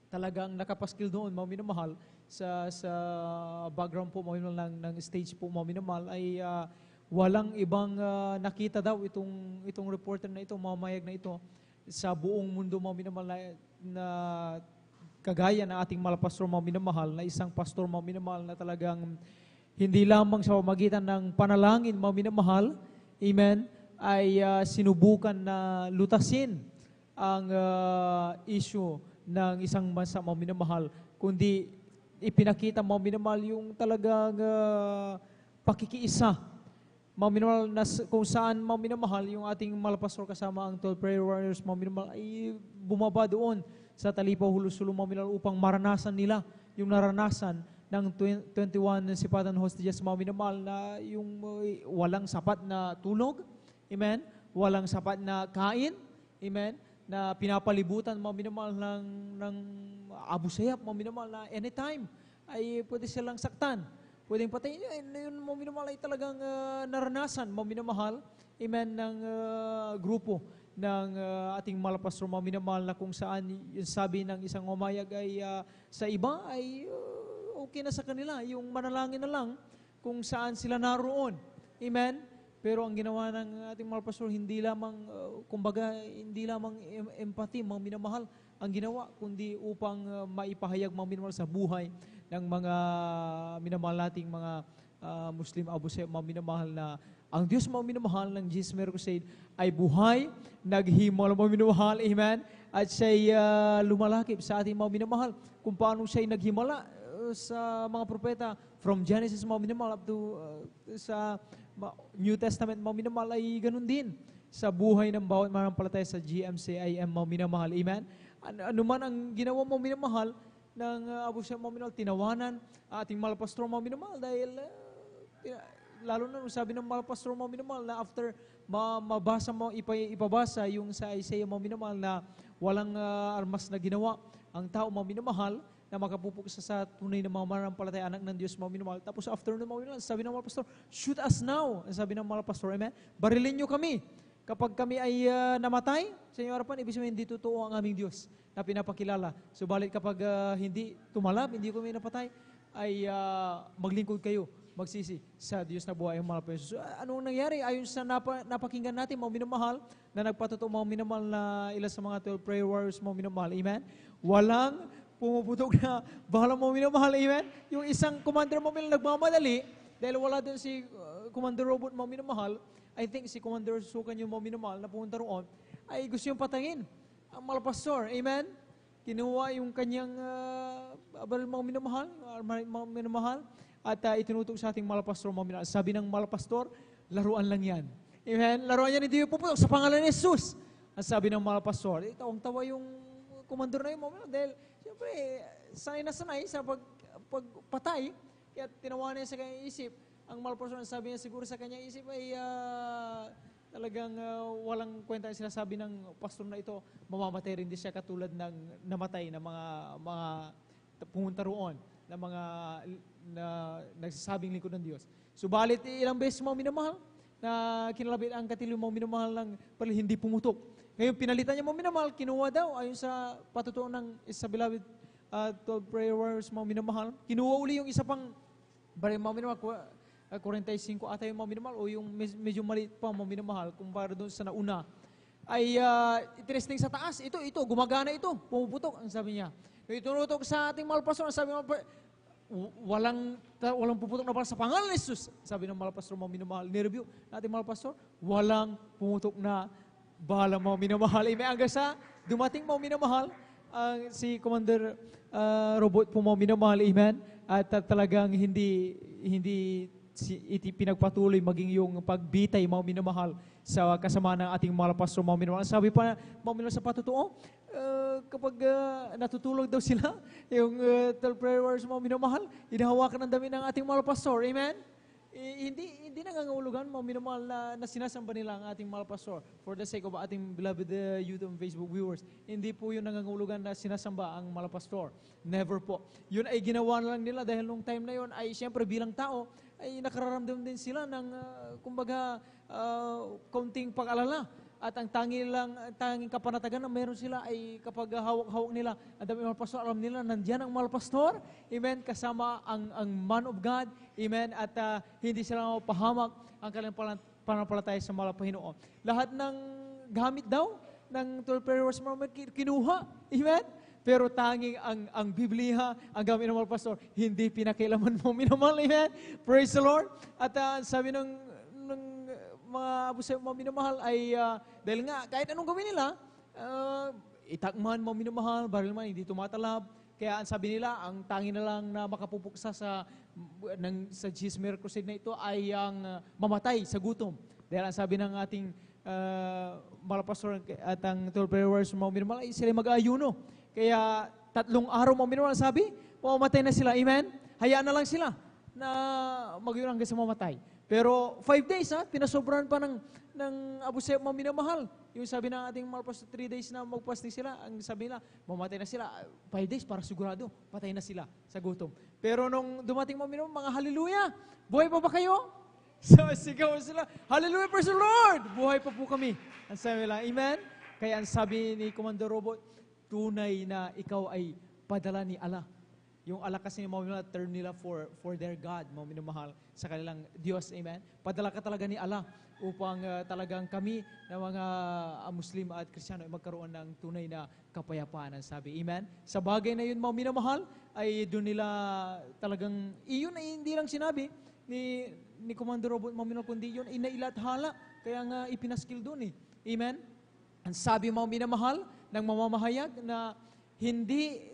talagang nakapaskil doon, mga minamahal, sa background po, mga minamahal, ng stage po, mga minamahal, ay walang ibang nakita daw itong reporter na ito, mamamahayag na ito, sa buong mundo, mga minamahal, na kagaya ng ating malapastor, mga minamahal, na isang pastor, mga minamahal, na talagang hindi lamang sa pamagitan ng panalangin, mga minamahal, amen, ay sinubukan na lutasin ang issue ng isang bansa, mga minamahal, kundi ipinakita, mga minamahal, yung talagang pakikiisa, mga minamahal, kung saan, mga minamahal, yung ating malapastor kasama ang 12 prayer warriors, mga minamahal, ay bumaba doon sa Talipaw, Hulusulong, mga minamahal, upang maranasan nila yung naranasan ng 21 sipatan hostages, mga minamahal, na yung walang sapat na tulog, amen, walang sapat na kain, amen, na pinapalibutan, mga minamahal, ng Abu Sayyaf, mga minamahal, na anytime ay pwede silang saktan, pwedeng patayin. Yun, mga minamahal, ay talagang naranasan, mga minamahal, amen, ng grupo ng ating malapastor, mga minamahal, na kung saan yung sabi ng isang umayag ay sa iba ay okay na sa kanila, yung manalangin na lang kung saan sila naroon. Amen? Pero ang ginawa ng ating malapastor, hindi lamang, kumbaga, hindi lamang empathy, mga minamahal, ang ginawa, kundi upang maipahayag, mga minamahal, sa buhay ng mga minamahal nating mga Muslim Abu Sayyaf, mga minamahal, na ang Diyos, mga minamahal, ng Jesus Miracle Crusade ay buhay, naghimal, mga minamahal, amen, at siya'y lumalakip sa ating mga minamahal, kung paano siya'y naghimala sa mga propeta, from Genesis, mga minamahal, up to sa New Testament, mga minamahal, ay ganun din sa buhay ng bawat manampalataya sa GMCIM, mga minamahal, amen. Ano man ang ginawa, mga minamahal, ng Abu Sayyaf, mga minamahal, tinawanan ating malapastor, mga minamahal, dahil lalo na sabi ng malapastor, mga minamahal, na after mabasa mo, ipabasa yung sa Isaiah, mga minamahal, na walang armas na ginawa ang tao, mga minamahal, na makapupuksa sa tunay na mga manampalataya, anak ng Diyos, mga minamahal. Tapos after ng mga minamahal, sabi ng malapastor, shoot us now. Sabi ng malapastor, amen, barilin nyo kami. Kapag kami ay namatay sa inyong harapan, ibig sabihin, hindi totoo ang aming Diyos na pinapakilala. Subalit kapag hindi tumalab, hindi kami napatay, ay maglingkod kayo, magsisi sa Diyos na buhay ang mahal po Jesus. Anong nangyari? Ayon sa napakinggan natin, mga minamahal, na nagpatotoo, mga minamahal, na ilan sa mga 12 prayer warriors, mga minamahal, amen? Walang pumuputok na bahala, mga minamahal, amen? Yung isang commander, mga minamahal, nagmamadali, dahil wala doon si Commander Robot, mga minamahal, I think si Commander Sukan yung mga minamahal na pumunta roon, ay gusto yung patangin ang malapastor, amen? Kinuha yung kanyang mga minamahal, mga minamahal, at itinutok sa ating malapastor, mga minamahal. Sabi ng malapastor, laruan lang yan. Amen? Laruan yan, hindi puputok sa pangalan ni Jesus. Ang sabi ng malapastor, tawang-tawa yung komandor na yun, mga minamahal, dahil siyempre, sanay na sanay sa pagpatay, kaya tinawa niya sa kanyang isip. Ang malapastor, sabi niya siguro sa kanyang isip ay talagang walang kwenta ang sinasabi ng pastor na ito, mamamatay rin din siya katulad ng namatay na mga pumunta roon, na mga nagsasabing lingkod ng Diyos. Subalit ilang beses, mga minamahal, na kinalabit ang katilyo, mga minamahal, ng pala hindi pumutok. Ngayon pinalitan niya, mga minamahal, kinuha daw, ayon sa patutuon ng isa beloved 12 prayer warriors, mga minamahal, kinuha uli yung isa pang mga minamahal, 45 ata yung mga minamahal, o yung medyo maliit pa, mga minamahal, kumpara doon sa nauna, ay itinesting sa taas. Ito, gumagana ito, pumuputok, ang sabi niya. Itunutok sa ating malapastor, ang sabi ng walang puputok na bala sa pangalan ni Jesus. Sabi ng malapastor, mga minamahal, nireview natin malapastor, walang pumutok na bala, mga minamahal. Hanggang sa dumating, mga minamahal, si Commander Robot po, mga minamahal, amen, at talagang hindi pinagpatuloy maging yung pagbitay, mga minamahal, sa kasama ng ating malapastor, mga minamahal. Sabi pa, mga minamahal, sa patutuo, kapag natutulog daw sila, yung 12 prayer warriors, mga minamahal, inahawakan ng dami ng ating malapastor, amen? Hindi nangangahulugan, mga minamahal, na sinasamba nila ang ating malapastor for the sake of ating beloved youth and Facebook viewers. Hindi po yun nangangahulugan na sinasamba ang malapastor. Never po. Yun ay ginawa na lang nila dahil nung time na yun ay siyempre bilang tao ay nakararamdam din sila ng kumbaga kaunting pag-alala. At ang tanging kapanatagan na meron sila ay kapag hawak-hawak nila, ang dami mga pastor, alam nila, nandiyan ang mga pastor, amen, kasama ang man of God, amen, at hindi sila mapahamak ang kanilang panampalataya sa mga Panginoon. Lahat ng gamit daw ng 12 prayer warriors, kinuha, amen, pero tanging ang Biblia, ang gamit ng mga pastor, hindi pinakailaman mo, minamahal, amen, praise the Lord. At sabi ng mga Abu Sayyaf, mga minamahal, ay dahil nga kahit anong gawin nila, itakman mo minamahal, baril man hindi tumatalab. Kaya ang sabi nila, ang tangi na lang na makapupuksa sa Gismer Crusade na ito ay ang mamatay sa gutom. Dahil ang sabi ng ating malapastor at ang 12 prayers mo minamahal ay sila mag-ayuno. Kaya 3 araw mo minamahal, sabi, mamamatay na sila. Amen? Hayaan na lang sila na mag-ayuno hanggang sa mamatay. Pero 5 days, pinasobrahan pa ng Abu Sayyaf mo minamahal. Yung sabi ng ating malapastor 3 days na magpasting sila, ang sabi nila, mamatay na sila. 5 days para sigurado, patay na sila sa gutom. Pero nung dumating mo minamahal, mga hallelujah, buhay pa ba kayo? So sigaw sila, hallelujah, praise the Lord! Buhay pa po kami. Ang sabi nila, amen? Kaya ang sabi ni Commander Robot, tunay na ikaw ay padala ni Allah. Yung Allah kasi mga minamahal, term nila for their God, mga minamahal sa kanilang Diyos, amen? Padala ka talaga ni Allah upang talagang kami na mga Muslim at Kristiyano ay magkaroon ng tunay na kapayapaan, ang sabi, amen? Sa bagay na yun, mga minamahal, ay doon nila talagang, iyon ay hindi lang sinabi ni Commander Robot, mga minamahal, kundi yun ay nailathala, kaya nga ipinaskil doon amen? Ang sabi, mga minamahal, ng mamamahayag na hindi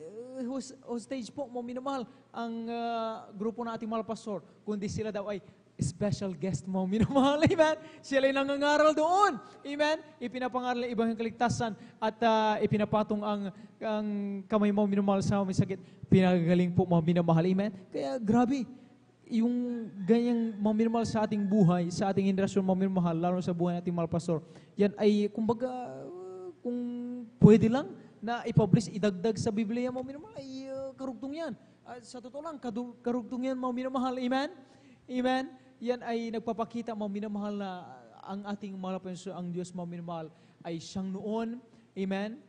hostage po, mga minamahal, ang grupo na ating mga pastor, kundi sila daw ay special guest, mga minamahal, amen? Sila ay nangangaral doon, amen? Ipinapangaral ng ibang kaligtasan at ipinapatong ang kamay, mga minamahal, sa may sakit. Pinagagaling po, mga minamahal, amen? Kaya grabe, yung ganyang mga minamahal sa ating buhay, sa ating henerasyon, mga minamahal, lalo sa buhay nating mga pastor, yan ay, kumbaga, kung pwede lang, na i-publish, idagdag sa Biblia, mga minamahal, ay karugtong yan. Sa totoo lang, karugtong yan, mga minamahal. Amen? Amen? Yan ay nagpapakita, mga minamahal, na ang ating mga penso, ang Diyos, mga minamahal, ay siyang noon, amen?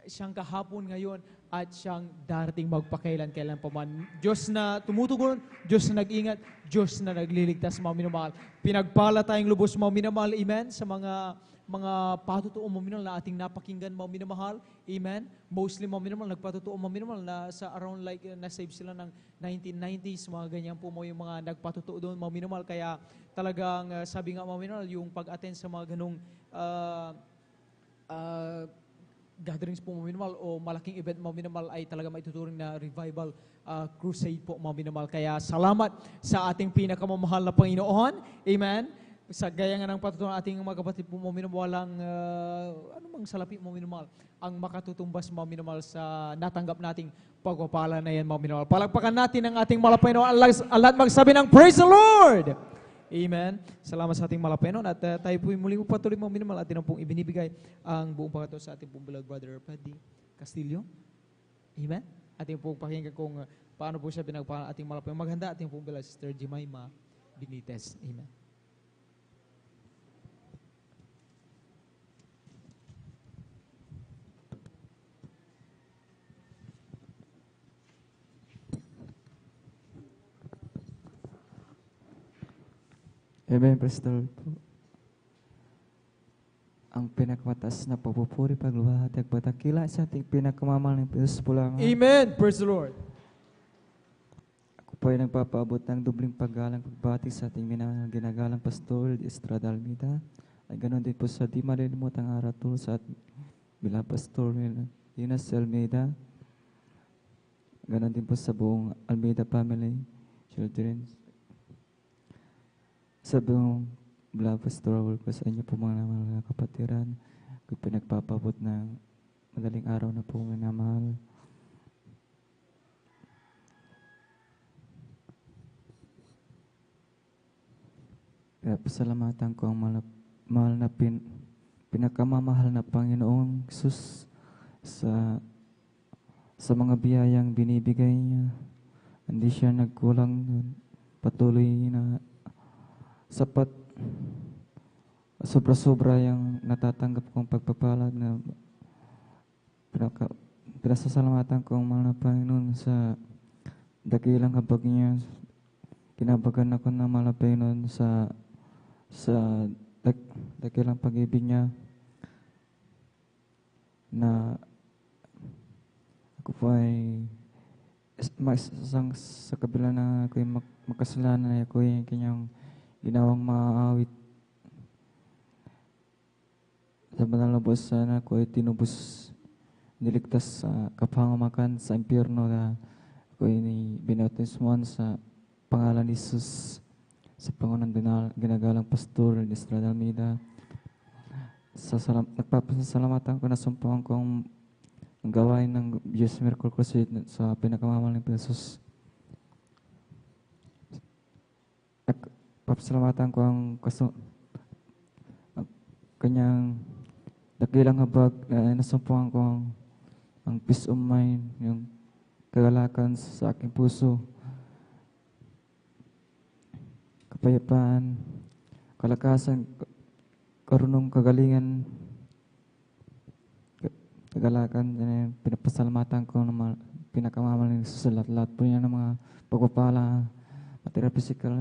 Siyang kahapon ngayon, at siyang darating magpakailan-kailan pa man. Diyos na tumutugon, Diyos na nag-ingat, Diyos na nagliligtas, mga minamahal. Pinagpala tayong lubos, mga minamahal, amen? Sa mga patutuo, mga minamahal, na ating napakinggan, mga minamahal, amen? Mostly, mga minamahal, nagpatutuo, mga minamahal, na sa around like, na-save sila ng 1990s, mga ganyan po mo yung mga nagpatutuo doon, mga minamahal. Kaya talagang, sabi nga, mga minamahal, yung pag-attend sa mga ganong gatherings po, mga minamahal, o malaking event, mga minamahal, ay talaga maituturing na revival crusade po, mga minamahal. Kaya salamat sa ating pinakamamahal na Panginoon, amen? Sa gaya nga ng patutunan ating mga kapatid po, mga minamahal, walang anumang salapi, mga minamahal, ang makatutumbas, mga minamahal, sa natanggap nating pagpapala na yan, mga minamahal. Palagpakan natin ang ating malapaynon, lahat magsabi ng praise the Lord! Amen. Salamat sa ating malapaynon at tayo po muling patuloy, mga minamahal, atin ang pong ibinibigay ang buong pagkataon sa ating pong beloved brother Paddy Castillo. Amen. Ating pong pakinggan kung paano po siya pinagpala ating malapaynon. Maghanda ating pong beloved Sister Jemima Benitez. Amen. Amen, praise the Lord po. Ang pinakamataas na papupuri, pagluwalhati at pagdakila sa ating pinakamamahal ng Diyos po lang. Amen, praise the Lord. Ako po ay nagpapaabot ng dubling paggalang pagbati sa ating ginagalang Pastor Estrada Almeida. Ay ganoon din po sa di malilimutang aratul sa ating bilang Pastor Lina C. Almeida. Ganoon din po sa buong Almeida family, children. Sa buong Beloved Pastoral Work sa inyo po mga kapatiran, kung pinagpapabot ng madaling araw na po minamahal. Kaya pasalamatan ko ang mahal na pinakamamahal na Panginoong Jesus sa mga biyayang binibigay niya. Hindi siya nagkulang doon. Patuloy na sapat, sobra-sobra yung natatanggap kong pagpapala na pinasasalamatan ko ang mahal na Panginoon sa dakilang habag niya. Kinabagan ako ng mahal na Panginoon sa dakilang pag-ibig niya na ako po ay sa kabila na ako yung makasalanan, ako yung kanyang ginawang maaawit. Sa banal na buwas sana ako ay tinubos, niligtas sa kapangamakan sa impyerno na ako ay binautismuhan sa pangalan ni Jesus sa pangunan ginagalang pastor ni Estrada Almeida. Nagpapasalamatan ko na sumpuan ko ang gawain ng Diyos Miracle Crusade sa pinakamamahal ng Jesus. Nagpapasalamatan ko ang kanyang dakilang habag na nasumpuan ko ang peace of mind, yung kagalakan sa aking puso, kapayapaan, kalakasan, karunong kagalingan, kagalakan, pinapasalamatan ko ng pinakamamaling sa lahat po niya ng mga pagpapala, material, physical,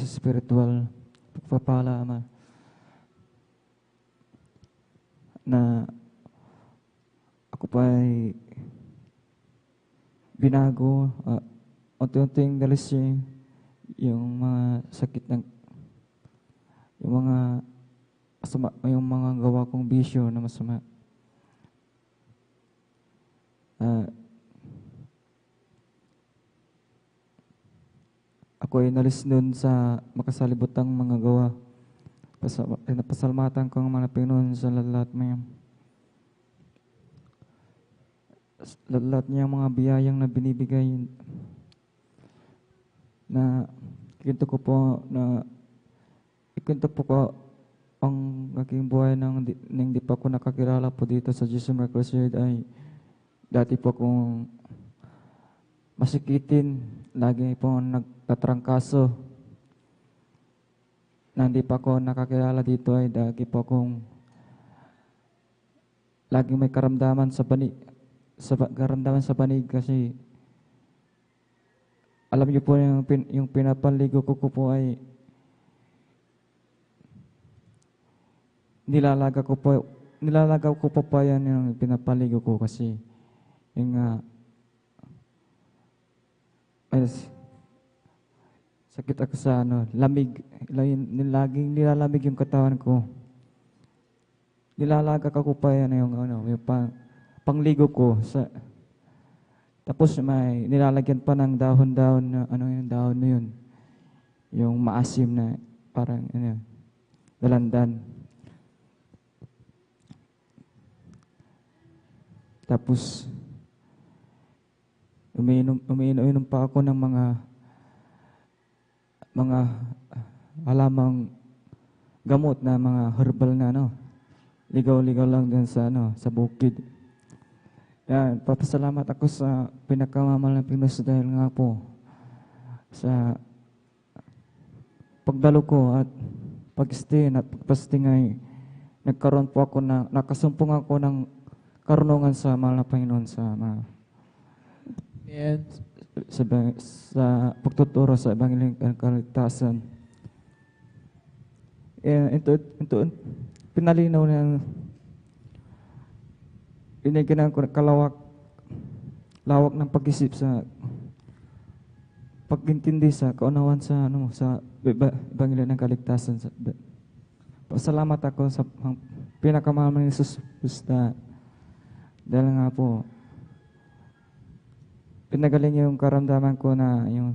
spiritual, pagpapala, na ako pa ay binago, unti-unting dalis yung mga sakit ng yung mga gawa kong bisyo na masama. Ako ay nalis doon sa makasalibutang mga gawa. Pinapasalamatan ko ang mga Panginoon sa lahat niya mga biyayang na binibigay na ikwento po ko ang aking buhay nang di pa ako nakakilala po dito sa Jesus Miracle Crusade ay dati po akong masikitin, lagi po nagtatrangkaso. Na hindi pa ako nakakilala dito ay lagi po akong laging may karamdaman sa banig kasi alam niyo po yung pinapaligo ko po ay nilalagaw ko po pa yan yung pinapaligo ko kasi yung sakit ako sa lamig, laging nilalamig yung katawan ko. Nilalaga ko pa yan yung pangligo ko tapos may nilalagyan pa ng dahon-dahon na yung dahon na yun, yung maasim na parang dalandan. Tapos umiinom pa ako ng mga halamang gamot na mga herbal na ligaw-ligaw lang din sa bukid. Yan, papasalamat ako sa pinakamamahal ng Panginoon dahil nga po sa pagdalo ko at pag-stay at pagpasting ay nagkaroon po ako nakasumpong ako ng karunungan sa mahal na Panginoon sa pagtuturo sa Ebanghelyo ng Kaligtasan. Ito pinalinaw na binigyan ko lawak ng pag-isip sa pag-intindi sa kaunawan sa Ebanghelyo ng Kaligtasan. Pasalamat ako sa pinakamamahal ni Jesus dahil nga po pinagaling yung karamdaman ko na yung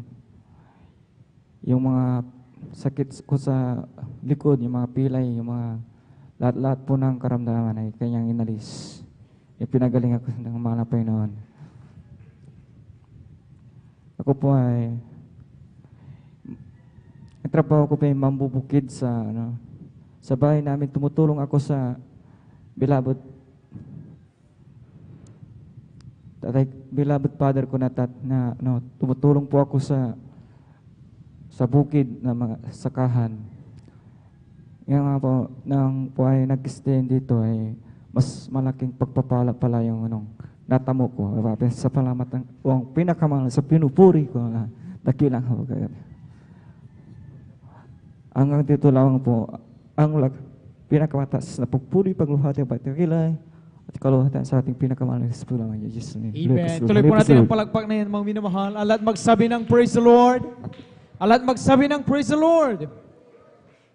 mga sakit ko sa likod, yung mga pilay, yung mga lahat-lahat po ng karamdaman ay kanyang inalis. Yung pinagaling ako ng mahal na Panginoon. Ako po ay nagtrabaho ko pa yung mambubukid sa bahay namin. Tumutulong ako sa beloved father ko na tumutulong po ako sa bukid na mga sakahan. Yan nga po, nang po ay nag-stay dito ay mas malaking pagpapala pala yung natamo ko. Sa palamat ang pinakamahal sa pinupuri ko na dakilang habag. Hanggang dito lang po ang pinakamataas na pagpuri pagluhati ang patikilay at kaluhatan sa ating pinakamahal na Espiritu ng Diyos. Amen. Tuloy po natin ang palakpak na yan, mga minamahal. Alat magsabi ng praise the Lord. Alat magsabi ng praise the Lord.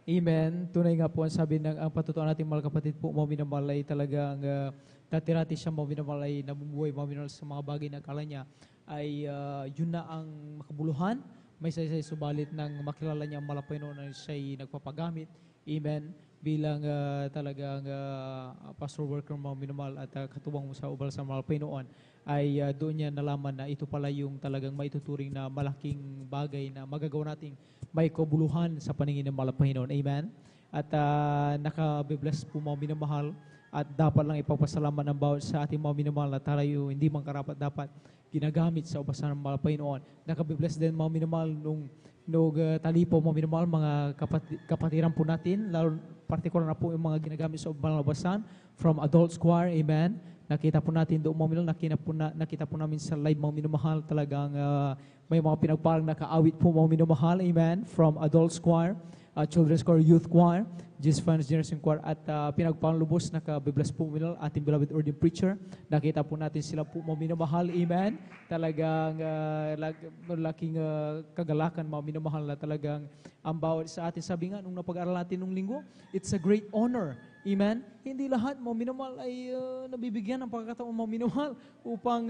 Amen. Tunay nga po ang sabi ng ang patutuan natin mga kapatid po, mga minamahal ay talagang dati-rati siya mga minamahal ay nabubuhay, mga minamahal sa mga bagay na akala niya ay yun na ang makabuluhan. May say subalit ng makilala niya ang malapay noon na siya'y nagpapagamit. Amen. Bilang talagang pastor worker mga minamahal at katubang mo sa ubal sa malapay noon ay doon niya nalaman na ito pala yung talagang maituturing na malaking bagay na magagawa nating may kabuluhan sa paningin ng malapay noon. Amen. At nakabe-bless po mga minamahal at dapat lang ipagpasalamat ng bawat sa ating mga minamahal na tayo hindi man karapat dapat ginagamit sa ubasan ng malapay noon. Nakabe-bless din mga minamahal nung talipo mga minamahal, mga kapatiran po natin, lalo partikular na po yung mga ginagamit sa ubasan from adult choir. Amen. Nakita po natin doon mga minamahal, nakita po namin sa live mga minamahal talagang may mga pinagparang nakaawit po mga minamahal. Amen. From adult choir, children's choir, youth choir, Jesus Finest Generation Choir at pinagpanglubos nakabe-bless po minamahal ating beloved ordained preacher. Nakita po natin sila po mga minamahal. Amen. Talagang laking kagalakan mga minamahal na talagang ang bawat sa atin. Sabi nga nung napag-aral natin nung linggo, it's a great honor. Amen. Hindi lahat mga minamahal ay nabibigyan ng pagkakataon mga minamahal upang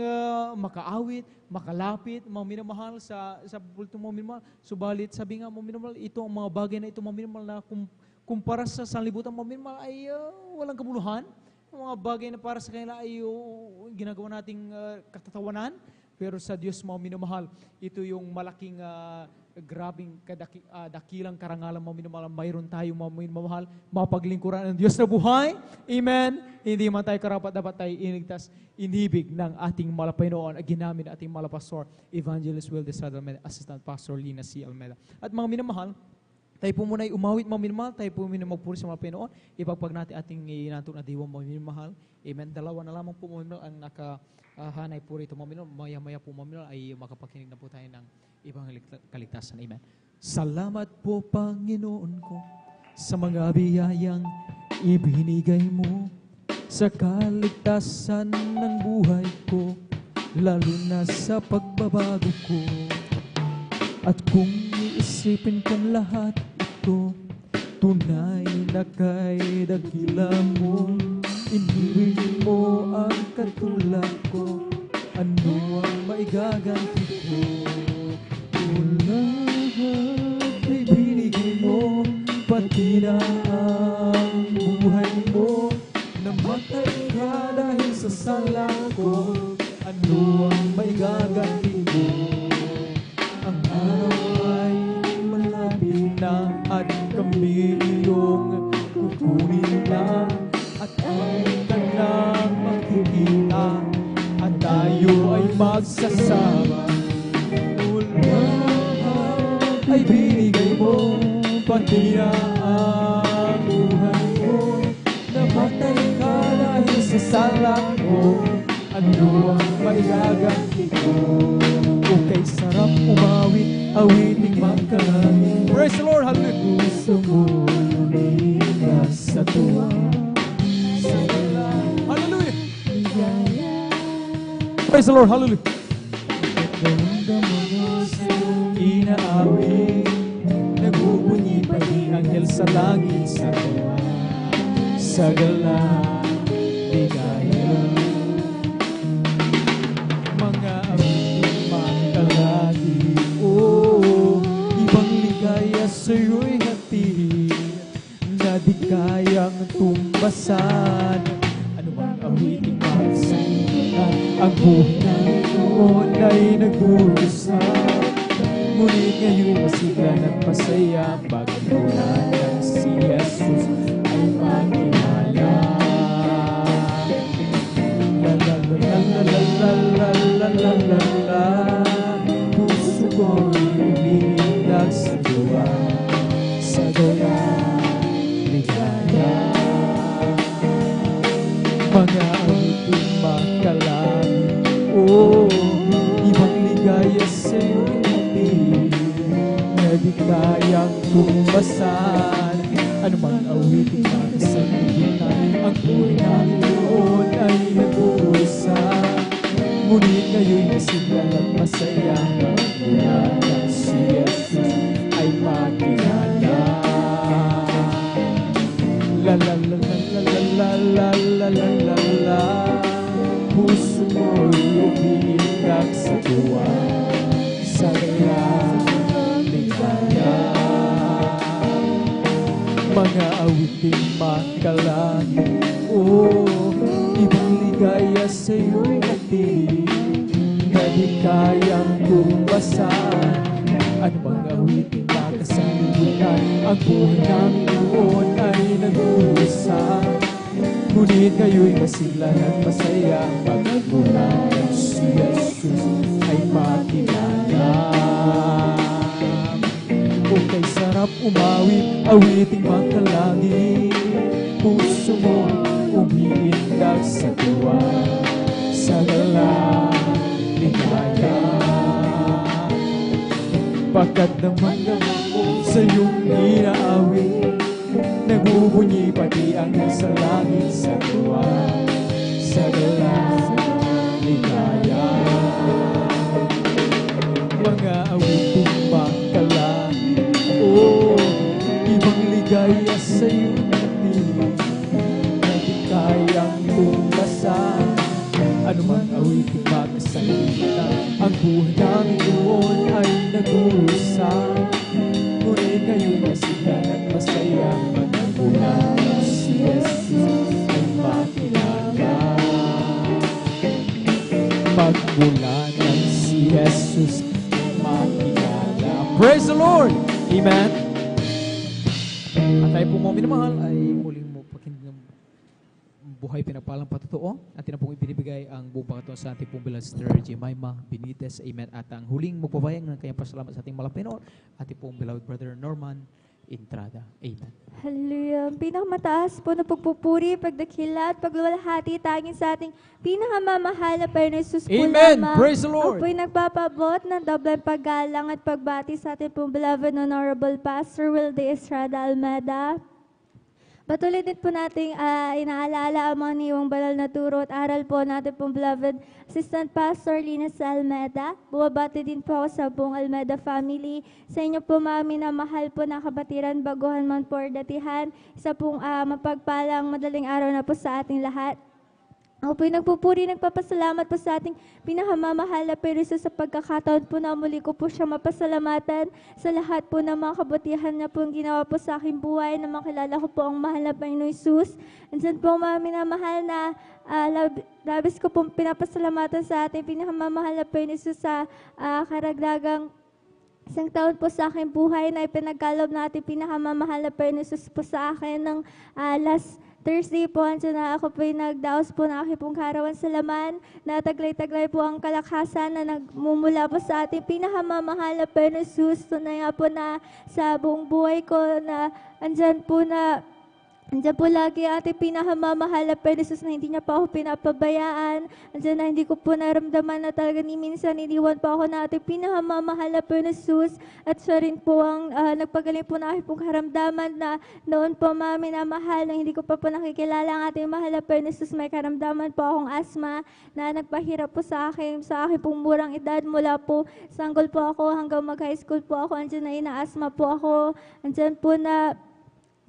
makaawit, makalapit mga minamahal sa pultong mga minamahal. Subalit sabi nga mga minamahal, ito ang mga bagay na ito mga minamahal na kumpara sa sanlibutan mga minamahal ay walang kabuluhan. Mga bagay na para sa kanila ay ginagawa nating katatawanan. Pero sa Diyos mga minamahal, ito yung malaking grabing dakilang karangalan mga minamahal. Mayroon tayo mga minamahal, mapaglingkuran ng Diyos na buhay. Amen. Hindi man tayo karapat dapat tayo inigtas, inibig ng ating malapay noon, ginamit ng ating malapastor, Evangelist Will de Sadalmeda, Assistant Pastor Lina C. Almeda. At mga minamahal, tayo po muna umawit mga minamahal, tayo po muna magpuri sa malapay noon, ipagpag natin ating inantok na diwa mga minamahal. Amen. Dalawa na lamang po mga minamahal ang nakahanay po rito mga minamahal. Maya-maya po mga minamahal ay makapakinig na po tayo ng ibang kaligtasan. Amen. Salamat po Panginoon ko sa mga biyayang ibinigay mo sa kaligtasan ng buhay ko, lalo na sa pagbabago ko. At kung iisipin kong lahat ito, tunay na kay dakila mo, inibig mo ang katulad ko, ano ang maigaganti ko? Lahat ay binigay mo, pati na ang buhay mo. Namatay ka dahil sa sala ko, ano ang maigaganti mo? Ang araw ay malapit na at kami iyong kukunin na, at ang kanyang makikita at tayo ay magsasama. Ay binigay mo, pati na ang buhay mo. Namatay ka dahil sa sala ko, ano ang maigaganti ko? Okay, sarap umawit, awiting magkalangin. Praise the Lord, hallelujah. Gusto mo lumigas sa tuwa, hallelujah. Praise the Lord, hallelujah. Inaawit, nagbubunyi pa di anghel sa langit sa tuwa, sa galang ligaya. Mga awiting magkalagi, ibang ligaya sa'yo'y hatid, na di kayang tumbasan. Ano mang awiting magsangitan, ang buhay namin noon ay nagdurusan. Ngunit ngayon masigla at masaya, pagkulan ng si Jesus ay magkilala. La la la la la la la la la la la, puso ko lumilag sa tuwa, sa galang ligaya. Mga awiting makalangit, ibang ligaya sa'yo, na di kayang tumbasan. Ano man awiting magsangitan, ang buhay namin noon ay nagdurusan. Ngunit ngayon masigla at masaya, magmula ng si Jesus ay makilala. tuwa sa kanyang ligaya. Mga awiting makalangit, ibang ligaya sa'yo'y nagtinig na di kayang tumbasan. Ano bang awiting makasalimutan, ang buhay namin noon ay nag-uusap. Ngunit ngayon'y masigla at masaya, pagkulang si Jesus ay makilala. O kay sarap umawit, awiting makalangit, puso mo umiindak sa tuwa, sa galang ligaya. Pagkat naman mo sa iyong inaawit, nagbubunyi pati ang sa langit sa tuwa, sa galang ligaya. Mga awiting makalangit, ibang ligaya sa iyong natin, na di kayang tumbasan. Ano man awiting makasalimutan, ang buhay namin noon ay nag-uusap. Ngunit ngayon masigla at masaya, magbulan si Jesus ay makilala. Magbulan si Jesus ay makilala. Praise the Lord! Amen! At tayo po mga minamahal ay muling mo pakinggan buhay pinagpalang patotoo. Atin na pong ibinibigay ang buong pangatuan sa ating pong bilang Sister Jemima Benitez. Amen. At ang huling magpabayang ng kanyang pasalamat sa ating malapinoon, ating pong beloved brother Norman Entrada. Amen. Hallelujah. Pinakamataas po na pagpupuri, pagdakila at pagluwalhati tanging sa ating pinakamamahal na Panginoon Jesus po Amen. lamang. Praise the Lord. Ako po'y nagpapabot ng dobleng paggalang at pagbati sa ating pong beloved Honorable Pastor Wilde Estrada Almeda. Patuloy din po nating inaalala ang mga niwang banal na turo at aral po natin pong beloved Assistant Pastor Lina Almeda. Bumabati din po ako sa buong Almeda family. Sa inyo po mami na mahal po na kabatiran, baguhan man po or datihan. Isa pong mapagpalang madaling araw na po sa ating lahat. Ako po'y nagpupuri, nagpapasalamat po sa ating pinakamamahal na Panginoon sa pagkakataon po na muli ko po siya mapasalamatan sa lahat po ng mga kabutihan na po ginawa po sa aking buhay na makilala ko po ang mahal na Panginoon Jesus. Andyan po mami na mahal na labis ko pong pinapasalamatan sa ating pinakamamahal na Panginoon Jesus sa karagdagang isang taon po sa aking buhay na ipinagkalob na ating pinakamamahal na Panginoon Jesus po sa akin ng last Thursday po, andyan na ako po'y nagdaos po ng aking pong karawan sa laman, na taglay-taglay po ang kalakasan na nagmumula po sa ating pinakamamahal na Panginoon Jesus. Tunay nga po na sa buong buhay ko na andyan po lagi ang ating pinakamamahal na Panginoon Jesus na hindi niya pa ako pinapabayaan. Andyan na hindi ko po naramdaman na talaga ni minsan iniwan pa ako na ating pinakamamahal na Panginoon Jesus. At siya rin po ang nagpagaling po na aking pong karamdaman na noon po mami na mahal na hindi ko pa po nakikilala ang ating mahal na Panginoon Jesus. May karamdaman po akong asma na nagpahirap po sa akin pong murang edad mula po sanggol po ako hanggang mag-high school po ako. Andyan na ina-asma po ako. Andyan po na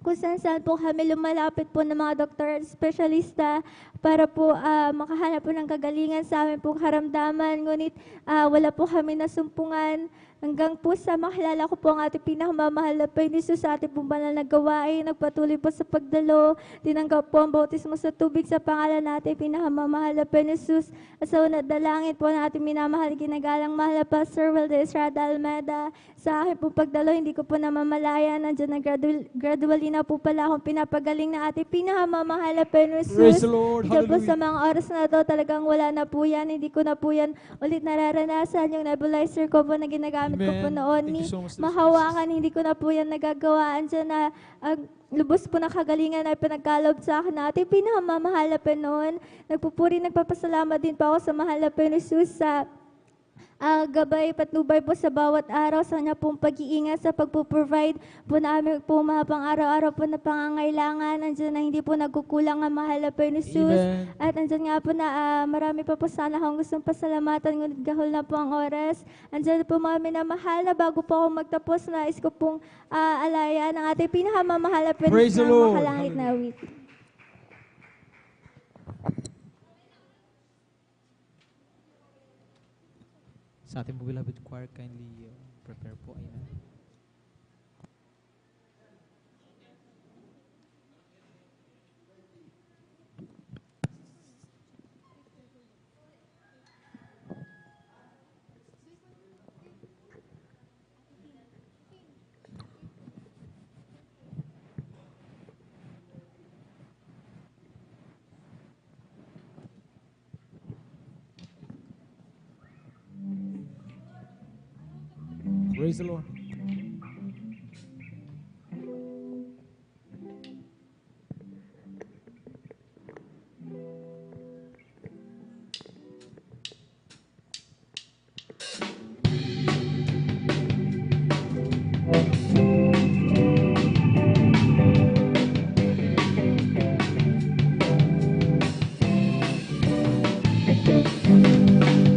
kung saan po kami lumalapit po ng mga doktor at espesyalista para po makahanap po ng kagalingan sa amin pong karamdaman. Ngunit wala po kami nasumpungan hanggang po sa makilala ko po ang ating pinakamamahal na Panginoon Jesus sa ating pong banal na gawain. Nagpatuloy po sa pagdalo, tinanggap po ang bautismo sa tubig sa pangalan natin pinakamamahal na Panginoon Jesus. At sa unat dalangin po ng ating minamahal, ginagalang mahal na Pastor Wilde Estrada Almeda. Sa akin po pagdalo, hindi ko po namamalayan. Nandiyan na gradually na po pala akong pinapagaling na ating pinakamamahal na Panginoon Jesus. Praise the Lord. Diyan po Hallelujah. sa mga oras na ito, talagang wala na po yan. Hindi ko na po yan ulit nararanasan. Yung nebulizer ko po na ginagamit ko po Amen. noon Thank ni you so much, mahawakan, hindi ko na po yan nagagawa. Andiyan na lubos po na kagalingan ay pinagkalob sa akin na ating pinakamamahal na Panginoon. Nagpupuri, nagpapasalamat din po ako sa mahal na Panginoon Jesus sa gabay patnubay po sa bawat araw sa kanya pong pag-iingat sa pagpo-provide po namin po mga pang-araw-araw po na pangangailangan. Andiyan na hindi po nagkukulang ang mahal na Panginoon Jesus. Amen. At andyan nga po na marami pa po sana akong gustong pasalamatan, ngunit gahol na po ang oras. Andyan po mga minamahal na bago po ako magtapos, nais ko pong alayan ang ating pinakamamahal na Panginoon Praise the ng Lord. makalangit na awit. Sa ating beloved choir, kindly prepare po. Amen. Praise the Lord.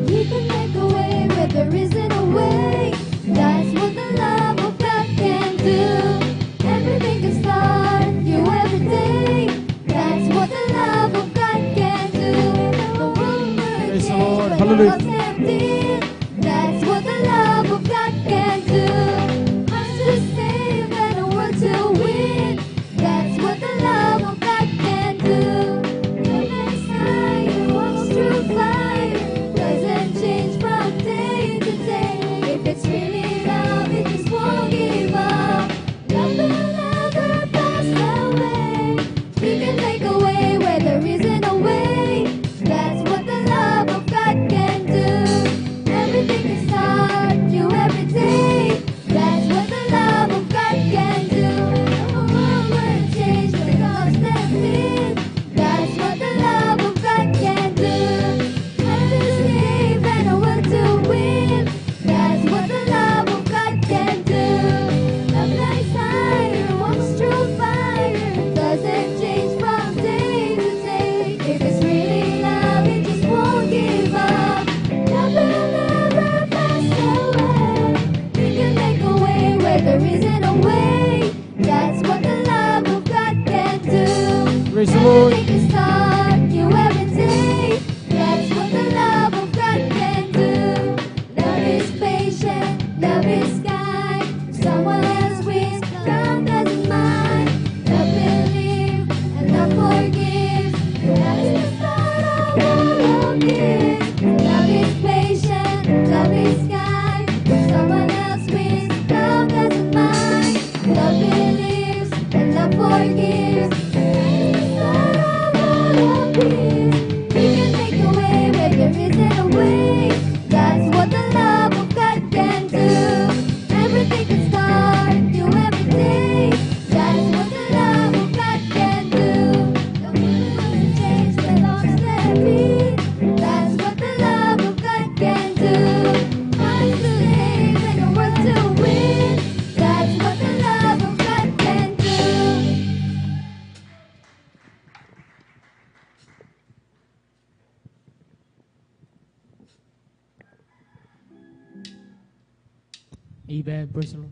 You can make a way where there isn't a way. That's what the love of God can do. Everything can start you every day. That's what the love of God can do. The world will Praise the change, Lord. but Hallelujah. love's empty. That's what the love of God can do. Hearts to save and a world to win. That's what the love of God can do. Love is fire, walks through fire. Doesn't change from day to day. If it's really love, it just won't give up. Love will never pass away. He can make a way where there isn't a way. That's what the love of God can do. Everything can start you every day. That's what the love of God can do. The world will change when love steps in. That's what the love of God can do. Heaven to save and a world to win. That's what the love of God can do. Love like fire, walks through fire. Doesn't change from day to day. If it's really love, it just won't give up. Love will never pass away. He can make a way where there isn't a way. That's what the love of God can do. Praise the Lord. Everything can start you every day. That's what the love of God can do. Love is patient, love is kind. Someone else wins, love doesn't mind. Love believes and love forgives. Love is the start of all of this. Love is patient, love is kind. Someone else wins, love doesn't mind. Love believes and love forgives. Love is the start of all of this. He can make a way where there isn't a way. That's what the love of God can do. Everything can start you every day. That's what the love of God can do. The world will change when love steps in. That's what the love of God can do. Hearts to save and a world to win. That's what the love of God can do. Amen. Praise the Lord.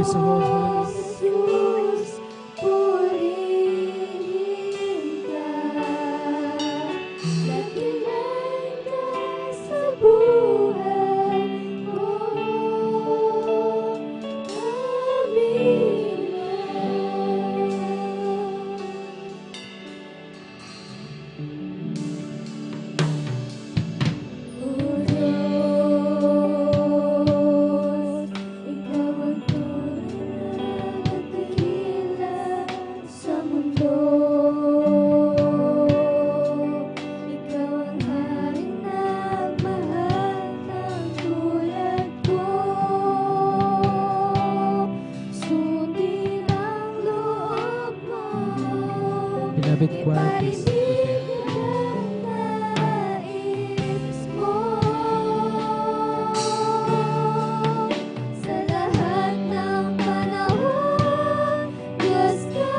Praise the Lord. Hallelujah. Jesus, purihin ka. Dakilan ka sa buhay ko. Beloved choir, please. Sa lahat ng panahon, Diyos ka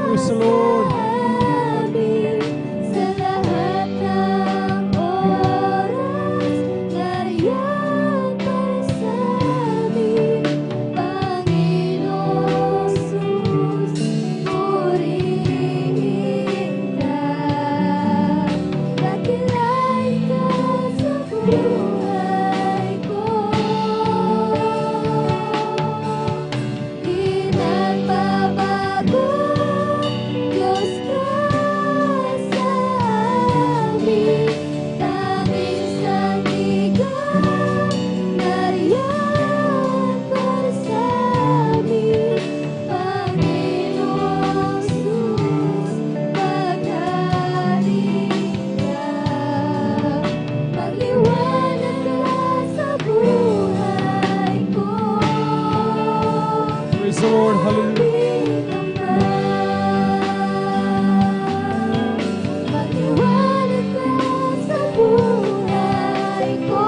Praise the Lord. sa lahat ng oras, nariyan para sa amin, Panginoon Jesus, purihin ka. Dakilay ka sa buhay ko. Di nagbabago, Diyos ka sa amin. Tanging sandigan, nariyan para sa amin, Panginoon Jesus, paghari ka. Magliwanag ka sa buhay ko. Praise the Lord. Hallelujah. Magliwanag ka sa buhay ko.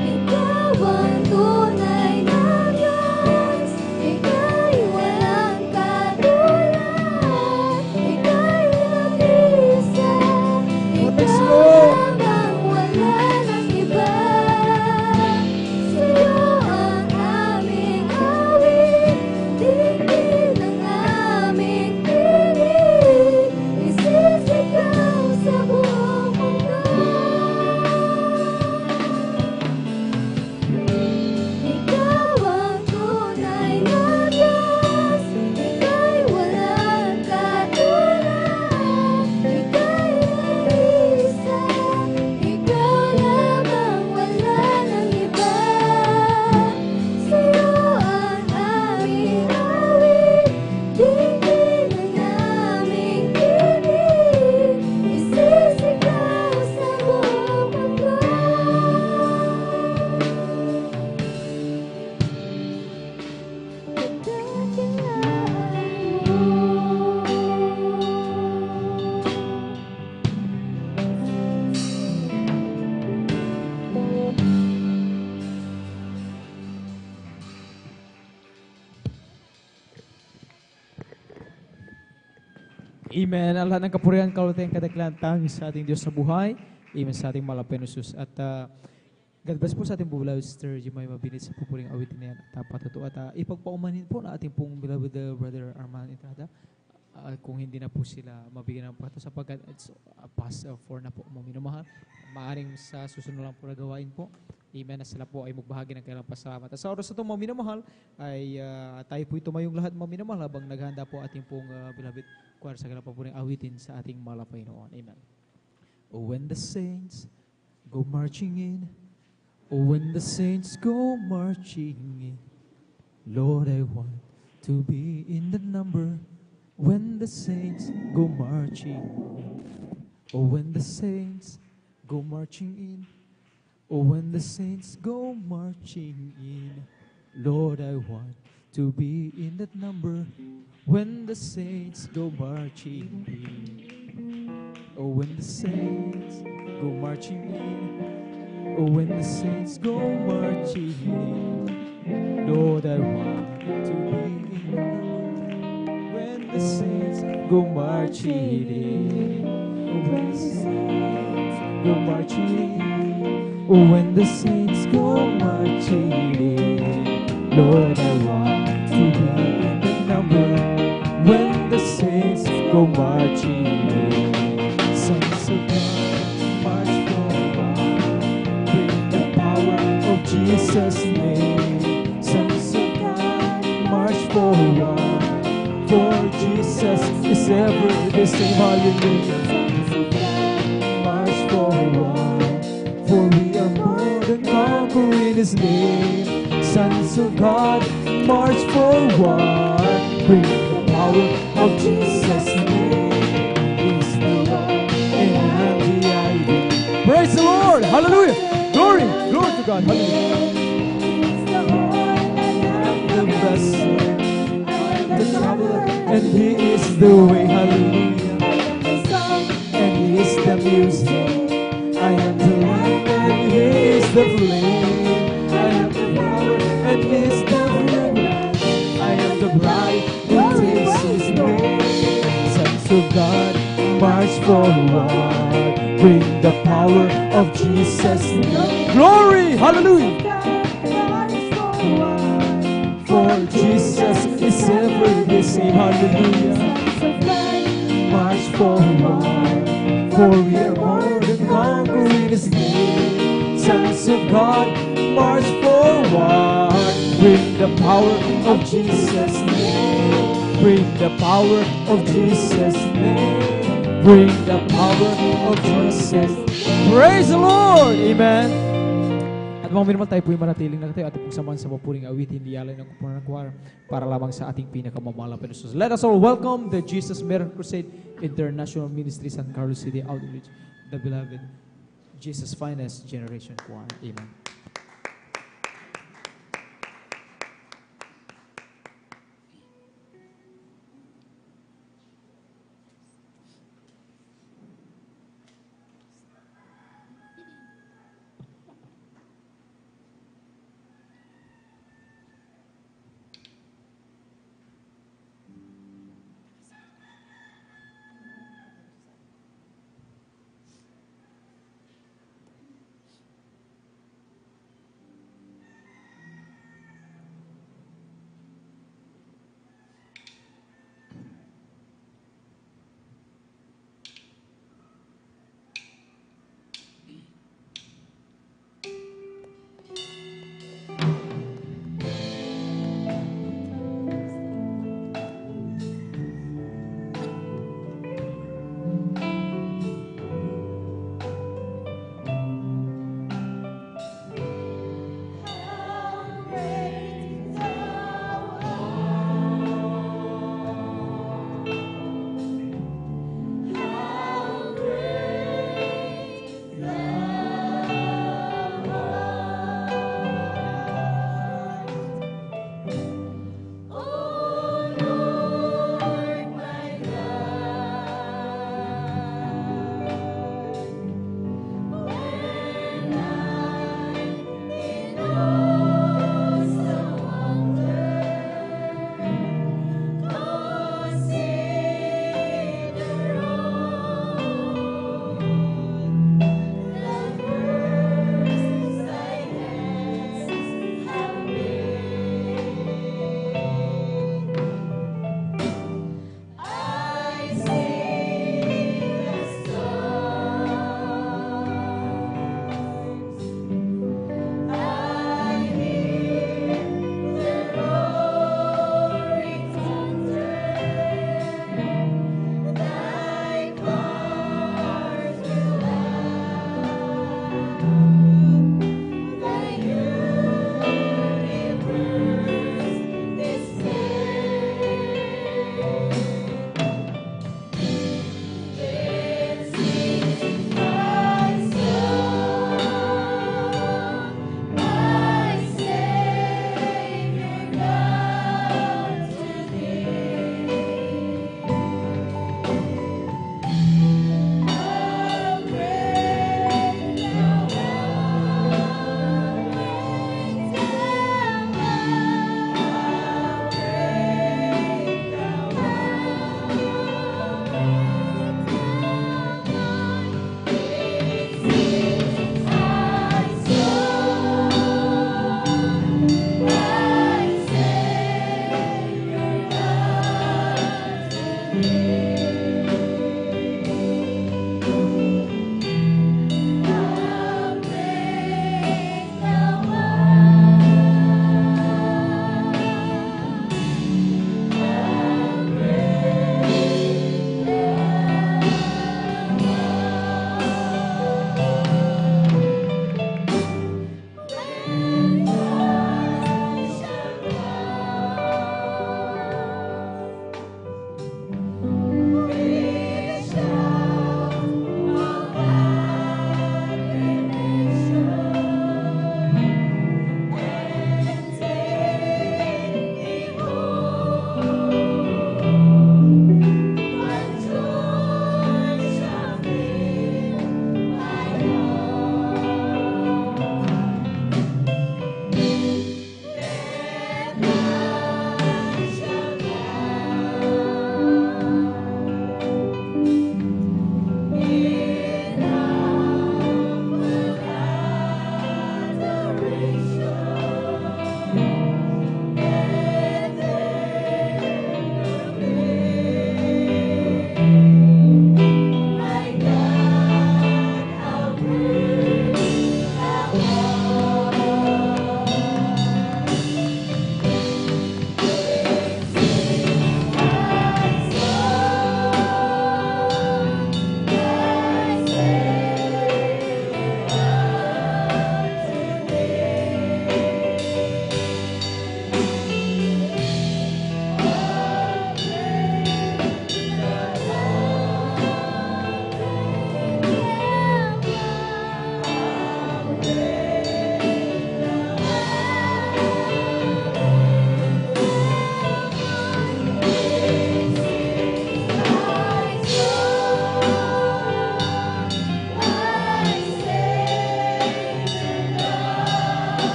Ikaw ang tunay na Diyos. Ika'y walang katulad. Ika'y nag-iisa. Ikaw lamang, wala nang iba. Sa'yo ang aming awit, tingin ang aming tinig, isisigaw sa buong mundo. Ikaw ang tunay na Diyos, ika'y walang katulad, ika'y nag-iisa, ikaw lamang, wala nang iba. Sa'yo ang aming awit, tingin ang aming tinig, isisigaw sa buong mundo. Amen. Ang lahat ng kapurihan, kalutihan, kadaklan, tanging sa ating Diyos sa buhay. Amen sa ating malapay na Jesus. At God bless po sa ating beloved Sister Jemima Binit sa pupuring awitin na yan at patuto. At ipagpaumanin po na ating pong beloved Brother Arman Entrada. Kung hindi na po sila mabigyan ng pato sapagkat it's past 4 na po mga minamahal. Maaring sa susunod lang po na gawain po. Amen na sila po ay magbahagi ng kailang pasalamat. At sa oras na ito mga minamahal ay tayo po tumayong lahat mga minamahal habang naghanda po ating pong beloved choir sa kailang papuring awitin sa ating malapay noon. Amen. Oh, when the saints go marching in, oh, when the saints go marching in, Lord, I want to be in the number. When the saints go marching in, oh, when the saints go marching in, oh, when the saints go marching in, Lord, I want to be in that number. When the saints go marching in, oh, when the saints go marching in, oh, when the saints go marching in, Lord, I want to be in the number. When the saints go marching in, oh, when the saints go marching in, When the saints go marching in, Lord, I want to be in the number. When the saints go marching in, sons of God, march forward. Bring the power of Jesus' name. Sons of God, march forward. For Jesus is ever the same. Hallelujah. Sons of God, march forward. For we are more than conquerors in His name. Sons of God, march forward. Bring the power of Jesus' name. He's the Lord and I'm the idea. Praise the Lord. Hallelujah. Glory. Glory to God. Hallelujah. I'm the vessel. I'm the traveler. And He is the way. Hallelujah. And He is the music. I am the lamp and He is the flame. I am the power and He is the fragrance. I am the bride and takes His name. Sons of God, march forward. Bring the power of Jesus' name. Glory! Hallelujah! For Jesus is ever the same. Hallelujah! March forward. For we are more than conquerors in His name. Sons of God, march forward. Bring the power of Jesus' name. Bring the power of Jesus' name. Bring the power of Jesus. Praise the Lord! Amen. At mga minamahal, tayo po'y manatiling na tayo at pong samahan sa mapuring awitin di alay ng kumpunan ng kwara para lamang sa ating pinakamamahal na Panginoon. Let us all welcome the Jesus Miracle Crusade International Ministry San Carlos City Outreach, the beloved Jesus Finest Generation Choir. Amen.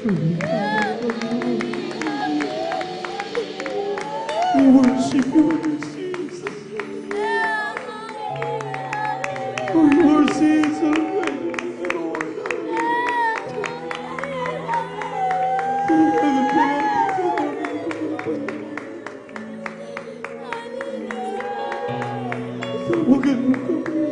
We worship you, Jesus. For your sins are great, Lord. Tawagan mo kami.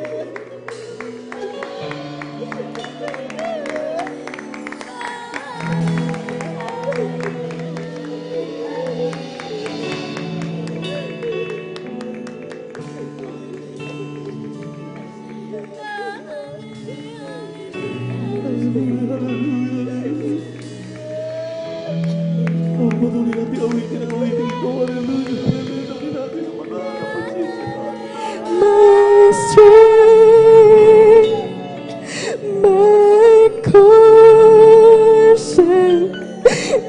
Oh, patuloy natin awitin ang awitin ko. Hallelujah. Hallelujah. Natin ang manahanap ang Jesus. My strength, my caution,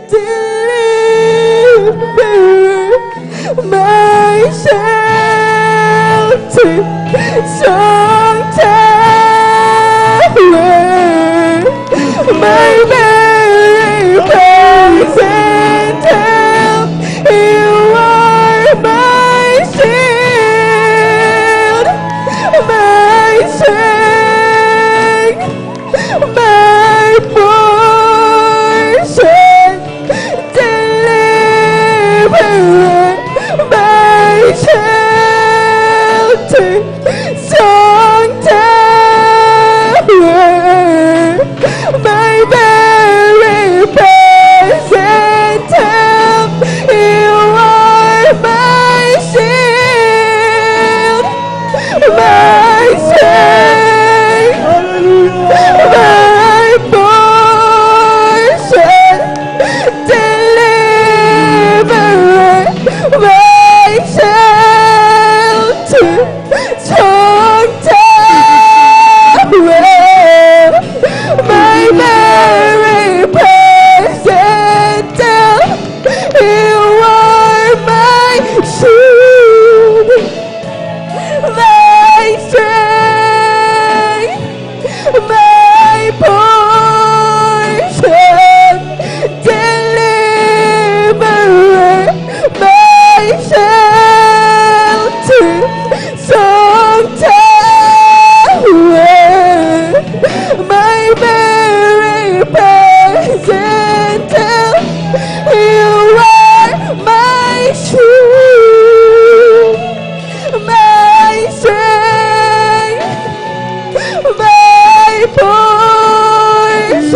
deliverer, my shelter, strong tower, my very present help. You are my shield, my strength, my portion, deliverer, my shelter, strong tower, my very present help. You are my shield, my strength, my portion, deliverer, my shelter, strong tower, my very present help. You are my shield, my strength, my portion, deliverer, my shelter, strong tower, my very present help. You are my shield, my strength, my portion,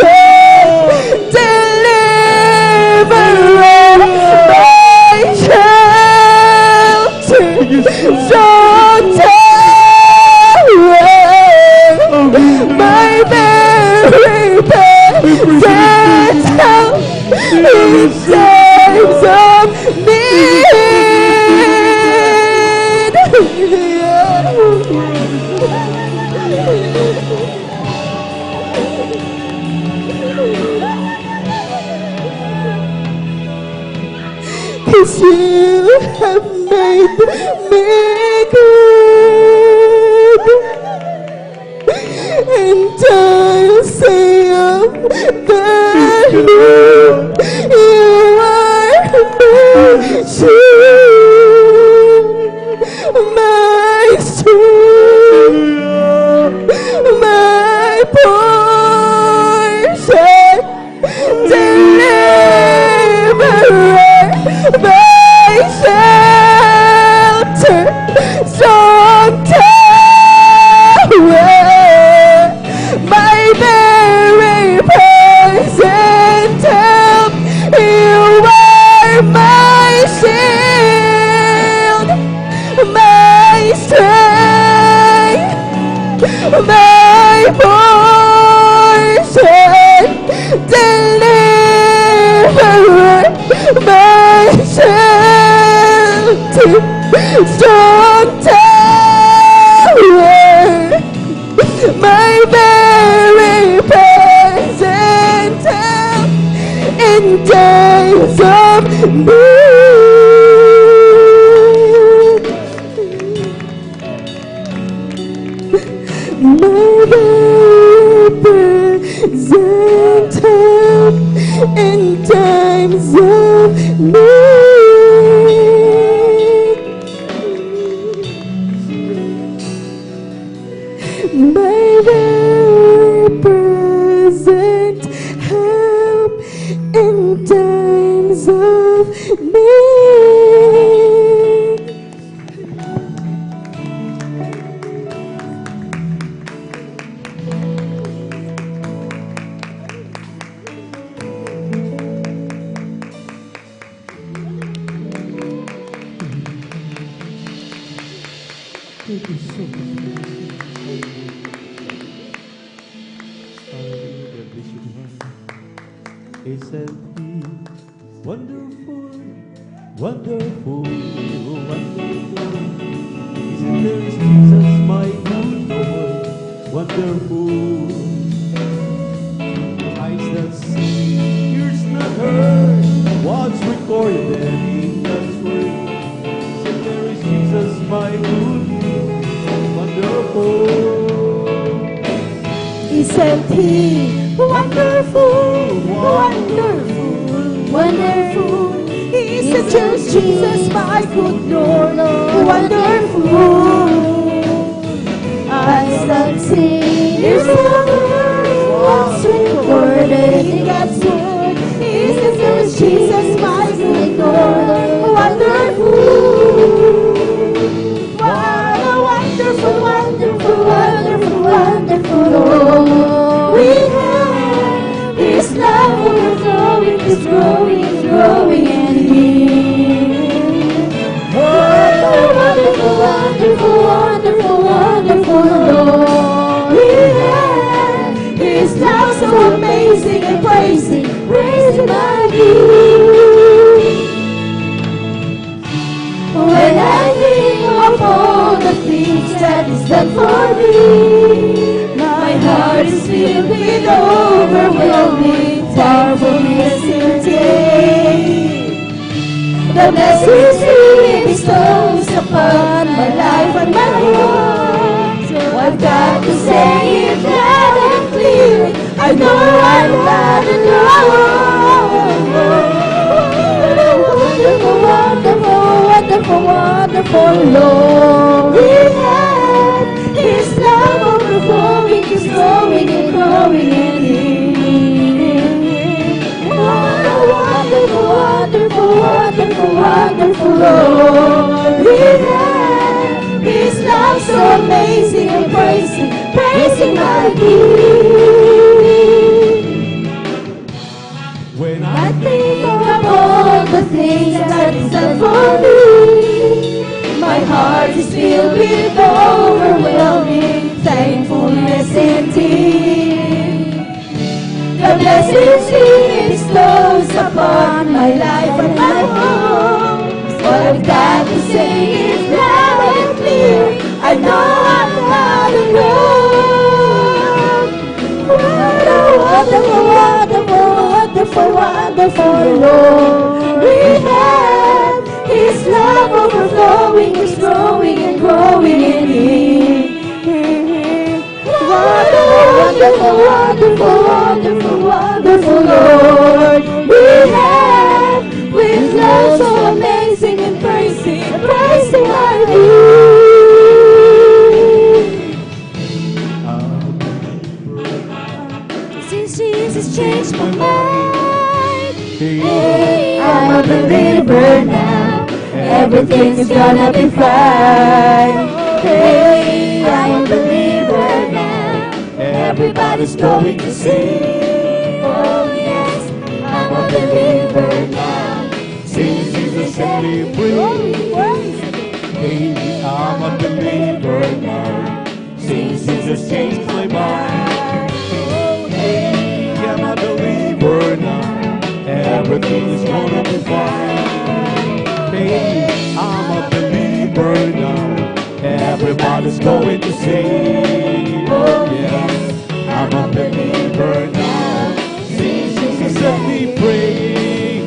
deliverer, my shelter, strong tower, my very present help in times of Cause you have made me good, and I'll say of the Lord, you are my shield, my strength, my portion, deliverer, my shelter, strong tower, my very present help. You are my shield, my strength, my portion, deliverer, my shelter, strong tower, my very present help in days of need. My very present help in times of need. My very present help in times of need. Thank you so much. Isn't He wonderful, wonderful, wonderful? Isn't there is Jesus, my good Lord, wonderful? Eyes that see, ears not heard, what's recorded in God's word? Isn't there is Jesus, my good Lord, wonderful? Isn't He wonderful, wonderful, wonderful? Isn't just Jesus, my good Lord, wonderful? Eyes that see, ears that heard, what's recorded in God's word? Isn't just Jesus, my good Lord, wonderful? What a wonderful, wonderful, wonderful, wonderful Lord we have. His love overflowing is growing, growing in Him. What a wonderful, wonderful, wonderful, wonderful Lord we have. His love so amazing and praising, praising my King. When I think of all the things that He's done for me, my heart is filled with overwhelming, powerfulness in the blessings He bestows upon my life and my heart. So I've got to say it loud and clear, I know I'm not alone. Wonderful, wonderful, wonderful, wonderful Lord we have. His love overflowing is growing and growing in Him. What a wonderful, wonderful, wonderful, wonderful Lord we have. His love so amazing and praising, praising my King. When I think of all the things that He's done for me, my heart is filled with overwhelming thankfulness indeed. The blessings He bestows upon my life and my home. What I've got to say is loud and clear, I know I'm not alone. What a wonderful, wonderful, wonderful, wonderful Lord we have. His love overflowing is growing and growing in Him. What a wonderful, wonderful, wonderful, wonderful Lord we have. With love so amazing and praising, praising our King. Since Jesus changed my mind, hey, I'm a believer now. Everything is gonna be fine. Hey, I'm a believer now. Everybody's going to see. Oh yes, I'm a believer now. Since Jesus set me free, hey, I'm a believer now. Since Jesus changed my mind, hey, I'm a believer now. Everything is gonna be fine. Hey, I'm a believer now. Everybody's going to sing. Oh yes, I'm a believer now. Since Jesus set me free.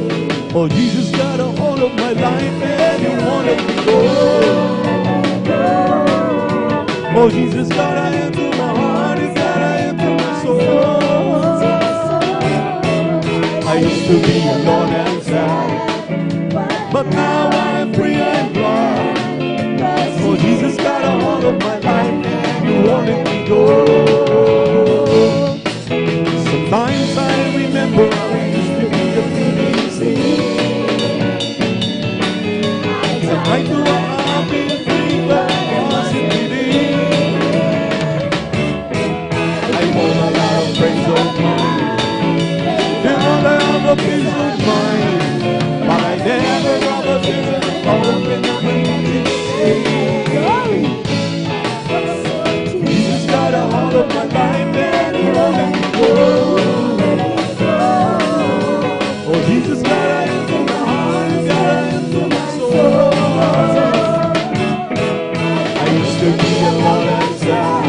Oh, Jesus got a hold of my life and He wanted me to go. Oh, Jesus got a hand to my heart, He's got a hand to my soul. I used used to be alone and sad, but now I'm free and glad. Oh, Jesus got a hold of my life and you won't let me go. Sometimes I remember I used to be a easy. I know I've been free, but I wasn't believe. I want a lot of friends of mine, they want a lot of peace of mind, but I never got a chance to open up and Jesus got a hold of my life and he won't let me go. Oh, Jesus got a into my heart, he got a into my soul. I used to be alone and sad,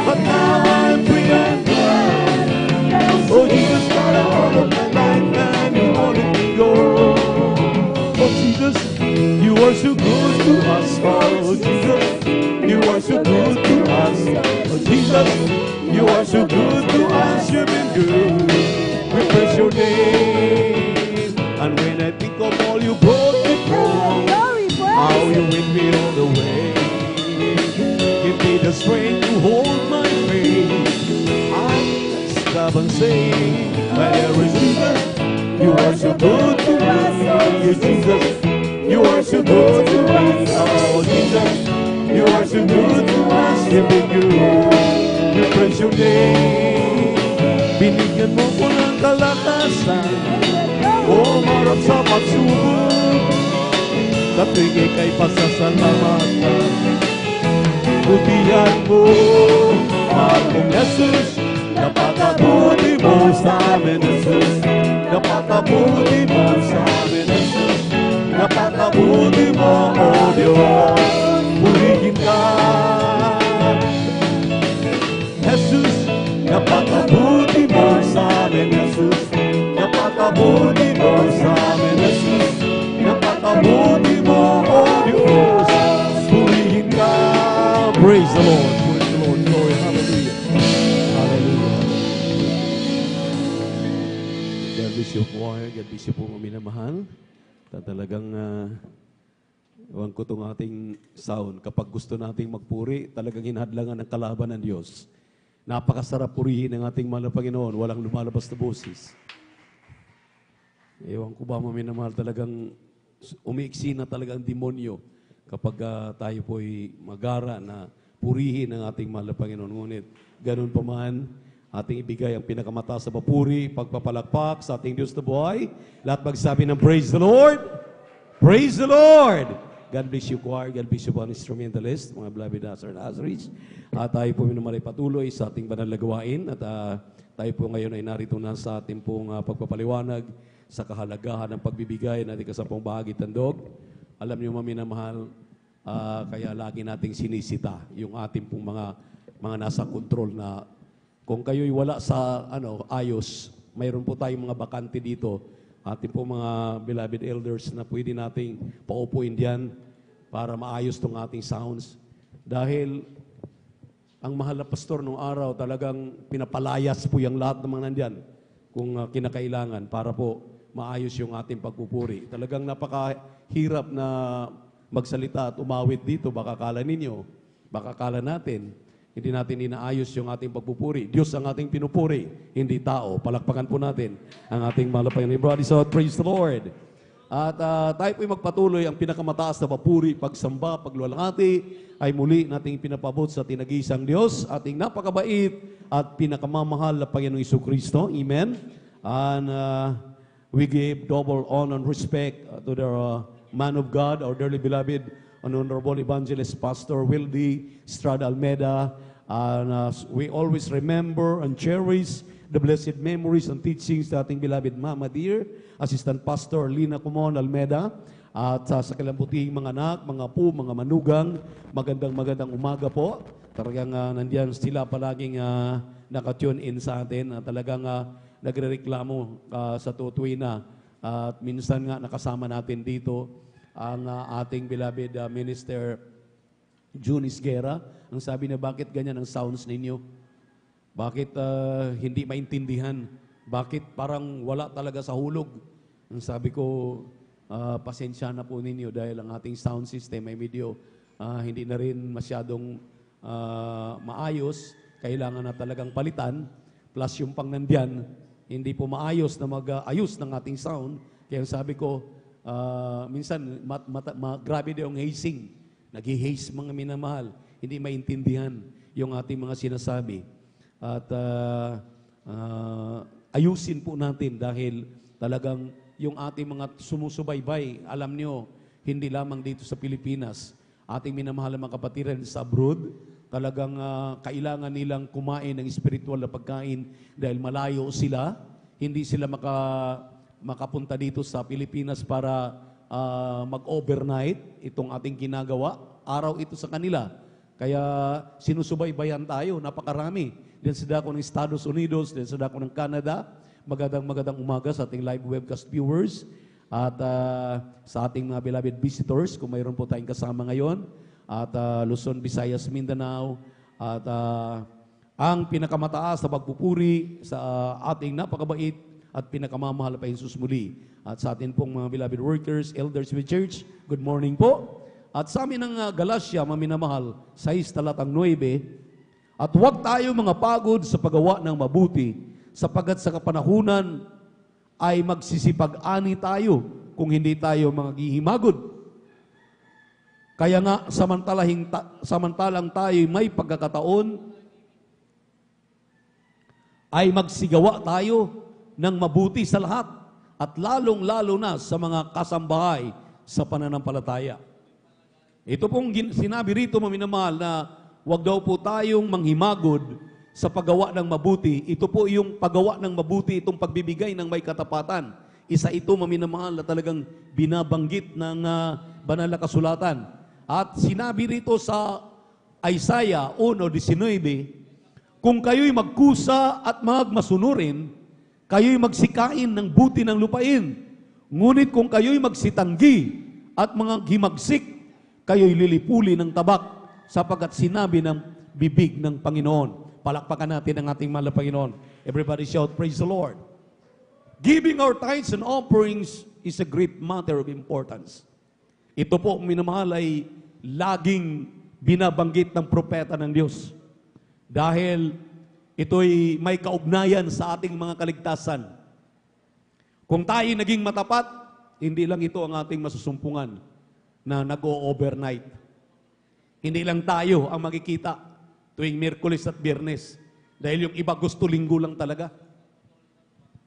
but now I'm free and glad. Oh, Jesus got a hold of my life and he won't let me go. Oh, Jesus, you are so good to us. Oh, Jesus, you are so good to us. Oh, Jesus, you are so good to us. You've been good. We praise your name. And when I think of all you brought me from, how you win me all the way, give me the strength to hold my faith. I stop and say, there is Jesus, you are so good to me. You Jesus, you are so good to us. Oh Jesus, you are so good to us. You've been good. We praise your name. Binigyan mo ko ng kalakasan, o marap sa pagsubok, kapigay kay pasasalamatan. Butihan mo, akong Jesus, napakabuti mo sa amin, Jesus. Napakabuti mo sa amin, Jesus. Napakabuti mo, O Diyos. Purihin ka, Jesus. Napakabuti mo sa amin, Jesus. Napakabuti mo sa amin, Jesus. Napakabuti mo, O Diyos. Purihin ka. Praise the Lord. Praise the Lord. Glory. Hallelujah. Hallelujah. God bless you, choir. God bless you po, minamahal. Talagang ewan ko itong ating sound. Kapag gusto nating magpuri, talagang hinadlangan ng kalaban ng Diyos. Napakasarap purihin ng ating mahal na Panginoon. Walang lumalabas na boses. Ewan ko ba, minamahal, talagang umiiksi na talagang demonyo kapag tayo po'y magara na purihin ang ating mahal na Panginoon. Ngunit ganun pa man, ating ibigay ang pinakamataas na papuri, pagpapalakpak sa ating Diyos na buhay. Lahat magsabi ng praise the Lord. Praise the Lord. God bless you, choir. God bless you po ang instrumentalist, mga beloved Nazarenes. At tayo po minamalay patuloy sa ating banal na gawain. At tayo po ngayon ay narito na sa ating pong pagpapaliwanag sa kahalagahan ng pagbibigay natin kasapong bahagi tandog. Alam niyo, maminamahal, kaya lagi nating sinisita yung ating pong mga nasa kontrol na kung kayo'y wala sa ayos, mayroon po tayong mga bakante dito. Ating po mga beloved elders na pwede nating paupuin diyan para maayos tong ating sounds. Dahil ang mahal na pastor nung araw talagang pinapalayas po yung lahat ng mga nandyan kung kinakailangan para po maayos yung ating pagpupuri. Talagang napakahirap na magsalita at umawit dito. Baka kala ninyo, baka kala natin, hindi natin inaayos yung ating pagpupuri. Diyos ang ating pinupuri, hindi tao. Palakpakan po natin ang ating mahal na Panginoon. Brothers, so praise the Lord. At tayo po'y magpatuloy ang pinakamataas na papuri, pagsamba, pagluwalhati, ay muli nating pinapabot sa tinagisang Diyos, ating napakabait at pinakamamahal na Panginoong Jesucristo. Amen. And we give double honor and respect to the man of God, our dearly beloved Honorable Evangelist Pastor Wildy Estrada Almeida. And we always remember and cherish the blessed memories and teachings sa ating beloved Mama Dear, Assistant Pastor Lina Kumon Almeida, at sa kalambutihing mga anak, mga po, mga manugang, magandang umaga po. Talagang nandiyan sila palaging nakatune in sa atin, talagang nagrereklamo sa tutuwi na. At minsan nga nakasama natin dito ang ating beloved Minister June Isguera. Ang sabi na, bakit ganyan ang sounds ninyo? Bakit hindi maintindihan Bakit parang wala talaga sa hulog? Ang sabi ko, pasensya na po ninyo dahil ang ating sound system ay medyo hindi na rin masyadong maayos. Kailangan na talagang palitan. Plus yung pang nandyan, hindi po maayos na mag-ayos ng ating sound. Kaya sabi ko, minsan grabe daw yung hazing. Nag-haze mga minamahal. Hindi maintindihan yung ating mga sinasabi. At ayusin po natin dahil talagang yung ating mga sumusubaybay, alam nyo, hindi lamang dito sa Pilipinas, ating minamahal na mga kapatiran sa abroad, talagang kailangan nilang kumain ng spiritual na pagkain dahil malayo sila, hindi sila makapunta dito sa Pilipinas para mag-overnight itong ating ginagawa. Araw ito sa kanila. Kaya sinusubaybayan tayo, napakarami. Diyan sa dako ng Estados Unidos, diyan sa dako ng Canada. Magandang umaga sa ating live webcast viewers at sa ating mga beloved visitors, kung mayroon po tayong kasama ngayon, at Luzon, Visayas, Mindanao, at ang pinakamataas na pagpupuri sa ating napakabait at pinakamamahal pa Jesus muli. At sa atin pong mga beloved workers, elders with church, good morning po. At sa amin ng Galatia, maminamahal, 6:9, at huwag tayo mga pagod sa paggawa ng mabuti, sapagkat sa kapanahunan ay magsisipag-ani tayo kung hindi tayo mga gihimagod. Kaya nga, samantalang tayo may pagkakataon, ay magsigawa tayo ng mabuti sa lahat at lalong-lalo na sa mga kasambahay sa pananampalataya. Ito pong sinabi rito, maminamahal, na huwag daw po tayong manghimagod sa paggawa ng mabuti. Ito po yung paggawa ng mabuti, itong pagbibigay ng may katapatan. Isa ito, maminamahal, na talagang binabanggit ng banal na kasulatan. At sinabi rito sa Isaiah 1:19, kung kayo'y magkusa at magmasunurin, kayo'y magsikain ng buti ng lupain. Ngunit kung kayo'y magsitanggi at mga gimagsik, kayo'y lilipuli ng tabak, sapagkat sinabi ng bibig ng Panginoon. Palakpakan natin ang ating mahal na Panginoon. Everybody shout, praise the Lord. Giving our tithes and offerings is a great matter of importance. Ito po, minamahal, ay laging binabanggit ng propeta ng Diyos. Dahil ito'y may kaugnayan sa ating mga kaligtasan. Kung tayo naging matapat, hindi lang ito ang ating masusumpungan na nag-o-overnight. Hindi lang tayo ang makikita tuwing Miyerkules at Biyernes. Dahil yung iba gusto linggo lang talaga.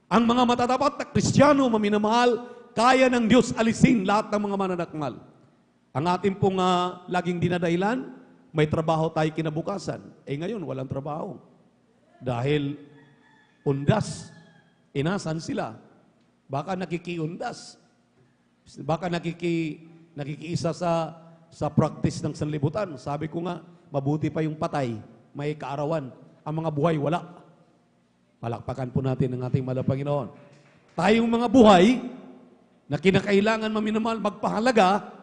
Ang mga matatapat na Kristiyano, maminamahal, kaya ng Diyos alisin lahat ng mga mananakmal. Ang ating pong laging dinadahilan, may trabaho tayo kinabukasan. Ngayon, walang trabaho. Dahil undas, inasan sila. Baka nakikiundas. Baka nakikiisa sa practice ng sanlibutan. Sabi ko nga, mabuti pa yung patay, may kaarawan. Ang mga buhay, wala. Palakpakan po natin ang ating mahal na Panginoon. Tayong mga buhay na kinakailangan maminamahal magpahalaga,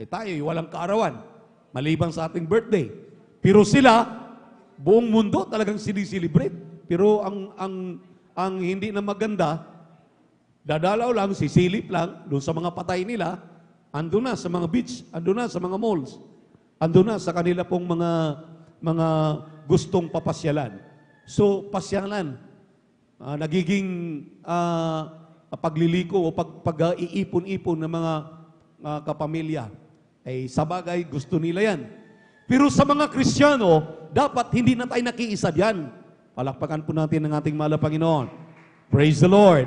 tayo walang kaarawan, maliban sa ating birthday. Pero sila, buong mundo talagang sinisilibrate. Pero ang hindi na maganda, dadalaw lang, sisilip lang, doon sa mga patay nila, andun na sa mga beach, andun na sa mga malls, andun na sa kanila pong mga gustong papasyalan. So, pasyalan, nagiging pagliliko o pag-iipon-ipon ng mga kapamilya. Sa bagay, gusto nila yan. Pero sa mga Kristiyano, dapat hindi na tayo nakiisa diyan. Palakpakan po natin ang ating mahal na Panginoon. Praise the Lord.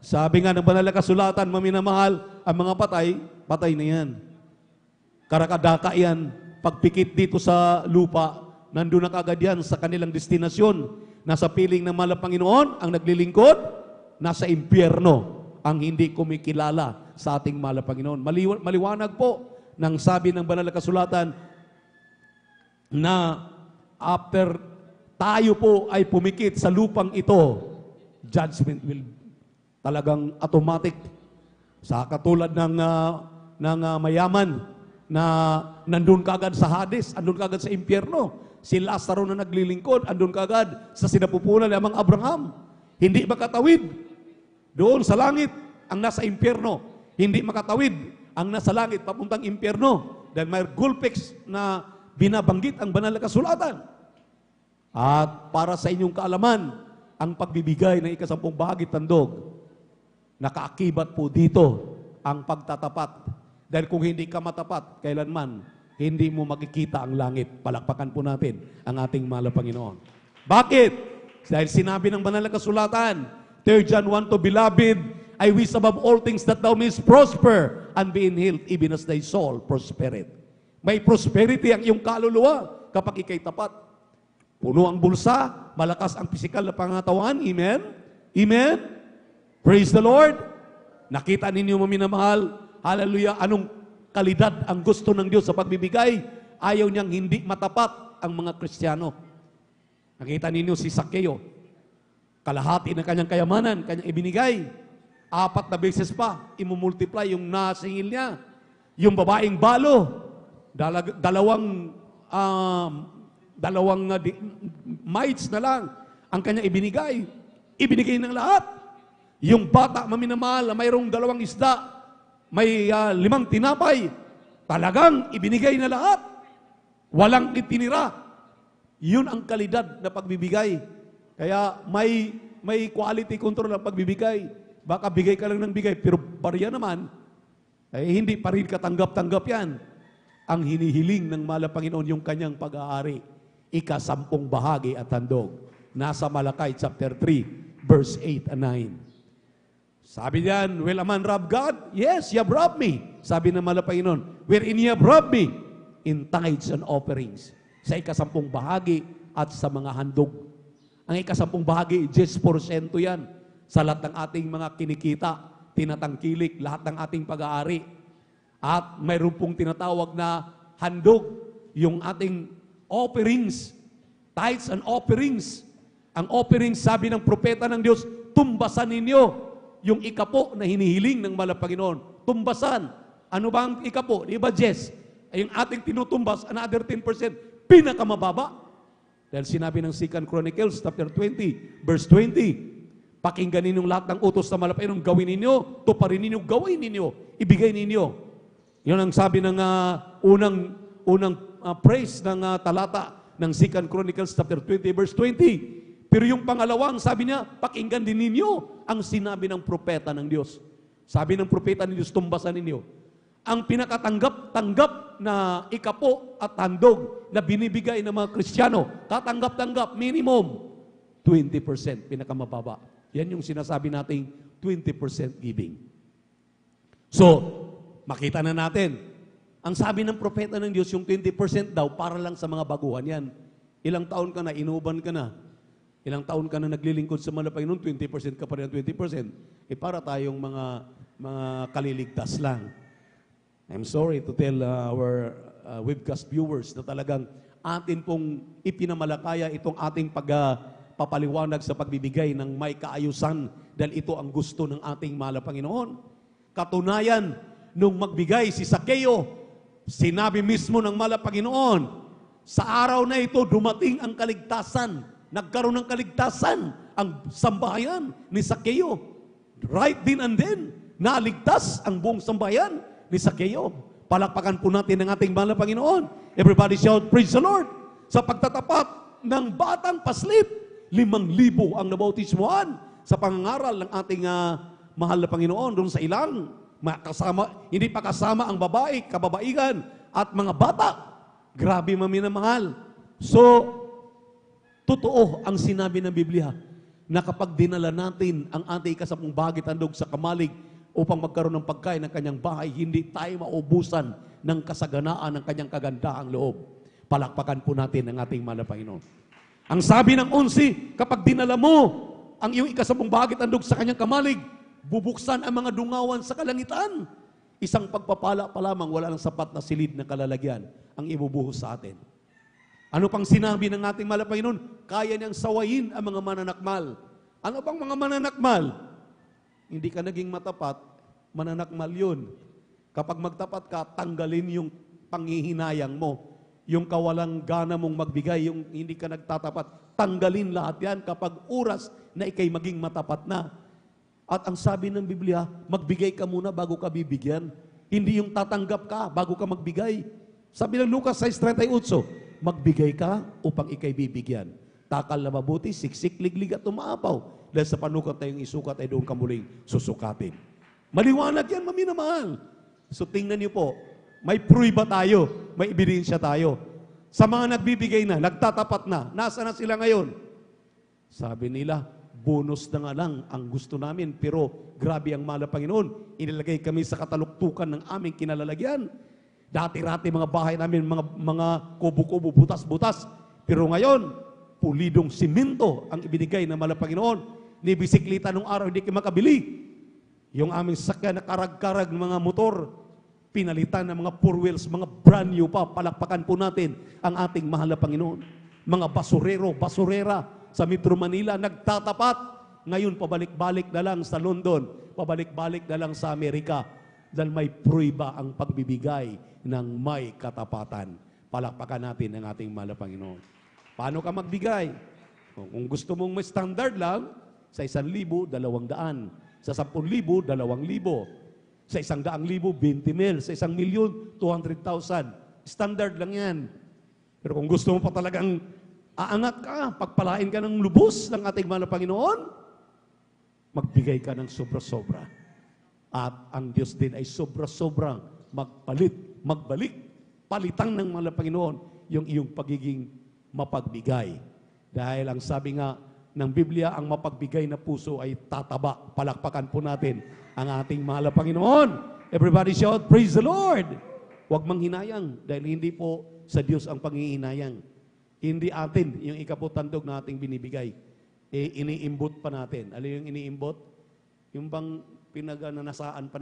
Sabi nga ng banal na kasulatan, maminamahal, ang mga patay na yan. Karakadaka yan, pagpikit dito sa lupa, nandun na kagad yan sa kanilang destinasyon. Nasa piling ng mahal na Panginoon, ang naglilingkod, nasa impyerno, ang hindi kumikilala sa ating mahal na Panginoon. Maliwanag po nang sabi ng banal na kasulatan na after tayo po ay pumikit sa lupang ito, judgment will talagang automatic. Sa katulad ng mayaman na nandun kagad sa Hades, andun kagad sa impyerno. Si Lazaro na naglilingkod, andun kaagad sa sinapupunan ni Amang Abraham. Hindi makatawid doon sa langit ang nasa impyerno. Hindi makatawid ang nasa langit papuntang impyerno dahil may gulpix na binabanggit ang banal na kasulatan. At para sa inyong kaalaman, ang pagbibigay ng ika-10 bahagi tandog, nakaakibat po dito ang pagtatapat. Dahil kung hindi ka matapat, kailanman, hindi mo makikita ang langit. Palakpakan po natin ang ating mahal na Panginoon. Bakit? Dahil sinabi ng banal na kasulatan, 3 John 1, Beloved, I wish above all things that thou mayest prosper and be in health, even as thy soul prospereth. May prosperity ang iyong kaluluwa kapag ikay tapat. Puno ang bulsa, malakas ang pisikal na pangatawan. Amen? Amen? Praise the Lord. Nakita ninyo maminamahal, hallelujah, anong kalidad ang gusto ng Diyos sa pagbibigay? Ayaw niyang hindi matapat ang mga Kristiyano. Nakita ninyo si Sakeo, kalahati ng kanyang kayamanan, kanyang ibinigay. 4 na beses pa, imumultiply yung nasingil niya. Yung babaeng balo, dalawang mites na lang ang kanyang ibinigay. Ibinigay ng lahat. Yung bata maminamahal na mayroong 2 isda, may 5 tinapay, talagang ibinigay na lahat. Walang itinira. Yun ang kalidad na pagbibigay. Kaya may quality control ang pagbibigay. Baka bigay ka lang ng bigay, pero barya naman, hindi pa rin katanggap-tanggap yan. Ang hinihiling ng mahal na Panginoon yung kanyang pag-aari. Ika-10 bahagi at handog. Nasa Malakay chapter 3, verse 8 and 9. Sabi diyan, will a man rob God? Yes, you have robbed me. Sabi ng mahal na Panginoon, wherein you have robbed me? In tithes and offerings. Sa ika-10 bahagi at sa mga handog. Ang ika-10 bahagi, 10% yan. Sa lahat ng ating mga kinikita, tinatangkilik, lahat ng ating pag-aari. At mayroon pong tinatawag na handog, yung ating offerings, tithes and offerings. Ang offerings, sabi ng propeta ng Diyos, tumbasan ninyo yung ikapo na hinihiling ng mahal na Panginoon. Tumbasan. Ano ba ang ikapo? Di ba, Jess? Ay yung ating tinutumbas, another 10%, pinakamababa. Dahil sinabi ng 2 Chronicles, chapter 20, verse 20, pakinggan ninyong lahat ng utos na mahal na Panginoon, gawin ninyo, tuparin ninyo, gawin ninyo, ibigay ninyo. Yun ang sabi ng unang praise ng talata ng 2 Chronicles, chapter 20, verse 20. Pero yung pangalawang, sabi niya, pakinggan din ninyo ang sinabi ng propeta ng Diyos. Sabi ng propeta ng Diyos, tumbasan ninyo. Ang pinakatanggap na ikapo at handog na binibigay ng mga Kristiyano, katanggap-tanggap, minimum, 20%, pinakamababa. Yan yung sinasabi nating 20% giving. So, makita na natin, ang sabi ng propeta ng Diyos, yung 20% daw, para lang sa mga baguhan yan. Ilang taon ka na, inuban ka na. Ilang taon ka na naglilingkod sa mahal na Panginoon, 20% ka pa rin, 20%. Para tayong mga kaliligtas lang. I'm sorry to tell our webcast viewers na talagang atin pong ipinamalakaya itong ating pagpapaliwanag sa pagbibigay ng may kaayusan dahil ito ang gusto ng ating mahal na Panginoon. Katunayan, nung magbigay si Sakeo, sinabi mismo ng mahal na Panginoon, sa araw na ito dumating ang kaligtasan. Nagkaroon ng kaligtasan ang sambahayan ni Sakeo. Right din and then, naligtas ang buong sambahayan ni Sakeo. Palakpakan po natin ang ating mahal na Panginoon. Everybody shout, praise the Lord. Sa pagtatapat ng batang paslit, 5,000 ang nabautismuhan sa pangangaral ng ating mahal na Panginoon doon sa ilang hindi pa kasama ang babae, kababaigan at mga bata. Grabe maminamahal. So, totoo ang sinabi ng Biblia na kapag dinala natin ang ating ika-10 bahagi tandog sa kamalig upang magkaroon ng pagkain ng kanyang bahay, hindi tayo maubusan ng kasaganaan ng kanyang kagandahang loob. Palakpakan po natin ang ating mahal na Panginoon. Ang sabi ng 11, kapag dinala mo ang iyong ika-10 bahagi tandog sa kanyang kamalig, bubuksan ang mga dungawan sa kalangitan. Isang pagpapala pa lamang, wala ng sapat na silid na kalalagyan ang ibubuhos sa atin. Ano pang sinabi ng ating mahal na Panginoon? Kaya niyang sawayin ang mga mananakmal. Ano bang mga mananakmal? Hindi ka naging matapat, mananakmal yun. Kapag magtapat ka, tanggalin yung panghihinayang mo. yung kawalang gana mong magbigay, yung hindi ka nagtatapat, tanggalin lahat yan kapag oras na ikay maging matapat na. At ang sabi ng Biblia, magbigay ka muna bago ka bibigyan. Hindi yung tatanggap ka bago ka magbigay. Sabi ng Lucas 6:38, magbigay ka upang ikay bibigyan. Takal na mabuti, siksik, liglig at umaapaw. Dahil sa panukat na yung isukat ay doon ka muling susukatin. Maliwanag yan, maminamahal. So tingnan niyo po, may pruiba tayo, may ebidensya tayo. Sa mga nagbibigay na, nagtatapat na, nasa na sila ngayon? Sabi nila, bonus na nga lang ang gusto namin, pero grabe ang mahal na Panginoon. Inilagay kami sa kataluktukan ng aming kinalalagyan. Dati-rati mga bahay namin, mga kubo-kubo, butas-butas. Pero ngayon, pulidong simento ang ibinigay ng mahal na Panginoon. Ni bisikleta nung araw, hindi kayo makabili. Yung aming sakyan na karag-karag ng mga motor, pinalitan ng mga four wheels, mga brand new pa, palakpakan po natin ang ating mahal na Panginoon. Mga basurero, basurera sa Metro Manila, nagtatapat. Ngayon, pabalik-balik na lang sa London, pabalik-balik na lang sa Amerika. Dahil may pruiba ang pagbibigay ng may katapatan. Palakpakan natin ang ating mahal na Panginoon. Paano ka magbigay? Kung gusto mong may standard lang, sa 1,000, 200. Sa 10,000, 2,000. Sa 100,000, 20 mil. Sa 1,000,000, 200,000. Standard lang yan. Pero kung gusto mo pa talagang aangat ka, pagpalain ka ng lubos ng ating mahal na Panginoon, magbigay ka ng sobra-sobra. At ang Diyos din ay sobra-sobrang magbalik, palitan ng mahal na Panginoon yung iyong pagiging mapagbigay. Dahil ang sabi nga ng Biblia, ang mapagbigay na puso ay tataba. Palakpakan po natin ang ating mahal na Panginoon. Everybody shout, praise the Lord! Huwag manghinayang dahil hindi po sa Diyos ang panghihinayang. Hindi atin yung ikaputandog na ating binibigay. Iniimbot pa natin. Ano yung iniimbot? Yung bang pinagananasaan pa natin?